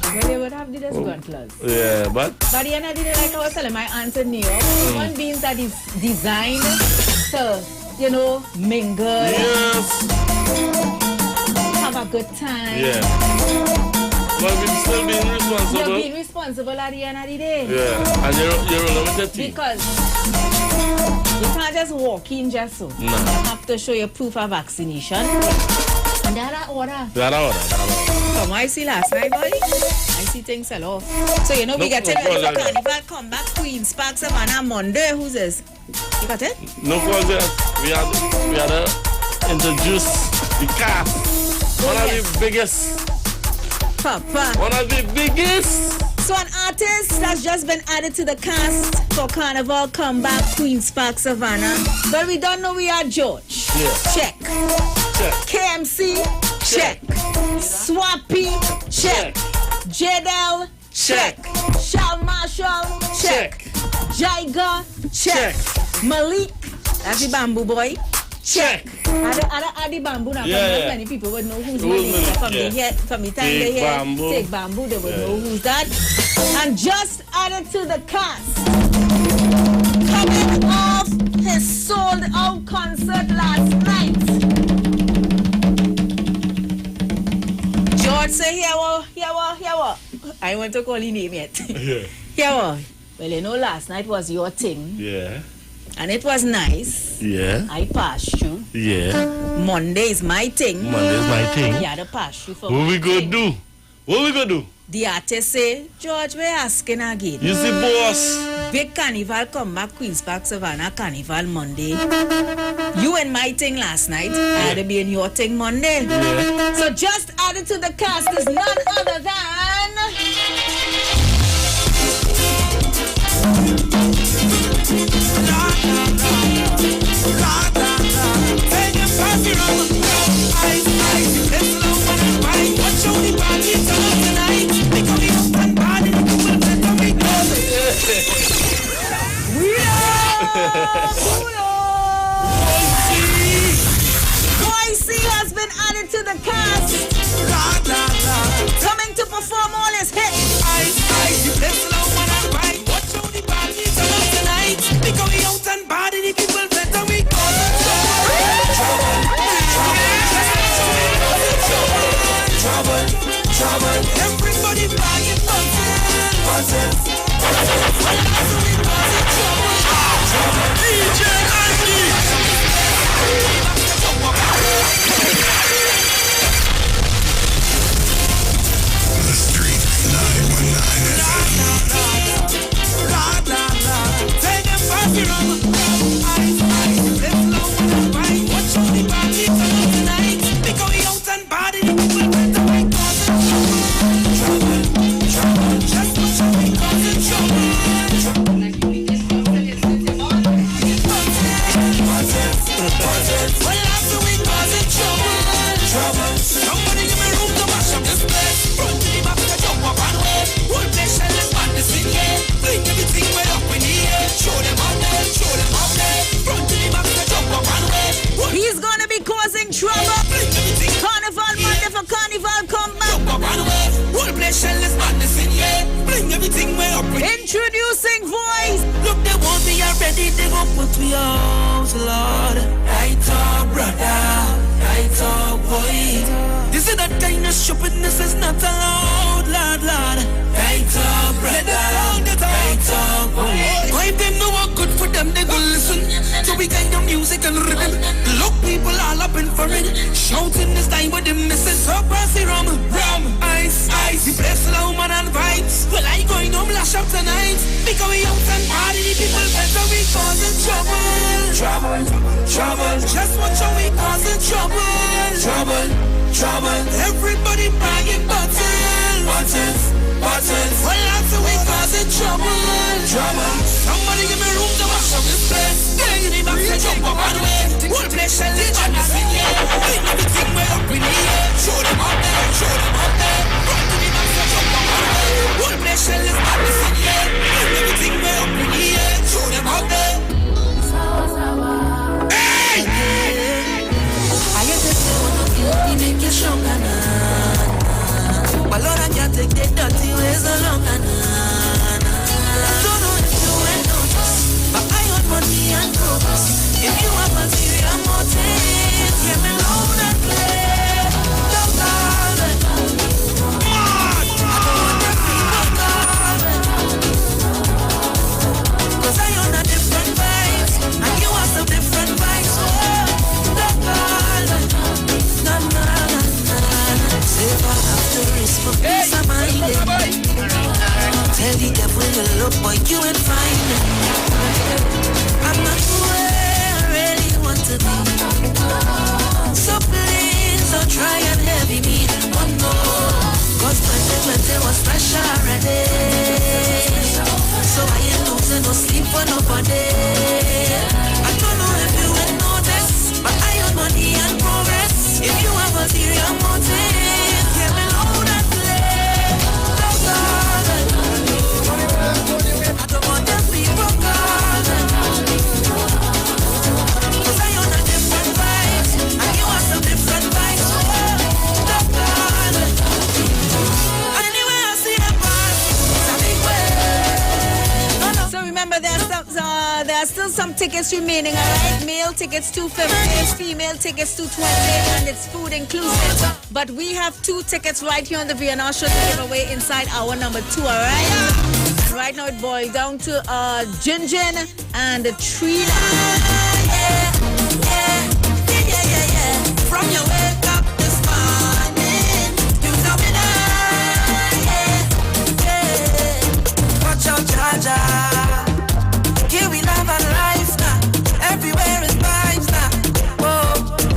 Well, they would have the disgruntled. Yeah, but But the end of the day, like I was telling my aunt in New York, human beings that is designed to, you know, mingle. Yes. Have a good time. Yeah. But we're still being responsible. You're being responsible at the end of the day. Yeah. And you're a limited team. Because you can't just walk in just so. No. You have to show your proof of vaccination. And that order. From what I see last night, boy, I see things sell off. So, you know, we get ready for Carnival, come back, Queen's Park, Savannah, Monday. Who's this? You got it? No, cause we had to introduce the cast. One of the biggest. Papa. One of the biggest. So an artist that's just been added to the cast for Carnival Comeback Queen's Park Savannah. But we don't know we are George. Yeah. Check. KMC. Check. Swappy. Check. Jedel. Check. Shal Marshall. Check. Jaiga. Check. Malik. That's the bamboo boy. Check. Are the bamboo now? Yeah. Many people would know who's Malik. From the time they hear Take Bamboo, they would know who's that. And just added to the cast, coming off his sold-out concert last night. George say, here what? I want to call his name yet. Yeah. Here what? Well, you know, last night was your thing. Yeah. And it was nice. Yeah. I passed you. Yeah. Monday is my thing. Monday is my thing. Yeah, the pass you for What my we gonna thing. do? What we gonna do? The artist say, George, we're asking again. You see, boss. Big Carnival come back, Queen's Park Savannah Carnival Monday. You and my thing last night. I had to be in your thing Monday. Yeah. So just added to the cast is none other than... Boise has been added to the cast. Coming to perform all his hits. Everybody buying buzzing. DJ Andy. The Street 919 Take them party rum. Let's low and right. Watch all the party tonight. We going out and party. The people better make trouble. Just watch how we causing trouble. Somebody they gon' put me out, Lord. Right up, brother. Right up, boy. This is that kind of stupidness is not allowed, Lord. Right up, brother. Right up, boy. Why them know what good for them, they go listen to we kind of music and rhythm. Look, people all up in for it, shouting this time what they missing. So passy rum, ice. The place low man and vibes. Well, I going home lash up tonight because we out and party. The people better we causing trouble. Just watch how we causing trouble. Everybody buying bottles. Well, after we causing trouble. Somebody give me room to wash up this place. Give me back to jump up and way. Whole place shall lit on the scene, yeah. Ain't everything way up in the air. Show them up there. Run to me back to jump up and way. Whole place shall lit on the scene, yeah. Ain't everything way up in the air. Show them up there. Hey! I get to say what you make you stronger now. But Lord, I can't take the dirty ways along. Don't know if you ain't noticed, but I want money and progress. If you have material motive, give me loud and clear. Don't call it. I don't want the people calling. Cause I own a different vibes, and you have some different vibes. Don't call it. No. Say if I have to risk for peace of mind. Tell the devil you look, boy, you ain't fine. I'm not where I really want to be. So please don't try and heavy me one more. Cause 2020 was fresh already. So I ain't losing no sleep for nobody. I don't know if you ain't noticed, but I own money and progress. If you have a serious motive, give me loud and clear. I don't want them people calling. Cause I own a different vibes, and you have some different vibes. And anyway I see a pass, it's a big way. So remember, there are still some tickets remaining, alright? Male tickets $250, female tickets $220, and it's food inclusive. But we have 2 tickets right here on the VNR show to give away inside hour number 2, alright? Right now it boils down to Jinjin and Trina. Yeah. From your wake up this morning, you tell me watch out, Jaja. Here we love and life now. Everywhere is vibes now. Whoa,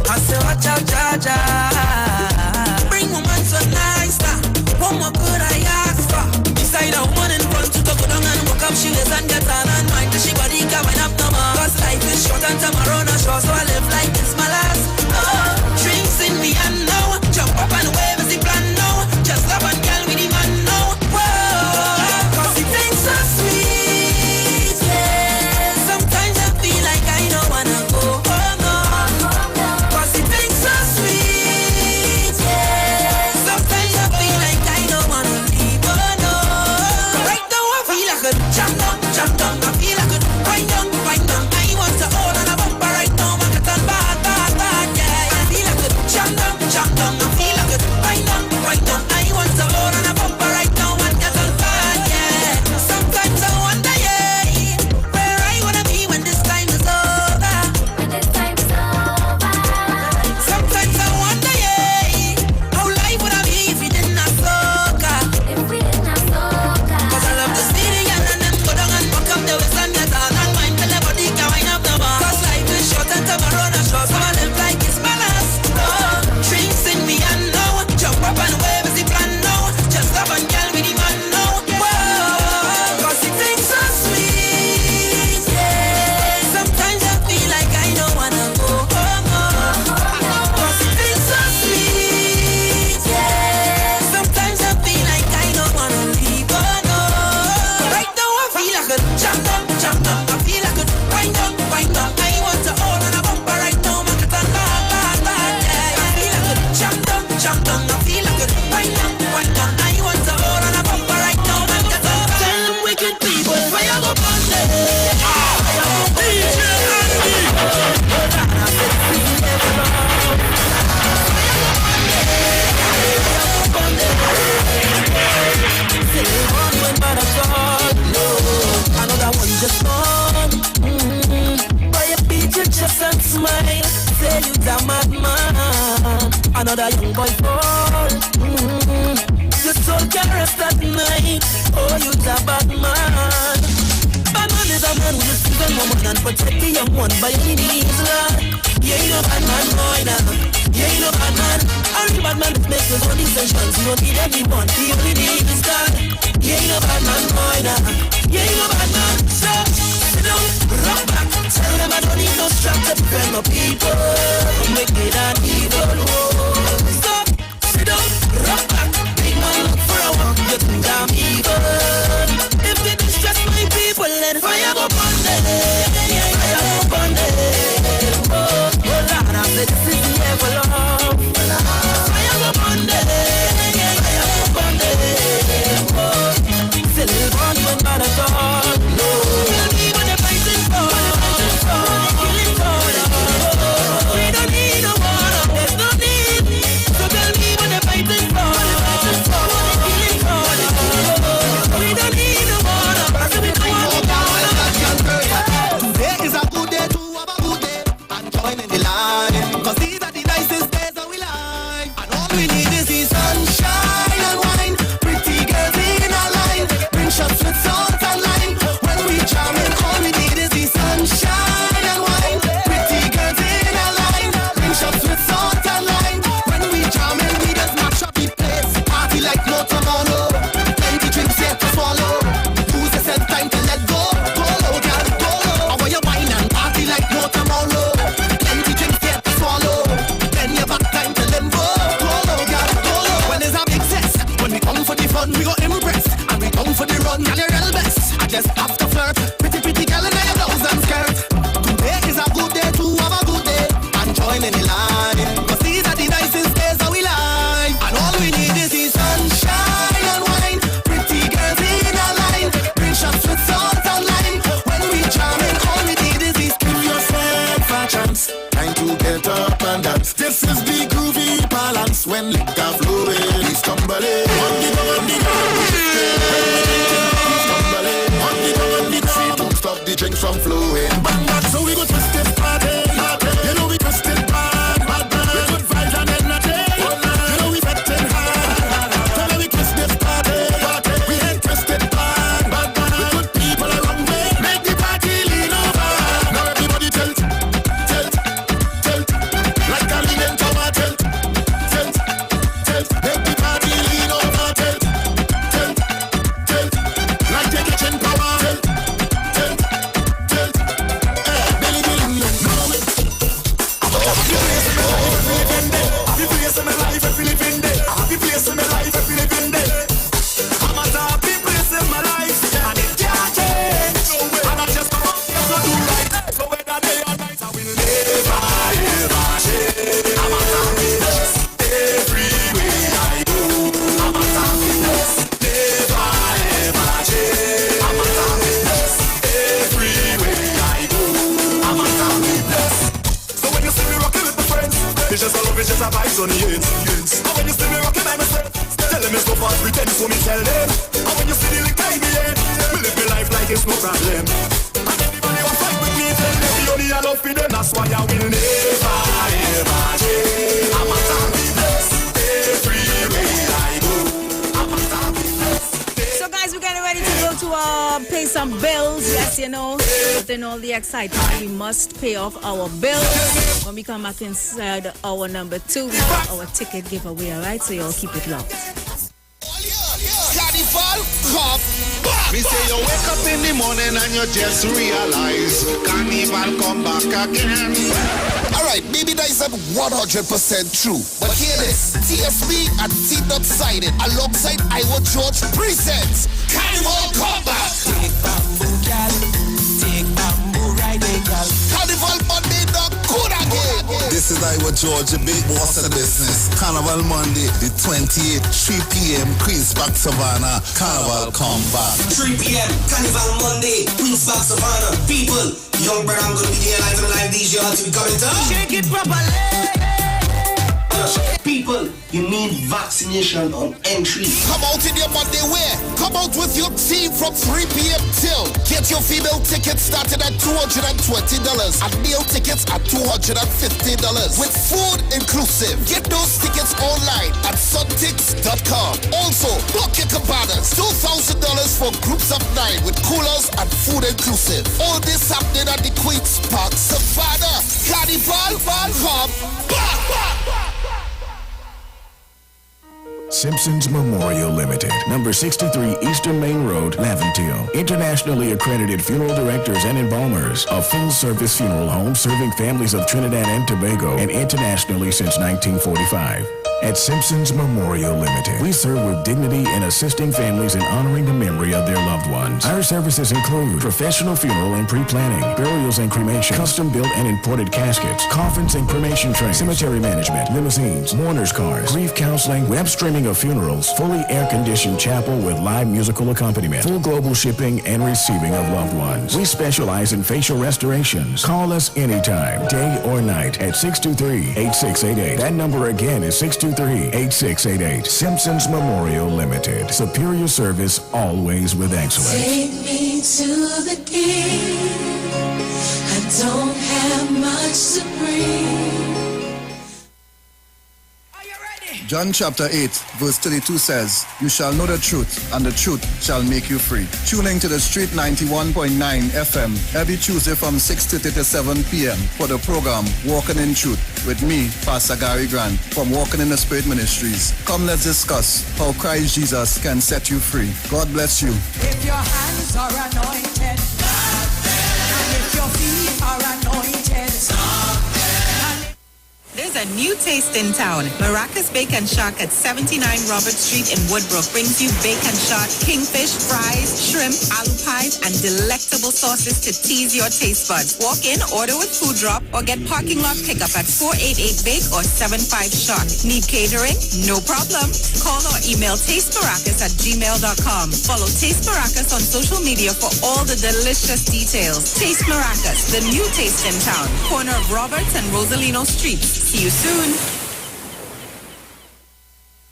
I say watch out, Jaja. Bring woman so nice now. What more could I ask for? Beside a woman in front to go down and walk up, she is and get on and mind. She body coming up no more. Cause life is short and tomorrow not sure, so I live like it's my last. Drinks in me and now. Jump up and wave as the plan now. Just love and girl with the man now. Whoa, cause it tastes so sweet, yeah. Sometimes I feel like I don't wanna go home, no. Cause it tastes so sweet, yeah. Sometimes I feel like I don't wanna leave, oh no. Right now I feel like a jump down. I feel like a wind down. I want to hold on a bumper right now. I can turn bad. another young boy fall. Your soul can rest at night. Oh, you're a bad man. Bad man is a man who is even woman and protect the young one by any means, Lord. Yeah, you know bad man, boy, now. Yeah, you know bad man. Only bad man that makes his own decisions. You don't need anyone. The only need is God. Yeah, you know bad man, boy, now. Yeah, you know bad man. So, sit down, rock back. Tell them I don't need no strap to defend my people. Make it an evil war. Stop, sit down, rock back. Big man look for a walk. You think I'm evil. If they distress my people, let fire go on them. Fire go on them. Oh, Lord, I said this is the evil love. Fire go on them. Fire go on them. Oh, still born when bad at all. No, tell me what they're fighting for. Killing for. We don't need no water. There's no need. So tell me what they're fighting for. Killing for. We don't need no water. So we don't want water. Today is a good day to have a good day and join in the line. Cause these are the nicest days that we like. And all we need is the sunshine and wine. Pretty girls in a line. Bring shots with salt and lime. When we jam in, all we need is the sunshine and wine. Pretty girls in a line. Bring shots with salt and lime. When we jam in, we just match up the place. Party like no tomorrow. Plenty drinks yet to swallow. Use the same time to let go. Go low, girl, go low. I want your wine and party like no tomorrow. Plenty drinks yet to swallow. Then you back time to limbo. Go low, girl, go low. When there's a big test, when we come for the fun, we go impress. And we come for the run, girl, you're real best. I just have to flirt. Pretty girl in your blouse and skirt. Today is a good day to have a good day and join in the line. Cause these are the nicest days that we like. And all we need is the sunshine and wine. Pretty girls in a line. Bring shots with salt and lime. When we jam in, all we need is this. Give yourself a chance. Time to get up and dance. This is the groovy balance. When liquor flowing, we stumbling. On the go, on the go. Don't stop the drinks from flowing. Bang bang, so we go twist this party. You know we twist it bad. We good vibes and energy. You know we fetting hard. So we twist this party. We ain't twist it bad. We good people around me. Make the party lean over. Now everybody tilt, tilt, tilt. Like a leaning tower, tilt, tilt, tilt. Make the party lean over, tilt, tilt, tilt. Like the kitchen power, tilt, tilt, tilt. Billy Billy, no. Happy place in my life, I feel it in there. Happy place in my life, I feel it in there. I'm at a happy place in my life, and it can't change. And I just come up here to do right. So whether day or night, I will never ever change. I'm at a happy place every way I go. I'm at a happy place, never ever change. I'm at a happy place every way I go. I'm at a happy place. So when you see me rocking with my friends, it's just a love, it's just a vibes on the ends. And when you see me rocking by myself, tell them it's no fast pretend, so me tell them. And when you see the liquor in me head, me live my life like it's no problem. And anybody who fight with me, tell them you only love for them, that's why I will never ever change. I'm a happy place every way I go. I'm a happy place. So guys, we're getting ready to go to pay some bills. Yes, you know, within all the excitement, we must pay off our bills. When we come back inside our number 2, we have our ticket giveaway, alright? So y'all keep it locked. Carnival, come back. Me say you wake up in the morning and you just realize Carnival come back again. Alright, maybe that isn't 100% true, but hear this. TSB and T-Dot Sided alongside Iwer George presents Carnival Come Back. Take bamboo, gal. Take bamboo, riding, gal. Carnival Monday, the good again. This is Iwer George, the big boss of the business. Carnival Monday, the 28th, 3 p.m., Queenspark, Savannah. Carnival Come Back. 3 p.m., Carnival Monday, Queenspark, Savannah. People, young brother, I'm gonna be there live and live DJ until we come in town. Shake it properly. Savannah. People, you need vaccination on entry. Come out in your Monday wear. Come out with your team from 3 p.m. till. Get your female tickets started at $220 and male tickets at $250 with food inclusive. Get those tickets online at suntix.com. Also, book your cabanas. $2,000 for groups of 9 with coolers and food inclusive. All this happening at the Queen's Park Savannah. Carnival, come back. Simpsons Memorial Limited, number 63 Eastern Main Road, Laventille. Internationally accredited funeral directors and embalmers. A full-service funeral home serving families of Trinidad and Tobago and internationally since 1945. At Simpsons Memorial Limited, we serve with dignity in assisting families in honoring the memory of their loved ones. Our services include professional funeral and pre-planning, burials and cremation, custom-built and imported caskets, coffins and cremation trays, cemetery management, limousines, mourners cars, grief counseling, web streaming of funerals, fully air-conditioned chapel with live musical accompaniment, full global shipping and receiving of loved ones. We specialize in facial restorations. Call us anytime, day or night, at 623-8688. That number again is 623-8688. Simpsons Memorial Limited. Superior service, always with excellence. Take me to the king. I don't have much to bring. John chapter 8, verse 32 says, "You shall know the truth, and the truth shall make you free." Tune in to the Street 91.9 FM every Tuesday from 6:30 to 7 p.m. for the program Walking in Truth with me, Pastor Gary Grant from Walking in the Spirit Ministries. Come, let's discuss how Christ Jesus can set you free. God bless you. If your hands are anointed, and if your feet are anointed, There's a new taste in town. Maracas Bacon Shack at 79 Robert Street in Woodbrook brings you bacon shot, kingfish, fries, shrimp, aloo pies, and delectable sauces to tease your taste buds. Walk in, order with food drop, or get parking lot pickup at 488 Bake or 75 Shot. Need catering? No problem. Call or email tastemaracas@gmail.com. Follow Taste Maracas on social media for all the delicious details. Taste Maracas, the new taste in town. Corner of Roberts and Rosalino Streets. See you soon.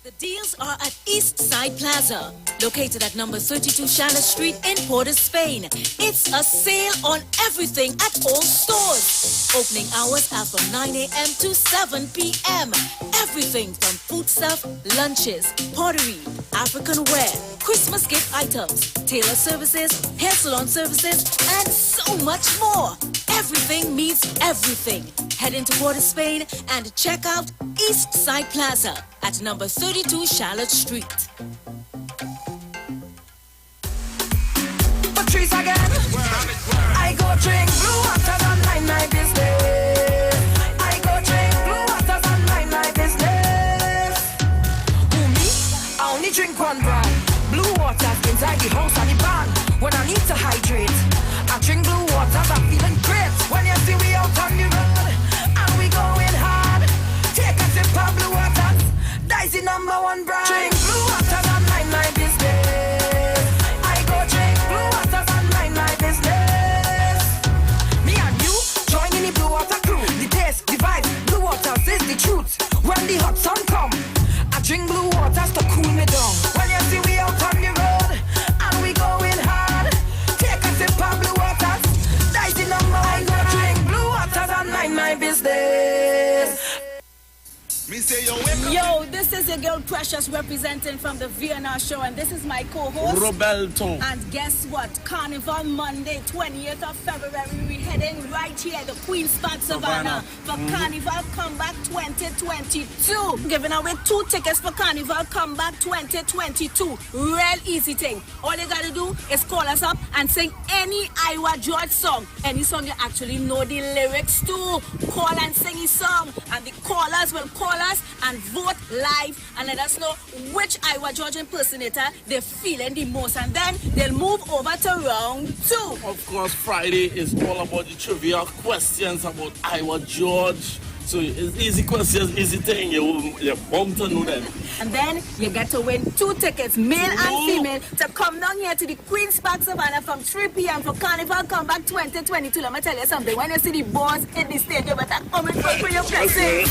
The deals are at East Side Plaza, located at number 32 Charlotte Street in Port of Spain. It's a sale on everything at all stores. Opening hours are from 9 a.m. to 7 p.m. Everything from food stuff, lunches, pottery, African wear, Christmas gift items, tailor services, hair salon services, and so much more. Everything means everything. Head into Port of Spain and check out East Side Plaza at number 32 Charlotte Street. Patrice again. I go drink blue water and mind my business. I go drink blue water and mind my business. Who me? I only drink one brand. Blue water inside the house and the barn. When I need to hydrate, I drink blue water. I'm feeling great. When you see we out on the road and we going hard, take a sip of blue water. That's the number one brand. Drink blue water and mind my business. I go drink blue water and mind my business. Me and you join in the blue water crew. The taste, the vibe, blue water is the truth. When the hot sun come, I drink blue water to cool me down. When you see we out on the road and we going hard, take a sip of blue water. That's the number one. I go drink blue water and mind my business. Yo, this is your girl Precious representing from the Vienna show, and this is my co-host Roberto. And guess what? Carnival Monday, 20th of February, we're heading right here, the Queen's Park Savannah, for Carnival Comeback 2022. Giving away 2 tickets for Carnival Comeback 2022. Real easy thing. All you gotta do is call us up and sing any Iwer George song. Any song you actually know the lyrics to. Call and sing his song, and the callers will call us and vote live and let us know which Iwer George impersonator they're feeling the most, and then they'll move over to round 2. Of course, Friday is all about the trivia questions about Iwer George. So it's easy questions, easy thing. You're bound to know them. And then you get to win 2 tickets, male and female, to come down here to the Queen's Park Savannah from 3 p.m. for Carnival Comeback 2022. Let me tell you something. When you see the boss in the stage, you better come and vote for your blessings.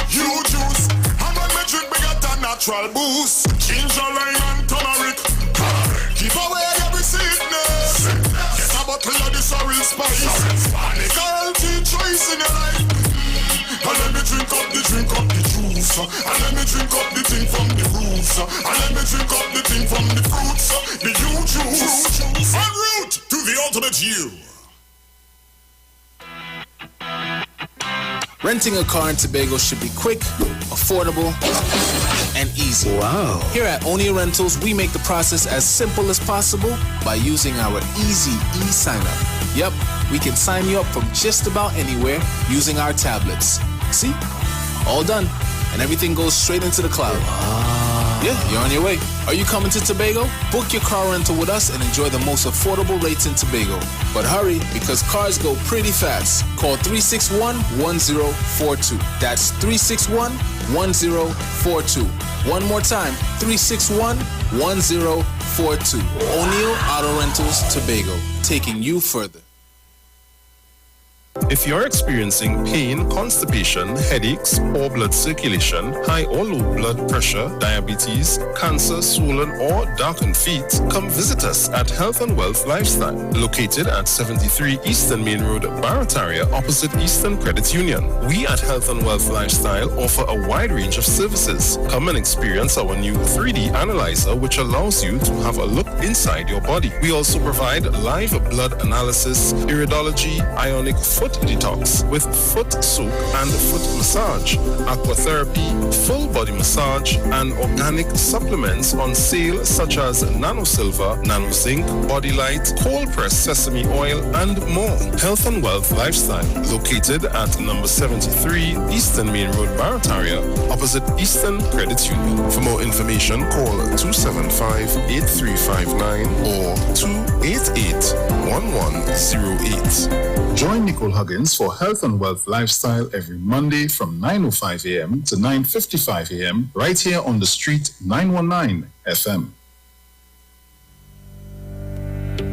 You juice. I'm on my drink, we got a natural boost. Ginger, lime, and turmeric. Keep away every sickness. Get a bottle of this real spice. Make a healthy choice in your life. And let me drink up the juice. And let me drink up the thing from the roots. And let me drink up the thing from the fruits. The you juice. En route to the ultimate you. Renting a car in Tobago should be quick, affordable, and easy. Wow. Here at Onia Rentals, we make the process as simple as possible by using our easy e-sign-up. Yep, we can sign you up from just about anywhere using our tablets. See? All done. And everything goes straight into the cloud. Yeah, you're on your way. Are you coming to Tobago? Book your car rental with us and enjoy the most affordable rates in Tobago. But hurry, because cars go pretty fast. Call 361-1042. That's 361-1042. One more time, 361-1042. O'Neill Auto Rentals, Tobago, taking you further. If you're experiencing pain, constipation, headaches, poor blood circulation, high or low blood pressure, diabetes, cancer, swollen or darkened feet, come visit us at Health and Wealth Lifestyle, located at 73 Eastern Main Road, Barataria, opposite Eastern Credit Union. We at Health and Wealth Lifestyle offer a wide range of services. Come and experience our new 3D analyzer, which allows you to have a look inside your body. We also provide live blood analysis, iridology, ionic foot detox with foot soak and foot massage, aquatherapy, full body massage, and organic supplements on sale such as Nano Silver, Nano Zinc, Body Light, cold pressed sesame oil, and more. Health and Wealth Lifestyle, located at number 73 Eastern Main Road, Barataria, opposite Eastern Credit Union. For more information, call 275-8359 or 288-1108. Join Nicole Huggins for Health and Wealth Lifestyle every Monday from 9:05 a.m. to 9:55 a.m. right here on the street 919 FM.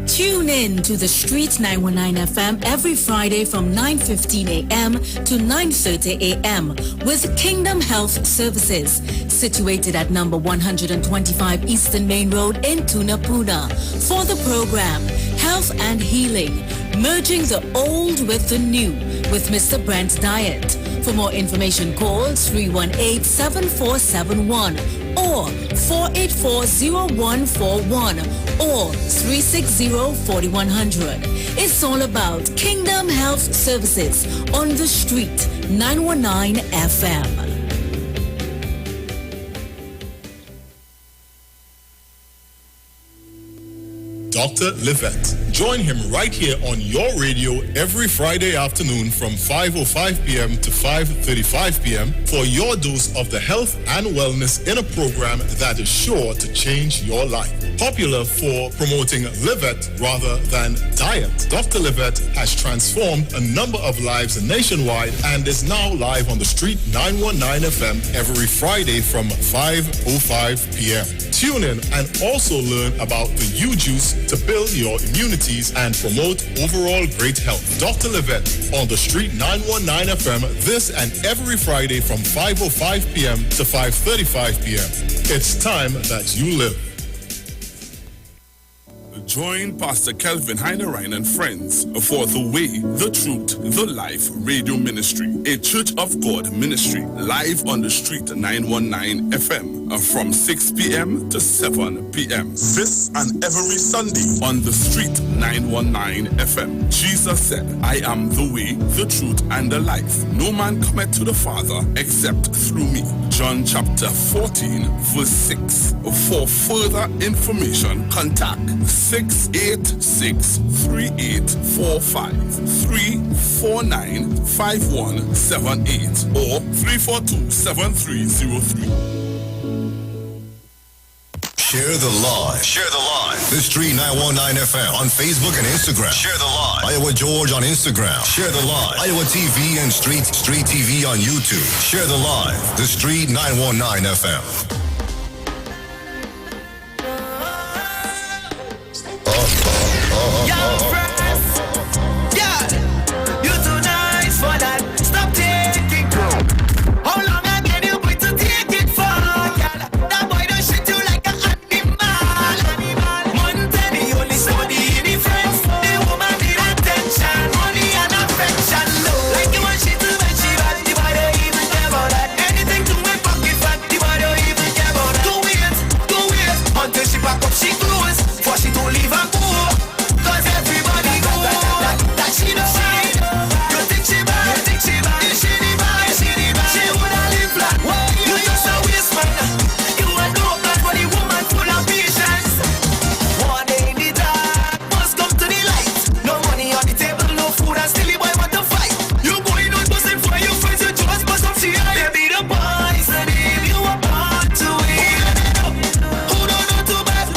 Tune in to the Street 919 FM every Friday from 9:15 a.m. to 9:30 a.m. with Kingdom Health Services, situated at number 125 Eastern Main Road in Tunapuna. For the program, Health and Healing, merging the old with the new with Mr. Brent Diet. For more information, call 318-7471 or 484-0141 or 360-4100. It's all about Kingdom Health Services on the street, 919 FM. Dr. Livette. Join him right here on your radio every Friday afternoon from 5:05 p.m. to 5:35 p.m. for your dose of the health and wellness in a program that is sure to change your life. Popular for promoting Livette rather than diet, Dr. Livette has transformed a number of lives nationwide and is now live on the street 919 FM every Friday from 5:05 p.m. Tune in and also learn about the U-Juice to build your immunities and promote overall great health. Dr. Livette on the street 919 FM this and every Friday from 5:05 p.m. to 5:35 p.m. It's time that you live. Join Pastor Kelvin Heinerine and friends for The Way, The Truth, The Life Radio Ministry, a Church of God ministry, live on the street 919 FM from 6 p.m. to 7 p.m. This and every Sunday on the street 919 FM. Jesus said, I am the way, the truth, and the life. No man cometh to the Father except through me. John chapter 14, verse 6. For further information, contact 686-3845-349-5178 or 342-7303. Share the live. Share the live. The Street 919 FM on Facebook and Instagram. Share the live. Iowa George on Instagram. Share the live. Iowa TV and Street TV on YouTube. Share the live. The Street 919 FM. Young friends, yeah, you too nice for that. Stop taking crap. How long again you going to take it for, girl? That boy don't treat you like an animal. Money only so the friends. The woman need attention, money and affection. Like you want shit to when she bad, the boy don't even care about that. Anything to my pocket fat, the boy don't even care about that. Go wait until she pack up she clothes, for she don't leave her go. Cause everybody go that she don't shine. You think she bad, is she the bad, she woulda live flat. You just a waste man. You a no plan for the woman full of patience. One day in the dark, must come to the light. No money on the table, no food, and still the boy want to fight. You going out busting for your friends, you just bust up she eye. Baby the boys and if you are born to win. Who don't know too bad,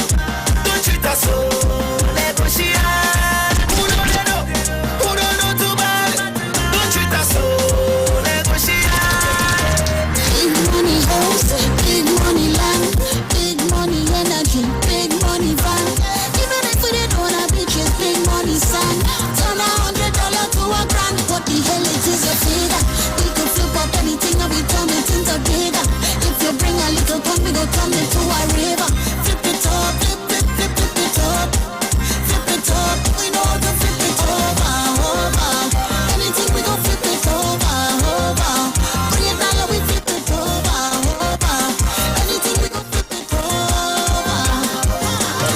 don't treat us so. Let go she eye. Who don't know too bad, don't treat us so. Let go she eye. Big money house, big money land, big money energy, big money van. Even if we don't own a bitches, big money son. Turn $100 to $1,000. What the hell it is a figure? We could flip up anything and we turn it into bigger. If you bring a little pun, we go turn it to a river. Flip it up, flip it up, flip it up. We know how to flip it over. Anything we go flip it over. Bring it down, we flip it over. Anything we go flip it over.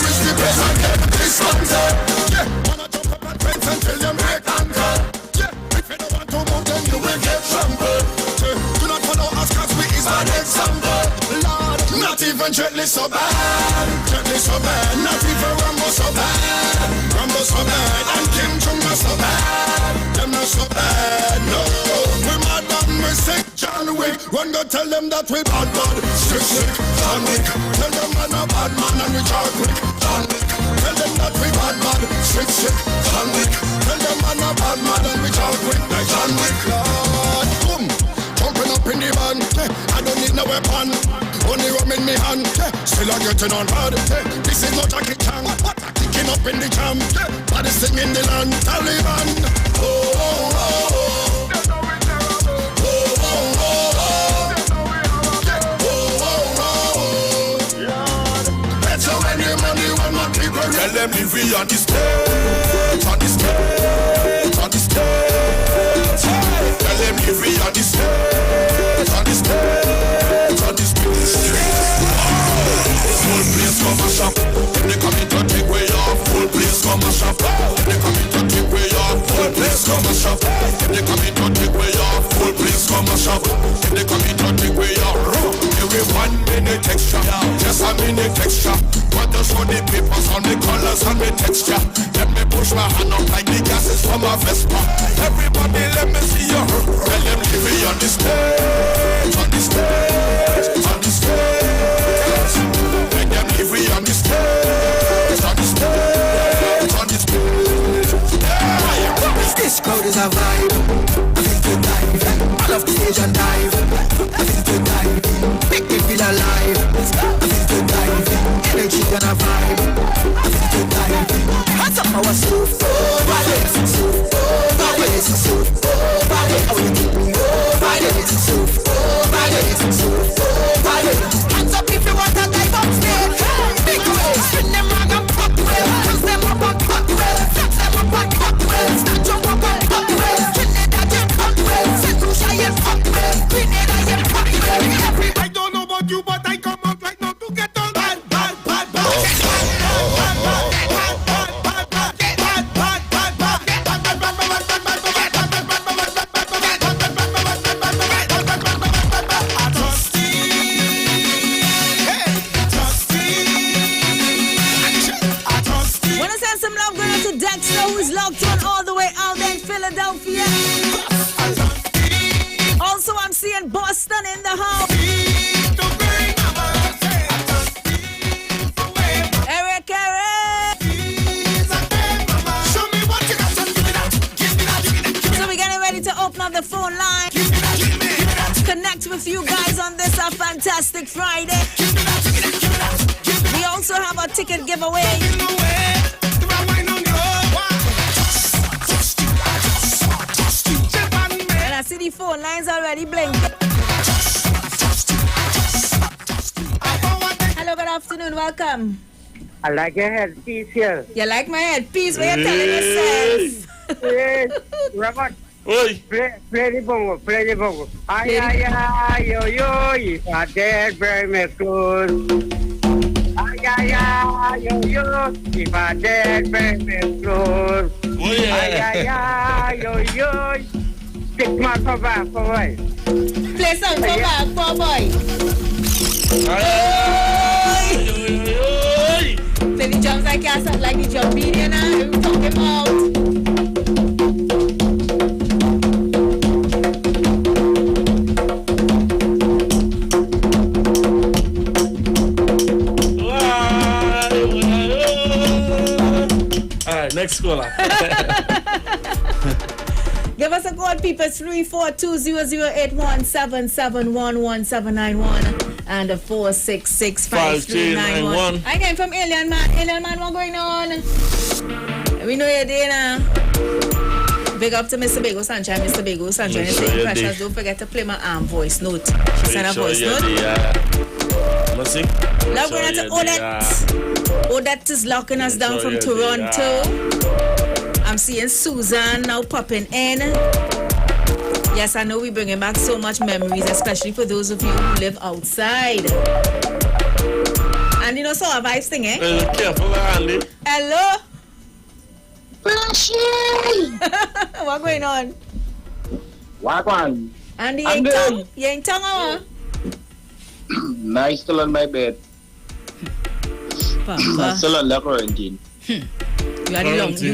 Reach the place and get discounted. Yeah, wanna jump up and fence until you make anchor. Yeah, if you don't want to move, then you will get trampled. Yeah, do not follow us, cause we is an example. Lord, not even gently so bad. Not even Rambo so bad. And Kim Jong so bad. Them not so bad, no. We mad and we sick, John Wick. Run go tell them that we bad, sick, John Wick. Tell them man a bad man and we talk quick, John Wick. Tell them that we bad, sick, John Wick. Tell them man a bad man and we talk quick, like John Wick. Lord, boom, jumping up in the van. I don't need no weapon, only rum in me hand. Still a getting on hard. This is not Jackie Chan. Kicking up in the jam. Baddest thing in the land, Taliban. Better when the money when my people. Tell them if we on the stage, on the stage, on the stage. Tell them if we on the stage, on the stage, on the stage. Full place come a shop. They come in to take way off. Full place come a shop. They come in to take way off. Full place come a shop. They come in to take way off. Full place come a shop. They come in to take way off. Give me 1 minute extra, just a minute extra. But just for the papers on the colors and the texture. Let me push my hand up like the gases from a Vespa. Everybody let me see you. Tell them leave me on the stage, on the stage, on the stage. Let them leave me on the stage, on the stage, on the stage. Yeah. This crowd is a vibe. I feel to dive. I love the stage and dive. I feel to dive. Make me feel alive. I feel to dive. Energy and a vibe. I feel to dive. Hands up our soul. Violence and soul. Violence and soul. Violence. I will keep me. Violence and soul. Violence and soul. Violence. Hands up if you want to dive up stage. Big way. Spin them round and pop well. Cross them up and pop well. Flex them up and pop well. Stand jump up and pop well. Trinidad and pop well. St. Lucia and pop well. Grenada and pop well. Everybody. I don't know about you, but I come out right now to get on. Bad. phone line. Connect with you guys on this fantastic Friday. We also have a ticket giveaway. And I see the phone lines already blinking. Hello, good afternoon, welcome. I like your headpiece here. You like my headpiece? What you telling yourself? Yes, Robert. Oi. Play the bongo, play the bongo. Ay, ay, ay, yo, yo, if I did very much good. Ay, ay, ay, yo, yo, if I did very much good. Ay, ay, ay, yo, yo, stick my cover for boy. Play some for boy. Play the drums like you like the drum beat, you know? We talk him out. Alright, next caller. Give us a call, people. 342-0081-771-1791 and 466-5391. I came from Alien Man. Alien Man, what going on? We know you're there now. Big up to Mr. Bego Sunshine. Mr. Bego Sunshine is saying precious. Don't forget to play my voice note. She sent a voice note. Love going out to Odette. Odette is locking us down from Toronto. I'm seeing Susan now popping in. Yes, I know we're bringing back so much memories, especially for those of you who live outside. And you know, so a vibes thing, eh? Careful, Andy. Hello? What going on? What one? Andy, you ain't tongue, huh? Nice, still on my bed. Papa. Still on the quarantine. You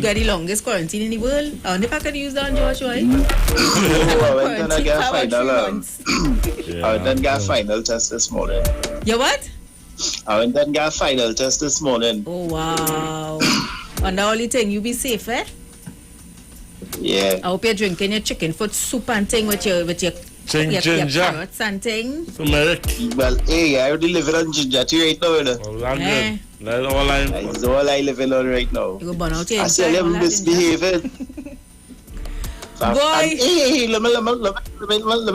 got the longest quarantine in the world. I wonder if I could use that on George, right? I went and get final test this morning. You what? I went and got final test this morning. Oh wow. And the only thing, you be safe, eh? Yeah. I hope you're drinking your chicken foot soup and thing with your ginger. Carrots and thing. Well, hey, I already live on ginger tea right now. Eh. That's all I live on right now. You go burn out your I say I'm misbehaving. Boy. Hey, let me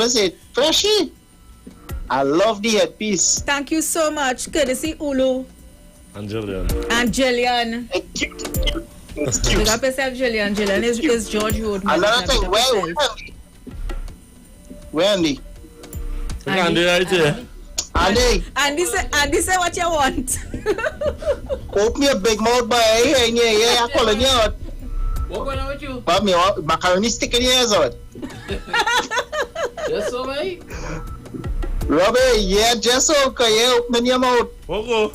say it. Freshie. I love the headpiece. Thank you so much. Courtesy Ulu. And Jillian. Big up yourself, Jillian. Jillian is George Road. Another thing, where Andy? Andy right here. Andy say what you want. Open me a big mouth, boy. Yeah, I'm calling you out. What going on with you? But me, macaroni stick in your ears out. Just so, mate. Robbie, yeah, just so, yeah, open your mouth. What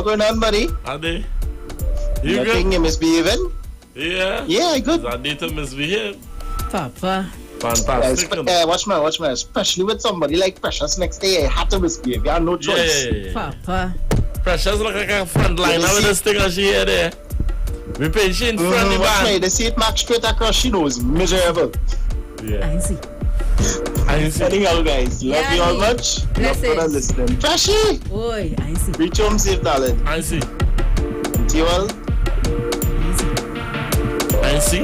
going on, buddy? Andy? You good? Think you misbehaving? Yeah. Yeah, good. I need to misbehave. Papa. Fantastic. Watch me. Especially with somebody like Precious next day, I have to misbehave. You have no choice. Yeah. Papa. Precious look like a front liner with this thing as she here there. We pay she in front of the band. They see it marked straight across, she knows. Miserable. Yeah. I see. Anyhow, guys, love you all much. Love for listening. Freshie! Boy, I see. Reach home safe, darling. I see. See you all. I see.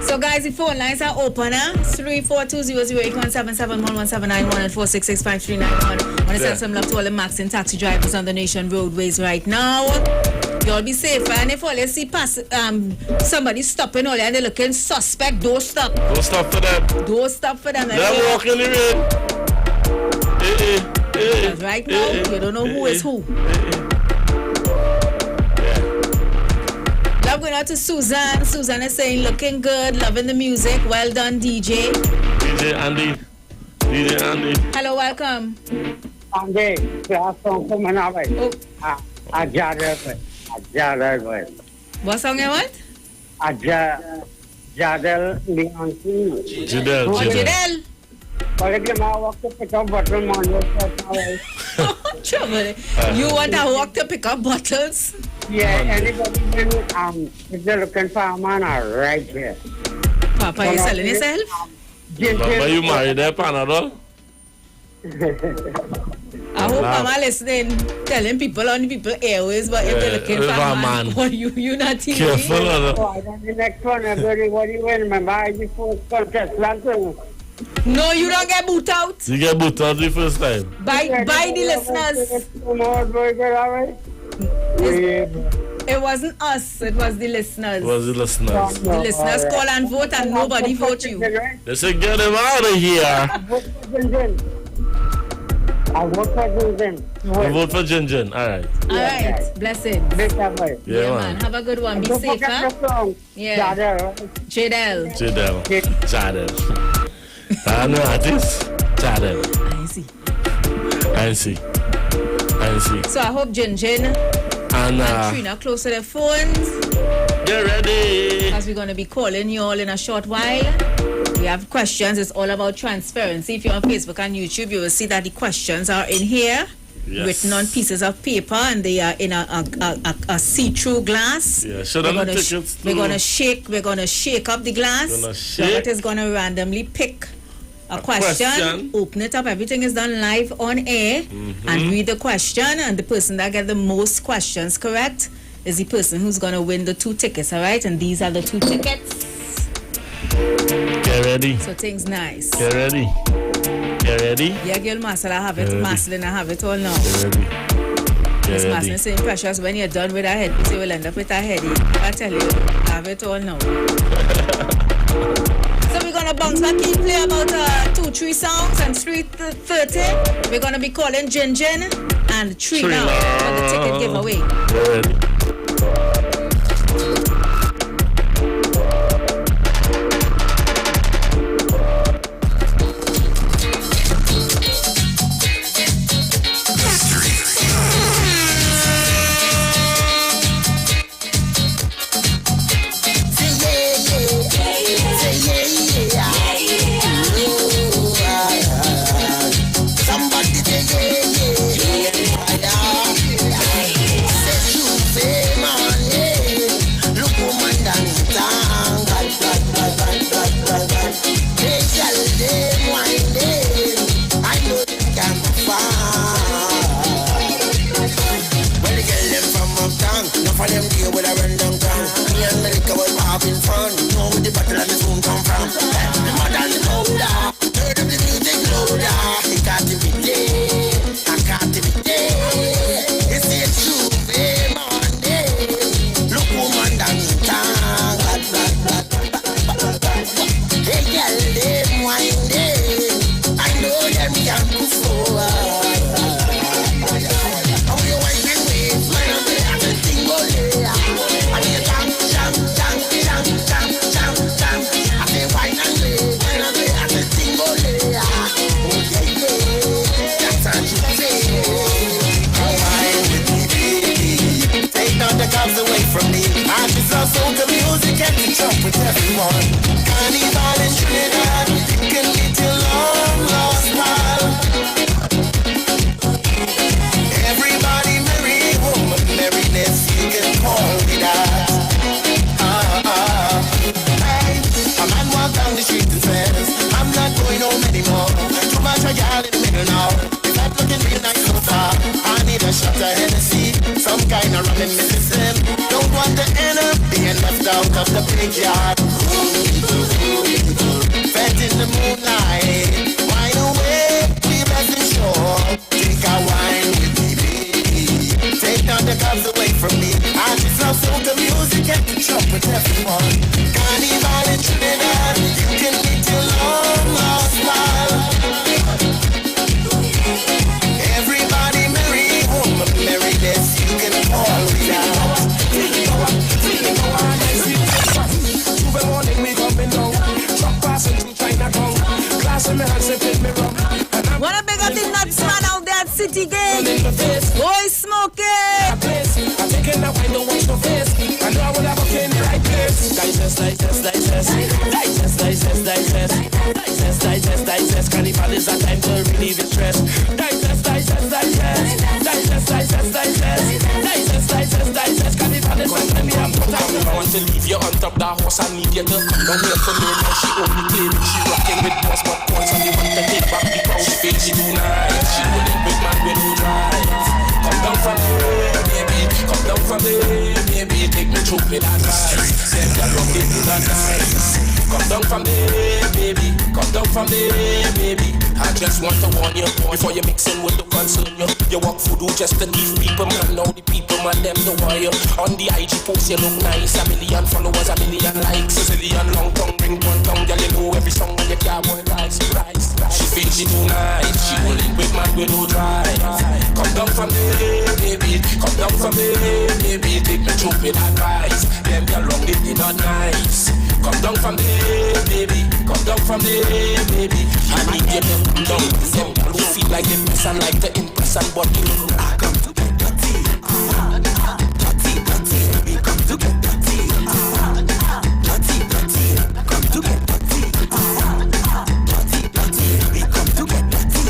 So guys, the phone lines are open, 342-0081-771-1791 and 466-5391. I want to send some love to all the Max and taxi drivers on the nation roadways right now. Y'all be safe, and if all you see somebody stopping all and they're looking suspect, don't stop. Don't stop for them. Don't stop for them. They're walking in the rain. Right now, you don't know who is who. Love going out to Susan. Susan is saying, looking good, loving the music. Well done, DJ. DJ Andy. Hello, welcome. Andy, What song you want? Jadel Leontine. Jadel. You want to walk to pick up bottles? Yeah, anybody if they're looking for a man, right here. Papa, you selling yourself? Remember you married there, Panadol? I hope Mama listening, telling people on the people airways, but if they're looking for a man, what you not thinking? Careful, The next one, everybody, what do you win? Remember, I the first contest, No, you don't get boot out. You get boot out the first time. By the listeners. It wasn't us, it was the listeners. It was the listeners. The listeners call and vote and nobody vote you. They said get him out of here. I vote for Jinjin. You vote for Jinjin. Alright. Alright, blessings. Yeah, man. Have a good one. Be safe, huh? Yeah. Jadel. I know artist. Jadel. I see. So I hope Jinjin and Trina close to their phones. Get ready. As we're going to be calling you all in a short while. We have questions. It's all about transparency. If you're on Facebook and YouTube, you will see that the questions are in here. Yes. Written on pieces of paper, and they are in a see-through glass. Yeah, we're gonna shake up the glass. Robert is gonna randomly pick a question, open it up. Everything is done live on air, and read the question. And the person that gets the most questions correct is the person who's gonna win the 2 tickets. All right, and these are the 2 tickets. Get ready. So things nice. Get ready. Yeah, girl, Marcel, I have it. Marcelin, I have it all now. Get ready. Miss Marcelin saying precious, when you're done with a headpiece, you will end up with a headache. I tell you, I have it all now. So we're gonna bounce back and play about 2-3 songs, and 3:30 we're gonna be calling Jinjin and Trina for the ticket giveaway. Get ready. Wanna big up the nuts man out there at City Gate? Boy smoking! Carnival is a time to relieve your stress. Digest. Carnival is a time to put out the phone. want to leave you on top that horse. I need you to come down here for me. Now she only claiming she rocking with boss, but points and they want to take back the crown. She thinks she too nice. She wouldn't big man with no drive. Come down from there, baby. Come down from there, baby. Take me through with that nice. Then you're rocking with that nice. Come down from there, baby. Come down from there, baby. I just want to warn you before you mix in with the concern you. You walk voodoo just to leave people, man. Now the people, man, them the wire. On the IG post, you look nice. 1 million followers, 1 million likes. A zillion long tongue, ring one tongue. Girl, you know every song when your cowboy rise. She thinks she too nice. She rolling with man with no drive. Come down from there, baby. Come down from there, baby. Take me through with advice. Them girl wrong, they not nice. Come down from there, baby. Come down from there, baby. I need you to come down. Them girl who feel like they miss and like the impress and but you know I come to get dirty. Dirty, dirty. We come to get dirty. Dirty, dirty. Come to get dirty. Dirty, dirty. We come to get dirty.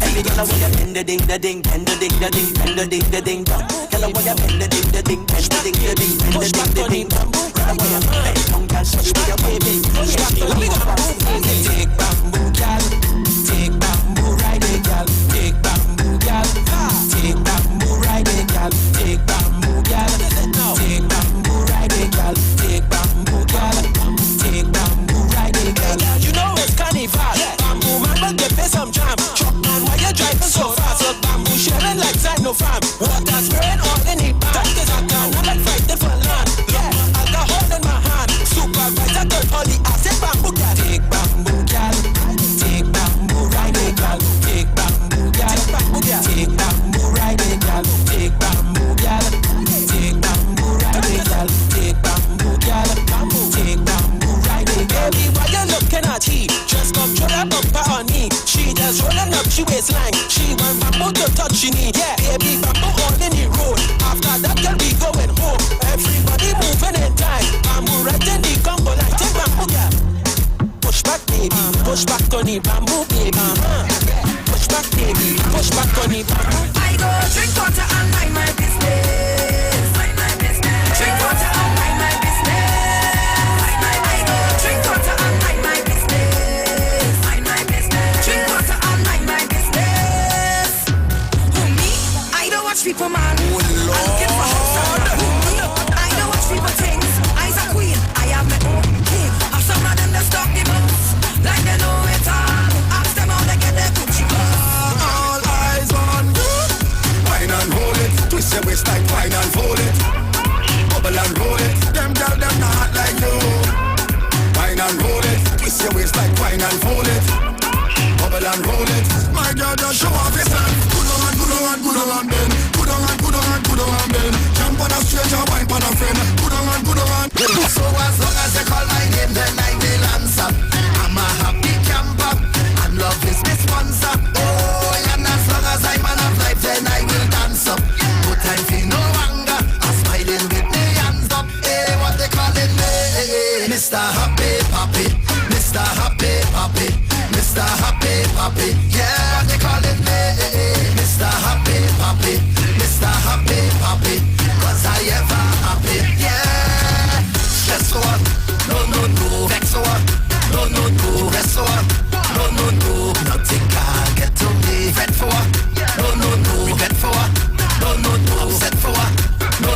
Every girl I want you bend the ding, the ding, bend the ding, the ding, bend the ding, the ding, dong. Girl I want you bend the ding, the ding, bend the ding, the ding, bend the ding, the ding, dong. Girl I want you bend down, girl, show me where you're waving. Take bamboo, girl. Take bamboo, ride it, girl. Take bamboo, girl. Take bamboo, ride it, girl. Take bamboo, girl. Take bamboo, ride it, girl. Take bamboo, girl. Take bamboo, ride it, girl. You know it's carnival. Bamboo man, but they play some jam. Truck man, why you driving so fast? Look, bamboo sharing like side no farm. Water spraying all in it. That is a town. I like fighting for land. Yeah, alcohol in my hand. Supervisor got all the asset. Bamboo girl. Take bamboo, girl. Take bamboo, ride it, girl. Take bamboo, girl. Take bamboo, ride it, girl. Take bamboo, girl. Take bamboo, ride it, girl. Take bamboo, girl. Take bamboo, ride it, girl. Baby, why you looking at he? Just come throw that bumper on me. She just rolling up, she waistline. She want bamboo to touch she need. Yeah, baby, bamboo all in the road. After that, girl, we going home. Everybody moving in time. Bamboo right in the combo line. Take bamboo, girl. Push back, baby. Push back on the bamboo, baby. Push back, baby. Push back on the bamboo. I go drink water and mind my business. Mind my business. Drink water and mind my business. I go drink water and mind my business. Mind my business. Drink water and mind my business. Who me? I don't watch people, man. Oh Lord. I'm looking for house and who me? I don't watch people things. I's a queen. I am my own king. Have some of them that stop the bus. Like they know it all. Ask them how they get their Gucci clothes. All eyes on you. Wine and hold it. Twist your waist like wine and fold it. Bubble and roll it. Them girl, them not like you. Wine and roll it. Twist your waist like wine and fold it. Bubble and roll it. My girl, just show off your son. Good on and good on and good on and bend. Good on and good on and good on and bend. Jump on a stranger, wine on a friend. Good on and good on and. So as long as you call my name, then I will answer. I'm a happy camper, and love is my sponsor. Oh, and as long as I'm man of life, then I will dance up. No time for no anger, I'm smiling with me hands up. Hey, what they calling me? Mr. Happy Papi, Mr. Happy Papi, Mr. Happy Papi. Yeah, what they calling me? Mr. Happy Papi, Mr. Happy Papi. 'Cause I ever happy, yeah. Stress on, no, vex on, no, rest on, no, nothing can get to me. Fret for, no, regret for, no, upset for, no,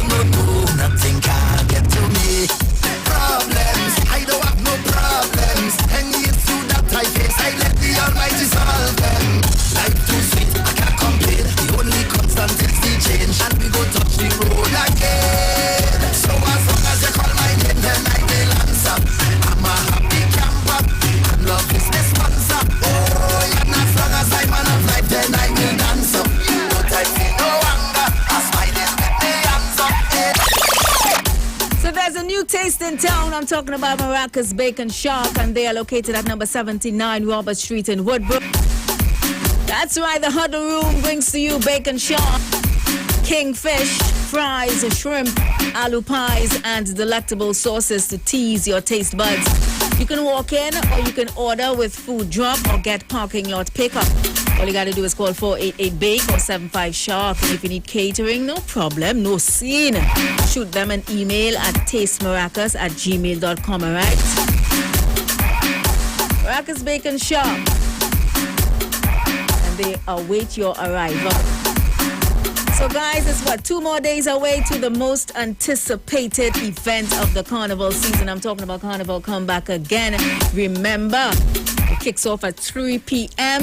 nothing can get to me. Problems, I don't have no problems. Any issue that I face, I let the Almighty solve them. Life too sweet, I can't complain. The only constant is the change, and we go touch the road again. So as long as you call my name, then I will answer. I'm a happy camper, and love is the sponsor. Oh, and as long as I'm man of life, then I will dance up. No time for no anger, I'm smiling with the hands up. So there's a new taste in town. I'm talking about Maracas Bacon Shark, and they are located at number 79 Robert Street in Woodbrook. That's right, the Huddle Room brings to you Bacon Shark, kingfish, fries, shrimp, aloo pies, and delectable sauces to tease your taste buds. You can walk in or you can order with food drop or get parking lot pickup. All you gotta do is call 488-BAKE or 75-SHARK. And if you need catering, no problem, no scene. Shoot them an email at tastemaracas@gmail.com, alright? Maracas Bacon Shop. And they await your arrival. So guys, it's 2 more days away to the most anticipated event of the carnival season. I'm talking about Carnival Come Back Again. Remember, it kicks off at 3 p.m.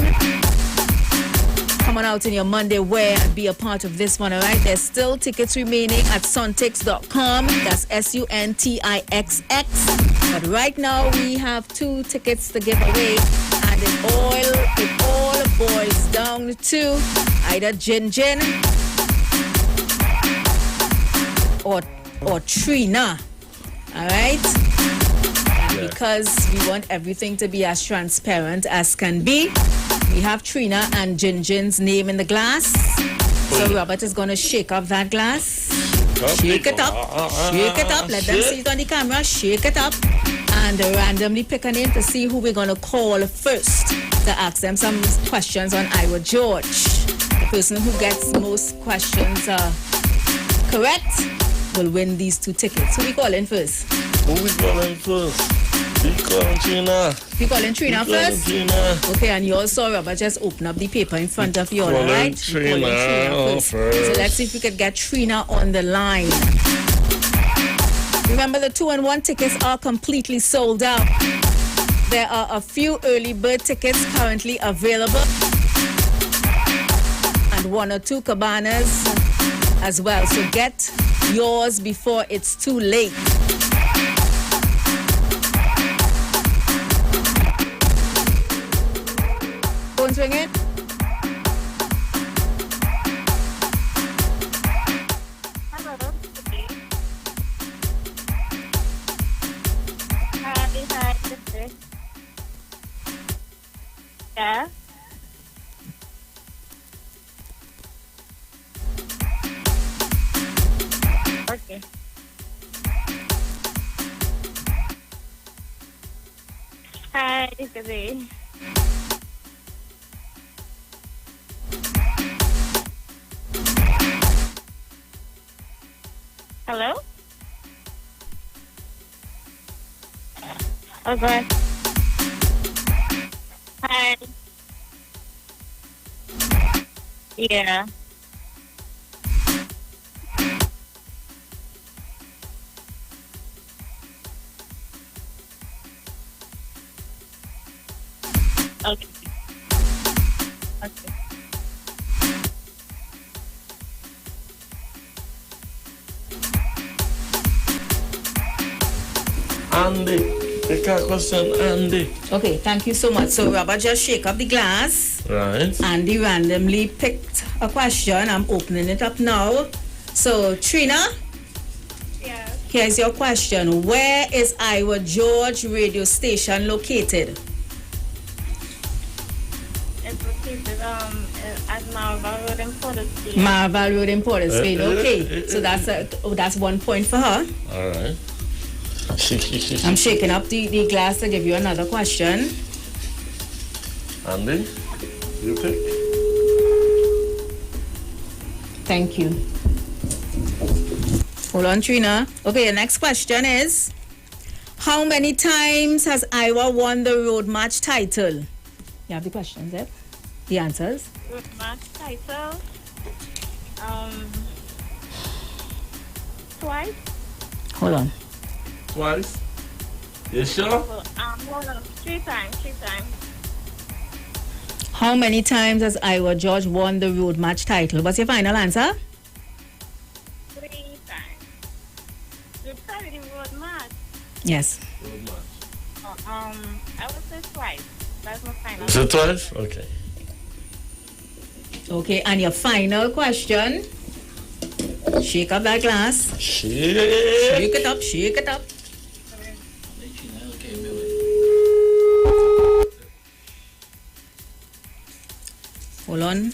Come on out in your Monday wear and be a part of this one, all right? There's still tickets remaining at suntix.com. That's SUNTIXX. But right now, we have 2 tickets to give away. And it all boils down to either Jin or Trina, all right? And because we want everything to be as transparent as can be, we have Trina and Jin's name in the glass. So Robert is going to shake up that glass. Shake it up. Let them see it on the camera. Shake it up. And randomly pick a name to see who we're going to call first to ask them some questions on Iwer George. The person who gets most questions correct will win these 2 tickets. Who we calling first? Who we calling first? We calling Trina. You calling Trina first? Trina. Okay, and you also, Robert, just open up the paper in front of you, all right? Trina first. So let's see if we could get Trina on the line. Remember, the 2-and-1 tickets are completely sold out. There are a few early bird tickets currently available. And 1 or 2 cabanas as well. So get yours before it's too late. Phone's ringing. Hello. Hi. Yeah. Okay. Hi, this is it. Hello? Okay. Hi. Yeah. Okay. Okay. Andy, take a question, Andy. Okay, thank you so much. So Robert just shake up the glass. Right. Andy randomly picked a question. I'm opening it up now. So Trina? Yeah. Here's your question. Where is Iwer George radio station located? It's located at Marval Road in Portersfield. Marval Road in Portersfield. Okay. So that's 1 point for her. All right. I'm shaking up the glass to give you another question. Andy, you pick. Thank you. Hold on, Trina. Okay, the next question is, how many times has Iwer won the road match title? You have the questions there? The answers? Road match title? Twice? Hold on. Twice? You sure? Hold on. 3 times. How many times has Iwer George won the road match title? What's your final answer? 3 times. You carry the road match. Yes. Road match. I would say twice. That's my final. So twice? Okay. Okay, and your final question. Shake up that glass. Shake it up, shake it up. Hold on.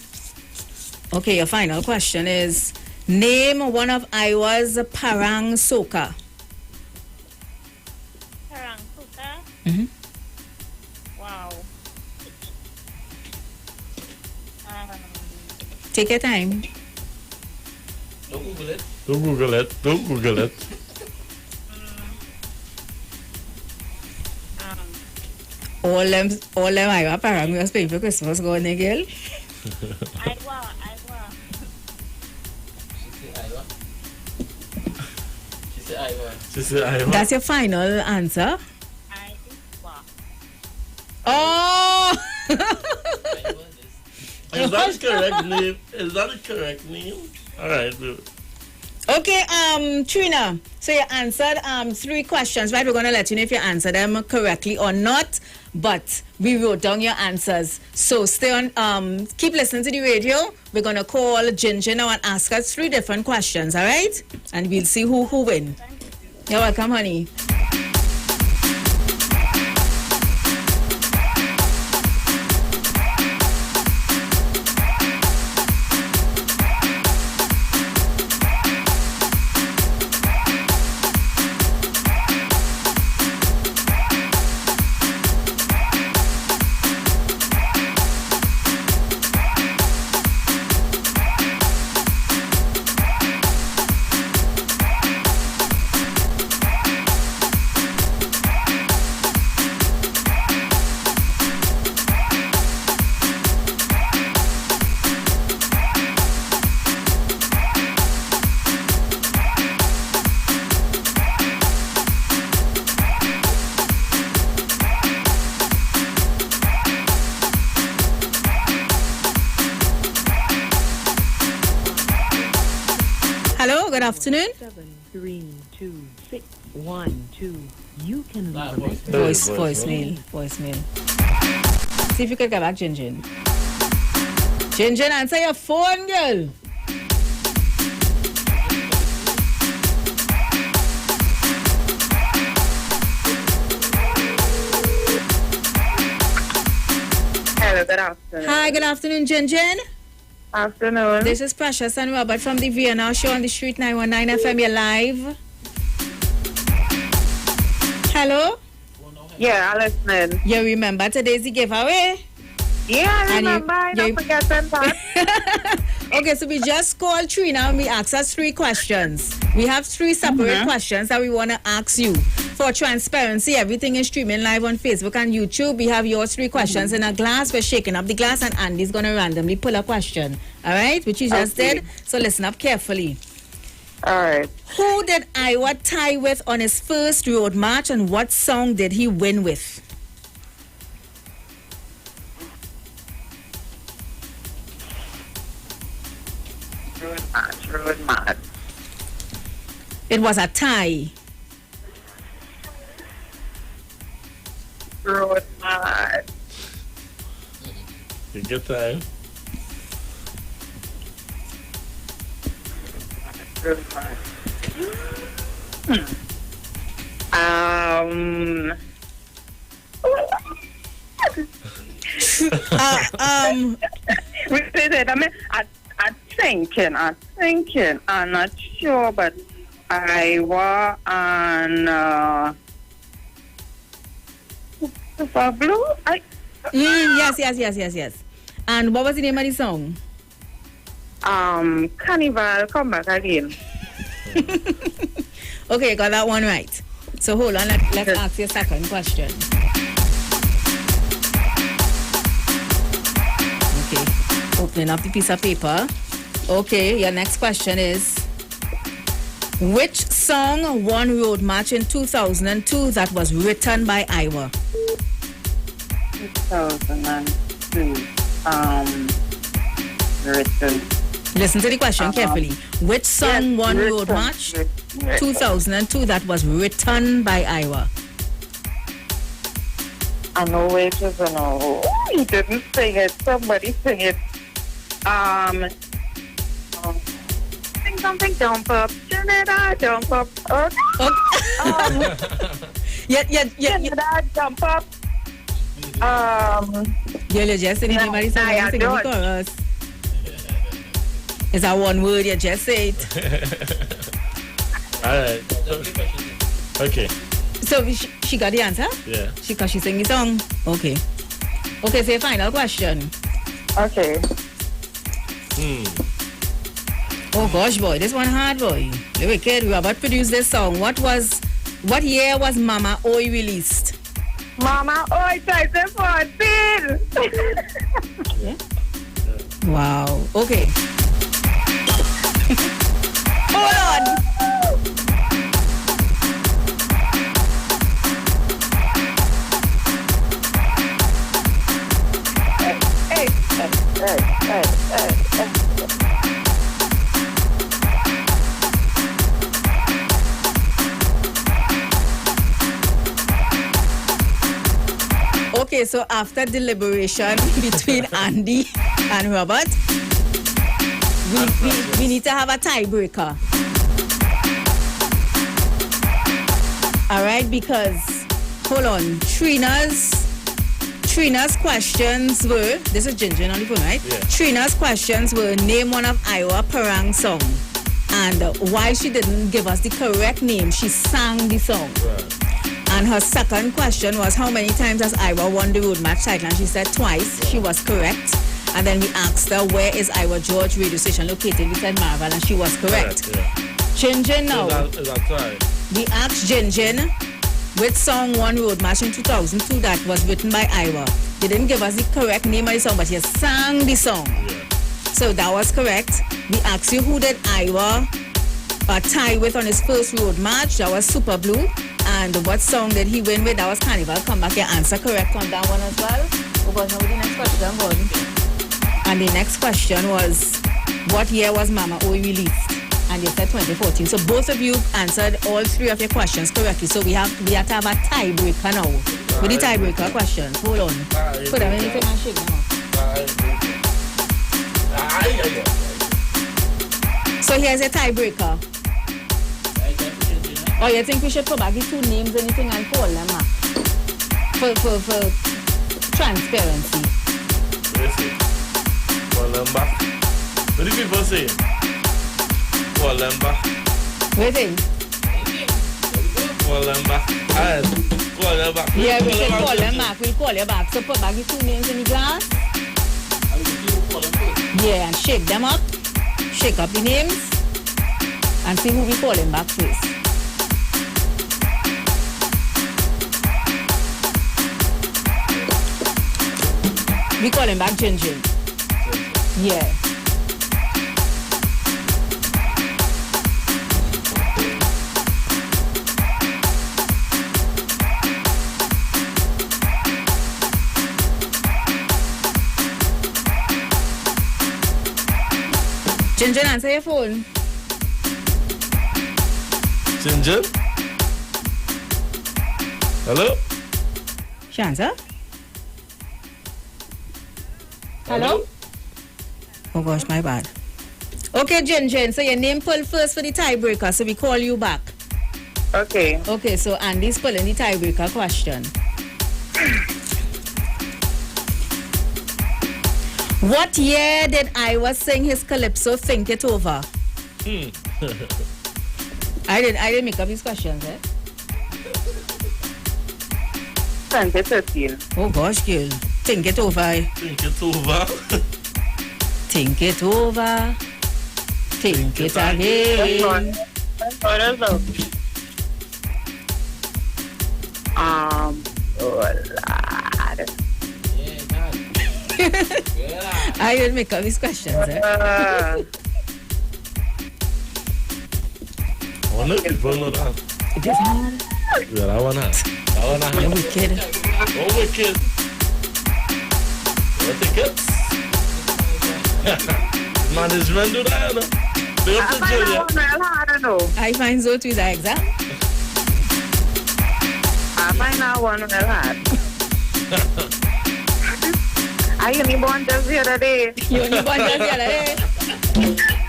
Okay, your final question is, name one of Iwer's parang soca. Parang soca? Mm-hmm. Wow. Take your time. Don't Google it. Don't Google it. Don't Google it. All them Iwer parameters paying for Christmas going there, girl. Iwer. She said Iwer. She said Iwer. That's your final answer? Oh! Is that the correct name? Is that the correct name? All right. Okay, Trina. So you answered 3 questions, right? We're gonna let you know if you answer them correctly or not. But we wrote down your answers. So stay on. Keep listening to the radio. We're gonna call Ginger now and ask us 3 different questions. All right? And we'll see who win. You're welcome, honey. Hello, good afternoon. 7326112. You can leave a voicemail. See if you can get back, Jinjin. Jinjin, answer your phone, girl. Hello, good afternoon. Hi, good afternoon, Jinjin. Afternoon. This is Precious and Robert from the VNR show on the Street 919 FM. You're live. Hello? Yeah, I'm listening. You remember today's the giveaway? Yeah, I remember. I don't forget that. Okay, so we just called Trina and we asked us 3 questions. We have 3 separate questions that we want to ask you. For transparency, everything is streaming live on Facebook and YouTube. We have your 3 questions in a glass. We're shaking up the glass and Andy's going to randomly pull a question. All right? Which you just did. So listen up carefully. All right. Who did Iwer tie with on his first road march and what song did he win with? Road march. It was a tie. Road march. Take your time. Road march. I'm thinking. I'm not sure, but Iwer and Super Blue. Yes. And what was the name of the song? Carnival, come back again. Okay, got that one right. So hold on, let's ask you a second question. Okay, opening up the piece of paper. Okay, your next question is, which song won Road March in 2002 that was written by Iwer? 2002. Written. Listen to the question carefully. Which song won Road March 2002 that was written by Iwer? I know it was he didn't sing it. Somebody sing it. Sing something, jump up, jump up. Yeah. Jump up. You're just saying anybody singing the chorus. Is that one word you just said? All right. Okay. So she got the answer? Yeah. Because she sang the song? Okay. Okay, so your final question. Okay. Oh gosh, boy, this one hard, boy. The wicked Robert produced this song. What year was Mama Oi released? Mama Oi 2014. Wow. Okay. Hold on. Hey. Okay, so after deliberation between Andy and Robert, we need to have a tiebreaker. All right, because hold on, Trina's questions were, this is Ginger on the phone, right? Yeah. Trina's questions were name one of Iwer Parang song, and why she didn't give us the correct name, she sang the song. Right. And her second question was how many times has Iwer won the road match title, and she said twice. She was correct. And then we asked her where is Iwer George radio station located. We said Marvel, and she was correct. Jinjin now. Is that right? We asked Jinjin which song won road match in 2002 that was written by Iwer. They didn't give us the correct name of the song, but he sang the song. Yeah. So that was correct. We asked you who did Iwer tie with on his first road match. That was Super Blue. And what song did he win with? That was Carnival. Come back, your answer correct on that one as well. Oh God, now the next question, God. And the next question was, what year was Mama Oi released? And you said 2014. So both of you answered all three of your questions correctly. So we have to have a tiebreaker now. With the tiebreaker questions. Hold on. Put them in the machine now. So here's a tiebreaker. Or you think we should put back the two names anything and call them for transparency? Listen. Call them back. What do people say? Call them back. Waiting. Call them back. Alright. Call them back. Yeah, we should call them back. We'll call you back. So put back the two names in the glass. Yeah, and shake them up. Shake up the names. And see who we call them back first. We call him back Jinjin. Yeah. Jinjin, answer your phone. Jinjin? Hello? She answer? Hello? Oh gosh, my bad. Okay, Jinjin, so your name pulled first for the tiebreaker, so we call you back. Okay. Okay, so Andy's pulling the tiebreaker question. What year did Iwer sing his Calypso Think It Over? I didn't make up these questions, eh? 2013. Oh gosh, girl. Think it over. Think it over. Think it over. Think it again. Oh Lord. I didn't make up these questions, eh? I wonder if people know that. It is hard. Yeah, that one has. You're wicked. Oh, wicked. What tickets? Management do that, you know? Big up to Julia. I find so too, the exam. I find out one well hard. I only born just the other day. You only born just the other day?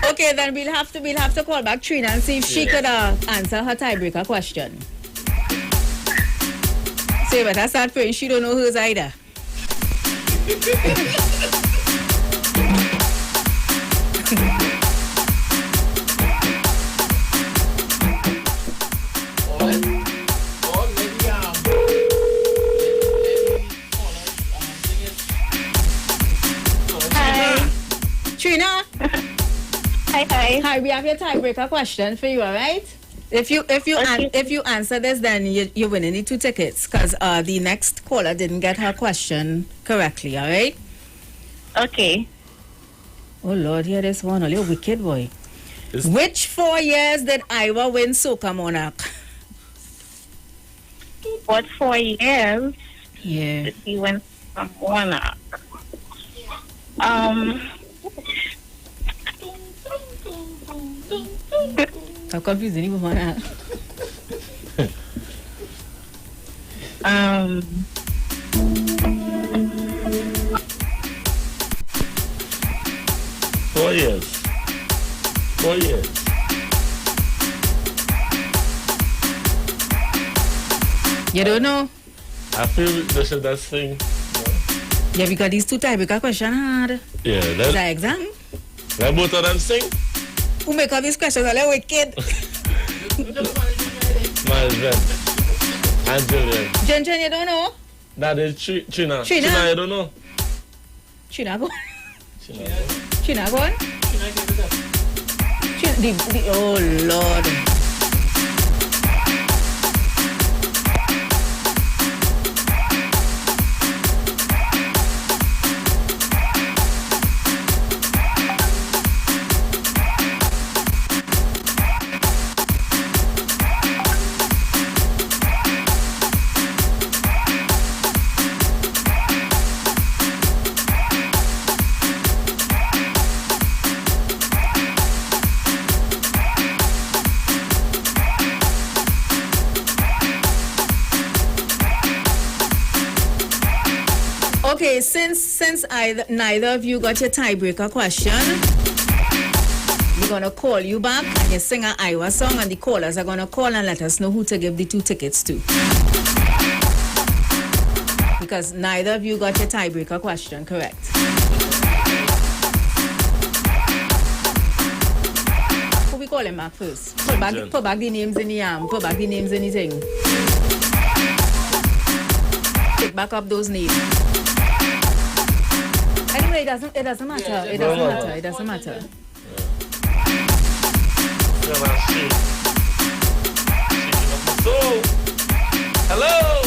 Okay, then we'll have to call back Trina and see if she could answer her tiebreaker question. So you better start praying she don't know who's either. Hi. Trina? Hi, we have your tiebreaker question for you, all right? If you answer this, then you're winning the 2 tickets because the next caller didn't get her question correctly, all right? Okay. Oh, Lord, here this one. Only a wicked boy. Which 4 years did Iwer win Soca Monarch? What 4 years? Yeah. Did he win Soca Monarch? How confusing you want that? 4 years. 4 years. You don't know? I feel they should that thing. Yeah, because these 2 tiebreaker questions hard. Yeah, It's an exam. Let both of them sing. Who make all these questions a little wicked? My friend. And Julian. Jen, you don't know? That is Trina. Trina, you don't know? Trina, go on. Trina, go on. Oh, Lord. Okay, since neither of you got your tiebreaker question, we're gonna call you back and you sing an Iwer song, and the callers are gonna call and let us know who to give the 2 tickets to. Because neither of you got your tiebreaker question correct. Who we calling back first? Put back the names in the put back the names in the thing. Pick back up those names. Anyway, it doesn't matter. It doesn't matter. Hello.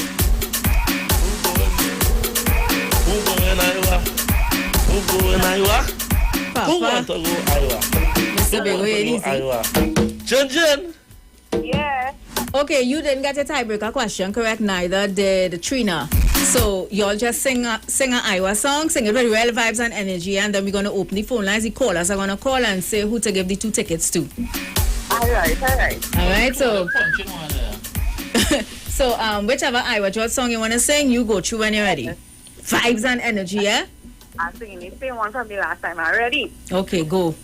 Who going Iwer? Who want to go Iwer? Mr. Big Way, Jen. Yeah. Okay, you didn't get a tiebreaker question correct, neither did Trina. So y'all just sing an Iwer song, sing it with real vibes and energy, and then we're gonna open the phone lines. The callers are gonna call and say who to give the 2 tickets to. All right. So so whichever Iwer George song you wanna sing, you go through when you're ready. Vibes and energy, yeah? I'm singing the same one from the last time. I'm ready. Okay, go.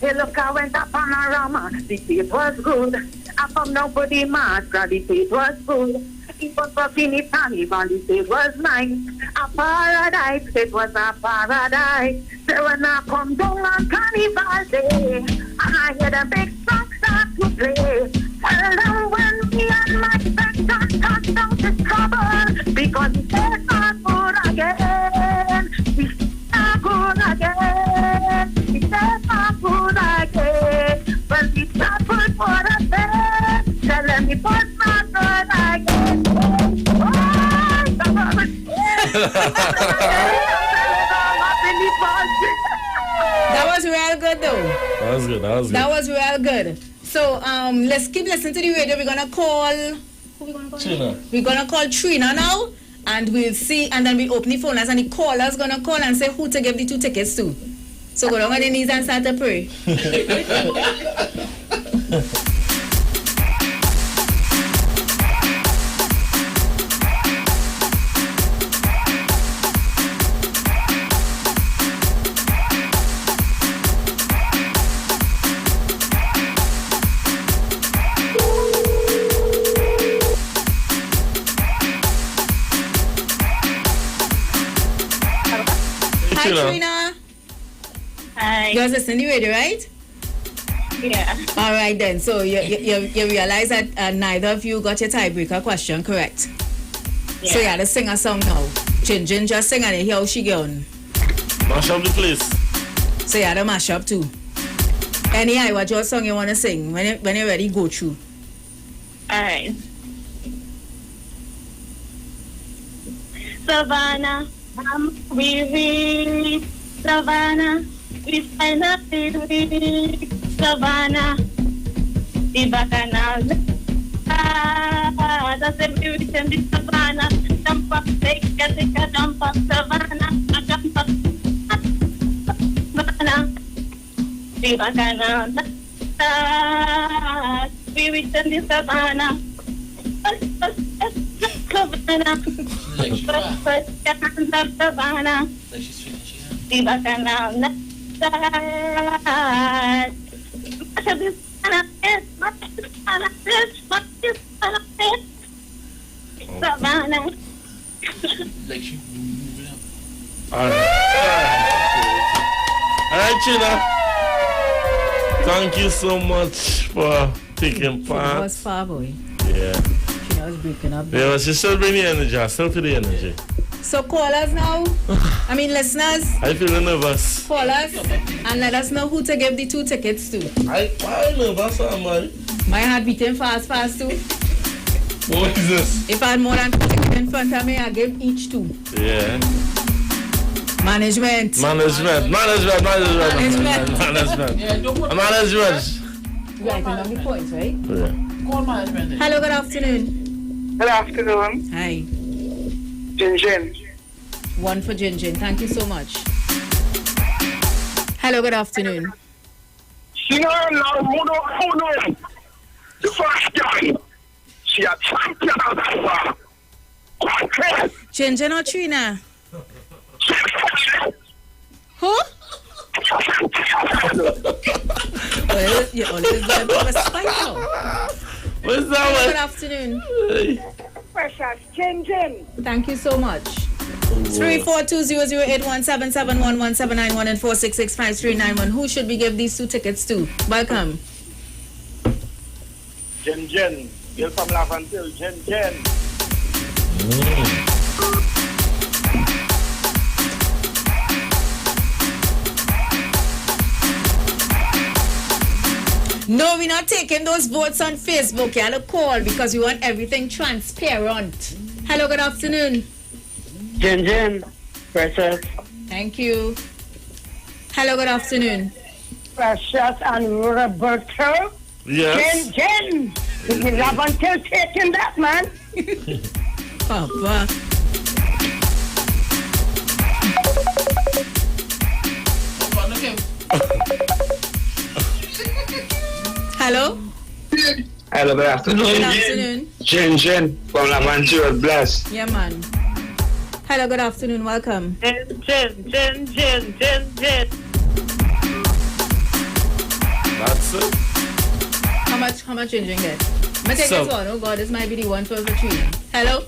Hey, look, I went up panorama. The taste was good. I found nobody mask, the taste was good. It was a finish carnival, the taste was nice. A paradise, it was a paradise. So when I come down on carnival day, I hear the big song start to play. Tell them when me and my section touch down to trouble, because the taste not good again. It's not good again. The taste not good again. When we start good for the bed, tell them it was not good again. That was real good though. That was real good. So let's keep listening to the radio. We're gonna call Trina. We're gonna call Trina now, and we'll see, and then we open the phone lines, and the caller's gonna call and say who to give the 2 tickets to. So go down on the knees and start to pray. Hi, Trina. Hi. You guys listening to the radio, right? Yeah. All right then. So you realize that neither of you got your tiebreaker question correct. Yeah. So you had to sing a song now. Jin just sing and hear how she going. Mash up the place. So you had a mashup too. Any Iwer George song you want to sing when you're ready, go through. Alright. Savannah, I'm weary. Savannah, we find a weary. Savannah, the bacchanal. That's every weekend in Savannah. Jump up, take a jump up, Savannah. Jump up, Savannah. The bacchanal. We weekend in Savannah. Savannah. Savannah. The bacchanal. Savannah. Alright, China. Thank you so much for taking part. That was far, boy. Yeah. She was breaking up. Yeah, she still bring the energy. I still feel the energy. So call us now. I mean, listeners. I feel nervous. Call us and let us know who to give the 2 tickets to. Why nervous, man? My heart beating fast too. What is this? If I had more than 2 tickets in front of me, I give each 2. Yeah. Management. Yeah, management. You are going the points, right? Yeah. Call management. Hello, good afternoon. Good afternoon. Hi. Jinjin. 1 for Jinjin. Thank you so much. Hello, good afternoon. She know the first time. She a champion of Iwer. Jinjin or Trina? Who? You're always going to spike out. What's that? Good afternoon. Precious Jinjin. Thank you so much. 342-008-177-1179-1 and 466-5391. Who should we give these 2 tickets to? Welcome. Jinjin. You're from Laventille. Jinjin. No, we're not taking those votes on Facebook. You have to call because we want everything transparent. Hello, good afternoon. Jinjin. Precious. Thank you. Hello, good afternoon. Precious and Roberto. Yes. Jinjin. We love until taking that, man. Papa. Hello? Hello, good afternoon. Good afternoon. Jinjin from Lavanture, bless. Yeah, man. Hello, good afternoon. Welcome. Jinjin. That's it. How much Jinjin get? I'm take So- this one. Oh God, this might be the one for Trina. Hello?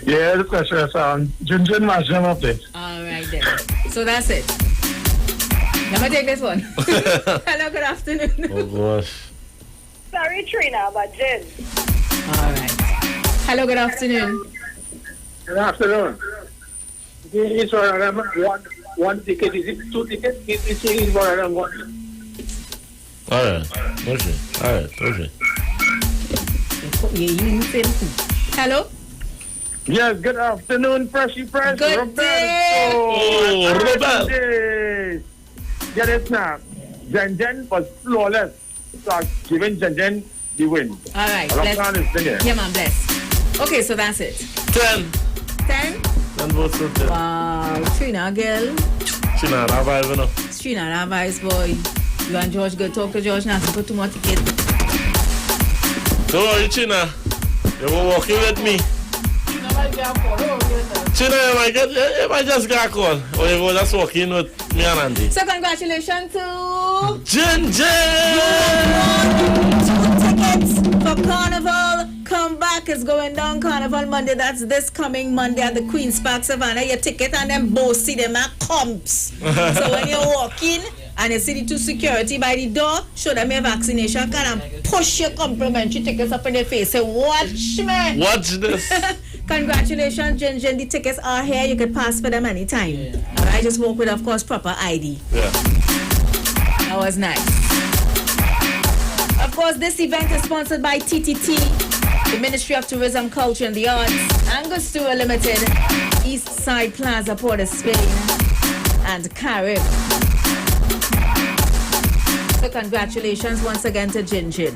Yeah, the question is Jinjin Masjam up there. Alright then. So that's it. I'm gonna take this one. Hello, good afternoon. Oh gosh. Sorry, Trina, but Jin. Alright. Hello, good afternoon. Good afternoon. It's one ticket. Is it 2 tickets? It's one and one. Alright. Okay. Hello? Yes, good afternoon, Freshy Fresh. Good Roberto. day. Oh, Roberto. Yes. Get it now. Jinjin was flawless. So I'm giving Jinjin the win. Alright, bless. Yeah, man, bless. Okay, so that's it. 10. 10? 10 votes for 10. Wow, Trina, girl. Trina, that vibe, you know. Trina, that vibes, boy. You and George go talk to George now. Put 2 more tickets. Don't worry, Trina. You were walking with me. Trina, you might just get a call. Or you go just walking with me and Andy. So congratulations to Jinjin! 2 tickets for Carnival. Come back is going down Carnival Monday. That's this coming Monday at the Queen's Park Savannah. Your ticket and them both see them at comps. So when you walk in and you see the 2 security by the door, show them your vaccination card and push your complimentary tickets up in their face. Say, watch me. Watch this. Congratulations, Jinjin. The tickets are here. You can pass for them anytime. Alright, just walk with, of course, proper ID. Yeah. That was nice. Of course, this event is sponsored by TTT, the Ministry of Tourism, Culture and the Arts, Angus Tour Limited, East Side Plaza, Port of Spain, and Carib. So congratulations once again to Jin Jin.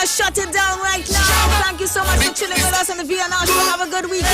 Shut it down right now. Thank you so much for chilling with us on the VNR show. Have a good weekend.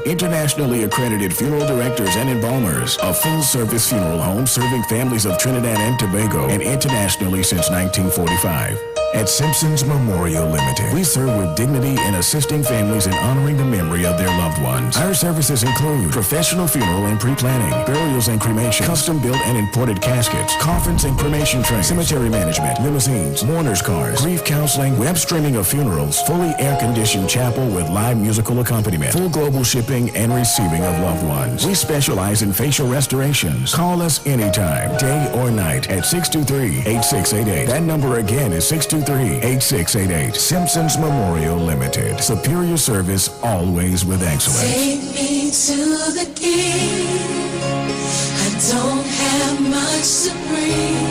Internationally accredited funeral directors and embalmers, a full-service funeral home serving families of Trinidad and Tobago and internationally since 1945. At Simpson's Memorial Limited, we serve with dignity in assisting families in honoring the memory of their loved ones. Our services include professional funeral and pre-planning, burials and cremation, custom-built and imported caskets, coffins and cremation trays, cemetery management, limousines, mourners cars, grief counseling, web streaming of funerals, fully air-conditioned chapel with live musical accompaniment, full global shipping and receiving of loved ones. We specialize in facial restorations. Call us anytime, day or night, at 623-8688. That number again is 623-8688. Simpsons Memorial Limited. Superior service always with excellence. Take me to the king. I don't have much to bring.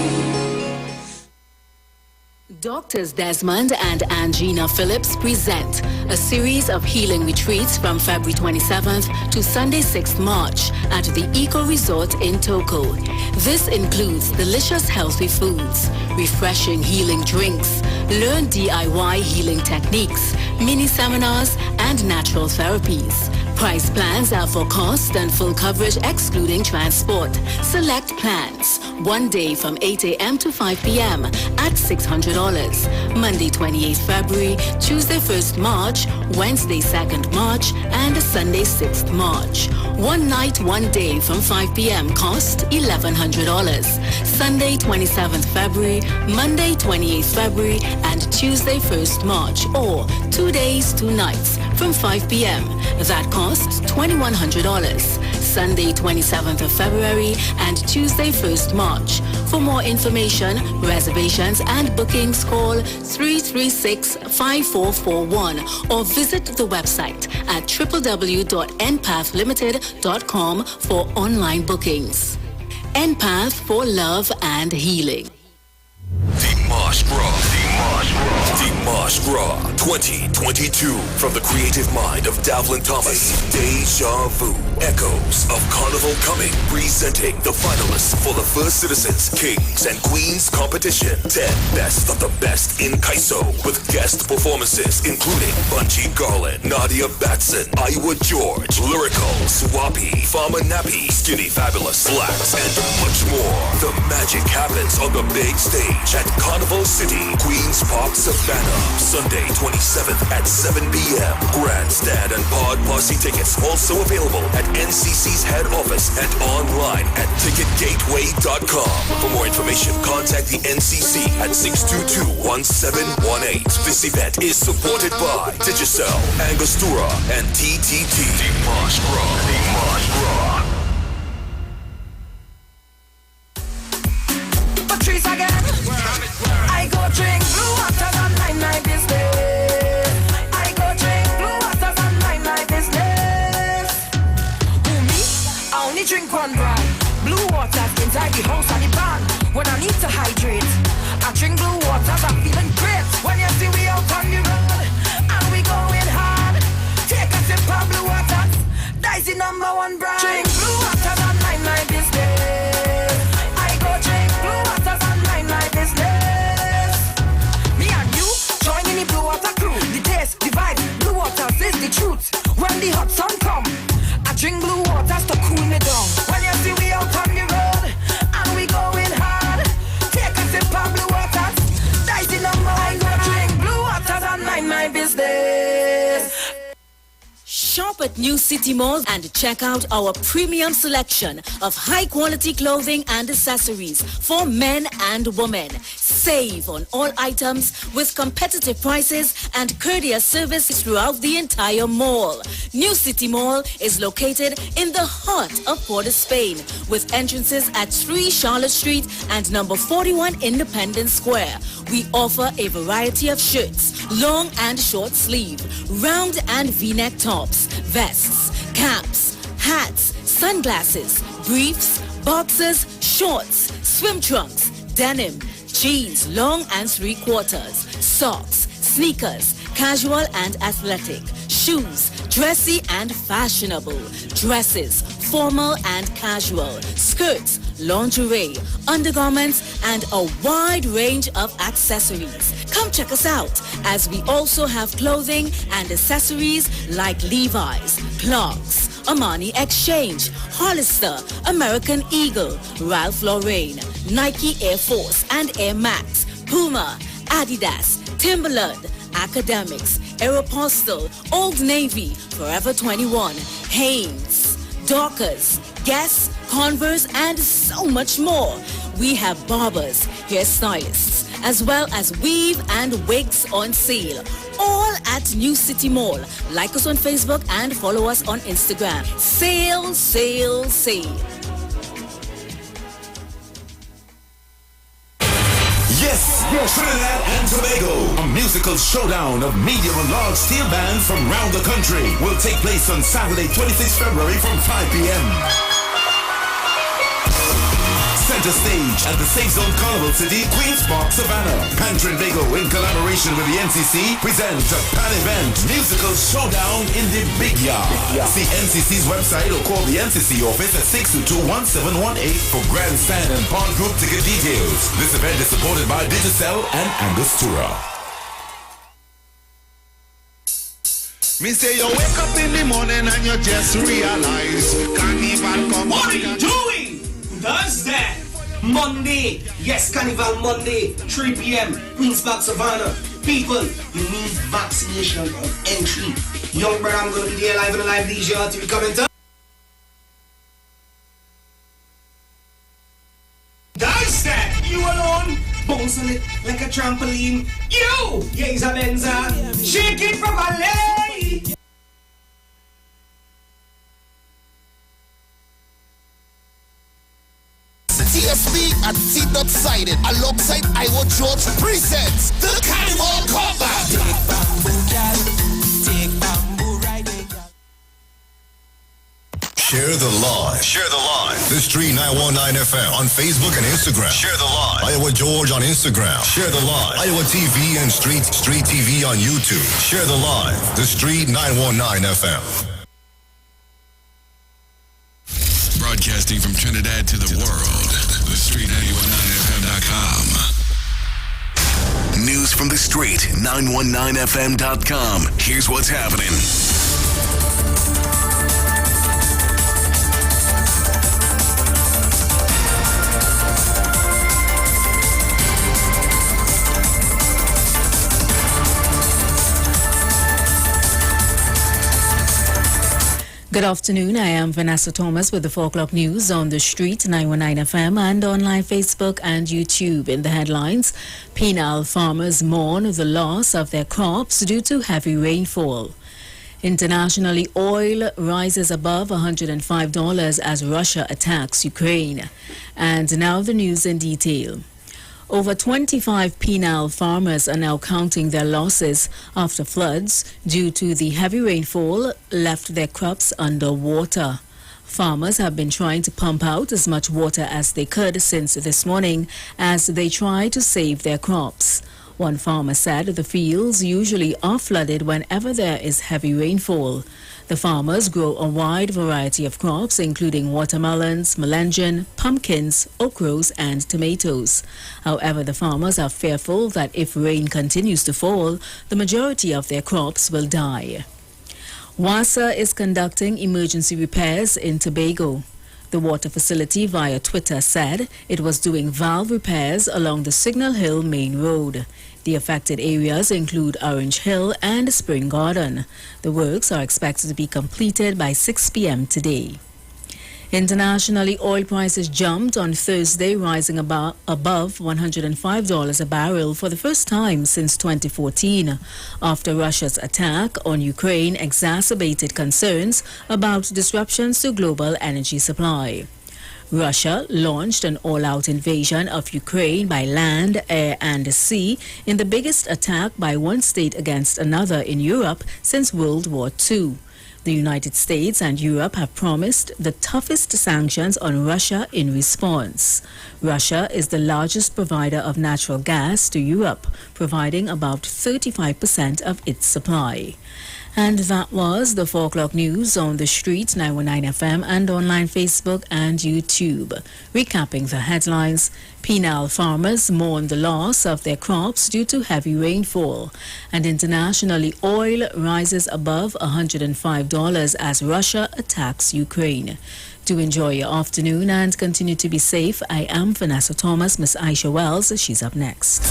Doctors Desmond and Angina Phillips present a series of healing retreats from February 27th to Sunday 6th March at the Eco Resort in Toko. This includes delicious healthy foods, refreshing healing drinks, learn DIY healing techniques, mini seminars, and natural therapies. Price plans are for cost and full coverage excluding transport. Select plans. 1 day from 8 a.m. to 5 p.m. at $600. Monday 28th February, Tuesday 1st March, Wednesday 2nd March, and Sunday 6th March. 1 night, 1 day from 5 p.m. cost $1,100. Sunday 27th February, Monday 28th February, and Tuesday 1st March, or 2 days, 2 nights from 5 p.m. That costs $2,100. Sunday 27th of February and Tuesday 1st March. For more information, reservations and bookings, call 336-5441 or visit the website at www.npathlimited.com for online bookings. Empath for love and healing. Deep Mud. Dimash Gras 2022. From the creative mind of Davlin Thomas, Deja Vu, echoes of Carnival coming, presenting the finalists for the First Citizens, Kings and Queens competition. 10 best of the best in Kaiso, with guest performances including Bungie Garland, Nadia Batson, Iwer George, Lyrical, Swappy, Farmer Nappy, Skinny Fabulous, Slacks, and much more. The magic happens on the big stage at Carnival City, Queens Park, Savannah, Sunday 27th at 7 p.m. Grandstand and Pod Posse tickets also available at NCC's head office and online at ticketgateway.com. For more information, contact the NCC at 622-1718. This event is supported by Digicel, Angostura, and TTT. Dimash Gras. Patrice again. I go drink blue water and mind my business. I go drink blue water and mind my business. Who me? I only drink one brand. Blue water inside the house and the barn. When I need to hydrate, I drink blue water. I'm feeling great. When you see we out on the road and we going hard, take a sip of blue water. That's the number one brand. Drink blue water and mind my business. I go drink blue water and mind my business. Me and you join in the blue water crew. The taste, the vibe, blue water is the truth. When the hot sun come, I drink blue waters to cool me down. When you see we out on the road and we going hard, take a sip of blue waters. That's the number one. I go drink blue waters and mind my business. Shop at New City Mall and check out our premium selection of high-quality clothing and accessories for men and women. Save on all items with competitive prices and courteous service throughout the entire mall. New City Mall is located in the heart of Port of Spain, with entrances at 3 Charlotte Street and number 41 Independence Square. We offer a variety of shirts, long and short sleeve, round and V-neck tops, vests, caps, hats, sunglasses, briefs, boxers, shorts, swim trunks, denim, jeans, long and 3/4, socks, sneakers, casual and athletic, shoes, dressy and fashionable, dresses, formal and casual, skirts, lingerie, undergarments, and a wide range of accessories. Come check us out, as we also have clothing and accessories like Levi's, Clarks, Armani Exchange, Hollister, American Eagle, Ralph Lauren, Nike Air Force and Air Max, Puma, Adidas, Timberland, Academics, Aeropostale, Old Navy, Forever 21, Hanes, Dockers, Guess, Converse, and so much more. We have barbers, hairstylists, as well as weave and wigs on sale. All at New City Mall. Like us on Facebook and follow us on Instagram. Sale, sale, sale. Yes, Trinidad and Tobago. A musical showdown of medium and large steel bands from around the country will take place on Saturday, 26th February from 5 p.m. Center stage at the Safe Zone Carnival City, Queens Park, Savannah. Trinbago, in collaboration with the NCC, presents a pan-event musical showdown in the Big Yard. See NCC's website or call the NCC office at 622-1718 for grandstand and pawn group ticket details. This event is supported by Digicel and Angostura. Me say you wake up in the morning and you just realize Carnival come. What are you doing? Does that? Monday, yes, Carnival Monday, 3 p.m. Queens Park, Savannah. People, you need vaccination on entry. Young brother, I'm gonna be there live and alive. DJ RTV coming to. Does that? You alone? Bounce on it like a trampoline. You, Yeza Benza, shake it from a leg. TSB at T.Sided alongside Iwer George presents the Carnival Combat. Take bamboo, girl. Take bamboo riding, girl. Share the live. Share the live. The Street 919 FM on Facebook and Instagram. Share the live. Iowa George on Instagram. Share the live. Iowa TV and Street TV on YouTube. Share the live. The Street 919 FM. Broadcasting from Trinidad to the world. The Street 919FM.com. News from the street, 919fm.com. Here's what's happening. Good afternoon. I am Vanessa Thomas with the 4 o'clock news on the Street 919 FM and online Facebook and YouTube. In the headlines, penal farmers mourn the loss of their crops due to heavy rainfall. Internationally, oil rises above $105 as Russia attacks Ukraine. And now the news in detail. Over 25 penal farmers are now counting their losses after floods due to the heavy rainfall left their crops under water. Farmers have been trying to pump out as much water as they could since this morning as they try to save their crops. One farmer said the fields usually are flooded whenever there is heavy rainfall. The farmers grow a wide variety of crops, including watermelons, melangen, pumpkins, okras, and tomatoes. However, the farmers are fearful that if rain continues to fall, the majority of their crops will die. WASA is conducting emergency repairs in Tobago. The water facility via Twitter said it was doing valve repairs along the Signal Hill main road. The affected areas include Orange Hill and Spring Garden. The works are expected to be completed by 6 p.m. today. Internationally, oil prices jumped on Thursday, rising above $105 a barrel for the first time since 2014, after Russia's attack on Ukraine exacerbated concerns about disruptions to global energy supply. Russia launched an all-out invasion of Ukraine by land, air, and sea in the biggest attack by one state against another in Europe since World War II. The United States and Europe have promised the toughest sanctions on Russia in response. Russia is the largest provider of natural gas to Europe, providing about 35% of its supply. And that was the 4 o'clock news on the Street 919 FM and online Facebook and YouTube. Recapping the headlines, penal farmers mourn the loss of their crops due to heavy rainfall. And internationally, oil rises above $105 as Russia attacks Ukraine. Do enjoy your afternoon and continue to be safe. I am Vanessa Thomas. Miss Aisha Wells, she's up next.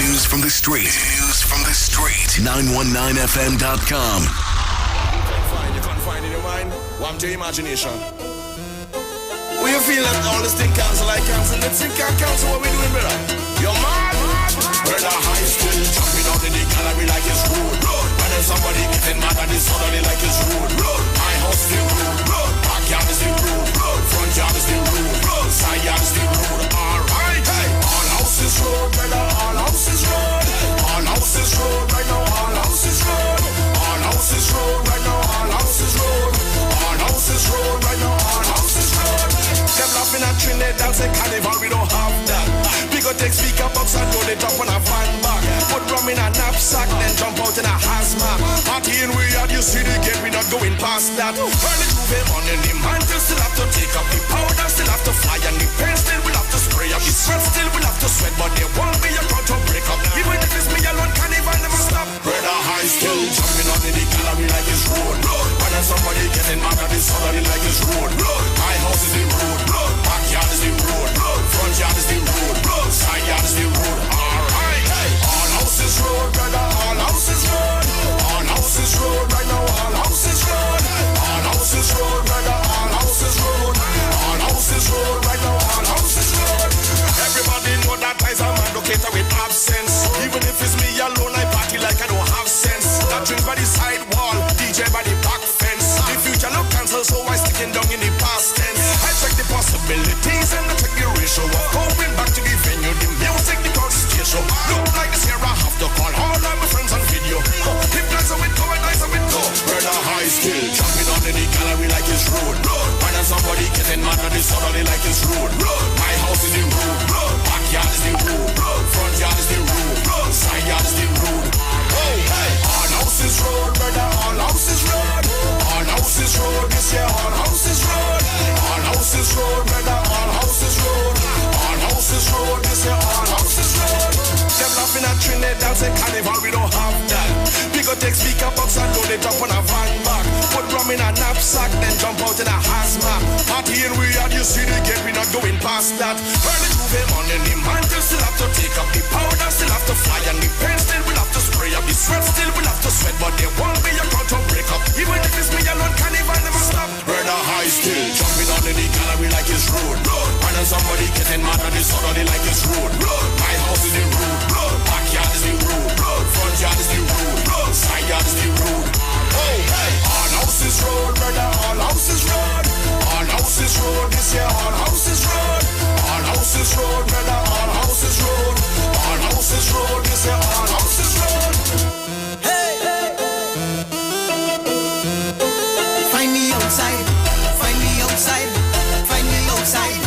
News from the street. 919fm.com. You can't find in your mind. Warm to your imagination. When you feel like all this thing cancel, like cancel, let's think can't cancel what we doing, brother. You're mad. Brother, high still jumping out in the gallery like it's rude. And then somebody getting mad at this suddenly like it's rude. My house is the rude. Backyard is the rude. Front yard is the rude. Side yard is the rude. Alright, hey. All houses road, brother. All houses road. All houses road right now. All houses road. All houses road right now. All houses road. All houses road right now. All houses road. Them laughing at Trinidad, say carnival, we don't have that. We go take speaker box and load it up on a van back. Put rum in a knapsack, then jump out in a hazmat. Party in we had, you see the gate, we not going past that. Early Juve on in the mantle, still have to take up the powder, still have to fly, and the paint still will have to spray up. The sweat still will have to sweat, but there won't be a crowd to break up. Even if it's me alone, carnival never stop. Brother high still jumping on in the gallery like it's road. And then somebody getting mad at this other like it's road. My house is the road. Backyard is the road. Front yard is the road. Side yard is the road. Alright, hey. All houses road, brother. All houses road. drink by the side wall, DJ by the back fence. The future look cancel, so I sticking down in the past tense. I check the possibilities and I check the ratio of going back to the venue, the music, the crowd, the stage show. Look like this here, I have to call all of my friends on video. If nice of it go, and nice of it go. Brother high skill, jumping on in the gallery like it's rude. When somebody getting mad at this suddenly like it's rude. My house is the rude, backyard is the rude, front yard is the rude, side yard is the rude. All houses road, brother, all houses road. All houses road, this year all houses road. All houses road, brother, all houses road. All houses road, this year all houses road. Them laughing at Trinidad, say carnival, we don't have that. We go take speaker box and load it up on a van back. Put rum in a knapsack, then jump out in a hazmat. Party and we had, you see the gate, we not going past that. Early Tuesday morning, the mantle still have to take up the powder, still have to fly, and the paint still will have to spray up. The sweat still will have to sweat, but there won't be a crowd to break up. Even if it's me alone, carnival never stop. Brother high still, jumping on in the gallery like it's rude. When somebody getting mad at this suddenly like it's rude. My house is the rude, backyard is the rude, front yard is the rude, side yard is the rude. All houses road, brother, all houses road. All houses road, this year all houses road. All houses road, brother, all houses road. All houses road, this year all houses road. Find me outside, find me outside, find me outside.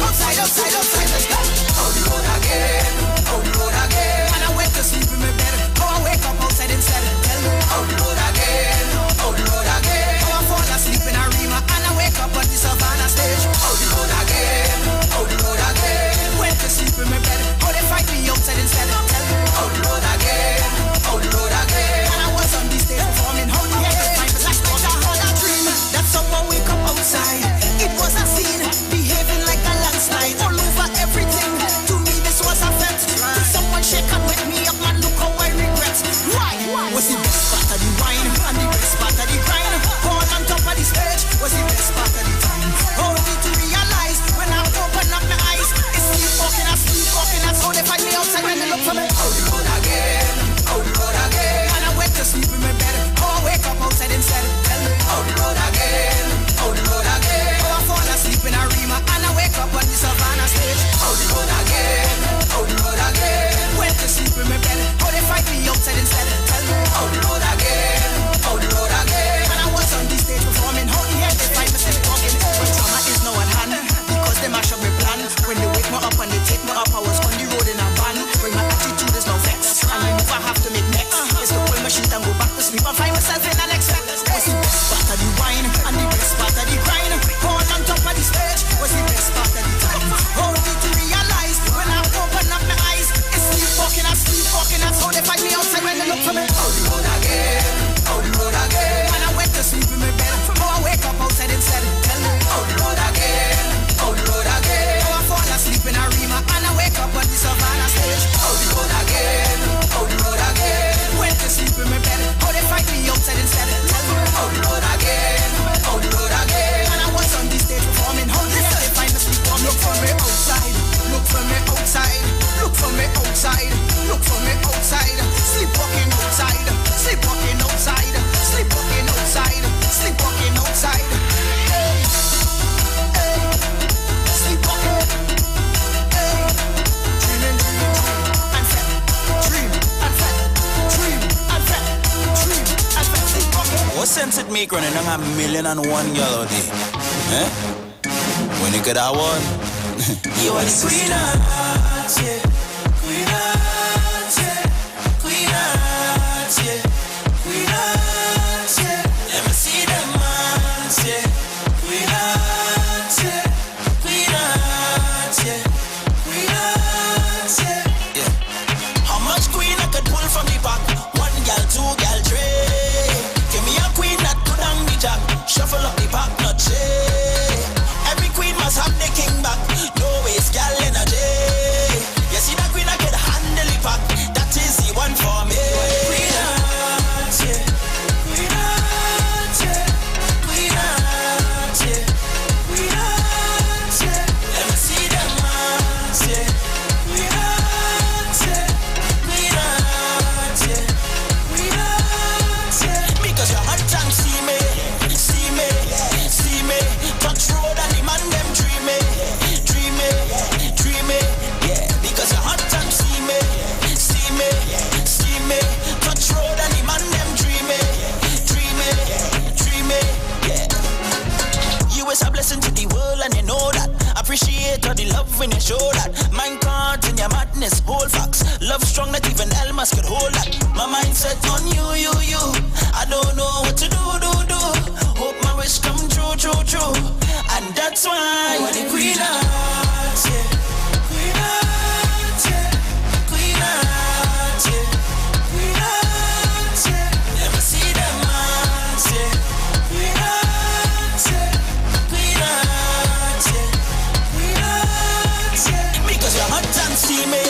Outside, outside, outside, let's go. Out the road again, out the road again. And I went to sleep in my bed, oh I wake up outside instead. Tell me, out the road again, out the road again. Oh I fall asleep in a Rima, and I wake up at the Savannah stage. Out the road again, out the road again. Went to sleep in my bed, oh they fight me outside instead. Tell me, out the road again, out the road again. And I was on the stage performing, how the heck is my like was a whole dream. That someone wake up outside, it was a scene, behaving like a landslide, all over everything. To me this was a fete. Till someone shake and wake me up, man, look how I regret. Why? Was the best part of the wine and the best part of the grind? All on top of the stage was the best part of the time. Only to realize when I open up my eyes, it's sleepwalking, that's how they find me outside when they look for me. Out the road again, out the road again. And I went to sleep in my bed, oh I wake up outside instead. Tell me, out the road again, out the road again. Oh I fall asleep in a Rima, and I wake up on the Savannah stage. Out the road again, out the road again. Went to sleep in my bed, oh they fight me outside instead. Tell me, out the road again, out the road again. And I was on the stage performing, how the heck they find me still walking? When drama is now at hand, because they mash up my plan. When they wake me up and they take me up, I was on the road in a van. When my attitude is now vexed, and I never have to make next. It's to pull my sheet and go back to sleep and find myself in the next set. Was the best part of the wine and the best part of the grind. All on top of the stage was the best part of the time. Only to realize when I open up my eyes, it's sleepwalking, that's how they find me outside when they look for me. Out the road again, out the road again. And I went to sleep in my bed, oh I wake up outside instead. Tell me, out the road again, out the road again. Oh I fall asleep in a Rima, and I wake up on the Savannah stage. Out the road again, out the road again. Went to sleep in my bed, oh they fight me outside instead. Tell me, out the road again, out the road again. And I was on the stage performing, how the hell they find me sleep on? Look for me outside, look for me outside, look for me outside, look for me outside. Sleepwalking outside, sleepwalking outside, sleepwalking outside, sleepwalking outside. Hey, hey, sleepwalking. Hey, dreaming, and fat, dream and fat, dream and fat, dream and fat, sleepwalking. What sense it make running on 1,000,001 girl a day? Eh? When you get that one, you are the queen of hearts, yeah. Queen of hearts, yeah. Queen of hearts, yeah. Queen of hearts, yeah. Let me see them hearts, yeah. Queen of hearts, yeah. Queen of hearts, yeah. Queen of hearts, yeah. Yeah. How much queen I could pull from the pack? 1 gal, 2 gal, 3. Give me a queen that could hang the jack. Shuffle up the pack, not shade. Every queen must have the king back. No waste gal energy. You see that queen I can handle the pack. That is the one for me. Queen of when you show that. Mind cards in your madness, whole facts. Love strong, not even Elmas could hold that. My mindset on you. I don't know what to do. Hope my wish come true. And that's why you are the queen of hearts, yeah. Queen of hearts, yeah. Queen of hearts, yeah. Queen of hearts, yeah. Never see them hearts, yeah. Queen of hearts, yeah. Queen of hearts, yeah. Queen of hearts, yeah. Because you're hot and see me.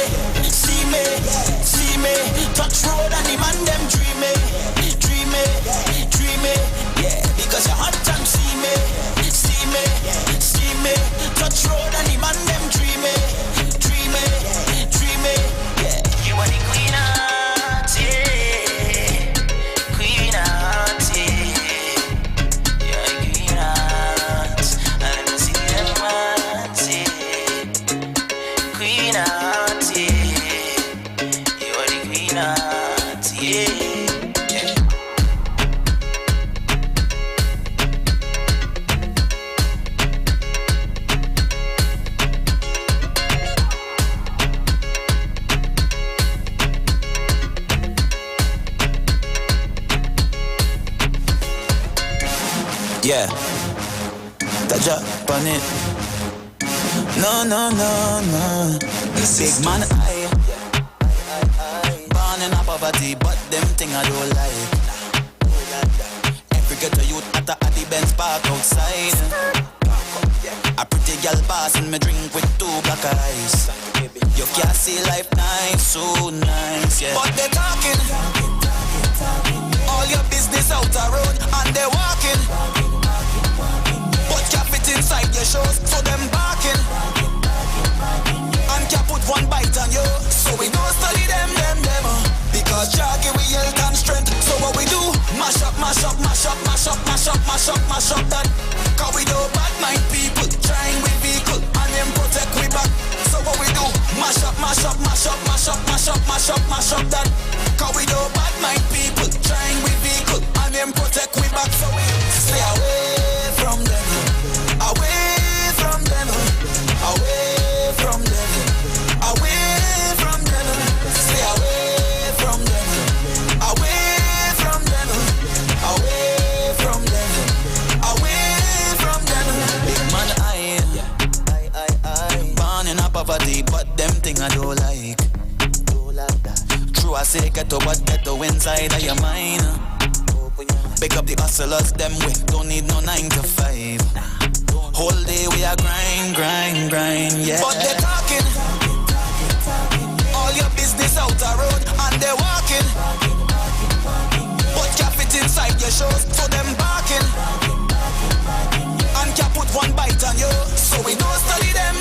Touch road and the man them dream me. Yeah, because you're hot and see me. Touch road and the man them dream me. Yeah, you are the queen of hearts, yeah. Queen of hearts, yeah. You're the queen of hearts. I never see them hearts, yeah. Queen of hearts, yeah. You are the queen of hearts, yeah. Yeah, touch up on it. No. Big man, I born in a poverty, but them thing I don't like. Every ghetto youth at the Benz park outside. A pretty girl passing me drink with 2 black eyes. You can't see life nice, so nice, yeah. But they talking. All your business out the road and they walking. But can't fit inside your shows, so them barking. And can't put one bite on you, so we don't study them. Because Jah give we health and strength. So what we do? Mash up that. Cause we do bad mind people, trying with vehicle, and them protect we back. So what we do? Mash up that. Cause we do bad mind people, trying with vehicle, and them protect we back. So we stay away from them. Away from them. Away from them. Away from them. Stay away from them. Away from them. Away from them. Away from them. Big man, I born in a poverty, but them thing I don't like. True, I say ghetto, but ghetto inside of your mind. Pick up the hustlers, them we don't need no 9 to 5. Whole day we are grind, yeah. But they talking. All your business out the road and they walking. But can't fit inside your shows, so them barking. And can't put one bite on you, so we don't study them.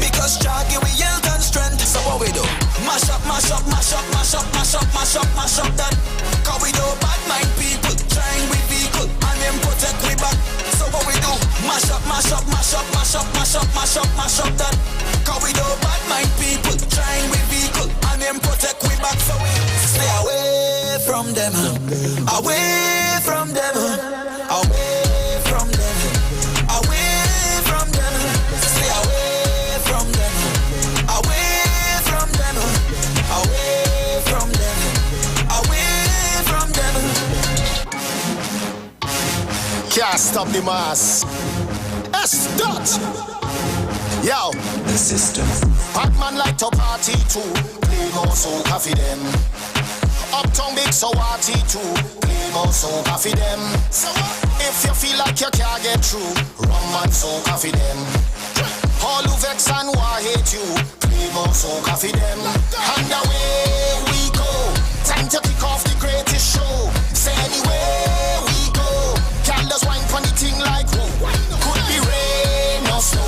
Because Jah give we health and strength. So what we do? Mash up that. Cause we do bad mind people, trying with vehicle, and them protect we back. So what we do? Mash up that. Cause we do bad mind people, trying with vehicle, and them protect we back. So we stay away from them. Away from them. Away from them. Away from them. Stay away from them. Away from them. Away from them. Away from them. Can't stop the mass. S.Dot. Yo, the system. Pac-Man like to party too. Play more soca for them. Uptown big so party too. Play more soca for them. If you feel like you can't get through, rum and soca for them. All who vex and who hate you, play more soca for them. And away we go. Time to kick off the greatest show. Say anywhere we go. Candles wine pon the thing like who? Could be rain or snow.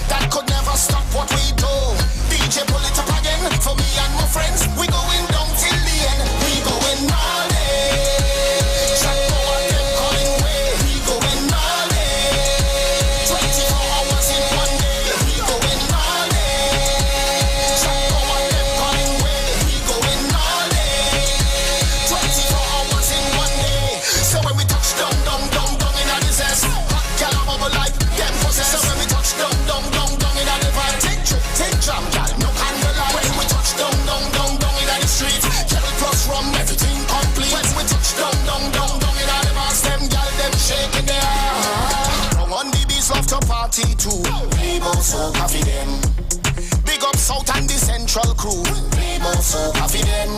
That could never stop what we do. DJ pull it up again for me and my friends. We going down till the end. We going all day. Jack Power them calling way. We going all day. 24 hours in one day. We going all day. Jack Power them calling way. We going all day. 24 soca for them. Big up South and the Central crew. Play more soca for them.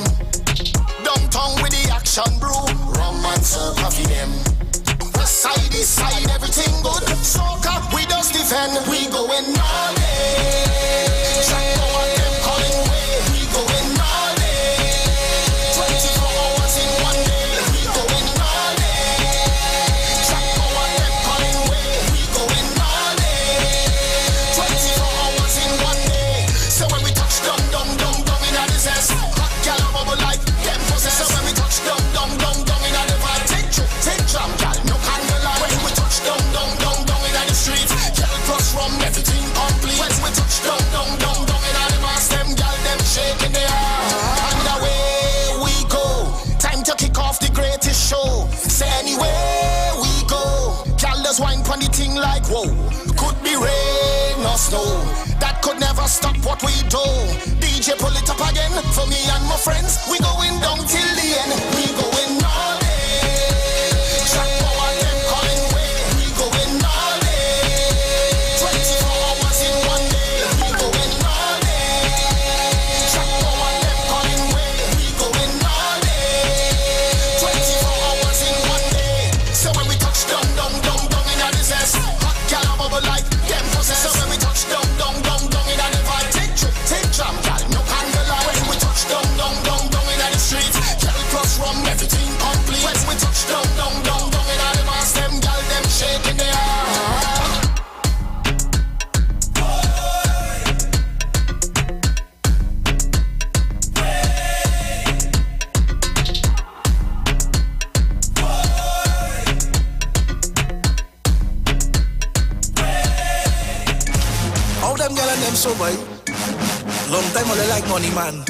Downtown with the action brew. Rum and soca for them. West side, east side, everything good. Soca, we just defend. We going all day. Check out them calling way. We going all day. 24 hours in one day. We going all day. Check out them calling way. We going all day. 24 hours in one day. So when we touch down in a disaster, hot gal a bubble like them possess. So when we touch down in a divide, take jam gal, no candlelight. When we touch down in a the streets, gal plus rum, everything complete. When we touch down in a the mass, them gal them shaking their ass. And away we go. Time to kick off the greatest show. Say anywhere we go, gal does wine pon the thing like whoa. Could be rain or snow, that could never stop what we do. DJ pull it up again for me and my friends. We going down till the end. We going all day. Jack power them calling way. We going all day. 24 hours in one day. We going all day. Jack power them calling way. We going all day. 24 hours in one day. So when we touch down in a disaster, hot gal a bubble like them possess. So when we touch down in a divide, take jam gal, no candlelight. When we touch down in a the streets, gal plus rum, everything complete. When we touch down in a the mass, them gal them shaking their ass. How them girl and them so boy? Long time only like money man.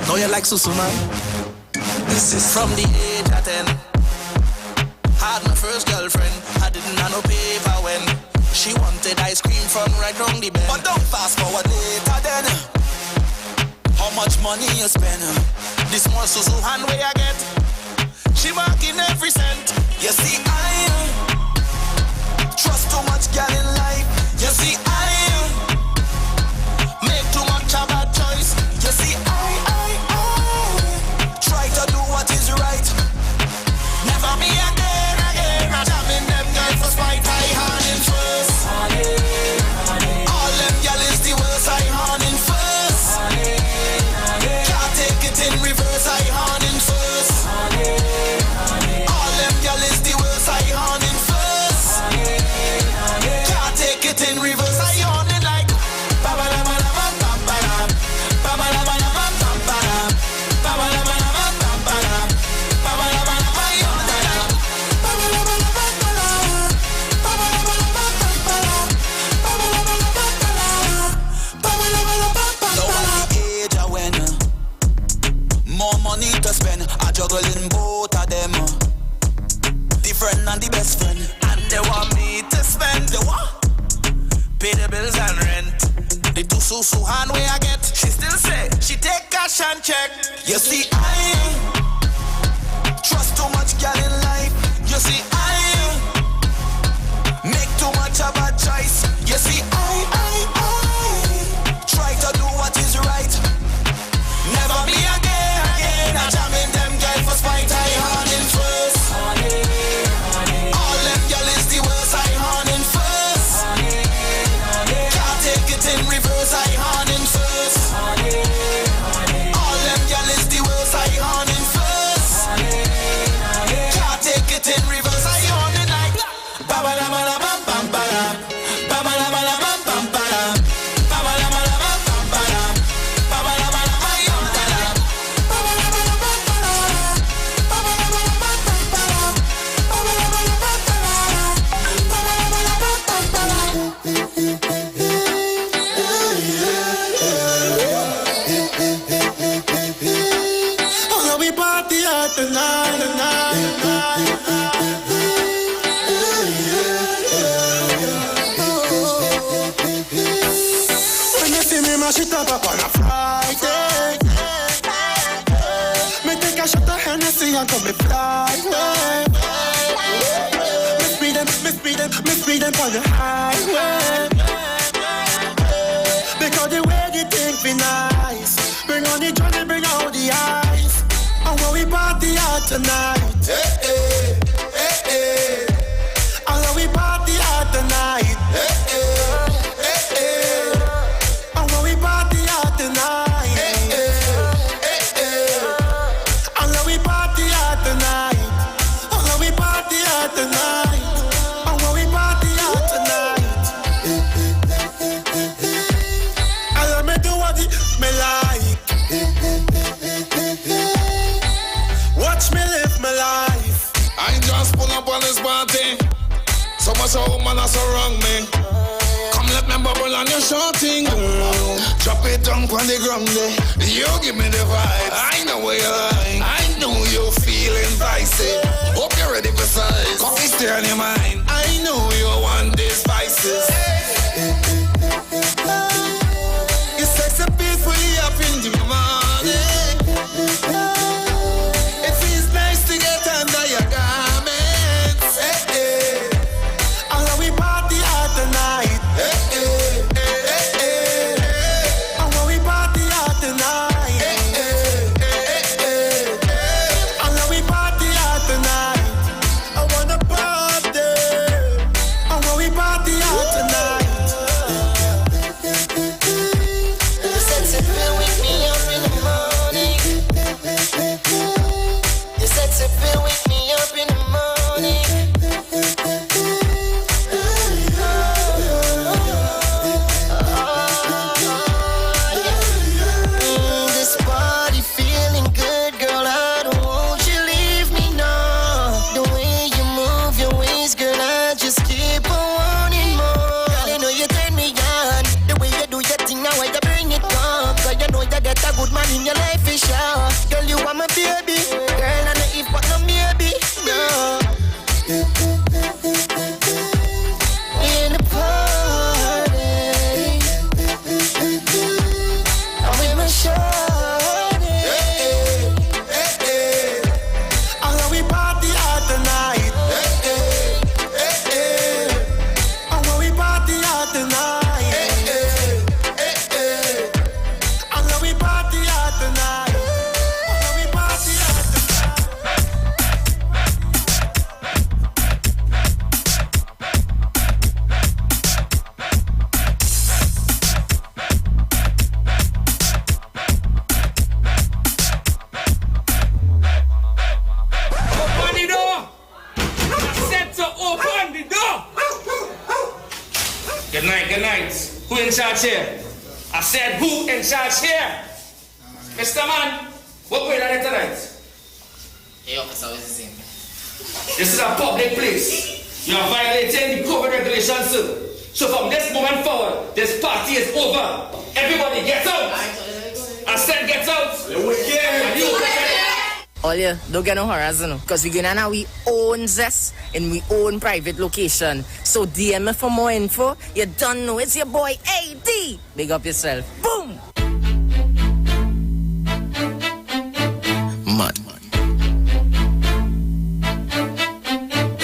Now you like susu man. This is from the age of 10. Had my first girlfriend. I didn't have no paper when she wanted ice cream from right round the bend. But don't fast forward later then. How much money you spend? This more susu hand way I get. She marking every cent. You see I trust too much girl in life. You see I make too much a bad choice. You see I try to do what is right. Never me again. I jam in them girls for spite. I hand in first. All them girl is the worst. I hand in first. Can't take it in reverse. I hand in first. All them girl is the worst. I hand in first. Can't take it in reverse. I hand in like juggling both of them. The friend and the best friend. And they want me to spend the what? Pay the bills and rent. The two susu hand way I get. She still say she take cash and check. You see I trust too much girl in life. You see I make too much of a choice. You see I try to do what is right. Never me again. I jam in them girl for spite. I hand in first. All them girl is the worst. I hand in first. Can't take it in reverse. I hand in first. All them girl is the worst. I hand in first. Can't take it in reverse. I hand in like ba ba la ba la bam bam ba la ba ba la ba la bam bam ba la ba ba la ba la bam bam ba la ba ba la ba la ba ya ba la ba ba la ba la bam ba la ba ba la ba la bam bam ba la ba ba la ba la bam ba la ba ba la ba la bam bam ba la. Oh, we party at the night. When you see me mash it up on a Friday, me take a shot of Hennessy and come me fly. Me speed them on the highway. feel nice. Bring on the journey, bring out the ice. And when we party out tonight, hey, hey, hey, hey. And when we party out tonight, hey, hey, hey, hey. And when we party out tonight, hey, hey, hey, hey. And when we party out tonight, and when we party out tonight, and when we party out tonight, hey, hey, hey, hey, hey. And let me do what me like. Hey, hey, hey, hey, hey. Watch me live my life. I just pull up on this party. So much a woman has surround me. Come let me bubble on your shorting, girl. Drop it down on the ground there. You give me the vibe. I know what you like. I know you're feeling dicey. Hope you're ready for size. Coffee stay on your mind. I know you want these spices. You sex a peacefully up in the morning. It feels nice to get under your garments. Hey, hey. And when we party out tonight, hey, hey, hey, hey, hey. And when we party out tonight, hey, hey, hey, hey, hey. And when we party out tonight, I wanna party. And when we party out tonight, You said to feel with me up in the morning. You said to feel with me up in the morning. This party feeling good, girl. I don't want you leave me now. The way you move your waist, girl, I just keep on wanting more. Girl, you know you turn me on. The way you do your thing, now I bring it up. Cause you know you get a good man in your life, for sure. Girl, you are my baby. Girl, and if but no maybe, no. In the party, I'm with my shawty. and when we party out tonight, hey, hey, hey, hey. And when we party out tonight, hey, hey, hey, hey. And when we party out tonight, and when we party out tonight. Open the door. I said to open the door. Good night, good night. Who in charge here? I said who in charge here? Mr. Man, what way are you tonight? Hey, officer, what's his name? This is a public place. You are violating the COVID regulations, sir. So from this moment forward, this party is over. Everybody get out. I said get out. And you All you don't get no harassment, because we're going on our own zest in we own private location. So DM me for more info. You don't know it's your boy AD. Big up yourself. Boom. Mad.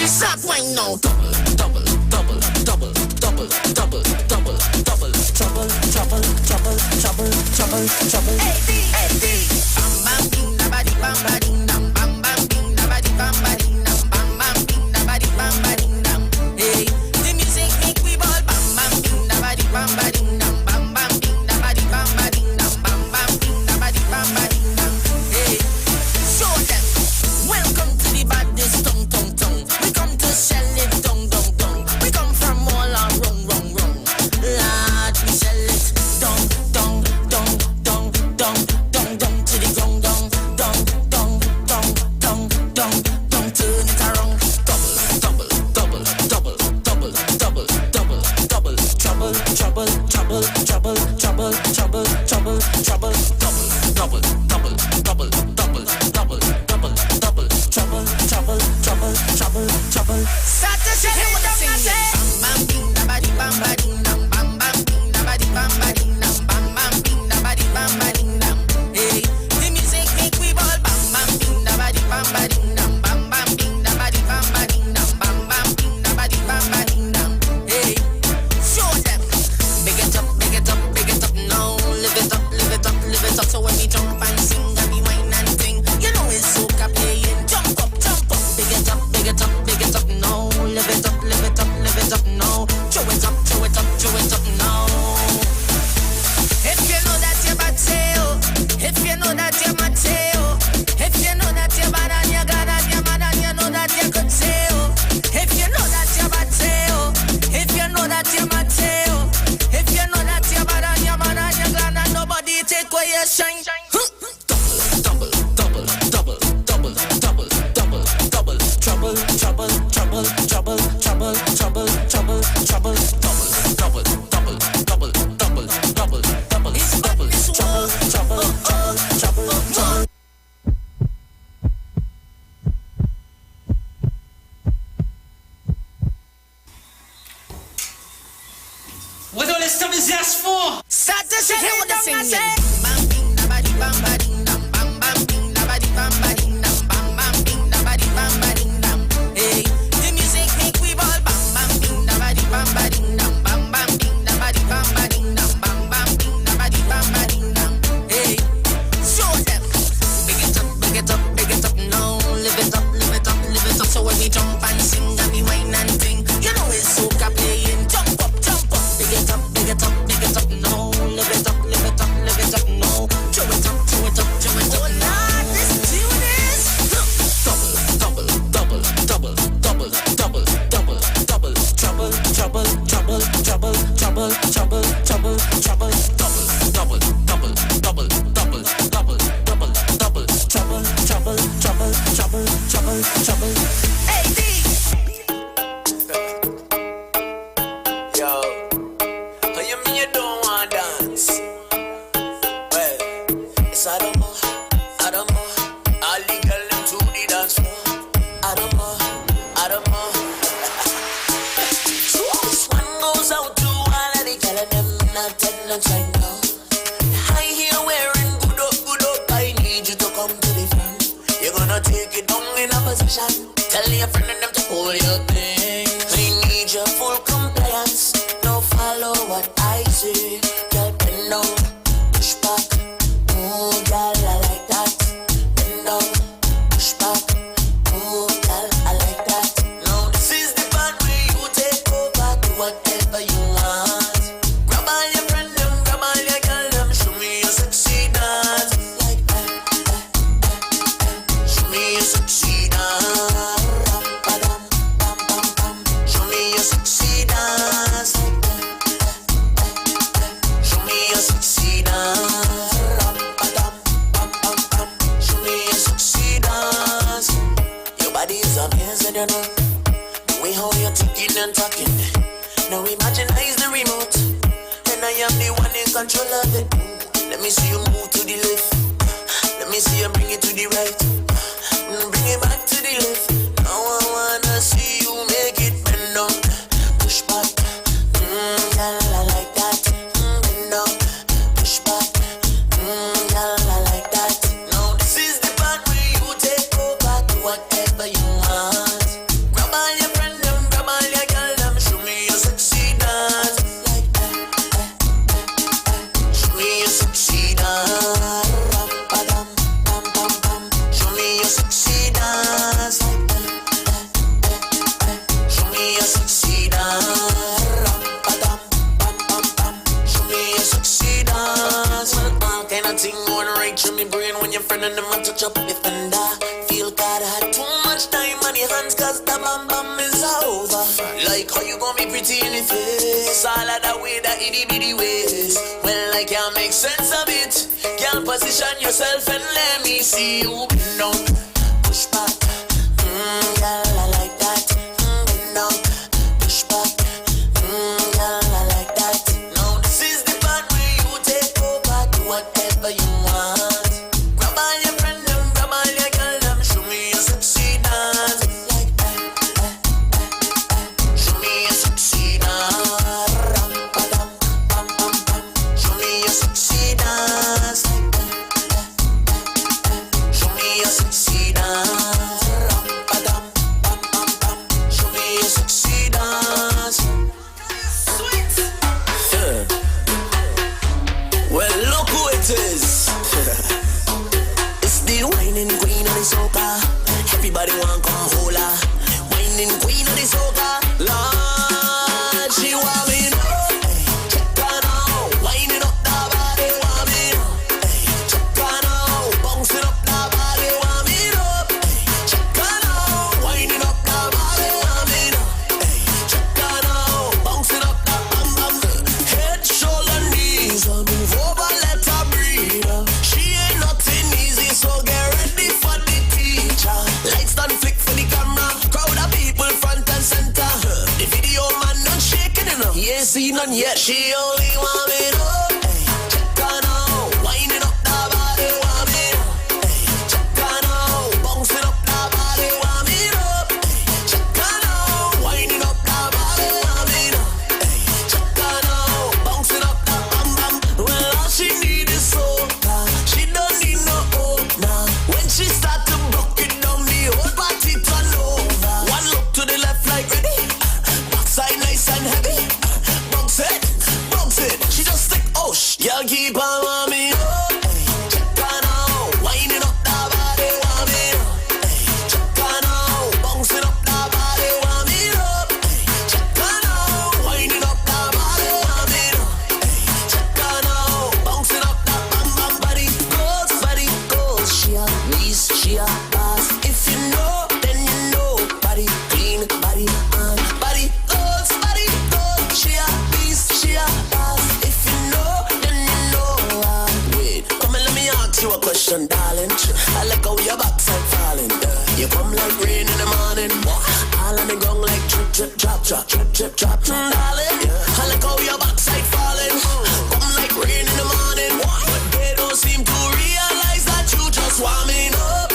Stop wine now. Double, double, double, double, double, double, double, double, trouble, trouble, trouble, trouble, trouble, trouble. AD. Bam bam ding da ba di bam ba ding dam. Bam bam ding da ba di bam ba ding dam. Bam bam ding da ba di bam ba ding dam. Hey, the music make we ball. Bam bam ding da ba di bam ba ding dam. Bam bam ding da ba di bam ba ding dam. Bam bam ding da ba di bam ba ding dam. Hey, show them. Welcome to the baddest tongue tongue tongue. We come to shell it tongue tongue is just for. Start to sing with the singing. Bam bing da ba di bam ba ding dam. Bam bam bing da ba di bam ba ding dam. Bam bam bing da ba di bam ba ding dam. Hey, the music make we ball. Bam bam bing da ba di bam ba ding dam. Bam bam bing da ba di bam ba ding dam. Bam bam bing da ba di bam ba ding dam. Hey, show them. Big it up, big it up, big it up now. Live it up, live it up, live it up. So when we jump and sing and we whine and ting, you know it's soca playing. Jump up, jump up. Big it up, big it up, big it up now. Live it up, live it up, live it up now. Chew it up, chew it up, chew it up. Oh Lord, this tune is double, double, double, double, double, double, double, double, trouble, trouble, trouble, trouble, trouble, trouble, trouble, trouble, double, double, double, double, double, double, double, trouble, trouble, trouble, trouble, trouble, trouble. Hey D. Yo, how you mean you don't want dance? Well, it's I don't know. All the girls them to the dance floor. I don't know. So this one goes out to all of the girls and them not take no time now. High heel wearing good up. I need you to come to the front. You're gonna take it down in a position. Tell your friend and them to hold your thing. I need your full compliance. No follow what I say. Girl, bend down, push back. Ooh, girl, I like that. Bend down, push back. Ooh, girl, I like that. Now this is the part where you take over. Do whatever you want. Grab all your friends, grab all your girl, them. Show me your sexy dance. Like that. Show me your sexy dance. Show me your sexy dance. Show me your sexy dance. Show me your sexy dance. Your body is amazing, you know. The way how you're ticking and talking. Now imagine I is the remote, and I am the one in control of it. Let me see you move to the left. Let me see you bring it to the right. Bring it back to the left. Now I wanna see you make it bend down, push back. Girl, I like that. Bend down, push back. Girl, I like that. Now this is the part where you take over. Do whatever you want. Grab all your friends, grab all your girl, them. Show me your sexy dance. Like that. Show me your sexy dance. Show me your sexy dance. Show me your sexy dance. Show me your sexy dance. All kind of thing going right through me brain when your friend and them a touch up the fender. Feel God had too much time on your hands 'cause the bam bam is over. Like how you gonna be pretty in the face, all of that way, that itty bitty ways. Well, I can't make sense of it. Can't position yourself and let me see you bend down, push back. Girl, I like that. Bend down, push back. Girl, I like that. Now this is the part where you take over. Do whatever you want. Grab all your friends, grab all your girl, them. Show me your sexy dance. Like that. Show me your sexy dance. Show me your sexy dance. Show me your sexy dance. Show me your sexy dance. Sweet. Yeah. Well, look who it is. It's the whining queen of the soca. Everybody want come hold her. Whining queen of the soca. Lord, she want me now. Check her now. Whining up the body, want me now. Check her now. Bouncing up the body, want me now. Check her now. Whining up the body, want me now. Check her now. Bouncing up the bam bam. Head, shoulder, knees. Move over, let her breathe. She ain't nothing easy, so get ready for the teacher. Lights done flick for the camera. Crowd of people front and center. The video man not shaking enough. He ain't seen none yet. She only want me up. Check her now. Winding up the body, want me up. Check her now. Bouncing up the body, want me up. Check her now. Winding up the body, want me up. Check her now. Bouncing up rain in the morning. All on the ground like drip, drip, drop, drop, drip, drip, drop, drop. Darling, I like how your backside falling. Come like rain in the morning. But they don't seem to realize that you just warming up.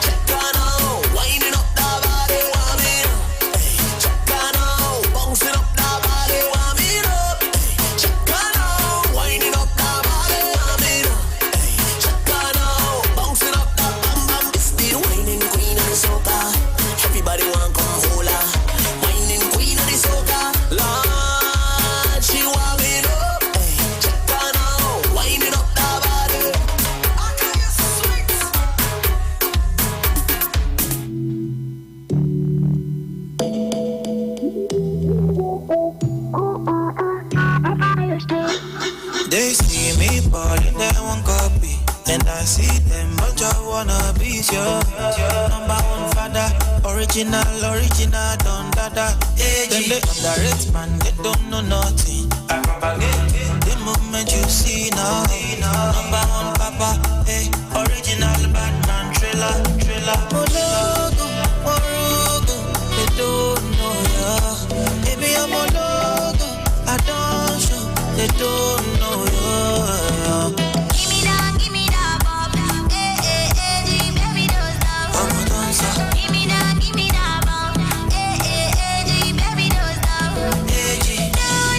Check on out, winding up that body, warming up. Check on out, bouncing up that body, warming up. Check on out, winding up that body, warming up. Check on out, bouncing up that bam bam. It's the whining queen of the soca. Everybody want come hold her. Whining queen of the soca. Lord, she warming up. Check on out, winding up that body. They see me ballin', they want copy. And I see them, but I wanna be your number one father. Original, don't dada. Then they underrate man, they don't know nothing. I propagate the movement you see now. Number one papa, hey, original Batman thriller. Mologo, Morogo, they don't know ya. Baby, I'm a logo, I don't show, they don't know ya. Give me that bob. Baby, don't stop. I'm a dancer. Give me that bob. Baby, don't stop. Do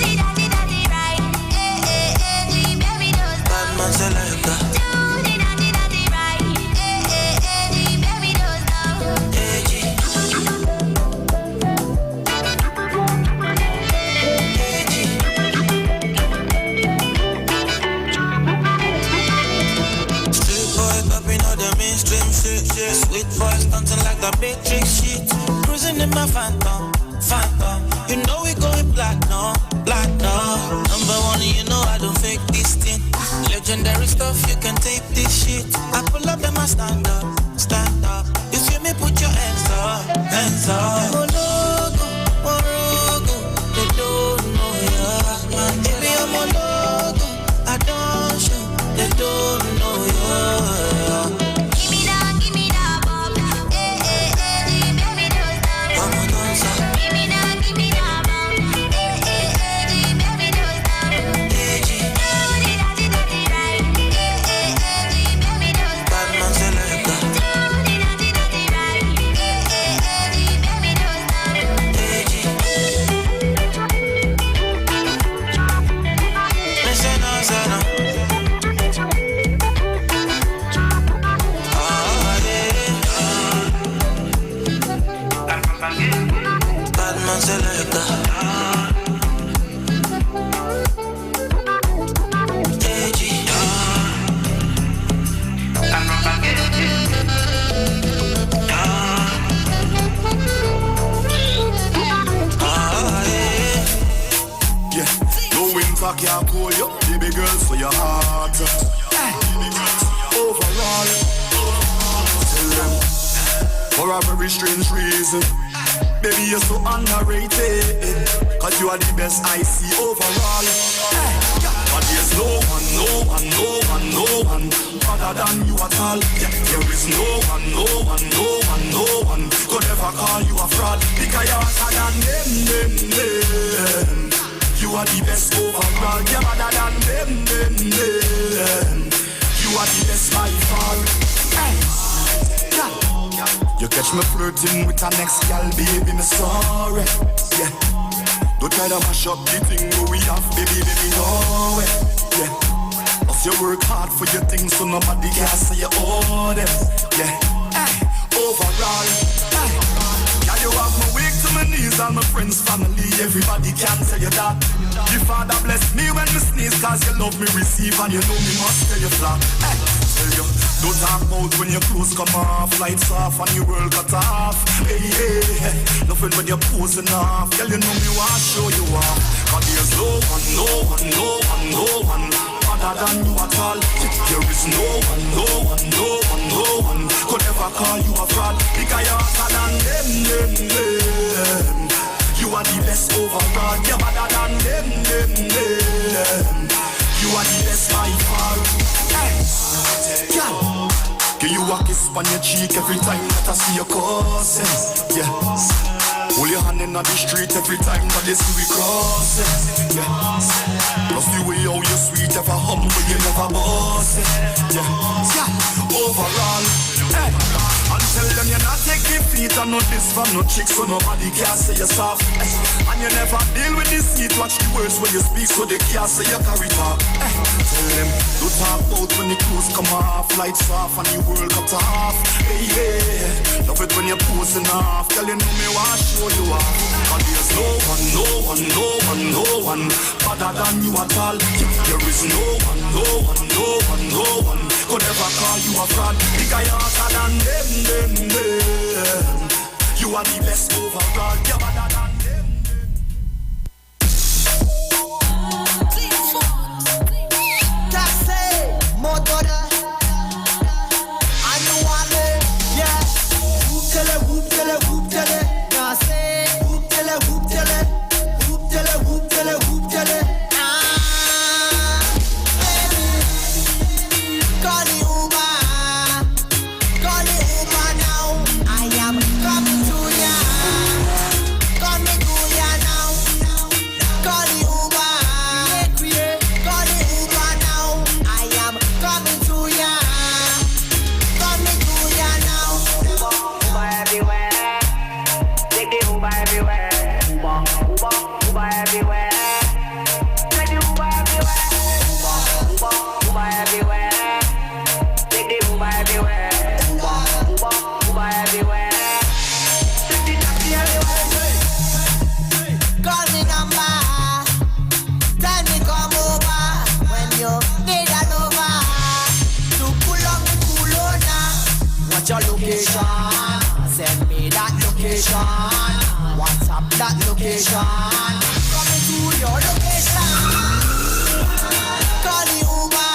the daddy right. Baby, don't stop. Batman selector. Do the daddy right. Baby, don't stop. Street boy popping out the mainstream shit. Sweet voice dancing like the Matrix shit. Cruising in my phantom. You know we going platinum. Number one, you know I don't fake this thing. Legendary stuff, you can take this shit. I pull up and I stand up. You see me, put your hands up. Mologo, Morogo, they don't know ya. Baby, I'm a logo, I don't show, they don't know ya. Give me that bob. Baby, don't stop. I'm a dancer. Give me that bob. Baby, don't stop. Do the daddy right. Baby, don't stop. Batman selector. Do the daddy right. Baby, don't Batman selector. Yeah, no winter can cool you, baby girl, for your heart. Overall, tell them for a very strange reason, baby you're so underrated. Cause you are the best I see overall. But there's no one other than you at all. There is no one could ever call you a fraud. Because you're hotter than them. You are the best overall. You're better than them. You are the best by far. You catch me flirting with our next gal, baby, me sorry. Yeah. Don't try to mash up the thing we have, baby, no way. Yeah. Cause you work hard for your things, so nobody can say you owe them. Yeah. Overall, yeah, you have me weak to my knees, all my friends, family, everybody can tell you that. The Father bless me when me sneeze, cause you love me receive and you know me must tell you flat. Tell you, don't talk about when your clothes come off, lights off and your world cut off. Hey, nothing when you're posing off, girl you know me want to show you off. Cause there's no one other than you at all. There is no one could ever call you a fraud. Because you're hotter than them. You are the best overall. You're better than them. You are the best by far. Hey, girl, can you walk this on your cheek every time that I see your cousin. Yeah. Hold your hand in the street every time that they see we crossing. Yeah. Plus the way how you sweet, ever humble, you never boss. Yeah. Overall, hey. And tell them you're not take defeat and not this from no chicks, so nobody can say you're soft. And you never deal with this heat. Watch the words when you speak, so they can't say you carry talk. Tell them don't talk about when the clothes come off, lights off and the world cut off. Hey, yeah. Love it when you're posing off. Tell you know me want to show you off. And there's no one better than you at all. There is no one could ever call you a fraud. The guy harder than them. You are the best overall. You're better than them. Taxi, motor. I know I live, yeah. Whoop tell it. Now say, whoop tell it. Call the Uber now. I am coming to ya. Coming to ya now. Call the Uber. Call the Uber now. I am coming to ya. Coming to ya now. Uber everywhere. Take the Uber everywhere. Uber everywhere. Take the Uber everywhere. Uber everywhere. Take the Uber everywhere. Uber everywhere. Take the taxi everywhere. Call me number. Tell me come over when you need a lover. To pull up the Kulona. What's your location? Send me that location. WhatsApp that location. Coming to your location. Call the Uber.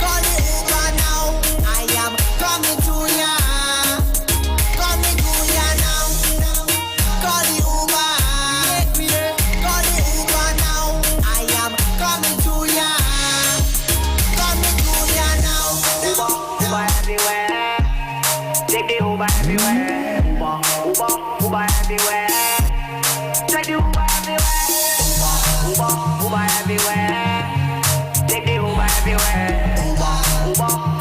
Call the Uber now. I am coming to ya. Coming to ya now. Call the Uber. Call the Uber now. I am coming to ya. Coming to ya now. Uber everywhere. Take the Uber everywhere. Uber everywhere. Take the Uber everywhere. Uber everywhere. Take the Uber everywhere.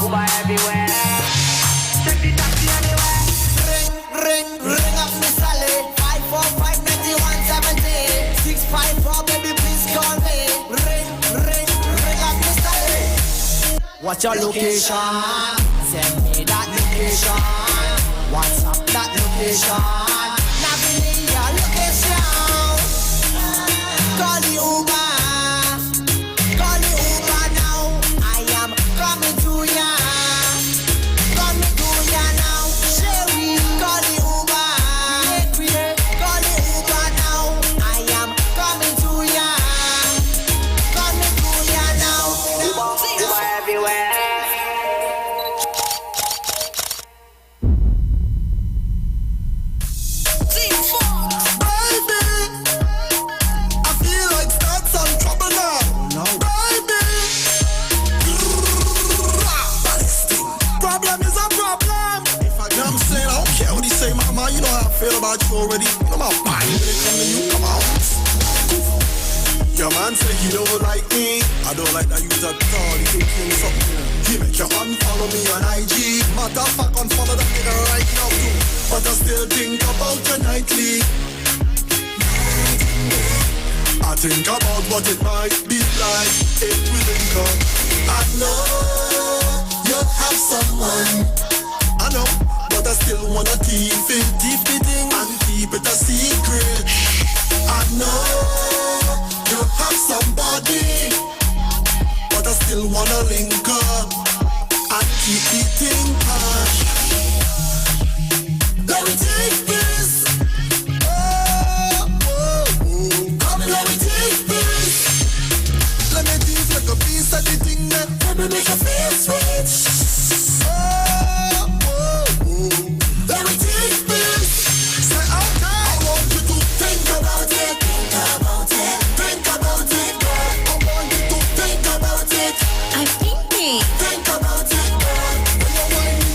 Uber everywhere. Take the taxi everywhere. Ring up Miss Sally. 545-9170. 654, baby, please call me. Ring up Miss Sally. What's your location? Send me that location. WhatsApp that location. Now give me your location. Call the Uber. Call the Uber now. I am coming to ya. Coming to ya now. Sherry. Call the Uber. Call the Uber now. I am coming to ya. Coming to ya now. Uber everywhere. You know how I feel about you already. You know my body when it come to you. Come on. Your man say he don't like me. I don't like that you that tall. He think you something. He make you unfollow me on IG. Matter of fact, unfollow that nigga right now too. But I still think about you nightly. I think about what it might be like if we link up. I know you have someone. I know. But I still wanna keep it and keep it a secret. I know you have somebody, but I still wanna link up and keep the thing hush. Let me take this. Come and let me take this. Let me tease like a piece of the thing that let me make you feel sweet. Let me take this. Say okay. I want you to think about it. Think about it. Think about it, girl. I want you to think about it. I think me. Think about it, girl. When you're winding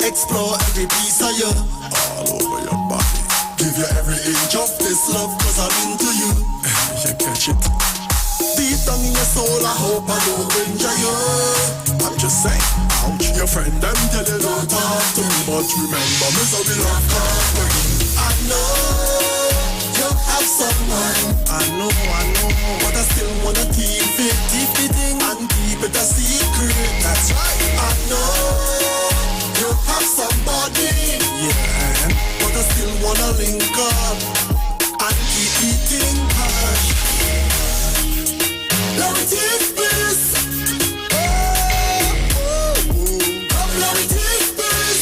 explore every piece of you. All over your body. Give you every inch of this love, cause I'm into you. You catch it. Deep down in your soul, I hope I don't injure you. I'm just saying, ouch. Your friend them tell you don't talk to me, but remember me so we love company. I know you have someone. I know, but I still wanna keep it in and keep it a secret. That's right. I know you have somebody, yeah, but I still wanna link up and keep eating hash. Let me take this. Come, let me take this.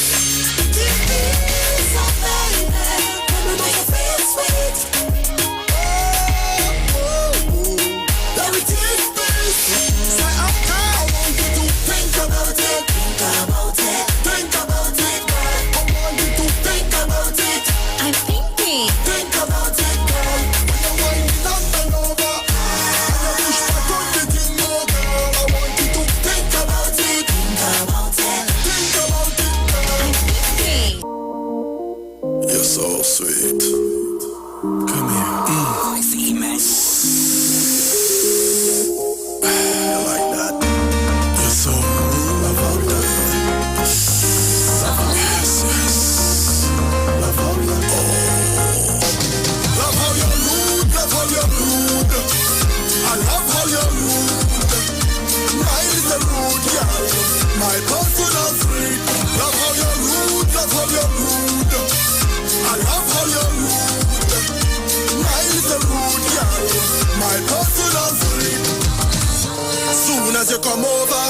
Take this, oh baby. Let me make you feel sweet. Let me take this. Say, okay, I want you to think about it. Think about it. Think about it, girl. I want you to think about it. I'm thinking. Think about it, girl. When you're winding up and over, and you push back on the thing, oh girl, I want you to think about it. Think about it. Think about it, girl. I'm thinking. You're so sweet. Come here. I see, man. I like that. You're so love how that. Yes, yes. Love how that. Oh. Love how you're rude. Love how you're rude. I love how you're rude. My little rude girl. My personal freak. Love how you're rude. Love how you're rude. I love how you're rude. My little rude girl. My personal freak. Soon as you come over,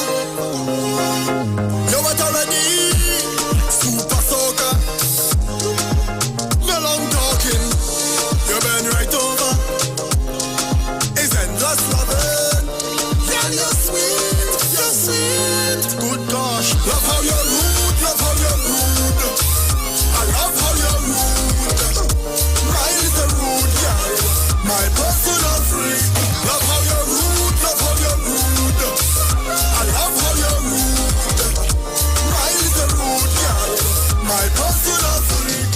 you're what already super soaker. No long talking, you bend right over. It's endless loving. Girl, you're sweet, good gosh. Love how you're rude, love how you're rude. I love how you're rude. My little rude girl, my personal freak. Love how you're rude, love how you're rude. I love how you're rude. My little rude girl, my personal freak.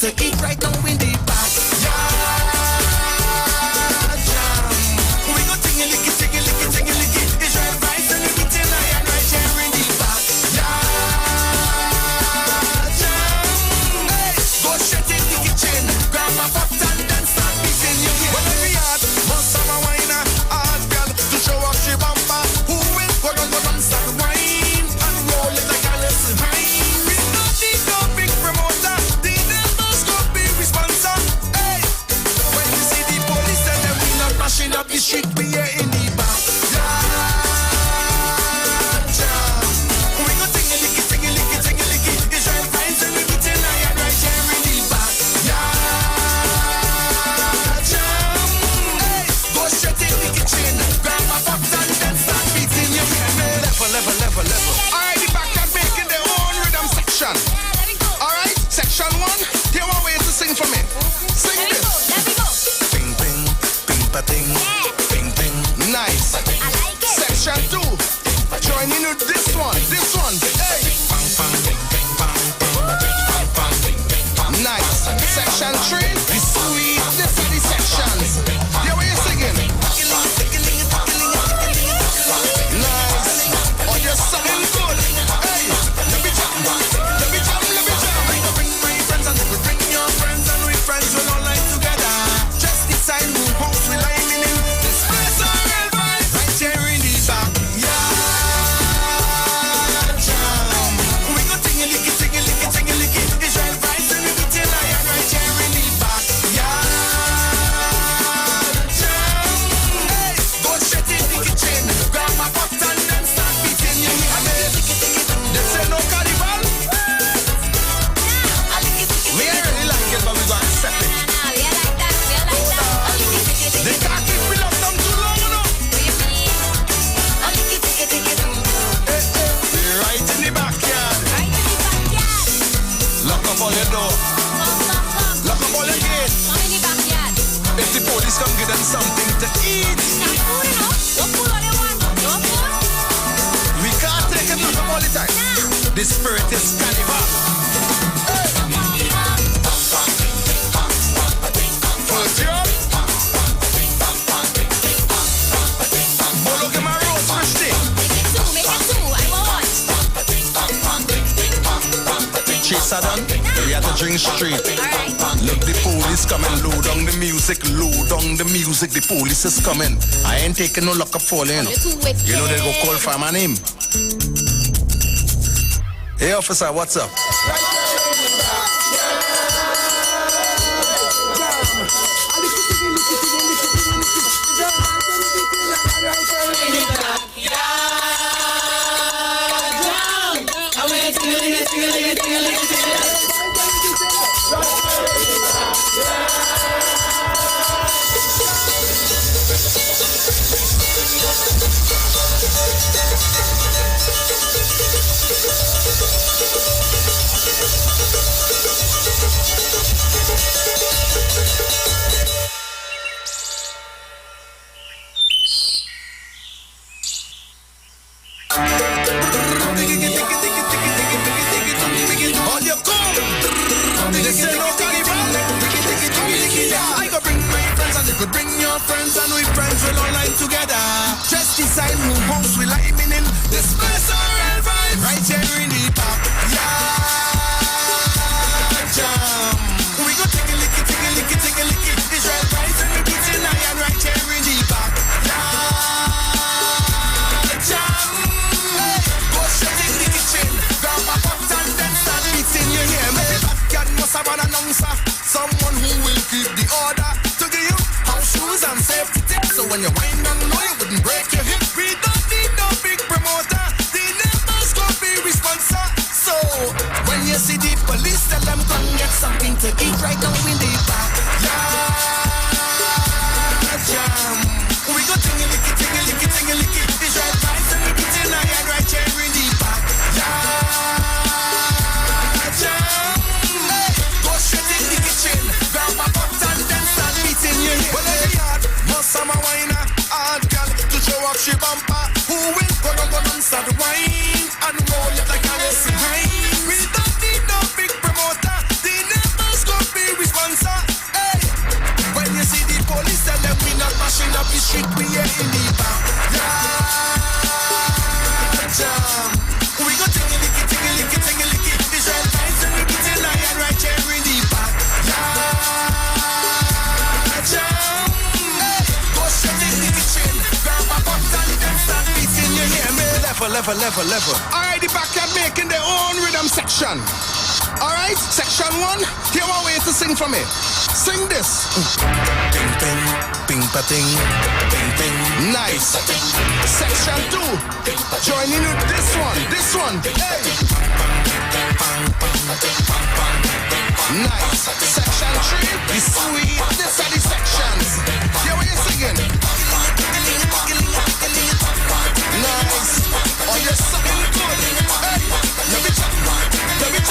To eat right now in the back. Yeah, jam. We go tingy licky. It's your advice and you get in and right here in the back. Yeah, jam. Hey, go straight in the kitchen. Grab a pot and then start beating your head. When every yard must have a whiner, hard girl to show off she bumper. Who will go down start wine and roll it like a little wine. We don't need no big promoter. Mashing up the street, we are in the back. Yeah, jam. We go tingy licky. It's your advice and we get in and right here in the back. Yeah, jam. Hey, go straight in the kitchen. Grab a pot and then start beating your head. Level. Alright, the back are making their own rhythm section. Alright, section 1. Here one way to sing for me. Sing this. Let me go. Ping, nice. I like it. Section 2. Join in with this one. Hey. Nice. Section 3. The sweet. This are the sections. Yeah, what you singing? Nice. Oh, you're singing good. Hey. Let me jam. Bring my friends and we bring your friends and we friends. We all like together. Just the something to eat. We can't take it back all the time. The spirit is carnival. First job. Bolo give my rose fish thing. Make it two, I want. Chase are done. We have to drink straight. Look, the police coming. Low down the music. Low down the music. The police is coming. I ain't taking no lock up falling. You know they go call for my name. Hey officer, what's up? Decide who house we like in this place alright vibe right here in the park. Yeah, jam. We go take a licky, take a licky, take a licky. It's right and we beat in iron right here in the park. Yeah, jam. Hey, go straight in the kitchen, grab a pot and then start beating. You hear me? Backyard must have an announcer, someone who will keep the order to give you house shoes and safety tips. So when you wind down low, you wouldn't break your hip. We don't need no big promoter. The neighbors gon' be responsible. So when you see the police, tell them come get something to eat right now in the park. Yeah, jam. We go tingy licky, tingy licky, tingy licky. It's right and we beat in iron right here in the park. Yeah, jam. Hey, go straight in the kitchen, grab a pot and then start beating your head. Well, every yard must have a whiner. Show up she bumper. Who will go down start wine and roll it like a racing hind. We don't need no big promoter. The neighbors gon' be responsible. Hey, when you see the police, tell them we not mashing up the street. We are in the bar. Yeah, jam. We go tingy licky, tingy licky, tingy licky. This red lights and we get in iron right here in the bar. Yeah, jam. Hey, go straight in the kitchen. Level. Alright, the backyard making their own rhythm section. Alright, section 1, here one way to sing for me. Sing this. Ping ping, ping pa ting, ping ping. Nice. Section 2, join in with this one. Hey. Nice. Section 3, the sweet. This are the sections. Here we are singing. Nice. Oh, you're something good. Hey, let me jam. I can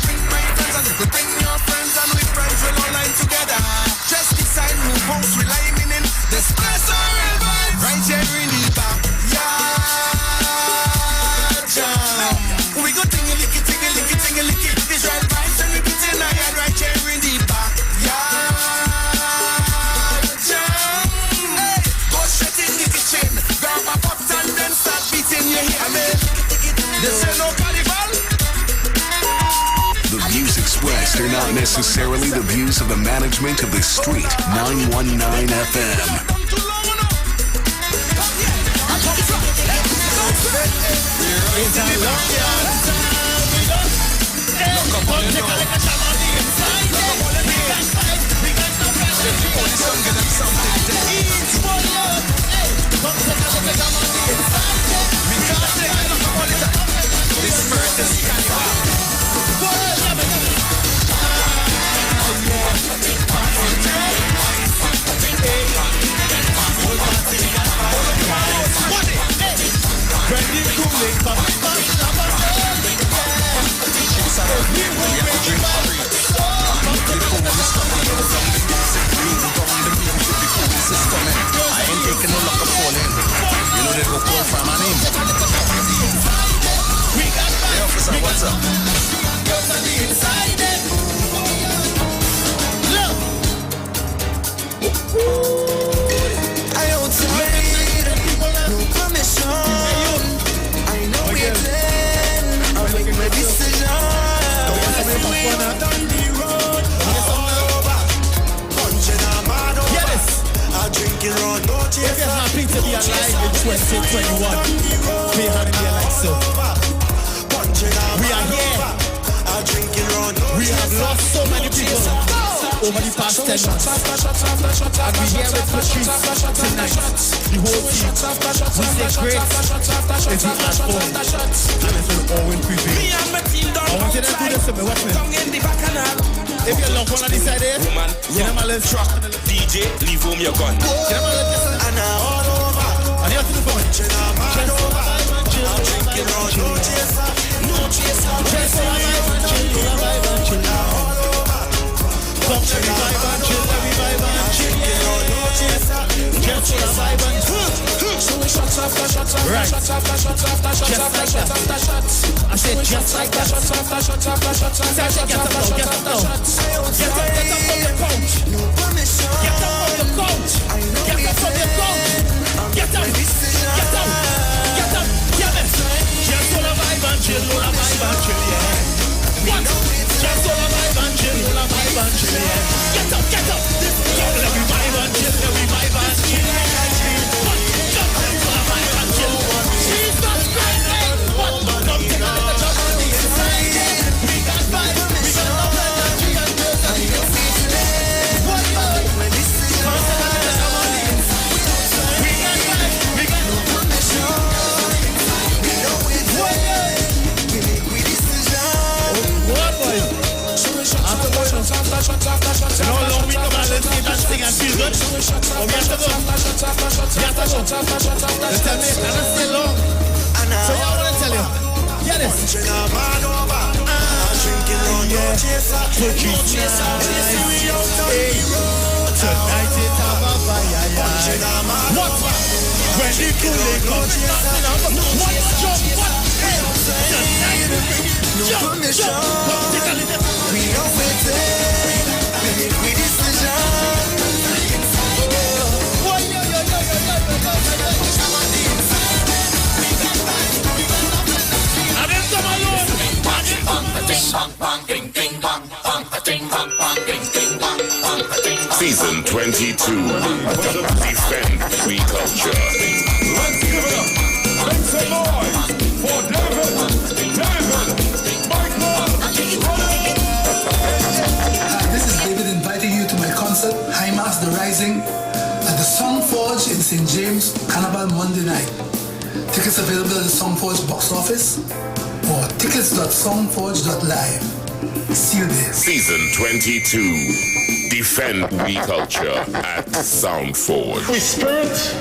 bring my friends and you could bring your friends and we friends will all line together. Just decide who house we lining in. This place alright vibe right here in the back. Yeah, jam. We go tingy licky, tingy licky, tingy licky. This right vibes and we beat in iron right here in the back. Yeah, jam. Hey, go straight in the kitchen, grab a pot and then start beating your head. This ain't no carnival. The views expressed are not necessarily the views of the management of the Street 919 FM. Ready to make Hands up. Girls on the inside them. Look. I outside. No permission. I know it's then. I'll make my decision. Down the road. Punching a man over. I'm drinking on no chaser. If you're happy to be alive in 2021, pay hand in the like so. We are here. We have lost so many people over the past 10 months. And we here with Patrice tonight. The whole team. We say great is the at home. And it's an Owen creepy. I want you to do this to me. Watch me. If you love one of these ideas, woman, let's truck. DJ, leave home your gun. And all over. And you have to do for it. I'm drinking on no chaser. No chaser. Come to revive and chill, revive and chill. Just for the vibe and right. Just like that. I said just like that. Get up now. Get up from the couch. No permission. Get up from the couch. Get up from the couch. Get up. Get up. Get up. Get it. Just for the vibe and chill, vibe and chill, yeah. What? Just for the vibe and chill, vibe and chill, yeah. Get up, get up. Every vibe and chill, every vibe and chill, yeah. What? Just for the vibe and chill. Jesus Christ, what? Come take a little jump on the inside, yeah. We got vibe, we got love, we got girls, and we got feeling. What? Come take a little jump on the inside. We got vibe, we got permission. We know it's what? We make we decision. What boy? After boy, you know how long we come and let's get and sing and feel good? Oh, we have to go. We have to go. They tell me, I don't stay long. So you want to tell you? Get it. Tonight it's a fire. What? When the cooling comes, what? Jump, what? Tonight no permission. We know it's it. We make we decision. Season 22. Defend free culture. Let's give it up. Make some noise for David. This is David inviting you to my concert, High Mass The Rising, at the Song Forge in St. James, Carnival Monday night. Tickets available at the Song Forge box office or tickets.songforge.live. See you there. Season 22. Defend we culture at Soundforge. We spirit.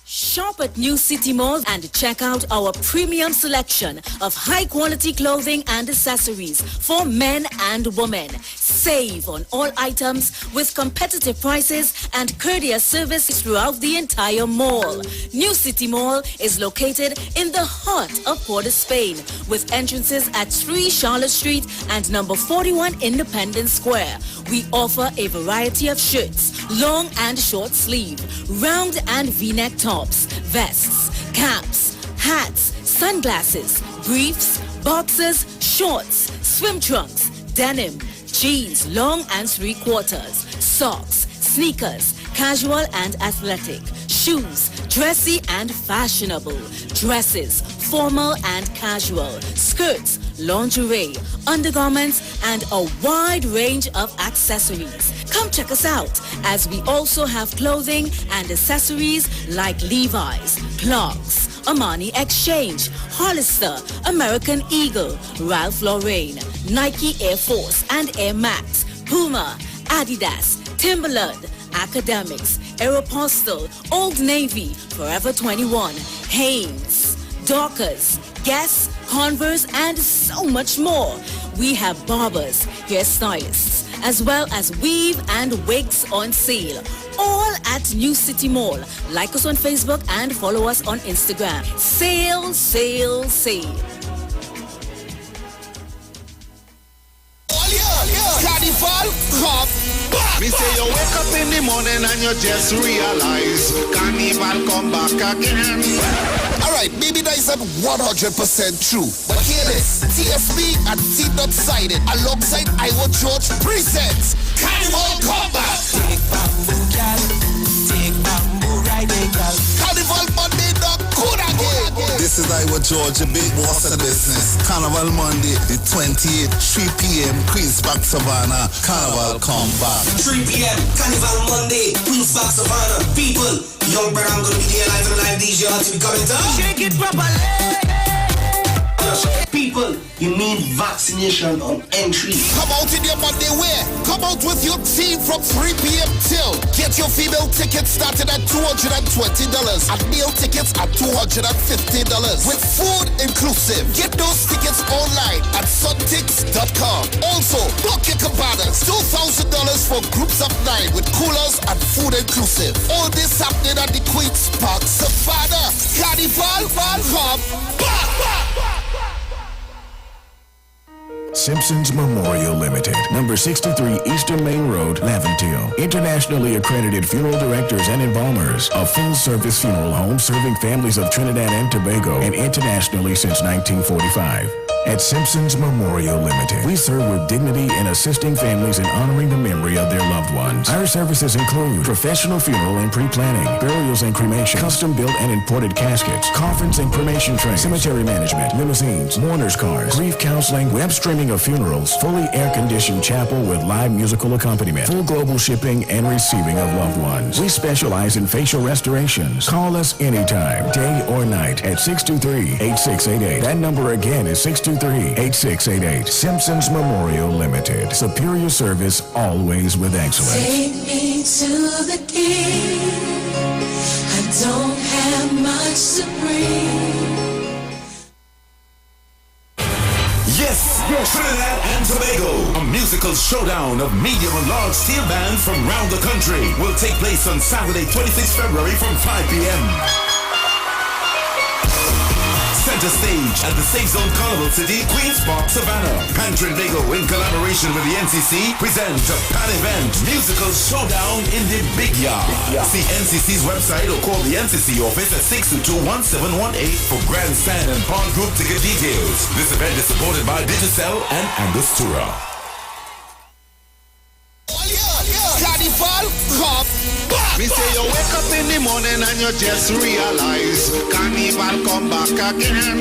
Shop at New City Mall and check out our premium selection of high-quality clothing and accessories for men and women. Save on all items with competitive prices and courteous service throughout the entire mall. New City Mall is located in the heart of Port of Spain with entrances at 3 Charlotte Street and number 41 Independence Square. We offer a variety of shirts, long and short sleeve, round and V-neck tops, vests, caps, hats, sunglasses, briefs, boxers, shorts, swim trunks, denim, jeans, long and 3/4, socks, sneakers, casual and athletic, shoes, dressy and fashionable, dresses, formal and casual, skirts, lingerie, undergarments, and a wide range of accessories. Come check us out as we also have clothing and accessories like Levi's, Clarks, Armani Exchange, Hollister, American Eagle, Ralph Lauren, Nike Air Force and Air Max, Puma, Adidas, Timberland, Academics, Aeropostale, Old Navy, Forever 21, Hanes, Dockers, Guess, Converse, and so much more. We have barbers, hairstylists, as well as weave and wigs on sale. All at New City Mall. Like us on Facebook and follow us on Instagram. Sale, sale, sale. Carnival, come back. Me say you wake up in the morning and you just realize Carnival come back again. Alright, maybe that isn't 100% true, but hear this. TSB and T-Dot Sided alongside Iwer George presents Carnival Comeback. Take bamboo, girl. Take bamboo, riding, girl. Carnival Monday, not good again. This is Iwer George, the big boss of the business. Carnival Monday, the 28th, 3 p.m., Queens Park, Savannah. Carnival come back. 3 p.m. Carnival Monday, Queens Park, Savannah. People, young brother, I'm gonna be there live and live DJ to be coming to. Shake it properly. People, you need vaccination on entry. Come out in your Monday wear. Come out with your team from 3 p.m. till. Get your female tickets started at $220 and male tickets at $250 with food inclusive. Get those tickets online at suntix.com. Also, book your cabanas. $2,000 for groups of 9 with coolers and food inclusive. All this happening at the Queens Park Savannah. Carnival, come back. Simpsons Memorial Limited, number 63 Eastern Main Road, Laventille. Internationally accredited funeral directors and embalmers. A full-service funeral home serving families of Trinidad and Tobago and internationally since 1945. At Simpsons Memorial Limited, we serve with dignity in assisting families in honoring the memory of their loved ones. Our services include professional funeral and pre-planning, burials and cremation, custom-built and imported caskets, coffins and cremation trays, cemetery management, limousines, mourners cars, grief counseling, web streaming of funerals, fully air-conditioned chapel with live musical accompaniment, full global shipping and receiving of loved ones. We specialize in facial restorations. Call us anytime, day or night, at 623-8688. That number again is 623-8688. Simpsons Memorial Limited. Superior service, always with excellence. Take me to the king. I don't have much to bring. Yes, Trinidad and Tobago. A musical showdown of medium and large steel bands from around the country will take place on Saturday, 26th February from 5 p.m. Center stage at the Safe Zone Carnival City, Queens Park, Savannah. Pan Trinbago, in collaboration with the NCC, present a pan event musical showdown in the Big Yard. See NCC's website or call the NCC office at 622-1718 for grandstand and pawn group ticket details. This event is supported by Digicel and Angostura. Carnival, come back. Me say you wake up in the morning and you just realize Carnival come back again.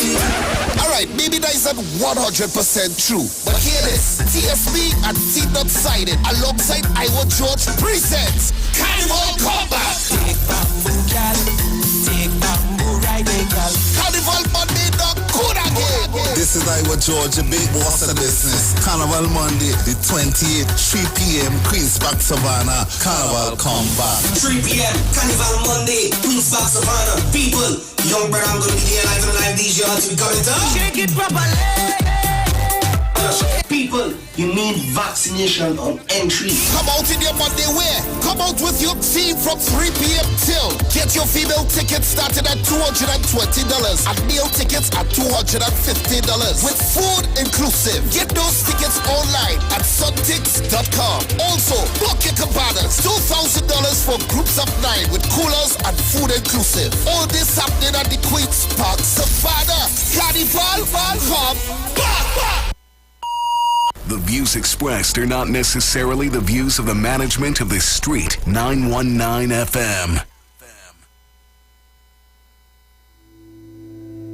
Alright, maybe that isn't 100% true, but hear this. TSB and T-Dot Sided alongside Iwer George presents Carnival Comeback. Take bamboo, girl. Take bamboo, riding, girl. Carnival Monday, not good again. This is Iwer George, the big boss of the business. Carnival Monday, the 28th, 3 p.m., Queens Park, Savannah. Carnival come back. 3 p.m. Carnival Monday, Queens Park, Savannah. People, young brother, I'm gonna be there live and live DJ to be coming to. Shake it properly. People, you need vaccination on entry. Come out in your Monday wear. Come out with your team from 3 p.m. till. Get your female tickets started at $220 and male tickets at $250 with food inclusive. Get those tickets online at suntix.com. Also, book your cabanas. $2,000 for groups of 9 with coolers and food inclusive. All this happening at the Queens Park Savannah. Carnival, come back. The views expressed are not necessarily the views of the management of the Street 919 FM.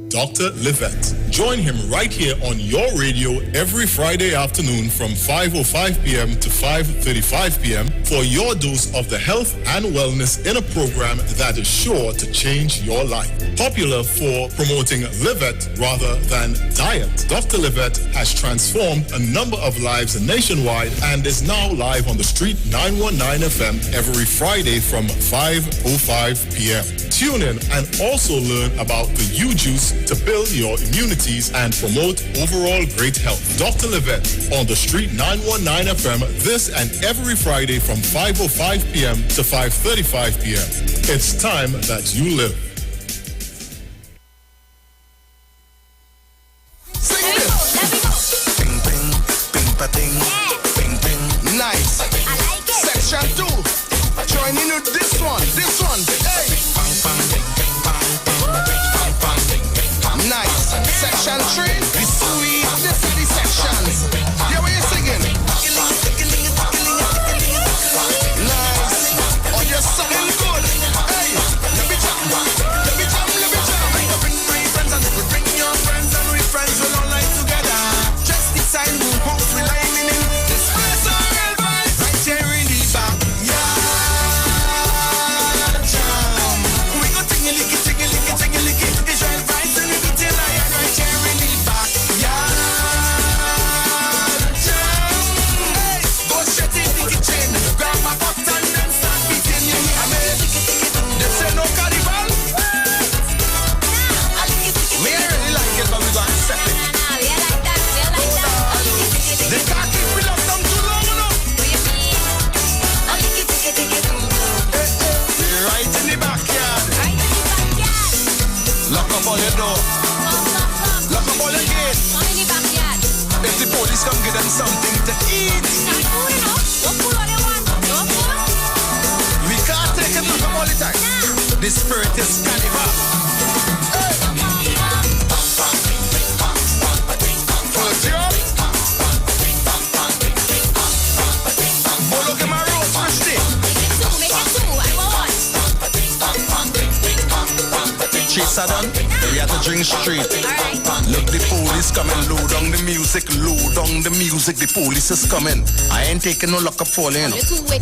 Dr. Livette. Join him right here on your radio every Friday afternoon from 5:05 p.m. to 5:35 p.m. for your dose of the health and wellness in a program that is sure to change your life. Popular for promoting Livette rather than diet, Dr. Livette has transformed a number of lives nationwide and is now live on the Street 919 FM every Friday from 5:05 p.m. Tune in and also learn about the U-Juice to build your immunities and promote overall great health. Dr. Livette on the Street 919 FM this and every Friday from 5:05 p.m. to 5:35 p.m. It's time that you live. this one. Hey. Nice. Section 3. The sweet. This are the sections. Yeah, what you singing? Nice. Oh, you're something good. Hey. Let me jam. Bring my friends and we bring your friends and we friends will all line together. Just decide who hope we lining in. This place are real vibes. Right here in the back. Yeah. Jam. We go tingy-licky. It's real vibes and we beat it like right here in the back. Yeah. Jam. Hey. Go straight in the kitchen. Grab my pot and then start beating you. This ain't no carnival. Me I really like it, but we got to accept it. They can't keep me locked down too long enough. Right in the backyard. Lock up all your door. Lock up all your gates. If the police come, give them something to eat. We can't take it lock up all the time. The spirit is carnival. Chase are done, we have to drink straight. Look, the police coming, low down the music, the police is coming. I ain't taking no lock up for you know.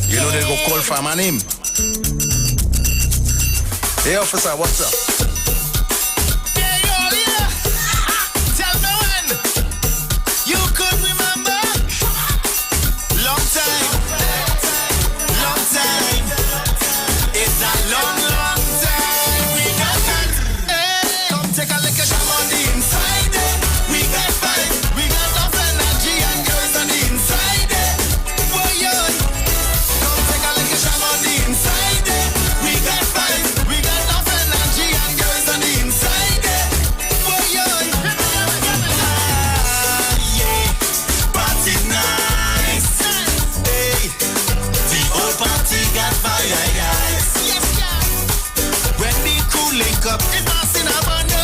You know they go call for my name. Hey officer, what's up? Tell me when you could remember. Long time. It's a long time. We got fun. Hey, come take a look at them on the inside. We got fun. We got enough energy and girls on the inside. Boy, come take a look at them on the inside. We got fun. We got enough energy and girls on the inside. Boy, yeah, party nice. Hey, the whole party got fire, guys. When the crew link up, it's not in a bundle,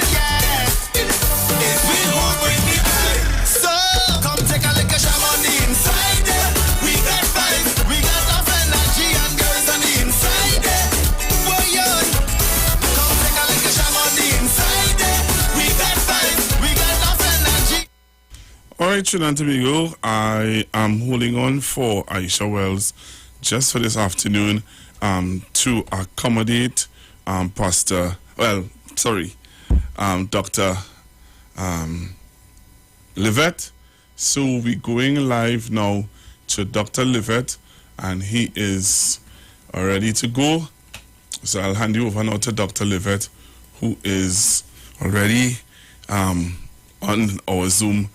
yeah. It's we who bring the vibe. So, come take a look at Sham on the inside. We got vibes, we got enough energy and girls on the inside. Boy, come take a look at Sham on the inside. We got vibes, we got enough energy. All right, Trinidad and Tobago, I am holding on for Aisha Wells just for this afternoon to accommodate Dr. Livette. So we're going live now to Dr. Livette, and he is ready to go. So I'll hand you over now to Dr. Livette, who is already on our Zoom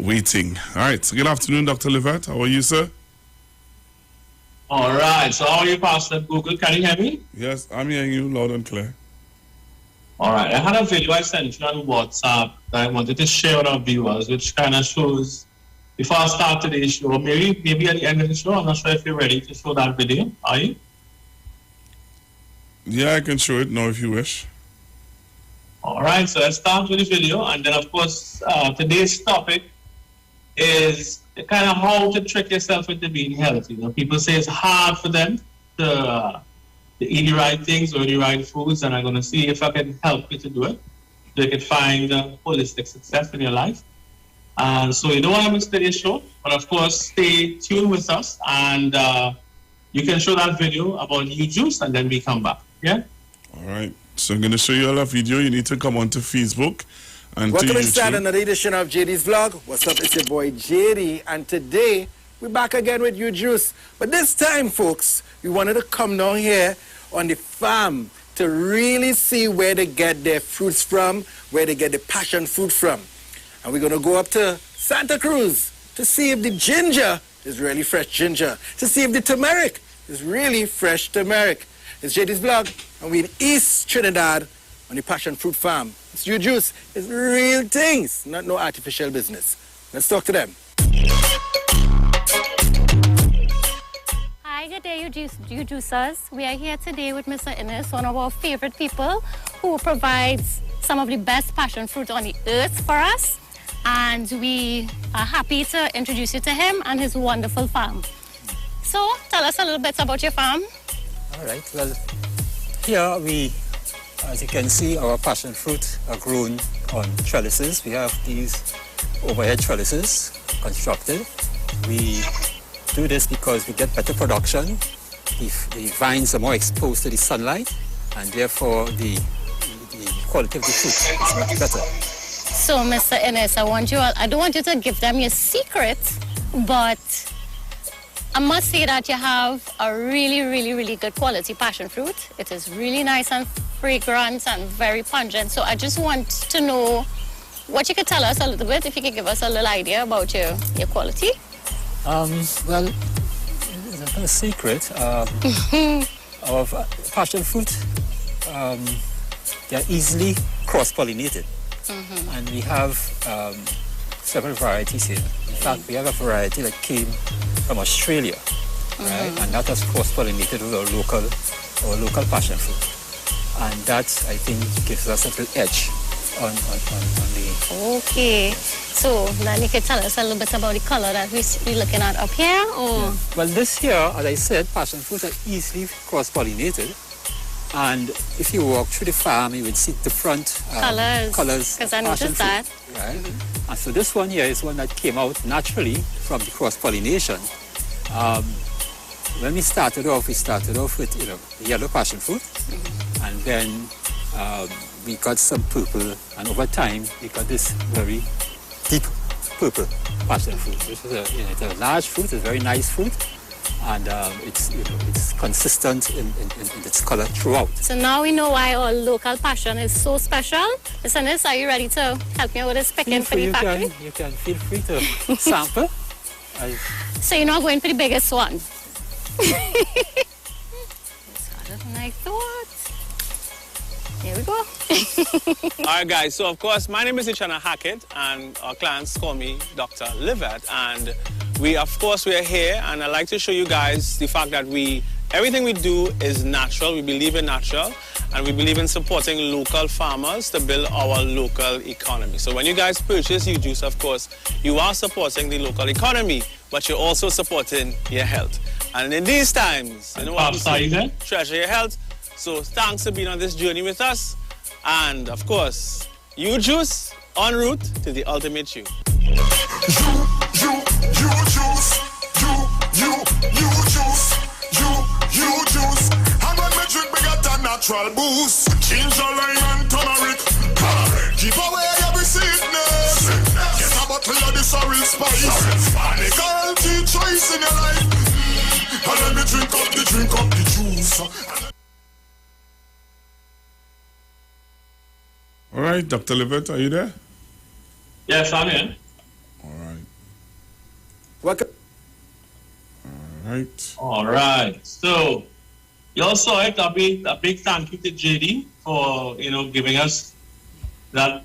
waiting. All right, so good afternoon, Dr. Livette. How are you, sir? All right, so how are you, Pastor Google? Can you hear me? Yes, I'm hearing you loud and clear. All right, I had a video I sent you on WhatsApp that I wanted to share with our viewers, which kind of shows, before I start today's show, maybe at the end of the show, I'm not sure if you're ready to show that video. Are you? Yeah, I can show it now if you wish. All right, so let's start with the video, and then, of course, today's topic is kind of how to trick yourself into being healthy. You know, people say it's hard for them to eat the right things or the right foods, and I'm going to see if I can help you to do it, so you can find holistic success in your life. And so you don't want to miss today's show, but of course, stay tuned with us, and you can show that video about you juice, and then we come back. Yeah? All right. So I'm going to show you all a video. You need to come onto Facebook. And welcome inside another edition of JD's Vlog. What's up? It's your boy JD, and today we're back again with you juice. But this time, folks, we wanted to come down here on the farm to really see where they get their fruits from, where they get the passion fruit from. And we're going to go up to Santa Cruz to see if the ginger is really fresh ginger, to see if the turmeric is really fresh turmeric. It's JD's Vlog, and we're in East Trinidad on the passion fruit farm. It's you juice. It's real things, not no artificial business. Let's talk to them. Hi Good day, you juicers. We are here today with Mr. Innes, one of our favorite people who provides some of the best passion fruit on the earth for us. And we are happy to introduce you to him and his wonderful farm. So, tell us a little bit about your farm. All right, well, here we, as you can see, our passion fruit are grown on trellises. We have these overhead trellises constructed. We do this because we get better production. The vines are more exposed to the sunlight, and therefore the quality of the fruit is much better. So, Mr. Innes, I don't want you to give them your secret, but I must say that you have a really, really, really good quality passion fruit. It is really nice and fragrant and very pungent. So I just want to know what you could tell us a little bit, if you could give us a little idea about your quality. Well, it's not a secret. Our passion fruit, they are easily cross-pollinated. And we have several varieties here. In fact, we have a variety that came from Australia, right? And that has cross-pollinated with our local passion fruit. And that, I think, gives us a little edge on the... Okay. So, then you could tell us a little bit about the color that we're looking at up here, or... Yeah. Well, this here, as I said, passion fruit are easily cross-pollinated. And if you walk through the farm, you would see different colors. Because I noticed that. Right? And so this one here is one that came out naturally from the cross-pollination. When we started off with the yellow passion fruit, and then we got some purple, and over time we got this very deep purple passion fruit, which is it's a large fruit, it's a very nice fruit. And it's consistent in its color throughout. So now we know why our local passion is so special. Mr. Innes, are you ready to help me with this picking for the factory? You can feel free to sample. So you're not going for the biggest one? It's harder than I thought. Here we go. All right, guys. So, of course, my name is Ichana Hackett, and our clients call me Dr. Livet. And we are here, and I'd like to show you guys the fact that everything we do is natural. We believe in natural, and we believe in supporting local farmers to build our local economy. So when you guys purchase U-Juice, of course, you are supporting the local economy, but you're also supporting your health. And in these times, you know what we say, treasure your health. So thanks for being on this journey with us. And of course, U-Juice en route to the ultimate you. You-Juice, you-Juice. And when me drink, me get a natural boost. Ginger, lime, and turmeric. Keep away every sickness. Get a bottle of this orange spice. And a guaranteed choice in your life. And let me drink up the juice. All right, Dr. Livet, are you there? Yes, I'm here. All right. Welcome. All right. So, you all saw it. A big thank you to JD for, giving us that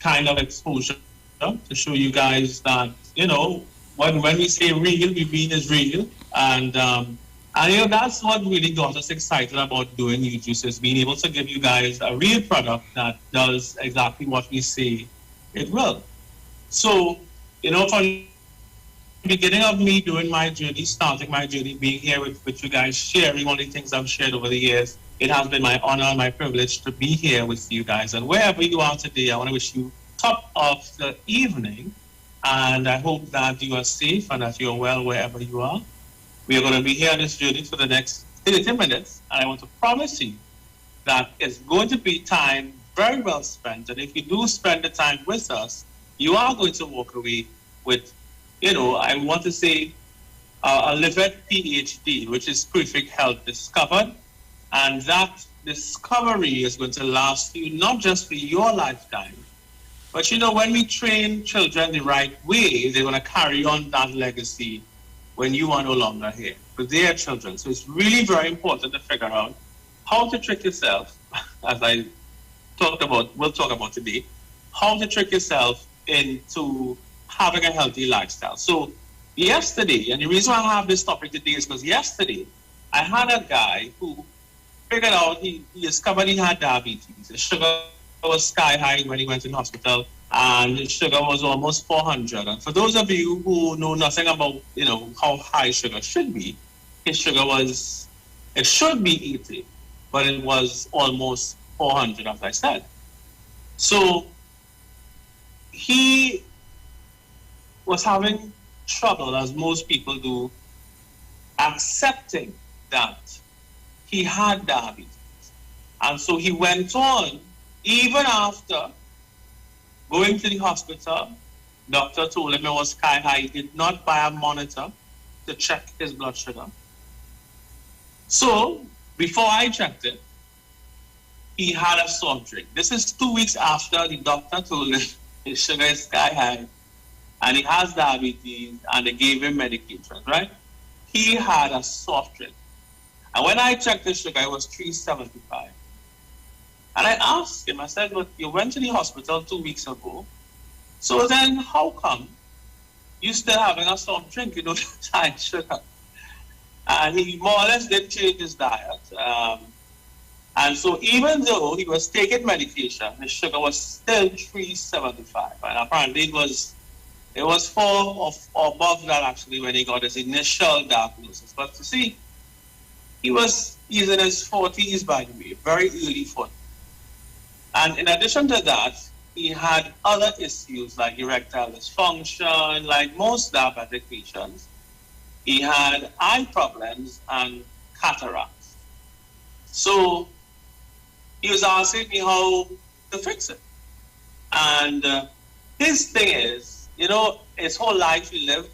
kind of exposure to show you guys that, when we say real, we mean is real. And that's what really got us excited about doing U-Juice, is being able to give you guys a real product that does exactly what we say it will. So, from the beginning of me doing my journey, starting my journey, being here with you guys, sharing all the things I've shared over the years, it has been my honor and my privilege to be here with you guys. And wherever you are today, I want to wish you top of the evening. And I hope that you are safe and that you're well wherever you are. We are going to be here on this journey for the next 30 minutes, and I want to promise you that it's going to be time very well spent. And if you do spend the time with us, you are going to walk away with, I want to say a Livet PhD, which is Perfect Health Discovered. And that discovery is going to last you not just for your lifetime, but when we train children the right way, they're going to carry on that legacy when you are no longer here, for their children. So it's really very important to figure out how to trick yourself, as we'll talk about today, how to trick yourself into having a healthy lifestyle. So yesterday, and the reason why I have this topic today is because yesterday I had a guy who figured out he discovered he had diabetes. His sugar was sky high when he went to the hospital, and his sugar was almost 400. And for those of you who know nothing about, how high sugar should be, his sugar it should be 80, but it was almost 400, as I said. So he was having trouble, as most people do, accepting that he had diabetes. And so he went on, even after going to the hospital, doctor told him it was sky high. He did not buy a monitor to check his blood sugar. So before I checked it, he had a soft drink. This is 2 weeks after the doctor told him his sugar is sky high and he has diabetes, and they gave him medication, right? He had a soft drink. And when I checked his sugar, it was 375. And I asked him, I said, but you went to the hospital 2 weeks ago, so then how come you still having a soft drink? You don't have high sugar. And he more or less did change his diet. And so even though he was taking medication, his sugar was still 375. And apparently it was 4 or above that actually when he got his initial diagnosis. But you see, he's in his 40s, by the way, very early 40s. And in addition to that, he had other issues like erectile dysfunction, like most diabetic patients. He had eye problems and cataracts. So he was asking me how to fix it. And his thing is, his whole life he lived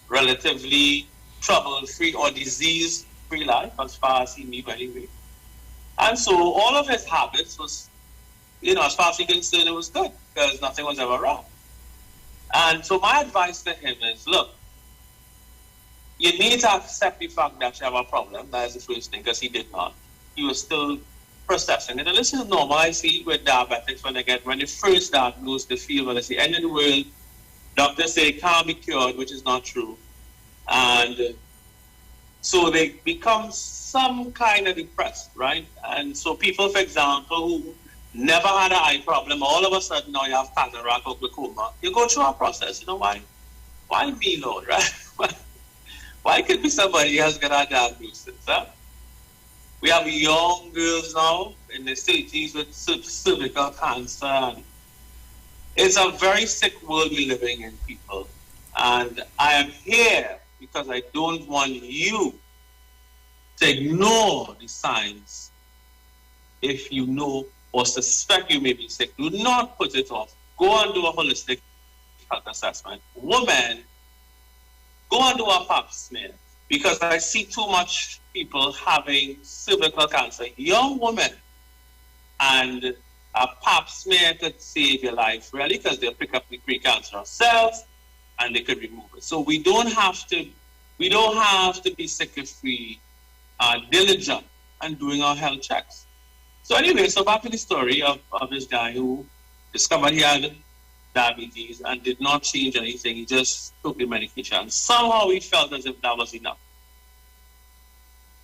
relatively trouble-free or disease-free life, as far as he knew anyway. And so all of his habits was, as far as he concerned, it was good because nothing was ever wrong. And so my advice to him is, look, you need to accept the fact that you have a problem. That is the first thing, because he did not. He was still processing it. And this is normal. I see with diabetics when they first diagnosed, they feel, well, it's the end of the world. Doctors say it can't be cured, which is not true. And so they become some kind of depressed, right? And so people, for example, who never had an eye problem, all of a sudden now you have cataract or glaucoma. You go through a process. Why? Why me, Lord, right? Why could be somebody who has got a diagnosis, huh? We have young girls now in the 30s with cervical cancer. And it's a very sick world we're living in, people. And I am here because I don't want you to ignore the signs. If you know or suspect you may be sick, do not put it off. Go and do a holistic health assessment. Women, go and do a pap smear, because I see too much people having cervical cancer, young women, and a pap smear could save your life, really, because they'll pick up the precancerous cells and they could remove it. So we don't have to be sick if we are diligent and doing our health checks. So anyway, so back to the story of this guy who discovered he had diabetes and did not change anything. He just took the medication. Somehow he felt as if that was enough.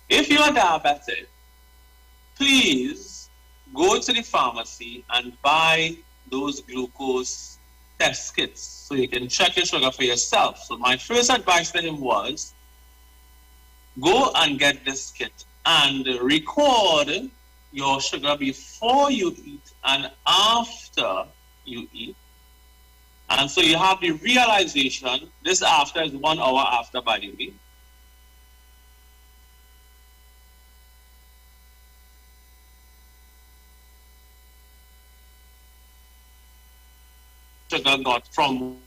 If you are diabetic, please go to the pharmacy and buy those glucose test kits so you can check your sugar for yourself. So my first advice to him was, go and get this kit and record your sugar before you eat and after you eat. And so you have the realization, this after is 1 hour after, by the way. Sugar got from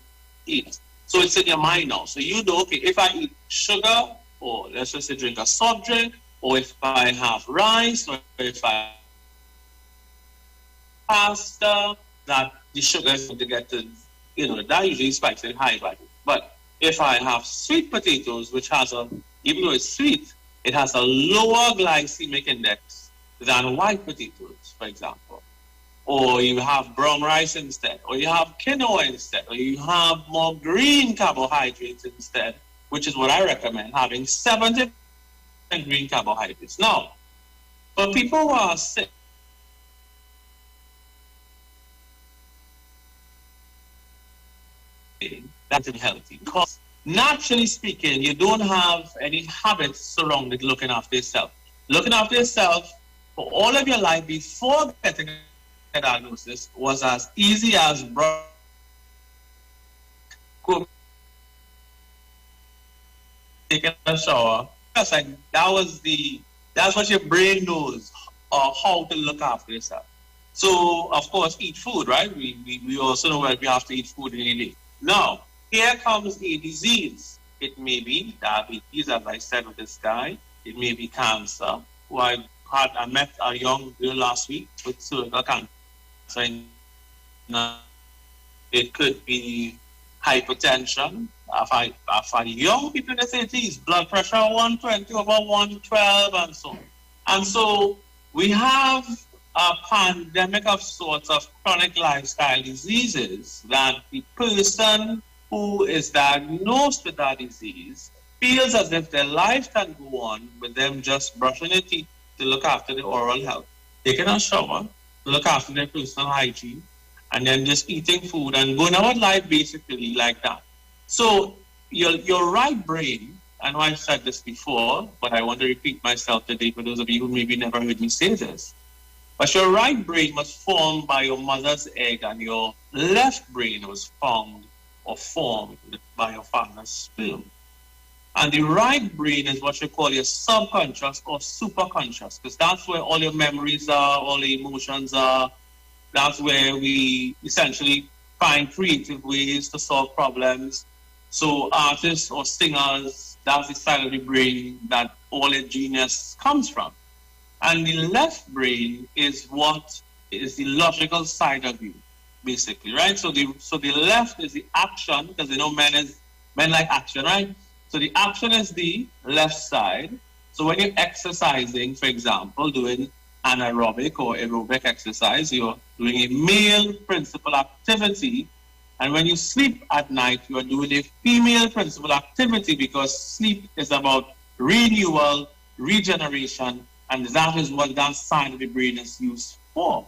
eat. So it's in your mind now. So you know, okay, if I eat sugar, or let's just say drink a soft drink, or if I have rice, or if I pasta, that the sugar is going to get to, that usually spikes in high value. But if I have sweet potatoes, which has even though it's sweet, it has a lower glycemic index than white potatoes, for example. or you have brown rice instead, or you have quinoa instead, or you have more green carbohydrates instead, which is what I recommend, having 70% green carbohydrates. Now, for people who are sick, that's unhealthy, because naturally speaking, you don't have any habits surrounded looking after yourself. Looking after yourself for all of your life before getting a diagnosis was as easy as taking a shower. That's like that's what your brain knows how to look after yourself. So of course, eat food, right? We also know that we have to eat food in a day. Now, here comes a disease. It may be diabetes, as I said with this guy. It may be cancer. I met a young girl last week with cervical cancer. It could be hypertension. For young people in the 30s, blood pressure 120 over 112 and so on. And so we have a pandemic of sorts of chronic lifestyle diseases that the person who is diagnosed with that disease feels as if their life can go on with them just brushing their teeth to look after their oral health, taking a shower, to look after their personal hygiene, and then just eating food and going about life basically like that. So your right brain, I know I've said this before, but I want to repeat myself today for those of you who maybe never heard me say this. But your right brain was formed by your mother's egg, and your left brain was formed by your father's sperm. And the right brain is what you call your subconscious or superconscious, because that's where all your memories are, all the emotions are. That's where we essentially find creative ways to solve problems. So artists or singers, that's the side of the brain that all their genius comes from. And the left brain is what is the logical side of you, basically, right? So the left is the action, because men like action, right? So the action is the left side. So when you're exercising, for example, doing anaerobic or aerobic exercise, you're doing a male principal activity. And when you sleep at night, you are doing a female principal activity, because sleep is about renewal, regeneration, and that is what that side of the brain is used for.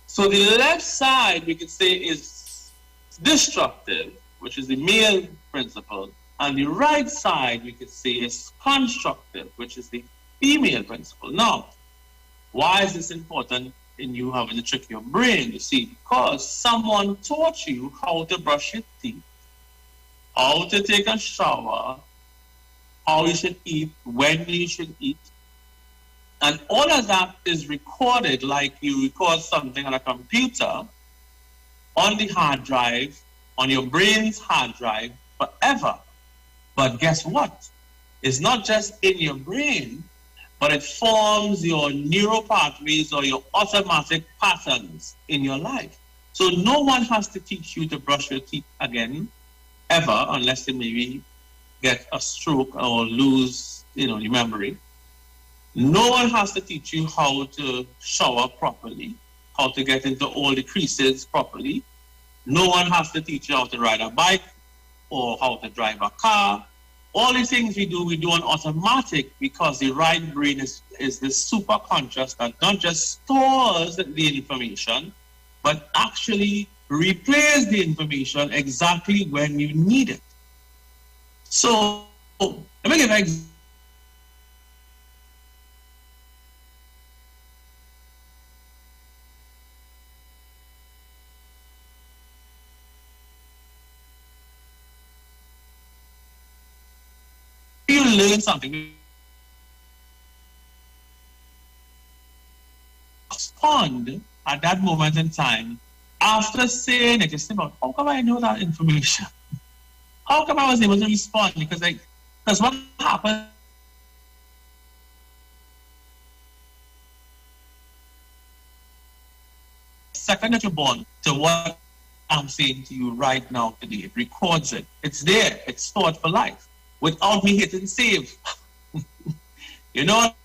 So the left side, we could say, is destructive, which is the male principle. And the right side, we could say, is constructive, which is the female principle. Now, why is this important in you having to trick your brain? You see, because someone taught you how to brush your teeth, how to take a shower, how you should eat, when you should eat. And all of that is recorded like you record something on a computer, on the hard drive, on your brain's hard drive, forever. But guess what? It's not just in your brain, but it forms your neural pathways or your automatic patterns in your life. So no one has to teach you to brush your teeth again, ever, unless you maybe get a stroke or lose, your memory. No one has to teach you how to shower properly, how to get into all the creases properly. No one has to teach you how to ride a bike or how to drive a car. All the things we do on automatic, because the right brain is the superconscious that not just stores the information, but actually replays the information exactly when you need it. So let me give an example. You learn something, respond at that moment in time after saying it. You think about, how come I know that information? How come I was able to respond? Because what happened? Second that you're born to what I'm saying to you right now today, it records it. It's there. It's stored for life. Without me hitting save. On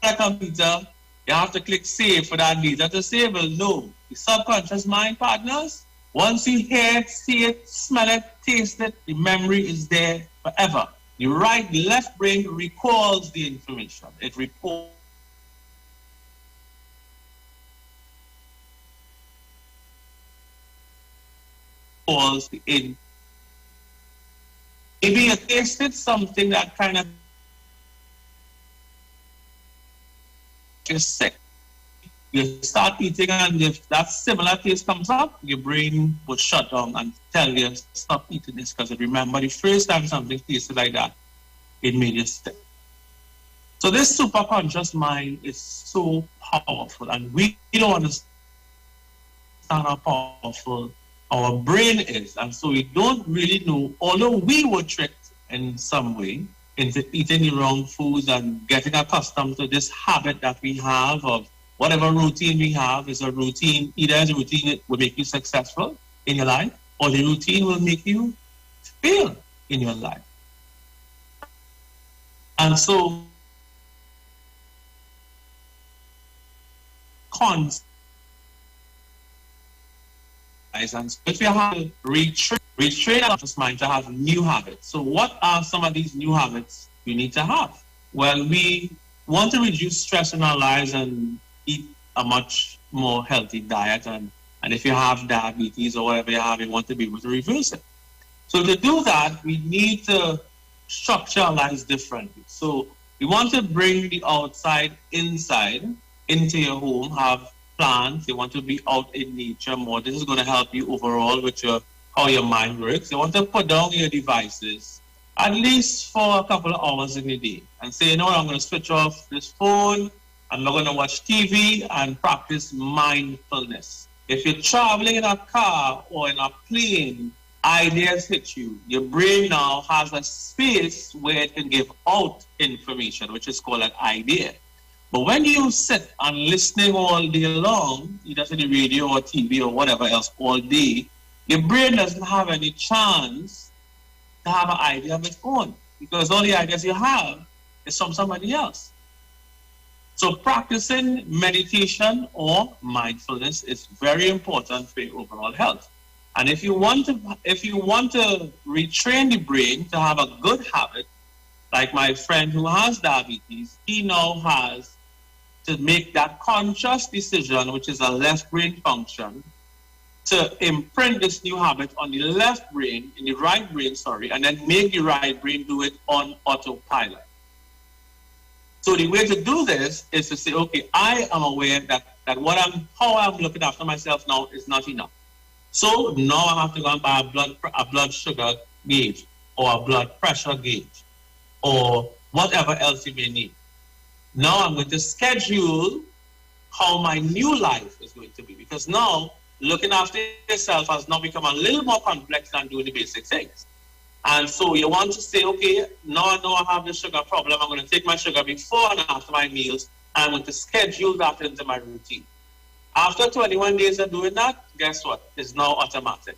a computer, you have to click save for that data to save. Well, no. The subconscious mind, partners, once you hear it, see it, smell it, taste it, the memory is there forever. The left brain recalls the information. It recalls the in. Maybe you tasted something that kind of is sick. You start eating, and if that similar taste comes up, your brain will shut down and tell you stop eating this, because it remember the first time something tasted like that, it made you sick. So this superconscious mind is so powerful, and we don't understand how powerful our brain is, and so we don't really know, although we were tricked in some way into eating the wrong foods and getting accustomed to this habit that we have of whatever routine we have is a routine. Either the routine will make you successful in your life, or the routine will make you fail in your life. And so, and if you have to retrain our conscious mind to have new habits. So what are some of these new habits you need to have? Well, we want to reduce stress in our lives and eat a much more healthy diet. And if you have diabetes or whatever you have, you want to be able to reverse it. So to do that, we need to structure our lives differently. So we want to bring the outside inside into your home, have plants, you want to be out in nature more. This is going to help you overall with how your mind works. You want to put down your devices at least for a couple of hours in a day and say, you know what, I'm going to switch off this phone, I'm not going to watch TV, and practice mindfulness. If you're traveling in a car or in a plane, ideas hit you. Your brain now has a space where it can give out information, which is called an idea. But when you sit and listening all day long, either to the radio or TV or whatever else all day, your brain doesn't have any chance to have an idea of its own, because all the ideas you have is from somebody else. So practicing meditation or mindfulness is very important for your overall health. And if you want to retrain the brain to have a good habit, like my friend who has diabetes, he now has to make that conscious decision, which is a left brain function, to imprint this new habit on the left brain, in the right brain, and then make the right brain do it on autopilot. So the way to do this is to say, okay, I am aware that how I'm looking after myself now is not enough. So now I have to go and buy a blood sugar gauge or a blood pressure gauge or whatever else you may need. Now I'm going to schedule how my new life is going to be, because now looking after yourself has now become a little more complex than doing the basic things. And so you want to say, okay, now I know I have the sugar problem. I'm going to take my sugar before and after my meals. I'm going to schedule that into my routine. After 21 days of doing that, guess what? It's now automatic.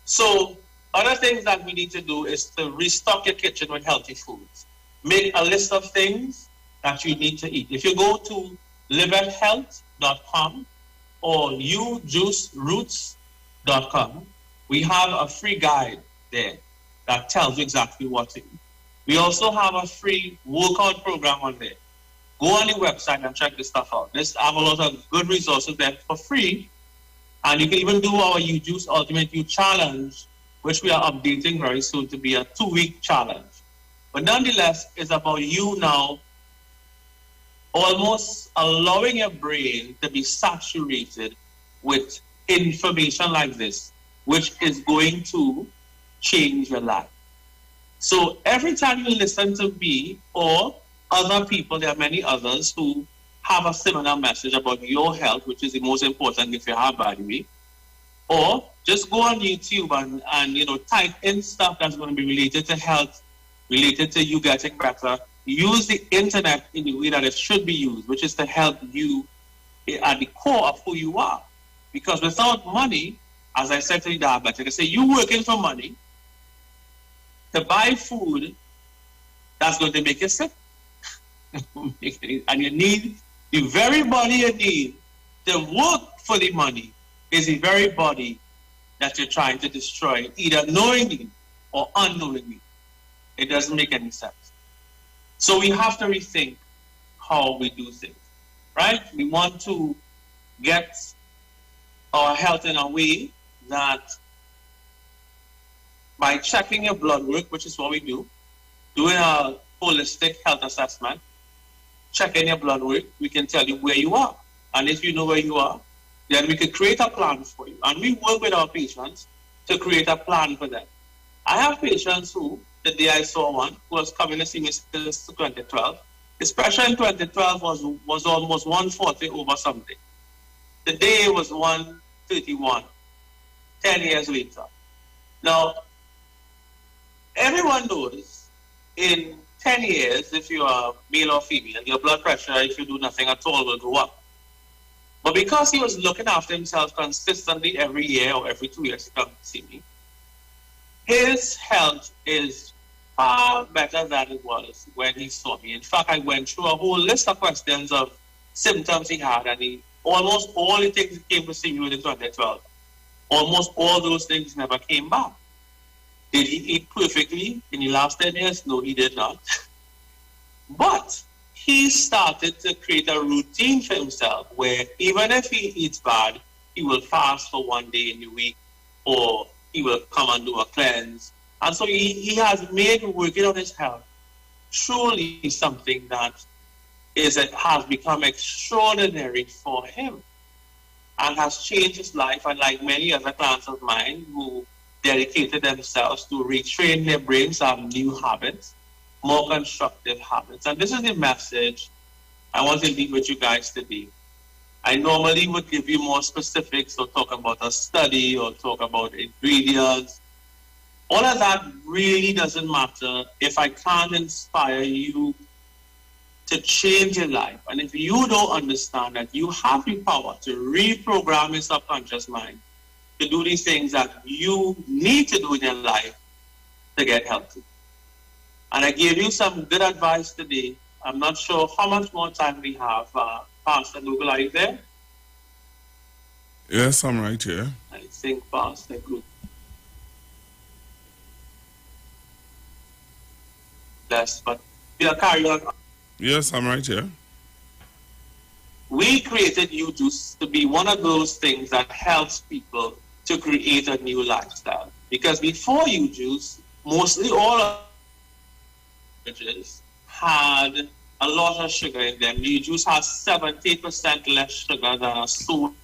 So other things that we need to do is to restock your kitchen with healthy foods. Make a list of things that you need to eat. If you go to livethealth.com or ujuiceroots.com, we have a free guide there that tells you exactly what to eat. We also have a free workout program on there. Go on the website and check this stuff out. I have a lot of good resources there for free. And you can even do our UJuice Ultimate You Challenge, which we are updating very soon to be a 2-week challenge. But nonetheless, it's about you now almost allowing your brain to be saturated with information like this, which is going to change your life. So every time you listen to me or other people, there are many others who have a similar message about your health, which is the most important if you have, by the way, or just go on YouTube and type in stuff that's going to be related to health, related to you getting better. Use the internet in the way that it should be used, which is to help you at the core of who you are. Because without money, as I said to the diabetic, I say, you working for money to buy food that's going to make you sick. And you need the very body you need the work for the money is the very body that you're trying to destroy, either knowingly or unknowingly. It doesn't make any sense. So we have to rethink how we do things, right? We want to get our health in a way that by checking your blood work, which is what we do, doing a holistic health assessment, checking your blood work, we can tell you where you are. And if you know where you are, then we can create a plan for you. And we work with our patients to create a plan for them. I have patients who, the day I saw one, who was coming to see me since 2012, his pressure in 2012 was almost 140 over something. The day was 131, 10 years later. Now, everyone knows in 10 years, if you are male or female, your blood pressure, if you do nothing at all, will go up. But because he was looking after himself consistently every year or every 2 years to come to see me, his health is far better than it was when he saw me. In fact, I went through a whole list of questions of symptoms he had, and almost all the things he came to see me with in 2012, almost all those things never came back. Did he eat perfectly in the last 10 years? No, he did not. But he started to create a routine for himself where even if he eats bad, he will fast for 1 day in the week, or he will come and do a cleanse. And so he has made working on his health truly something that has become extraordinary for him and has changed his life. And like many other clients of mine who dedicated themselves to retrain their brains on new habits, more constructive habits. And this is the message I want to leave with you guys today. I normally would give you more specifics or talk about a study or talk about ingredients. All of that really doesn't matter if I can't inspire you to change your life. And if you don't understand that you have the power to reprogram your subconscious mind to do these things that you need to do in your life to get healthy. And I gave you some good advice today. I'm not sure how much more time we have. Pastor Google, are you there? Yes, I'm right here. I think Pastor Google. Yes, but we'll carry on. Yes, I'm right here. We created U-Juice to be one of those things that helps people to create a new lifestyle. Because before U-Juice, mostly all of beverages had a lot of sugar in them. U-Juice has 70% less sugar than a soda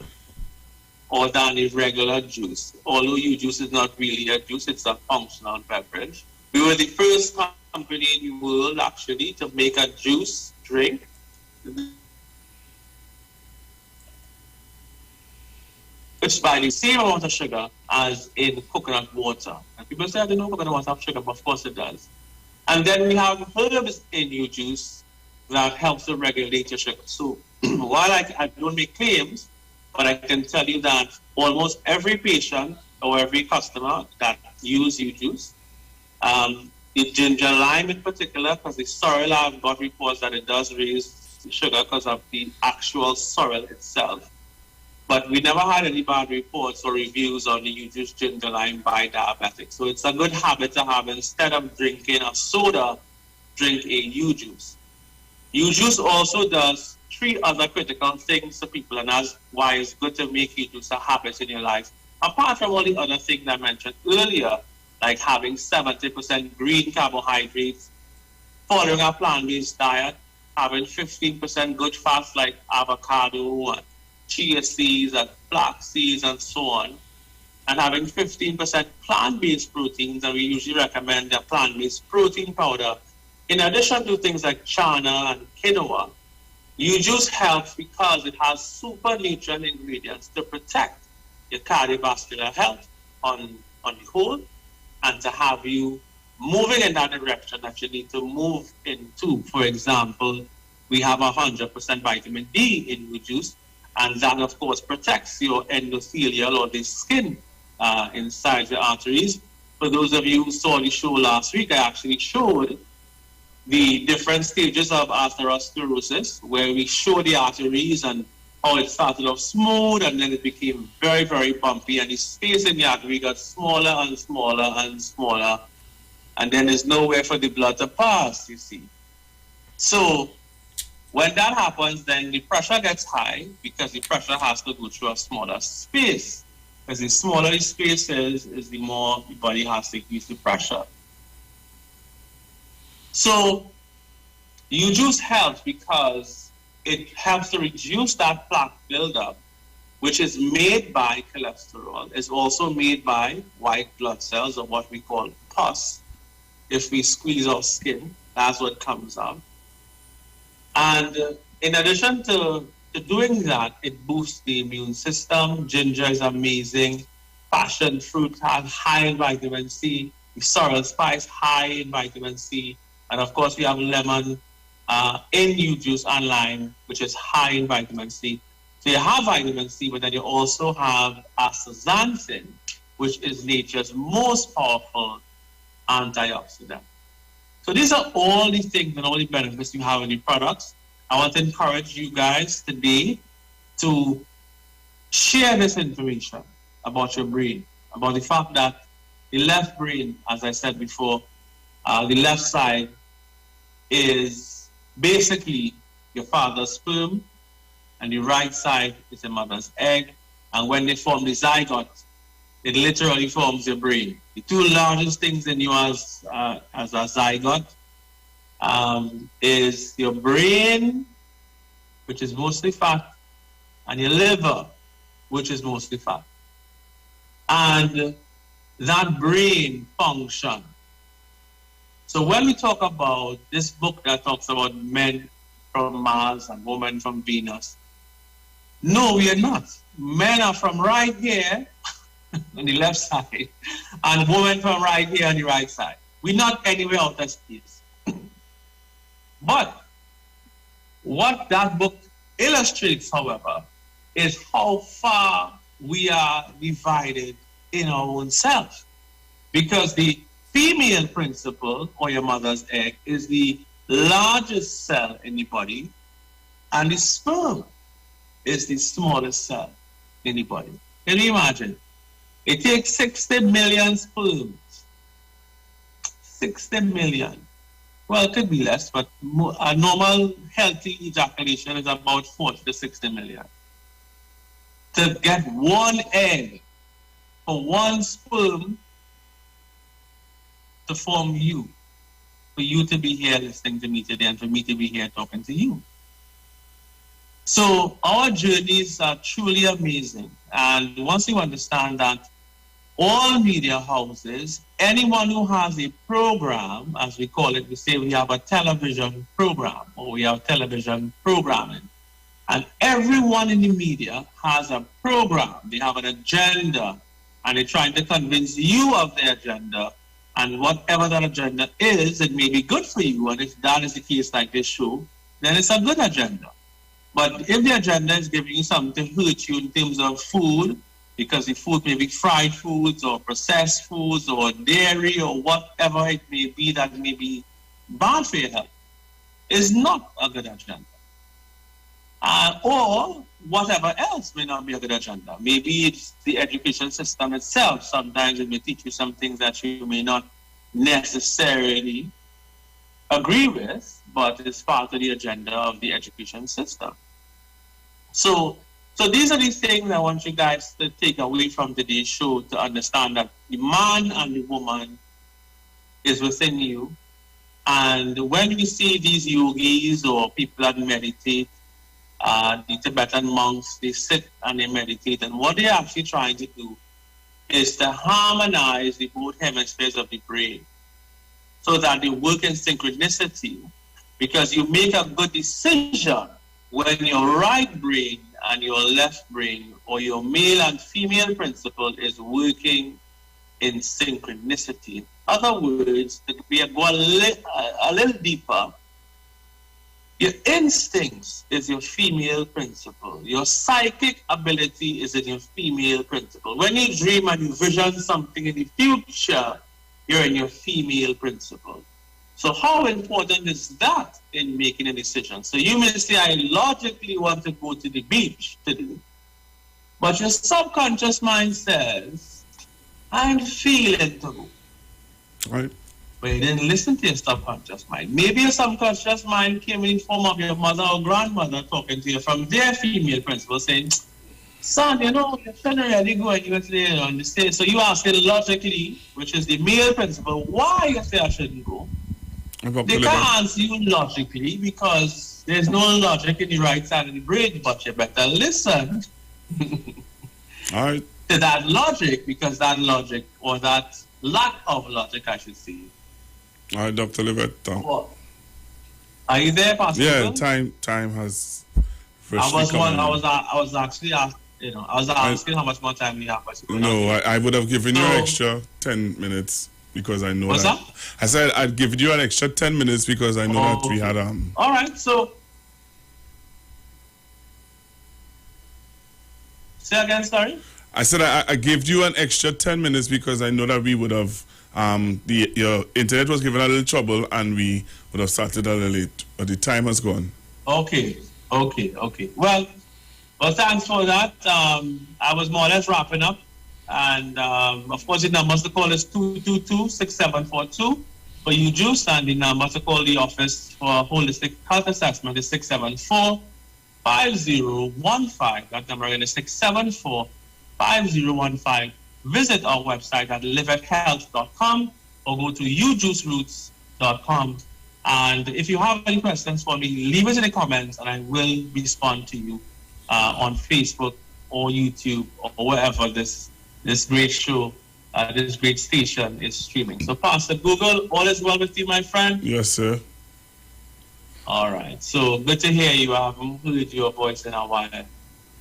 or than a regular juice. Although U-Juice is not really a juice, it's a functional beverage. We were the first company in the world actually to make a juice drink. Which by the same amount of sugar as in coconut water. And people say, I don't know coconut water have sugar, but of course it does. And then we have herbs in your juice that helps to regulate your sugar. So while I don't make claims, but I can tell you that almost every patient or every customer that use U-Juice, the ginger lime in particular, because the sorrel, I've got reports that it does raise sugar because of the actual sorrel itself. But we never had any bad reports or reviews on the U-Juice ginger lime by diabetics. So it's a good habit to have. Instead of drinking a soda, drink a U-Juice. U-Juice also does 3 other critical things to people, and that's why it's good to make U-Juice a habit in your life. Apart from all the other things I mentioned earlier, like having 70% green carbohydrates, following a plant-based diet, having 15% good fats like avocado and chia seeds and flax seeds and so on, and having 15% plant-based proteins, and we usually recommend the plant-based protein powder, in addition to things like chana and quinoa. U-Juice helps because it has super nutrient ingredients to protect your cardiovascular health on the whole, and to have you moving in that direction that you need to move into. For example, we have 100% vitamin D in U-Juice, and that, of course, protects your endothelial or the skin inside your arteries. For those of you who saw the show last week, I actually showed the different stages of atherosclerosis, where we show the arteries and how it started off smooth and then it became very, very bumpy, and the space in the artery got smaller and smaller and smaller, and then there's nowhere for the blood to pass, you see. So when that happens, then the pressure gets high because the pressure has to go through a smaller space. Because the smaller the space is the more the body has to use the pressure. So U-juice helps because it helps to reduce that plaque buildup, which is made by cholesterol. It's also made by white blood cells, or what we call pus. If we squeeze our skin, that's what comes out. And in addition to doing that, it boosts the immune system. Ginger is amazing. Passion fruit has high in vitamin C. The sorrel spice, high in vitamin C. And of course, we have lemon in U-juice and lime, which is high in vitamin C. So you have vitamin C, but then you also have astaxanthin, which is nature's most powerful antioxidant. So these are all the things and all the benefits you have in the products. I want to encourage you guys today to share this information about your brain, about the fact that the left brain, as I said before, the left side is basically your father's sperm, and the right side is your mother's egg. And when they form the zygote, it literally forms your brain. The two largest things in you as a zygote is your brain, which is mostly fat, and your liver, which is mostly fat. And that brain function. So when we talk about this book that talks about men from Mars and women from Venus, no, we are not. Men are from right here on the left side, and women from right here on the right side. We're not anywhere out of space. But what that book illustrates, however, is how far we are divided in our own self. Because the female principle, or your mother's egg, is the largest cell in the body, and the sperm is the smallest cell in the body. Can you imagine? It takes 60 million sperms. 60 million. Well, it could be less, but a normal healthy ejaculation is about 40 to 60 million. To get one egg, for one sperm to form you, for you to be here listening to me today, and for me to be here talking to you. So our journeys are truly amazing. And once you understand that all media houses, anyone who has a program, as we call it, we say we have a television program, or we have television programming. And everyone in the media has a program. They have an agenda, and they're trying to convince you of their agenda. And whatever that agenda is, it may be good for you. And if that is the case like this show, then it's a good agenda. But if the agenda is giving you something to hurt you in terms of food, because the food may be fried foods or processed foods or dairy or whatever it may be that may be bad for your health, is not a good agenda. Or whatever else may not be a good agenda. Maybe it's the education system itself. Sometimes it may teach you some things that you may not necessarily agree with, but it's part of the agenda of the education system. So these are the things I want you guys to take away from today's show, to understand that the man and the woman is within you. And when we see these yogis or people that meditate, the Tibetan monks, they sit and they meditate, and what they're actually trying to do is to harmonize the both hemispheres of the brain so that they work in synchronicity, because you make a good decision when your right brain and your left brain, or your male and female principle, is working in synchronicity. In other words, to go a little deeper, your instincts is your female principle. Your psychic ability is in your female principle. When you dream and you vision something in the future, you're in your female principle. So how important is that in making a decision? So you may say, I logically want to go to the beach today, but your subconscious mind says, I'm feeling to go. Right. But you didn't listen to your subconscious mind. Maybe your subconscious mind came in the form of your mother or grandmother talking to you from their female principle saying, son, you shouldn't really go anywhere today. And you say, so you ask it logically, which is the male principle, why you say I shouldn't go. They can't answer you logically because there's no logic in the right side of the brain, but you better listen All right. to that logic, because that logic, or that lack of logic, I should say. All right, Dr. Livett. Are you there, Pastor? Yeah, time has I was actually asking how much more time we have. No, I would have given you an extra 10 minutes because I know What's that? I said I'd give you an extra 10 minutes because I know that we had All right, so say again, sorry. I said I gave you an extra 10 minutes because I know that we would have your internet was giving a little trouble and we would have started a little late, but the time has gone. Okay. Well, thanks for that. I was more or less wrapping up. And, of course, the numbers to call is 222-6742 for you, Juice. And the number to call the office for holistic health assessment is 674-5015. That number again is 674-5015. Visit our website at liveathealth.com or go to ujuiceroots.com. And if you have any questions for me, leave it in the comments and I will respond to you on Facebook or YouTube or wherever this great show, this great station is streaming. So Pastor Google, all is well with you, my friend? Yes, sir. All right. So good to hear you. I haven't heard your voice in a while.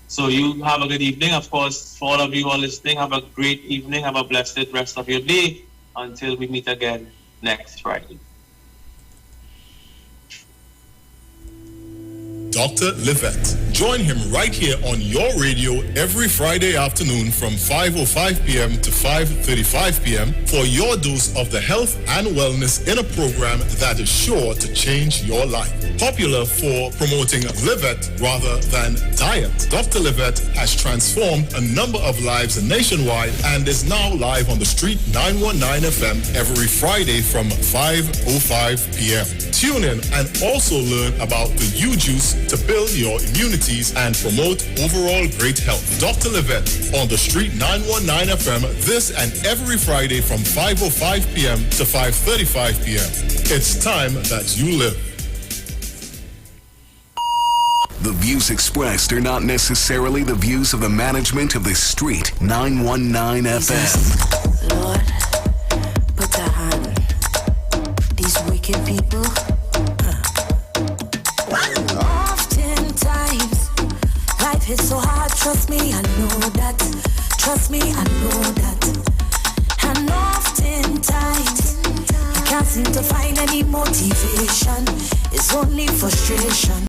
So you have a good evening. Of course, for all of you all listening, have a great evening. Have a blessed rest of your day until we meet again next Friday. Dr. Livett. Join him right here on your radio every Friday afternoon from 5:05 p.m. to 5:35 p.m. for your dose of the health and wellness in a program that is sure to change your life. Popular for promoting Livett rather than diet, Dr. Livett has transformed a number of lives nationwide and is now live on the Street 919 FM every Friday from 5:05 p.m. Tune in and also learn about the U-Juice to build your immunities and promote overall great health. Dr. Livett on the Street 919 FM this and every Friday from 5:05 p.m. to 5:35 p.m. It's time that you live. The views expressed are not necessarily the views of the management of the Street 919 FM. Lord, put a hand. These wicked people. Oftentimes, life is so hard. Trust me, I know that. Trust me, I know that. And oftentimes, you can't seem to find any motivation. It's only frustration.